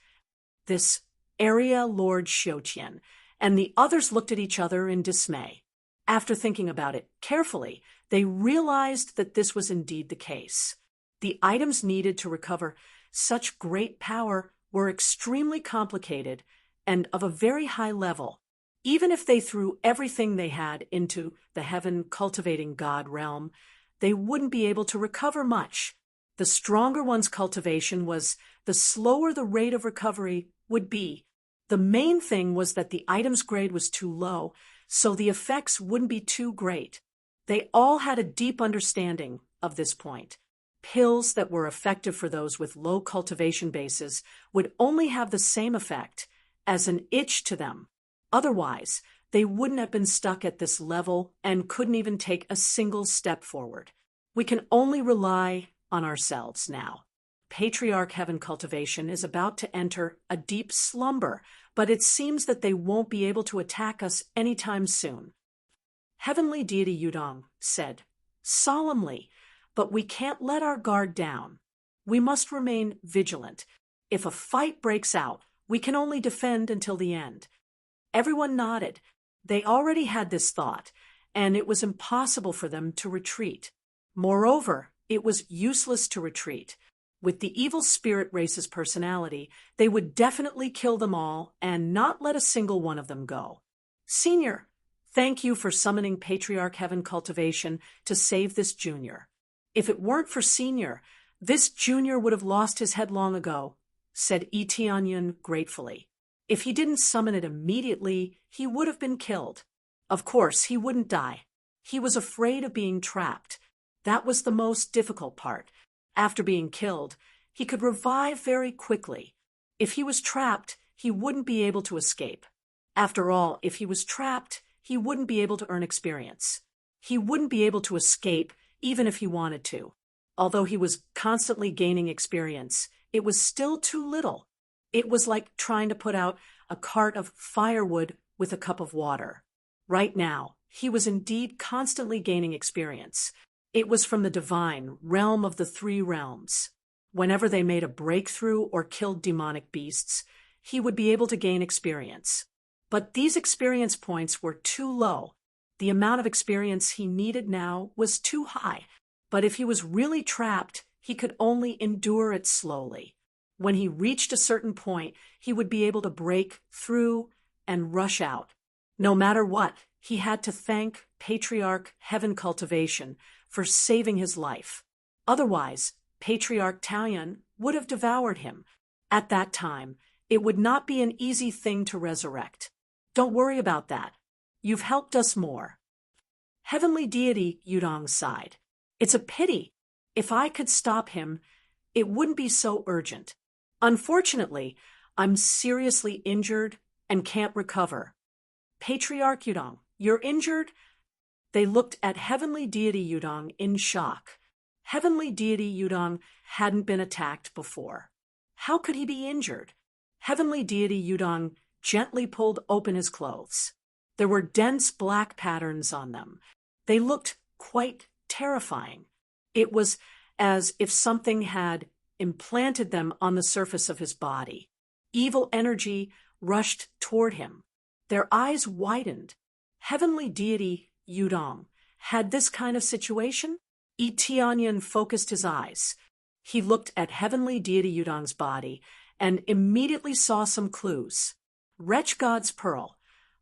This area Lord Xiuqian, and the others looked at each other in dismay. After thinking about it carefully, they realized that this was indeed the case. The items needed to recover such great power were extremely complicated and of a very high level. Even if they threw everything they had into the Heaven Cultivating God realm, they wouldn't be able to recover much. The stronger one's cultivation was, the slower the rate of recovery would be. The main thing was that the item's grade was too low, so the effects wouldn't be too great. They all had a deep understanding of this point. Pills that were effective for those with low cultivation bases would only have the same effect as an itch to them. Otherwise, they wouldn't have been stuck at this level and couldn't even take a single step forward. We can only rely on ourselves now. Patriarch Heaven Cultivation is about to enter a deep slumber, but it seems that they won't be able to attack us anytime soon. Heavenly Deity Yudong said, solemnly, but we can't let our guard down. We must remain vigilant. If a fight breaks out, we can only defend until the end. Everyone nodded. They already had this thought, and it was impossible for them to retreat. Moreover, it was useless to retreat. With the evil spirit race's personality, they would definitely kill them all and not let a single one of them go. Senior, thank you for summoning Patriarch Heaven Cultivation to save this junior. If it weren't for Senior, this junior would have lost his head long ago, said Tianyun gratefully. If he didn't summon it immediately, he would have been killed. Of course, he wouldn't die. He was afraid of being trapped. That was the most difficult part. After being killed, he could revive very quickly. If he was trapped, he wouldn't be able to escape. After all, if he was trapped, he wouldn't be able to earn experience. He wouldn't be able to escape even if he wanted to. Although he was constantly gaining experience, it was still too little. It was like trying to put out a cart of firewood with a cup of water. Right now, he was indeed constantly gaining experience. It was from the divine realm of the three realms. Whenever they made a breakthrough or killed demonic beasts, he would be able to gain experience. But these experience points were too low. The amount of experience he needed now was too high. But if he was really trapped, he could only endure it slowly. When he reached a certain point, he would be able to break through and rush out. No matter what, he had to thank Patriarch Heaven Cultivation for saving his life. Otherwise, Patriarch Talion would have devoured him. At that time, it would not be an easy thing to resurrect. Don't worry about that. You've helped us more. Heavenly Deity Yudong sighed. It's a pity. If I could stop him, it wouldn't be so urgent. Unfortunately, I'm seriously injured and can't recover. Patriarch Yudong, you're injured? They looked at Heavenly Deity Yudong in shock. Heavenly Deity Yudong hadn't been attacked before. How could he be injured? Heavenly Deity Yudong gently pulled open his clothes. There were dense black patterns on them. They looked quite terrifying. It was as if something had implanted them on the surface of his body. Evil energy rushed toward him. Their eyes widened. Heavenly Deity Yudong had this kind of situation? Tianyan focused his eyes. He looked at Heavenly Deity Yudong's body and immediately saw some clues. Wretch God's Pearl,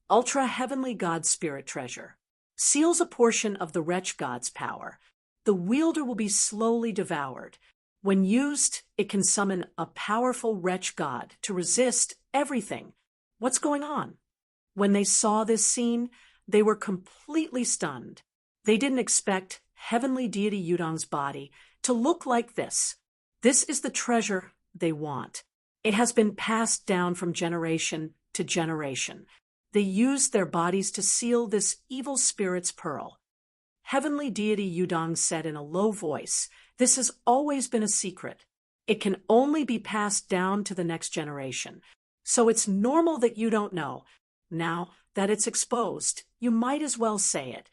Ultra Heavenly God Spirit Treasure, seals a portion of the Wretch God's power. The wielder will be slowly devoured. When used, it can summon a powerful Wretch God to resist everything. What's going on? When they saw this scene, they were completely stunned. They didn't expect Heavenly Deity Yudong's body to look like this. This is the treasure they want. It has been passed down from generation to generation. They used their bodies to seal this evil spirit's pearl. Heavenly Deity Yudong said in a low voice, "This has always been a secret. It can only be passed down to the next generation. So it's normal that you don't know. Now that it's exposed, you might as well say it.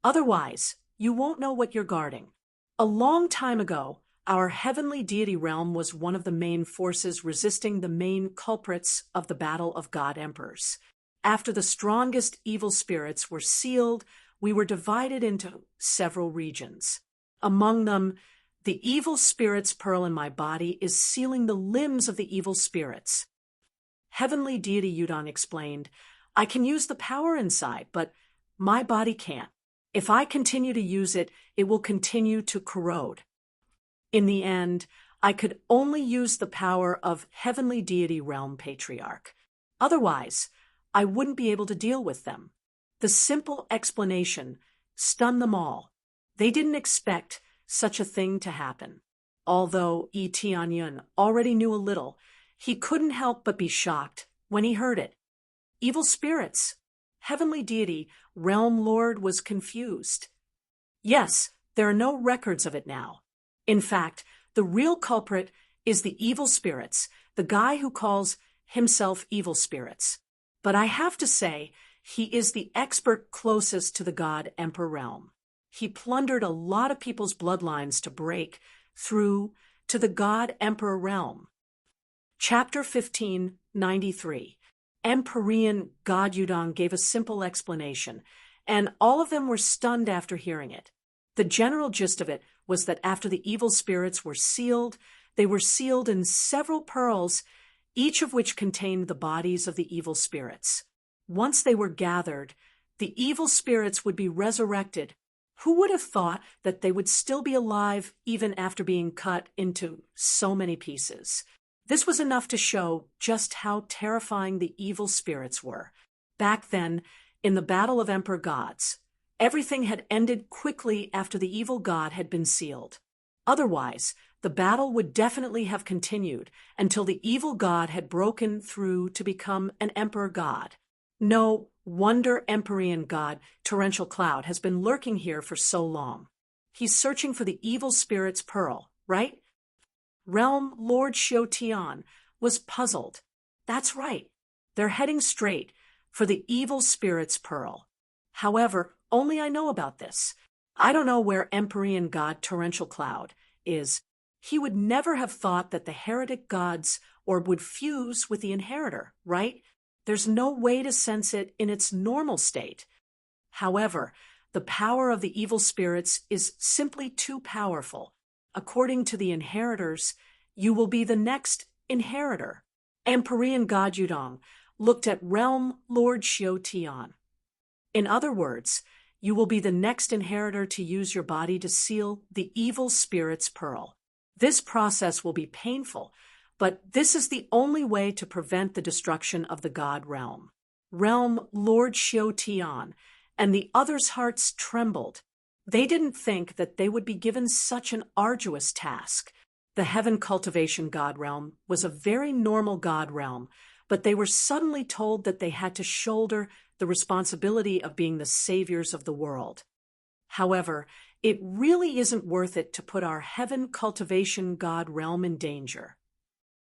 Otherwise, you won't know what you're guarding." A long time ago, our heavenly deity realm was one of the main forces resisting the main culprits of the Battle of God Emperors. After the strongest evil spirits were sealed, we were divided into several regions. Among them, the evil spirit's pearl in my body is sealing the limbs of the evil spirits. Heavenly Deity Yudong explained, "I can use the power inside, but my body can't. If I continue to use it, it will continue to corrode. In the end, I could only use the power of Heavenly Deity Realm Patriarch. Otherwise, I wouldn't be able to deal with them." The simple explanation stunned them all. They didn't expect such a thing to happen. Although Tianyun already knew a little, he couldn't help but be shocked when he heard it. Evil spirits. Heavenly Deity, Realm Lord, was confused. Yes, there are no records of it now. In fact, the real culprit is the evil spirits, the guy who calls himself evil spirits. But I have to say, he is the expert closest to the God Emperor realm. He plundered a lot of people's bloodlines to break through to the God Emperor realm. Chapter 1593. Empyrean God Yudong gave a simple explanation, and all of them were stunned after hearing it. The general gist of it was that after the evil spirits were sealed, they were sealed in several pearls, each of which contained the bodies of the evil spirits. Once they were gathered, the evil spirits would be resurrected. Who would have thought that they would still be alive even after being cut into so many pieces? This was enough to show just how terrifying the evil spirits were. Back then, in the Battle of Emperor Gods, everything had ended quickly after the evil god had been sealed. Otherwise, the battle would definitely have continued until the evil god had broken through to become an emperor god. No wonder Empyrean god Torrential Cloud has been lurking here for so long. He's searching for the evil spirit's pearl, right? Realm Lord Xiao was puzzled. That's right. They're heading straight for the evil spirit's pearl. However, only I know about this. I don't know where Empyrean god Torrential Cloud is. He would never have thought that the heretic god's orb would fuse with the inheritor, right? There's no way to sense it in its normal state. However, the power of the evil spirits is simply too powerful. According to the inheritors, you will be the next inheritor. Empyrean god Yudong looked at Realm Lord Xiao. In other words, you will be the next inheritor to use your body to seal the evil spirit's pearl. This process will be painful, but this is the only way to prevent the destruction of the god realm. Realm Lord Xiao and the others' hearts trembled. They didn't think that they would be given such an arduous task. The heaven cultivation god realm was a very normal god realm, but they were suddenly told that they had to shoulder the responsibility of being the saviors of the world. However, it really isn't worth it to put our heaven cultivation god realm in danger.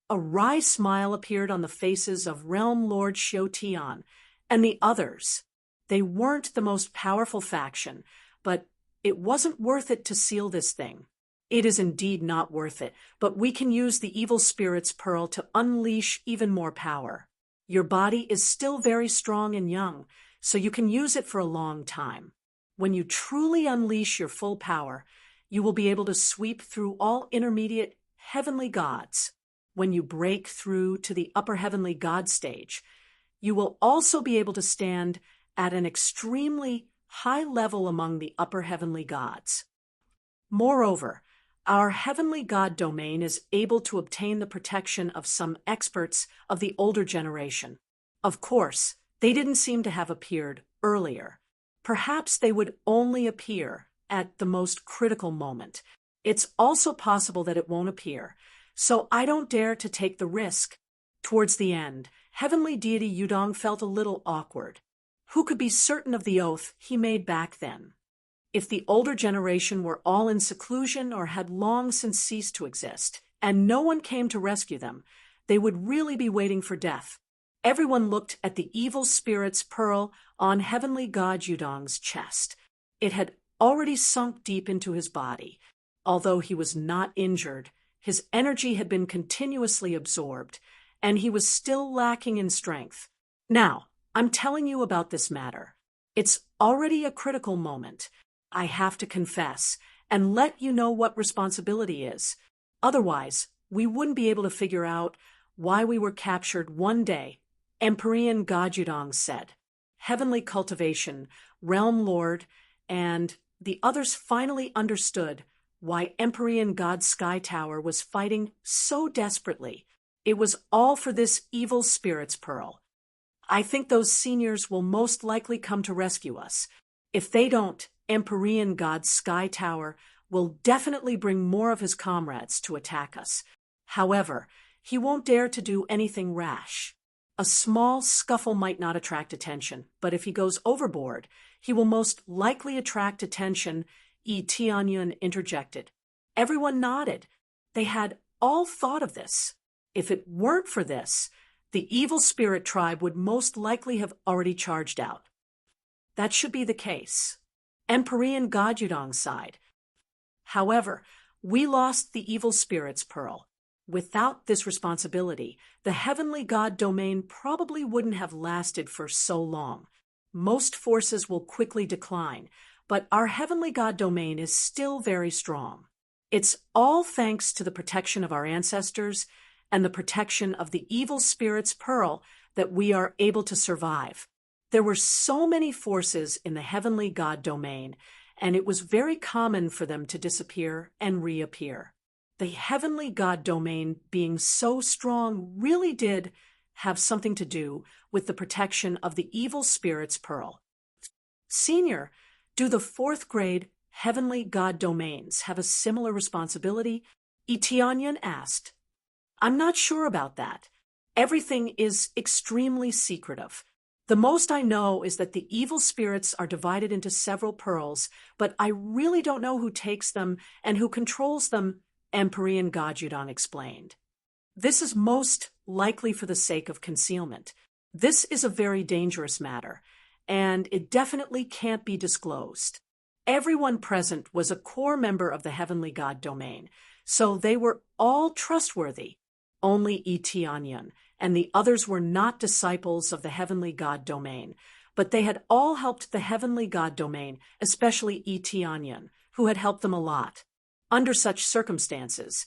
A wry smile appeared on the faces of Realm Lord Xiao and the others. They weren't the most powerful faction, but it wasn't worth it to seal this thing. It is indeed not worth it, but we can use the evil spirit's pearl to unleash even more power. Your body is still very strong and young, so you can use it for a long time. When you truly unleash your full power, you will be able to sweep through all intermediate heavenly gods. When you break through to the upper heavenly god stage, you will also be able to stand at an extremely high level among the upper heavenly gods. Moreover, our heavenly god domain is able to obtain the protection of some experts of the older generation. Of course, they didn't seem to have appeared earlier. Perhaps they would only appear at the most critical moment. It's also possible that it won't appear, so I don't dare to take the risk. Towards the end, heavenly deity Yudong felt a little awkward. Who could be certain of the oath he made back then? If the older generation were all in seclusion or had long since ceased to exist, and no one came to rescue them, they would really be waiting for death. Everyone looked at the evil spirit's pearl on heavenly god Yudong's chest. It had already sunk deep into his body. Although he was not injured, his energy had been continuously absorbed, and he was still lacking in strength. Now, I'm telling you about this matter. It's already a critical moment. I have to confess and let you know what responsibility is. Otherwise, we wouldn't be able to figure out why we were captured one day, Empyrean god Yudong said. Heavenly cultivation, realm lord, and the others finally understood why Empyrean god Sky Tower was fighting so desperately. It was all for this evil spirit's pearl. I think those seniors will most likely come to rescue us. If they don't, Empyrean god Sky Tower will definitely bring more of his comrades to attack us. However, he won't dare to do anything rash. A small scuffle might not attract attention, but if he goes overboard, he will most likely attract attention, Tianyun interjected. Everyone nodded. They had all thought of this. If it weren't for this, the evil spirit tribe would most likely have already charged out. That should be the case. Empyrean god Yudong sighed. However, we lost the evil spirit's pearl. Without this responsibility, the heavenly god domain probably wouldn't have lasted for so long. Most forces will quickly decline, but our heavenly god domain is still very strong. It's all thanks to the protection of our ancestors and the protection of the evil spirit's pearl that we are able to survive. There were so many forces in the heavenly god domain, and it was very common for them to disappear and reappear. The heavenly god domain being so strong really did have something to do with the protection of the evil spirit's pearl. Senior, do the 4th grade heavenly god domains have a similar responsibility? Tianyan asked. I'm not sure about that. Everything is extremely secretive. The most I know is that the evil spirits are divided into several pearls, but I really don't know who takes them and who controls them, Emperor Gajudong explained. This is most likely for the sake of concealment. This is a very dangerous matter, and it definitely can't be disclosed. Everyone present was a core member of the Heavenly God domain, so they were all trustworthy. Only Tianyan and the others were not disciples of the Heavenly God domain, but they had all helped the Heavenly God domain, especially Tianyan, who had helped them a lot. Under such circumstances,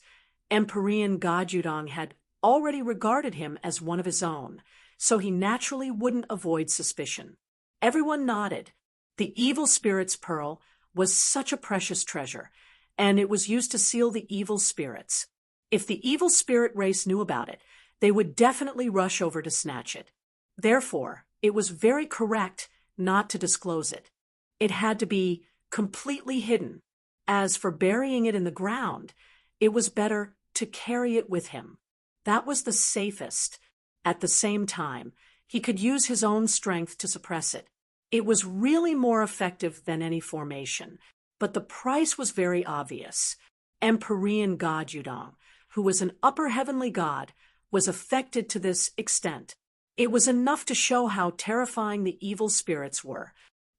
Emperor Gajudong had already regarded him as one of his own, so he naturally wouldn't avoid suspicion. Everyone nodded. The evil spirit's pearl was such a precious treasure, and it was used to seal the evil spirits. If the evil spirit race knew about it, they would definitely rush over to snatch it. Therefore, it was very correct not to disclose it. It had to be completely hidden. As for burying it in the ground, it was better to carry it with him. That was the safest. At the same time, he could use his own strength to suppress it. It was really more effective than any formation, but the price was very obvious. Emperor Gajudong, who was an upper heavenly god, was affected to this extent. It was enough to show how terrifying the evil spirits were.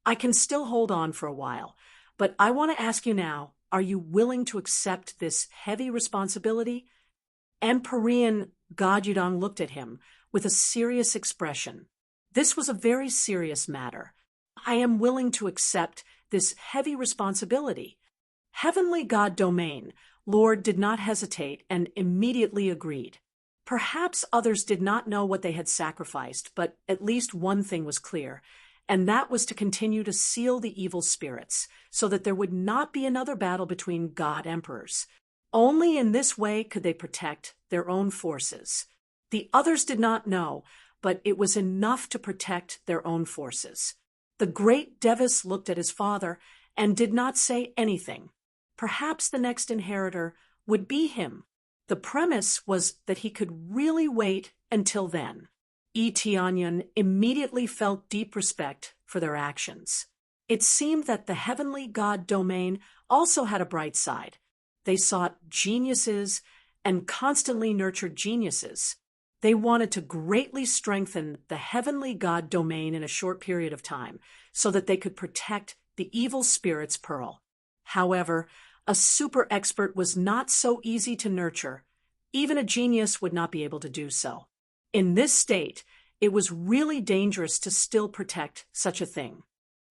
I can still hold on for a while, but I want to ask you now, are you willing to accept this heavy responsibility? Emperor Gajudong looked at him with a serious expression. This was a very serious matter. I am willing to accept this heavy responsibility. Heavenly God domain, Lord did not hesitate and immediately agreed. Perhaps others did not know what they had sacrificed, but at least one thing was clear, and that was to continue to seal the evil spirits, so that there would not be another battle between god emperors. Only in this way could they protect their own forces. The others did not know, but it was enough to protect their own forces. The great Devis looked at his father and did not say anything. Perhaps the next inheritor would be him. The premise was that he could really wait until then. Tianyan immediately felt deep respect for their actions. It seemed that the heavenly god domain also had a bright side. They sought geniuses and constantly nurtured geniuses. They wanted to greatly strengthen the heavenly god domain in a short period of time so that they could protect the evil spirit's pearl. However, a super expert was not so easy to nurture. Even a genius would not be able to do so. In this state, it was really dangerous to still protect such a thing.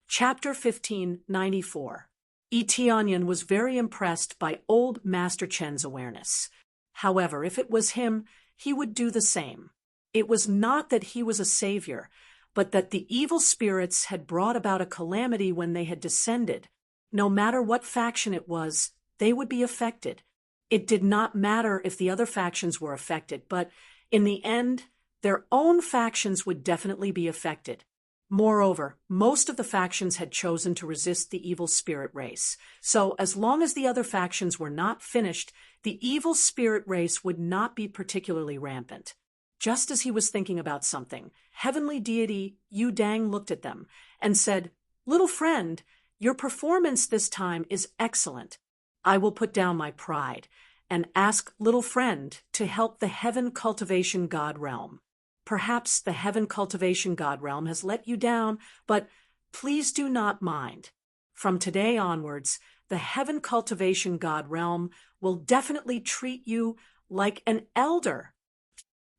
Chapter 1594. Tianyan was very impressed by old Master Chen's awareness. However, if it was him, he would do the same. It was not that he was a savior, but that the evil spirits had brought about a calamity when they had descended. No matter what faction it was, they would be affected. It did not matter if the other factions were affected, but in the end, their own factions would definitely be affected. Moreover, most of the factions had chosen to resist the evil spirit race, so as long as the other factions were not finished, the evil spirit race would not be particularly rampant. Just as he was thinking about something, heavenly deity Yu Dang looked at them and said, "Little friend, your performance this time is excellent. I will put down my pride and ask little friend to help the heaven cultivation god realm. Perhaps the heaven cultivation god realm has let you down, but please do not mind. From today onwards, the heaven cultivation god realm will definitely treat you like an elder.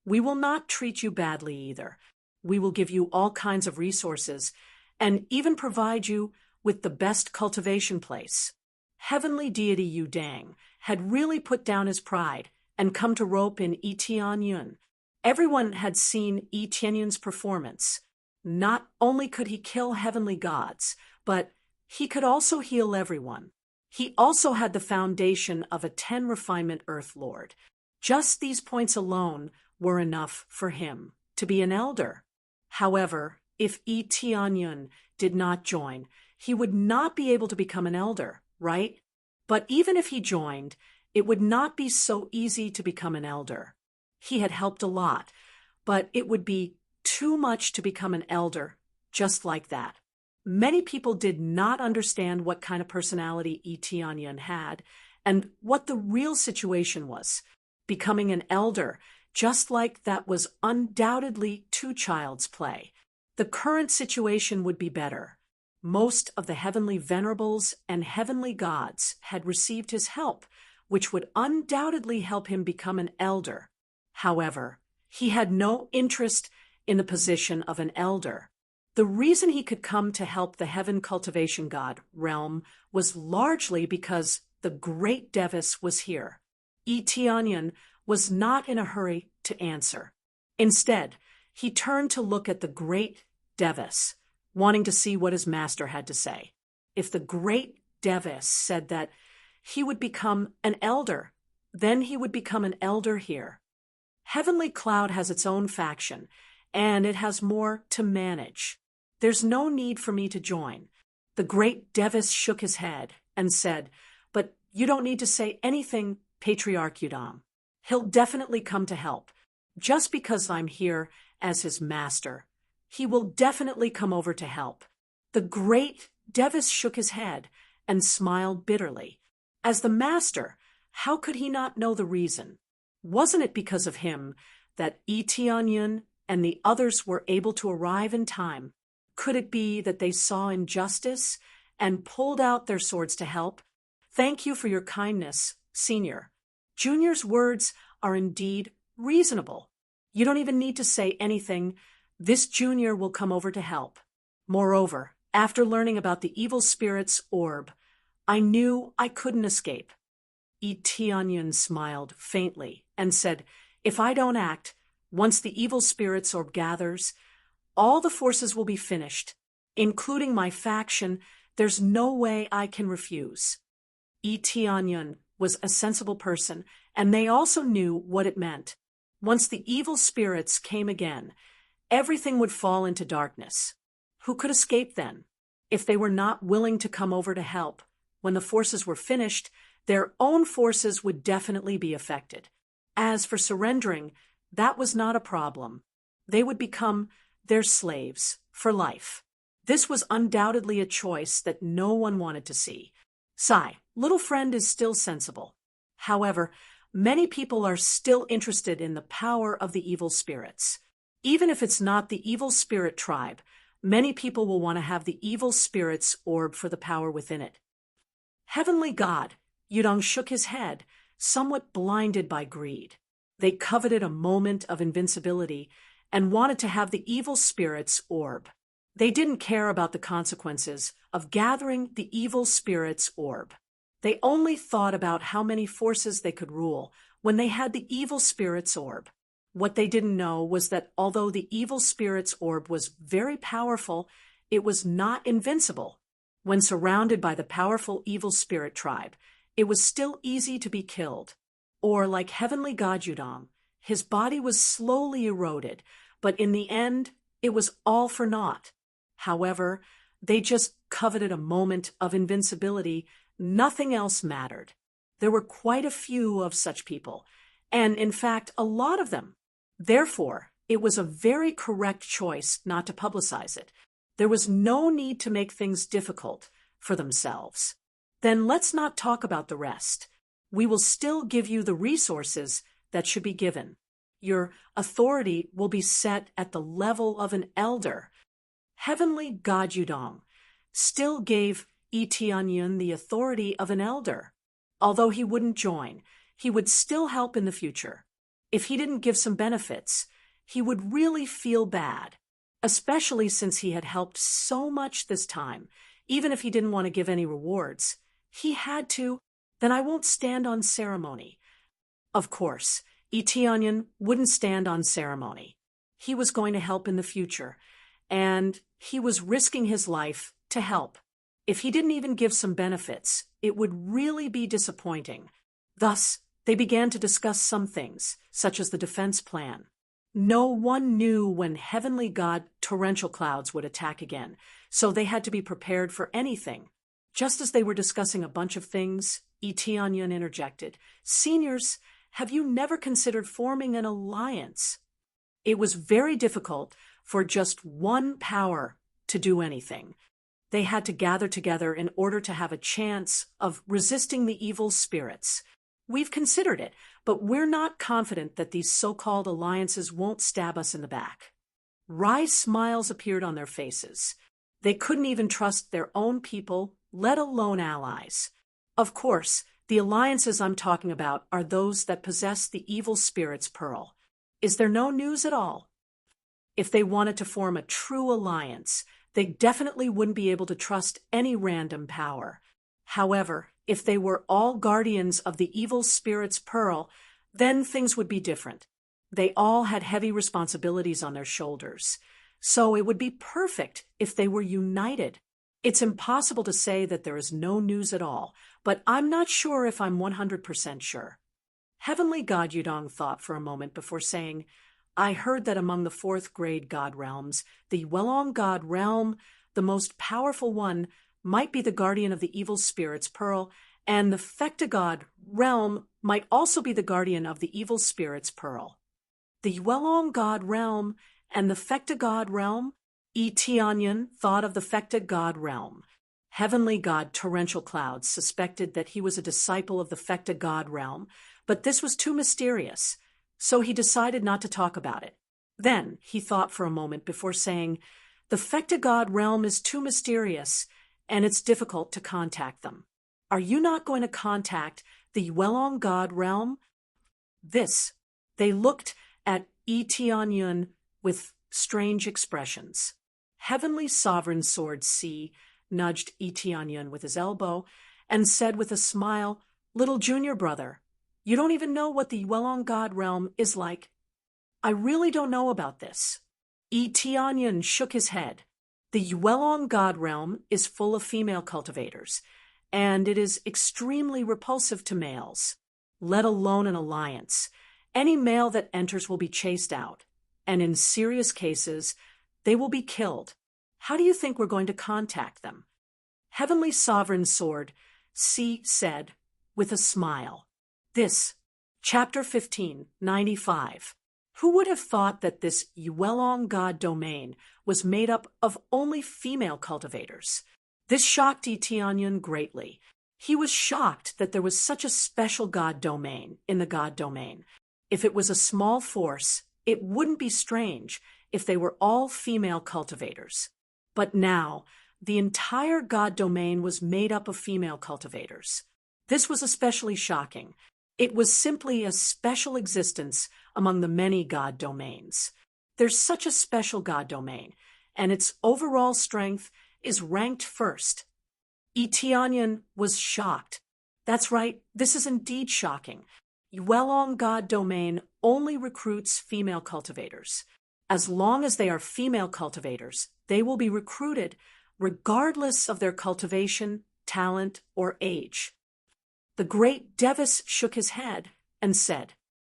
We will not treat you badly either. We will give you all kinds of resources and even provide you with the best cultivation place." Heavenly deity Yu Dang had really put down his pride and come to rope in Tianyan. Everyone had seen Tianyan's performance. Not only could he kill heavenly gods, but he could also heal everyone. He also had the foundation of a 10 refinement Earth Lord. Just these points alone were enough for him to be an elder. However, if Tianyan did not join, he would not be able to become an elder, right? But even if he joined, It would not be so easy to become an elder. He had helped a lot, but it would be too much to become an elder just like that. Many people did not understand what kind of personality Etienne had and what the real situation was. Becoming an elder, just like that, was undoubtedly too child's play. The current situation would be better. Most of the heavenly venerables and heavenly gods had received his help, which would undoubtedly help him become an elder. However, he had no interest in the position of an elder. The reason he could come to help the heaven cultivation god realm was largely because the great Devis was here. Etienne was not in a hurry to answer. Instead, he turned to look at the great Devis, wanting to see what his master had to say. If the great Devis said that he would become an elder, then he would become an elder here. Heavenly Cloud has its own faction, and it has more to manage. There's no need for me to join. The great Devis shook his head and said, "But you don't need to say anything, Patriarch Udam. He'll definitely come to help. Just because I'm here as his master, he will definitely come over to help." The great Devis shook his head and smiled bitterly. As the master, how could he not know the reason? Wasn't it because of him that Etienne and the others were able to arrive in time? Could it be that they saw injustice and pulled out their swords to help? Thank you for your kindness, Senior. Junior's words are indeed reasonable. You don't even need to say anything. This Junior will come over to help. Moreover, after learning about the evil spirit's orb, I knew I couldn't escape. Etienne smiled faintly and said, "If I don't act, once the evil spirit's orb gathers, all the forces will be finished, including my faction. There's no way I can refuse." Etienne was a sensible person, and they also knew what it meant. Once the evil spirits came again, everything would fall into darkness. Who could escape then? If they were not willing to come over to help, when the forces were finished, their own forces would definitely be affected. As for surrendering, that was not a problem. They would become their slaves for life. This was undoubtedly a choice that no one wanted to see. Sigh, little friend is still sensible. However, many people are still interested in the power of the evil spirits. Even if it's not the evil spirit tribe, many people will want to have the evil spirit's orb for the power within it. Heavenly God, Yudong shook his head, somewhat blinded by greed. They coveted a moment of invincibility and wanted to have the evil spirit's orb. They didn't care about the consequences of gathering the evil spirit's orb. They only thought about how many forces they could rule when they had the evil spirit's orb. What they didn't know was that although the evil spirit's orb was very powerful, it was not invincible. When surrounded by the powerful evil spirit tribe, it was still easy to be killed. Or, like Heavenly God Yudam, his body was slowly eroded, but in the end, it was all for naught. However, they just coveted a moment of invincibility. Nothing else mattered. There were quite a few of such people, and in fact, a lot of them. Therefore, it was a very correct choice not to publicize it. There was no need to make things difficult for themselves. Then let's not talk about the rest. We will still give you the resources that should be given. Your authority will be set at the level of an elder. Heavenly God Yudong still gave Etienne the authority of an elder. Although he wouldn't join, he would still help in the future. If he didn't give some benefits, he would really feel bad, especially since he had helped so much this time. Even if he didn't want to give any rewards, he had to. Then I won't stand on ceremony. Of course, Etienne wouldn't stand on ceremony. He was going to help in the future, and he was risking his life to help. If he didn't even give some benefits, it would really be disappointing. Thus, they began to discuss some things, such as the defense plan. No one knew when Heavenly God torrential clouds would attack again, so they had to be prepared for anything. Just as they were discussing a bunch of things, Tianyun interjected. Seniors, have you never considered forming an alliance? It was very difficult for just one power to do anything. They had to gather together in order to have a chance of resisting the evil spirits. We've considered it, but we're not confident that these so-called alliances won't stab us in the back. Wry smiles appeared on their faces. They couldn't even trust their own people, let alone allies. Of course, the alliances I'm talking about are those that possess the evil spirit's pearl. Is there no news at all? If they wanted to form a true alliance, they definitely wouldn't be able to trust any random power. However, if they were all guardians of the evil spirit's pearl, then things would be different. They all had heavy responsibilities on their shoulders. So it would be perfect if they were united. It's impossible to say that there is no news at all, but I'm not sure if I'm 100% sure. Heavenly God Yudong thought for a moment before saying, I heard that among the fourth grade god realms, the Welong god realm, the most powerful one, might be the guardian of the evil spirit's pearl, and the Fecta god realm might also be the guardian of the evil spirit's pearl. The Welong god realm and the Fecta god realm? Tianyun thought of the Fecta god realm. Heavenly god Torrential Clouds suspected that he was a disciple of the Fecta god realm, but this was too mysterious, so he decided not to talk about it. Then he thought for a moment before saying, the Fecta god realm is too mysterious, and it's difficult to contact them. Are you not going to contact the Welong god realm? They looked at Tianyun with strange expressions. Heavenly Sovereign Sword C nudged Tianyun with his elbow and said with a smile, Little junior brother, you don't even know what the Welong god realm is like. I really don't know about this. Tianyun shook his head. The Welong god realm is full of female cultivators, and it is extremely repulsive to males, let alone an alliance. Any male that enters will be chased out, and in serious cases, they will be killed. How do you think we're going to contact them? Heavenly Sovereign Sword, C said, with a smile. Chapter 15, 95. Who would have thought that this Welong god domain was made up of only female cultivators? This shocked Tianyun greatly. He was shocked that there was such a special god domain in the god domain. If it was a small force, it wouldn't be strange if they were all female cultivators. But now, the entire god domain was made up of female cultivators. This was especially shocking. It was simply a special existence among the many god domains. There's such a special god domain, and its overall strength is ranked first. Tianyun was shocked. That's right, this is indeed shocking. Welong god domain only recruits female cultivators. As long as they are female cultivators, they will be recruited regardless of their cultivation, talent, or age. The great Devis shook his head and said,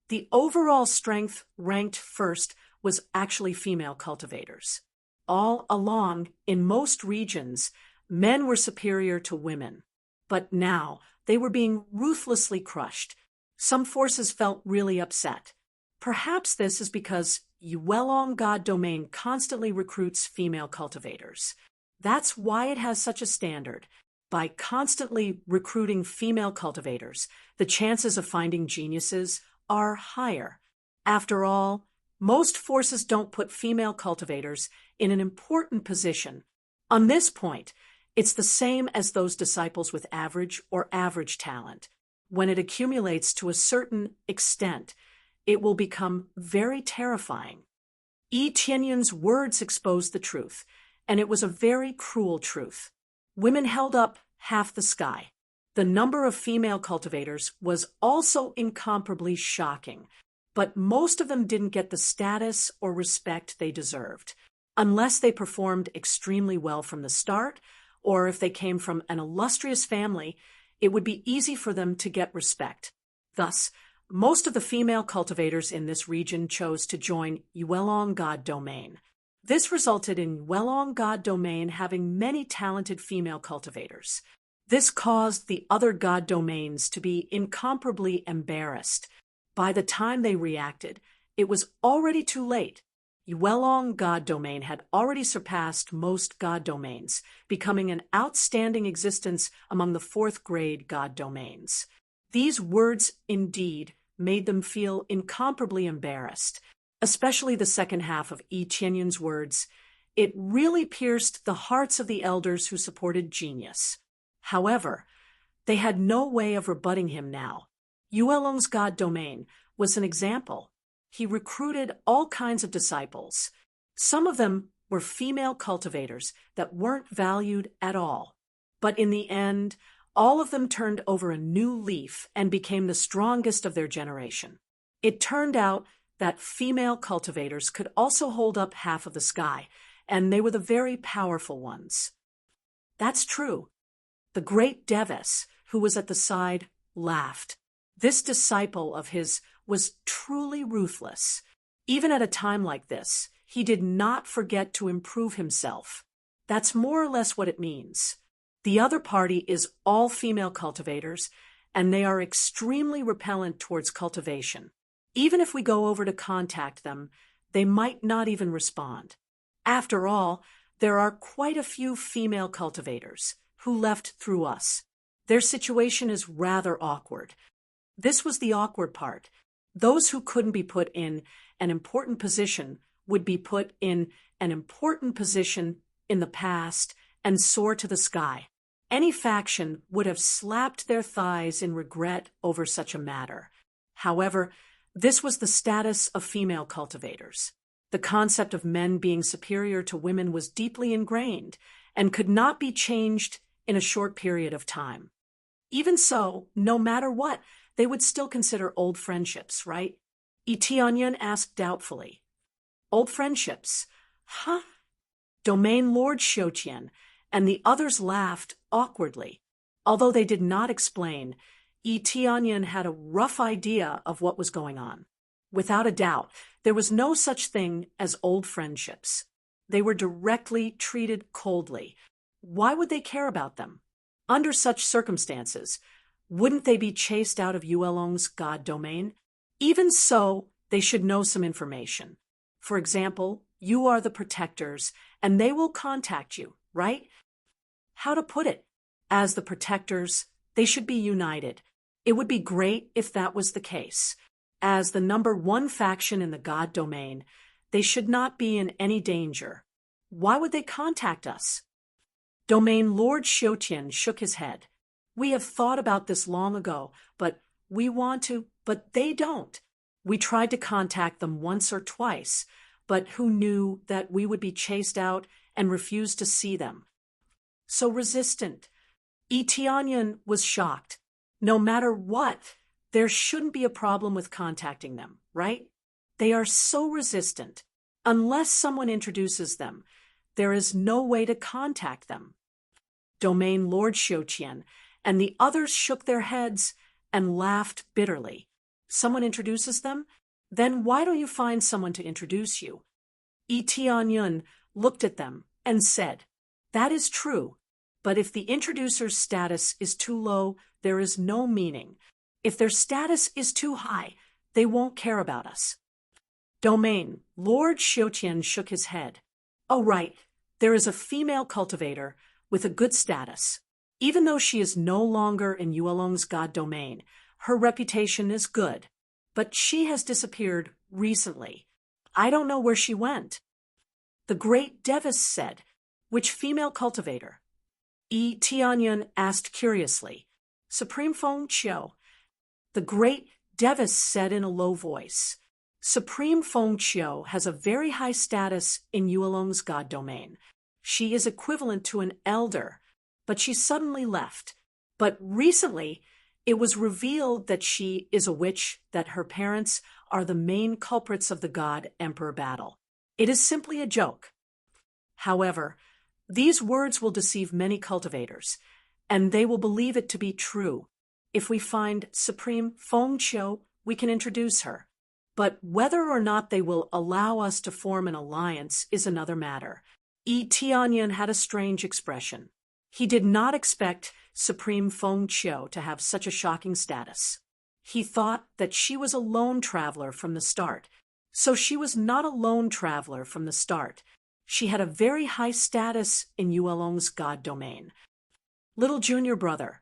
the overall strength ranked first was actually female cultivators. All along, in most regions, men were superior to women. But now, they were being ruthlessly crushed. Some forces felt really upset. Perhaps this is because Welong god domain constantly recruits female cultivators. That's why it has such a standard. By constantly recruiting female cultivators, the chances of finding geniuses are higher. After all, most forces don't put female cultivators in an important position. On this point, it's the same as those disciples with average or average talent. When it accumulates to a certain extent, it will become very terrifying. Tianyun's words exposed the truth, and it was a very cruel truth. Women held up half the sky. The number of female cultivators was also incomparably shocking, but most of them didn't get the status or respect they deserved, unless they performed extremely well from the start, or if they came from an illustrious family, it would be easy for them to get respect. Thus, most of the female cultivators in this region chose to join Welong god domain. This resulted in Welong god domain having many talented female cultivators. This caused the other god domains to be incomparably embarrassed. By the time they reacted, it was already too late. Yuelong god domain had already surpassed most god domains, becoming an outstanding existence among the fourth grade god domains. These words indeed made them feel incomparably embarrassed, especially the second half of Yi Tianyun's words. It really pierced the hearts of the elders who supported genius. However, they had no way of rebutting him now. Yuelong's god domain was an example. He recruited all kinds of disciples. Some of them were female cultivators that weren't valued at all. But in the end, all of them turned over a new leaf and became the strongest of their generation. It turned out that female cultivators could also hold up half of the sky, and they were the very powerful ones. That's true. The great Devis, who was at the side, laughed. This disciple of his was truly ruthless. Even at a time like this, he did not forget to improve himself. That's more or less what it means. The other party is all female cultivators, and they are extremely repellent towards cultivation. Even if we go over to contact them, they might not even respond. After all, there are quite a few female cultivators who left through us. Their situation is rather awkward. This was the awkward part. Those who couldn't be put in an important position would be put in an important position in the past and soar to the sky. Any faction would have slapped their thighs in regret over such a matter. However, this was the status of female cultivators. The concept of men being superior to women was deeply ingrained and could not be changed in a short period of time. Even so, no matter what, they would still consider old friendships, right? Yi Tianyun asked doubtfully. Old friendships? Huh? Domain Lord Xiutian and the others laughed awkwardly. Although they did not explain, Yi Tianyun had a rough idea of what was going on. Without a doubt, there was no such thing as old friendships. They were directly treated coldly. Why would they care about them? Under such circumstances, wouldn't they be chased out of Yuelong's god domain? Even so, they should know some information. For example, you are the protectors, and they will contact you, right? How to put it? As the protectors, they should be united. It would be great if that was the case. As the number one faction in the god domain, they should not be in any danger. Why would they contact us? Domain Lord Xiutian shook his head. We have thought about this long ago, but they don't. We tried to contact them once or twice, but who knew that we would be chased out and refused to see them? So resistant. Yi Tianyun was shocked. No matter what, there shouldn't be a problem with contacting them, right? They are so resistant. Unless someone introduces them, there is no way to contact them. Domain Lord Xiutian and the others shook their heads and laughed bitterly. Someone introduces them? Then why don't you find someone to introduce you? Yi Tianyun looked at them and said, That is true, but if the introducer's status is too low, there is no meaning. If their status is too high, they won't care about us. Domain Lord Xiutian shook his head. Oh, right, there is a female cultivator with a good status. Even though she is no longer in Yuelong's god domain, her reputation is good. But she has disappeared recently. I don't know where she went. The great Devis said, Which female cultivator? Yi Tianyun asked curiously. Supreme Feng Qiu. The great Devis said in a low voice. Supreme Feng Qiu has a very high status in Yuelong's god domain. She is equivalent to an elder, but she suddenly left. But recently, it was revealed that she is a witch, that her parents are the main culprits of the God-Emperor battle. It is simply a joke. However, these words will deceive many cultivators, and they will believe it to be true. If we find Supreme Feng Qiu, we can introduce her. But whether or not they will allow us to form an alliance is another matter. Yi Tianyun had a strange expression. He did not expect Supreme Feng Qiu to have such a shocking status. He thought that she was a lone traveler from the start. So she was not a lone traveler from the start. She had a very high status in Yuelong's god domain. Little junior brother,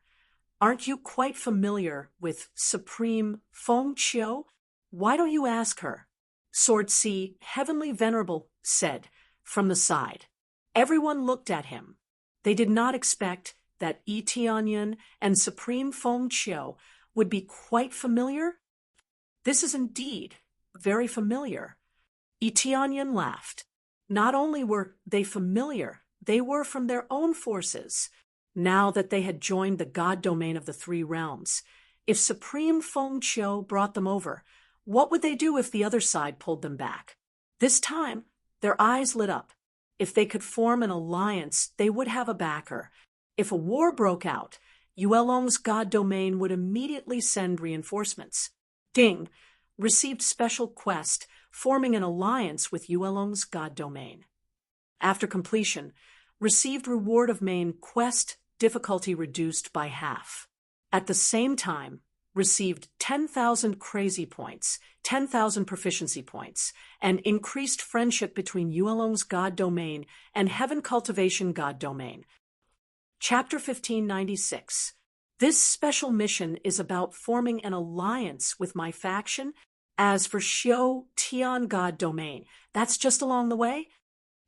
aren't you quite familiar with Supreme Feng Qiu? Why don't you ask her? Sword C, Heavenly Venerable, said from the side. Everyone looked at him. They did not expect that Yi Tianyun and Supreme Feng Qiu would be quite familiar. This is indeed very familiar. Yi Tianyun laughed. Not only were they familiar, they were from their own forces. Now that they had joined the god domain of the three realms, if Supreme Feng Qiu brought them over, what would they do if the other side pulled them back? This time, their eyes lit up. If they could form an alliance, they would have a backer. If a war broke out, Yuelong's god domain would immediately send reinforcements. Ding! Received special quest, forming an alliance with Yuelong's god domain. After completion, received reward of main quest difficulty reduced by half. At the same time, received 10,000 crazy points, 10,000 proficiency points, and increased friendship between Yuelong's god domain and Heaven Cultivation god domain. Chapter 1596. This special mission is about forming an alliance with my faction. As for Xiu Tian god domain, that's just along the way.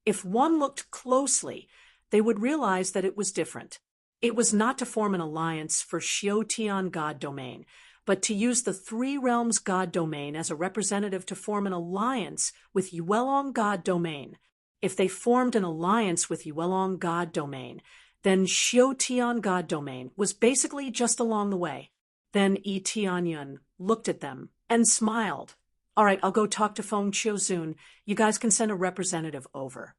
If one looked closely, they would realize that it was different. It was not to form an alliance for Xiu Tian god domain, but to use the three realms god domain as a representative to form an alliance with Yuelong god domain. If they formed an alliance with Yuelong god domain, then Xiu Tian god domain was basically just along the way. Then Yi Tianyun looked at them and smiled. All right, I'll go talk to Feng Qiu soon. You guys can send a representative over.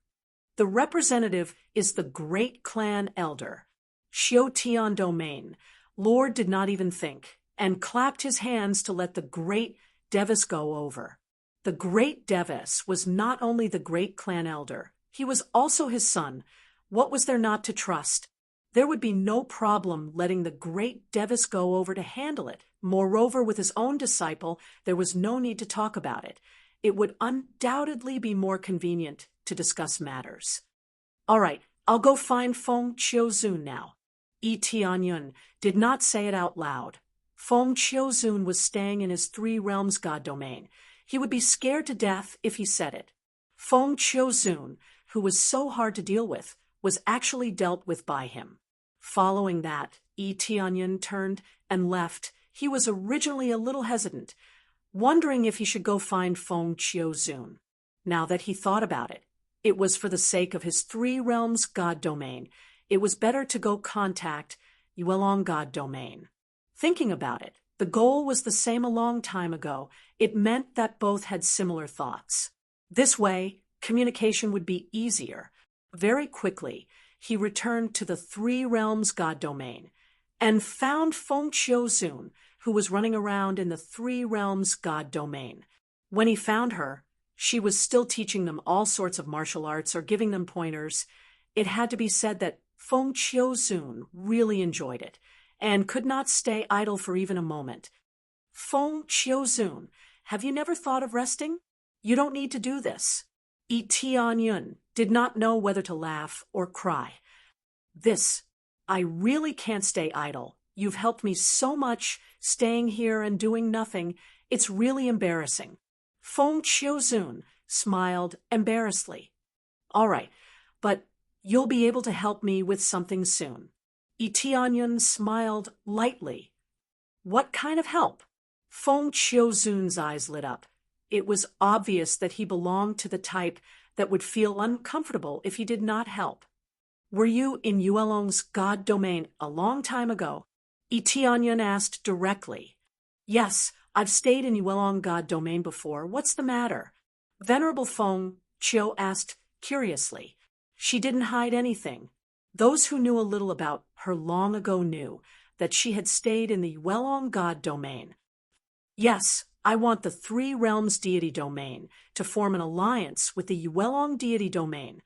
The representative is the great clan elder, Xiu Tian domain. Lord did not even think, and clapped his hands to let the great Devis go over. The great Devis was not only the great clan elder, he was also his son. What was there not to trust? There would be no problem letting the great Devis go over to handle it. Moreover, with his own disciple, there was no need to talk about it. It would undoubtedly be more convenient to discuss matters. All right, I'll go find Feng Qiuzun now. Yi Tianyun did not say it out loud. Feng Qiuzun was staying in his three realms god domain. He would be scared to death if he said it. Feng Qiuzun, who was so hard to deal with, was actually dealt with by him. Following that, Yi Tianyun turned and left. He was originally a little hesitant, wondering if he should go find Feng Qiuzun. Now that he thought about it, it was for the sake of his three realms god domain. It was better to go contact Yuelong god domain. Thinking about it, the goal was the same a long time ago. It meant that both had similar thoughts. This way, communication would be easier. Very quickly, he returned to the three realms god domain and found Feng Qiuzun, who was running around in the three realms god domain. When he found her, she was still teaching them all sorts of martial arts or giving them pointers. It had to be said that Feng Qiuzun really enjoyed it and could not stay idle for even a moment. Feng Qiuzun, have you never thought of resting? You don't need to do this. Yi Tianyun did not know whether to laugh or cry. I really can't stay idle. You've helped me so much, staying here and doing nothing. It's really embarrassing. Feng Qiuzun smiled embarrassedly. All right, but you'll be able to help me with something soon. Yi Tianyun smiled lightly. What kind of help? Feng Qiuzun's eyes lit up. It was obvious that he belonged to the type that would feel uncomfortable if he did not help. Were you in Yuelong's god domain a long time ago? Yi Tianyun asked directly. Yes, I've stayed in Yuelong god domain before. What's the matter? Venerable Feng Qiu asked curiously. She didn't hide anything. Those who knew a little about her long ago knew that she had stayed in the Yuelong god domain. Yes, I want the three realms deity domain to form an alliance with the Yuelong deity domain.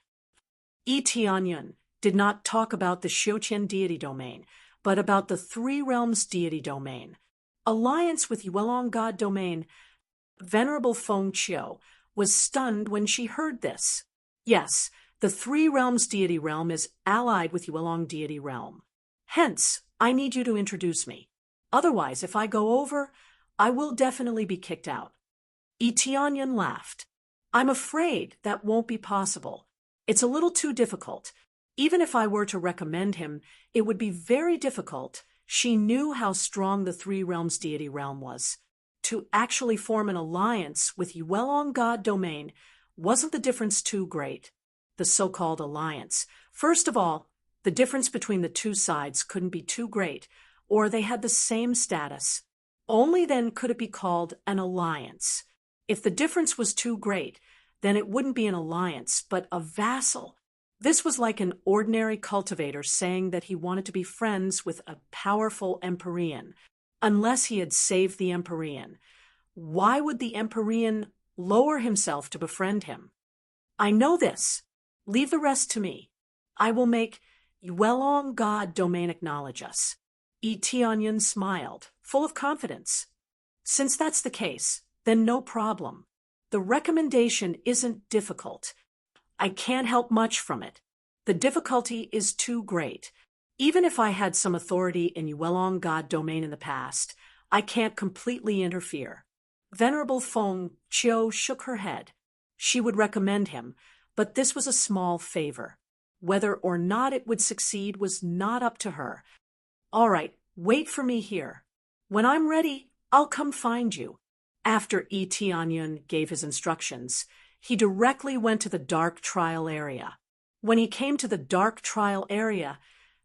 Yi Tianyun did not talk about the Xiuqian deity domain, but about the Three Realms deity domain. Alliance with Yuelong God domain. Venerable Feng Qiu was stunned when she heard this. Yes, the Three Realms deity realm is allied with Yuelong deity realm. Hence, I need you to introduce me. Otherwise, if I go over, I will definitely be kicked out. Yi Tianyan laughed. I'm afraid that won't be possible. It's a little too difficult. Even if I were to recommend him, it would be very difficult. She knew how strong the Three Realms deity realm was. To actually form an alliance with Yuelong God domain, wasn't the difference too great? The so-called alliance. First of all, the difference between the two sides couldn't be too great, or they had the same status. Only then could it be called an alliance. If the difference was too great, then it wouldn't be an alliance, but a vassal. This was like an ordinary cultivator saying that he wanted to be friends with a powerful Empyrean, unless he had saved the Empyrean. Why would the Empyrean lower himself to befriend him? I know this. Leave the rest to me. I will make Yuelong God domain acknowledge us. Yi Tianyan smiled, full of confidence. Since that's the case, then no problem. The recommendation isn't difficult. I can't help much from it. The difficulty is too great. Even if I had some authority in Yuelong God domain in the past, I can't completely interfere. Venerable Feng Qiu shook her head. She would recommend him, but this was a small favor. Whether or not it would succeed was not up to her. All right, wait for me here. When I'm ready, I'll come find you. After Yi Tianyan gave his instructions, he directly went to the dark trial area. When he came to the dark trial area,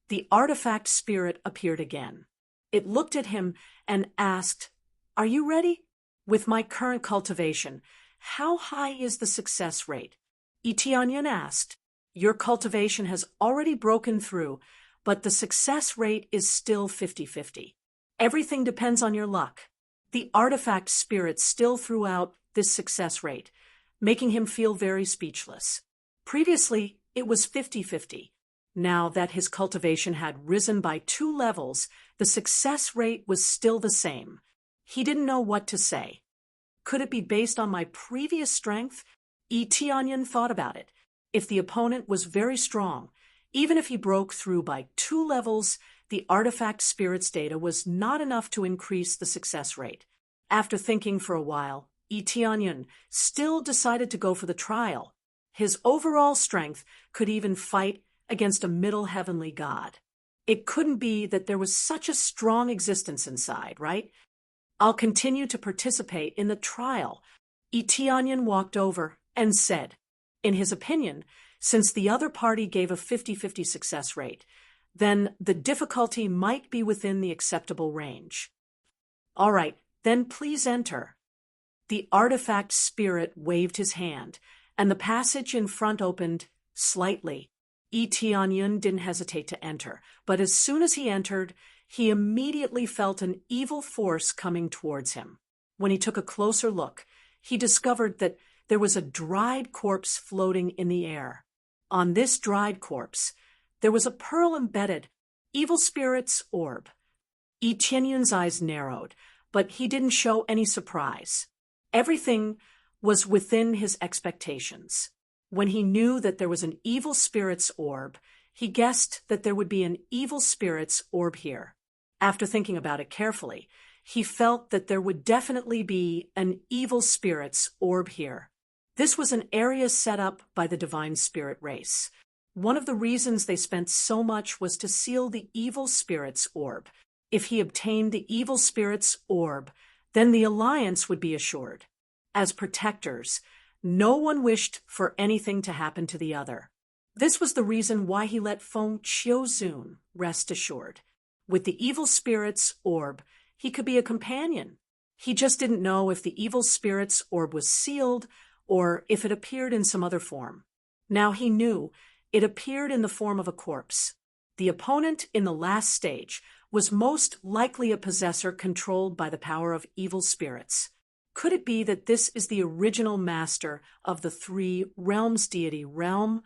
the artifact spirit appeared again. It looked at him and asked, "Are you ready? With my current cultivation, how high is the success rate?" Yi Tianyan asked. "Your cultivation has already broken through, but the success rate is still 50-50. Everything depends on your luck." The artifact spirit still threw out this success rate, making him feel very speechless. Previously, it was 50-50. Now that his cultivation had risen by 2 levels, the success rate was still the same. He didn't know what to say. Could it be based on my previous strength? Yi Tianyan thought about it. If the opponent was very strong, even if he broke through by 2 levels, the artifact spirit's data was not enough to increase the success rate. After thinking for a while, Yi Tianyan still decided to go for the trial. His overall strength could even fight against a middle heavenly god. It couldn't be that there was such a strong existence inside, right? I'll continue to participate in the trial. Yi Tianyan walked over and said, in his opinion, since the other party gave a 50-50 success rate, then the difficulty might be within the acceptable range. All right, then please enter. The artifact spirit waved his hand, and the passage in front opened slightly. Yi Tianyan didn't hesitate to enter, but as soon as he entered, he immediately felt an evil force coming towards him. When he took a closer look, he discovered that there was a dried corpse floating in the air. On this dried corpse, there was a pearl-embedded, evil spirit's orb. Yi Tianyan's eyes narrowed, but he didn't show any surprise. Everything was within his expectations. When he knew that there was an evil spirit's orb, he guessed that there would be an evil spirit's orb here. After thinking about it carefully, he felt that there would definitely be an evil spirit's orb here. This was an area set up by the divine spirit race. One of the reasons they spent so much was to seal the evil spirit's orb. If he obtained the evil spirit's orb, then the alliance would be assured. As protectors, no one wished for anything to happen to the other. This was the reason why he let Feng Qiuzun rest assured. With the evil spirit's orb, he could be a companion. He just didn't know if the evil spirit's orb was sealed or if it appeared in some other form. Now he knew it appeared in the form of a corpse. The opponent in the last stage was most likely a possessor controlled by the power of evil spirits. Could it be that this is the original master of the Three Realms deity realm,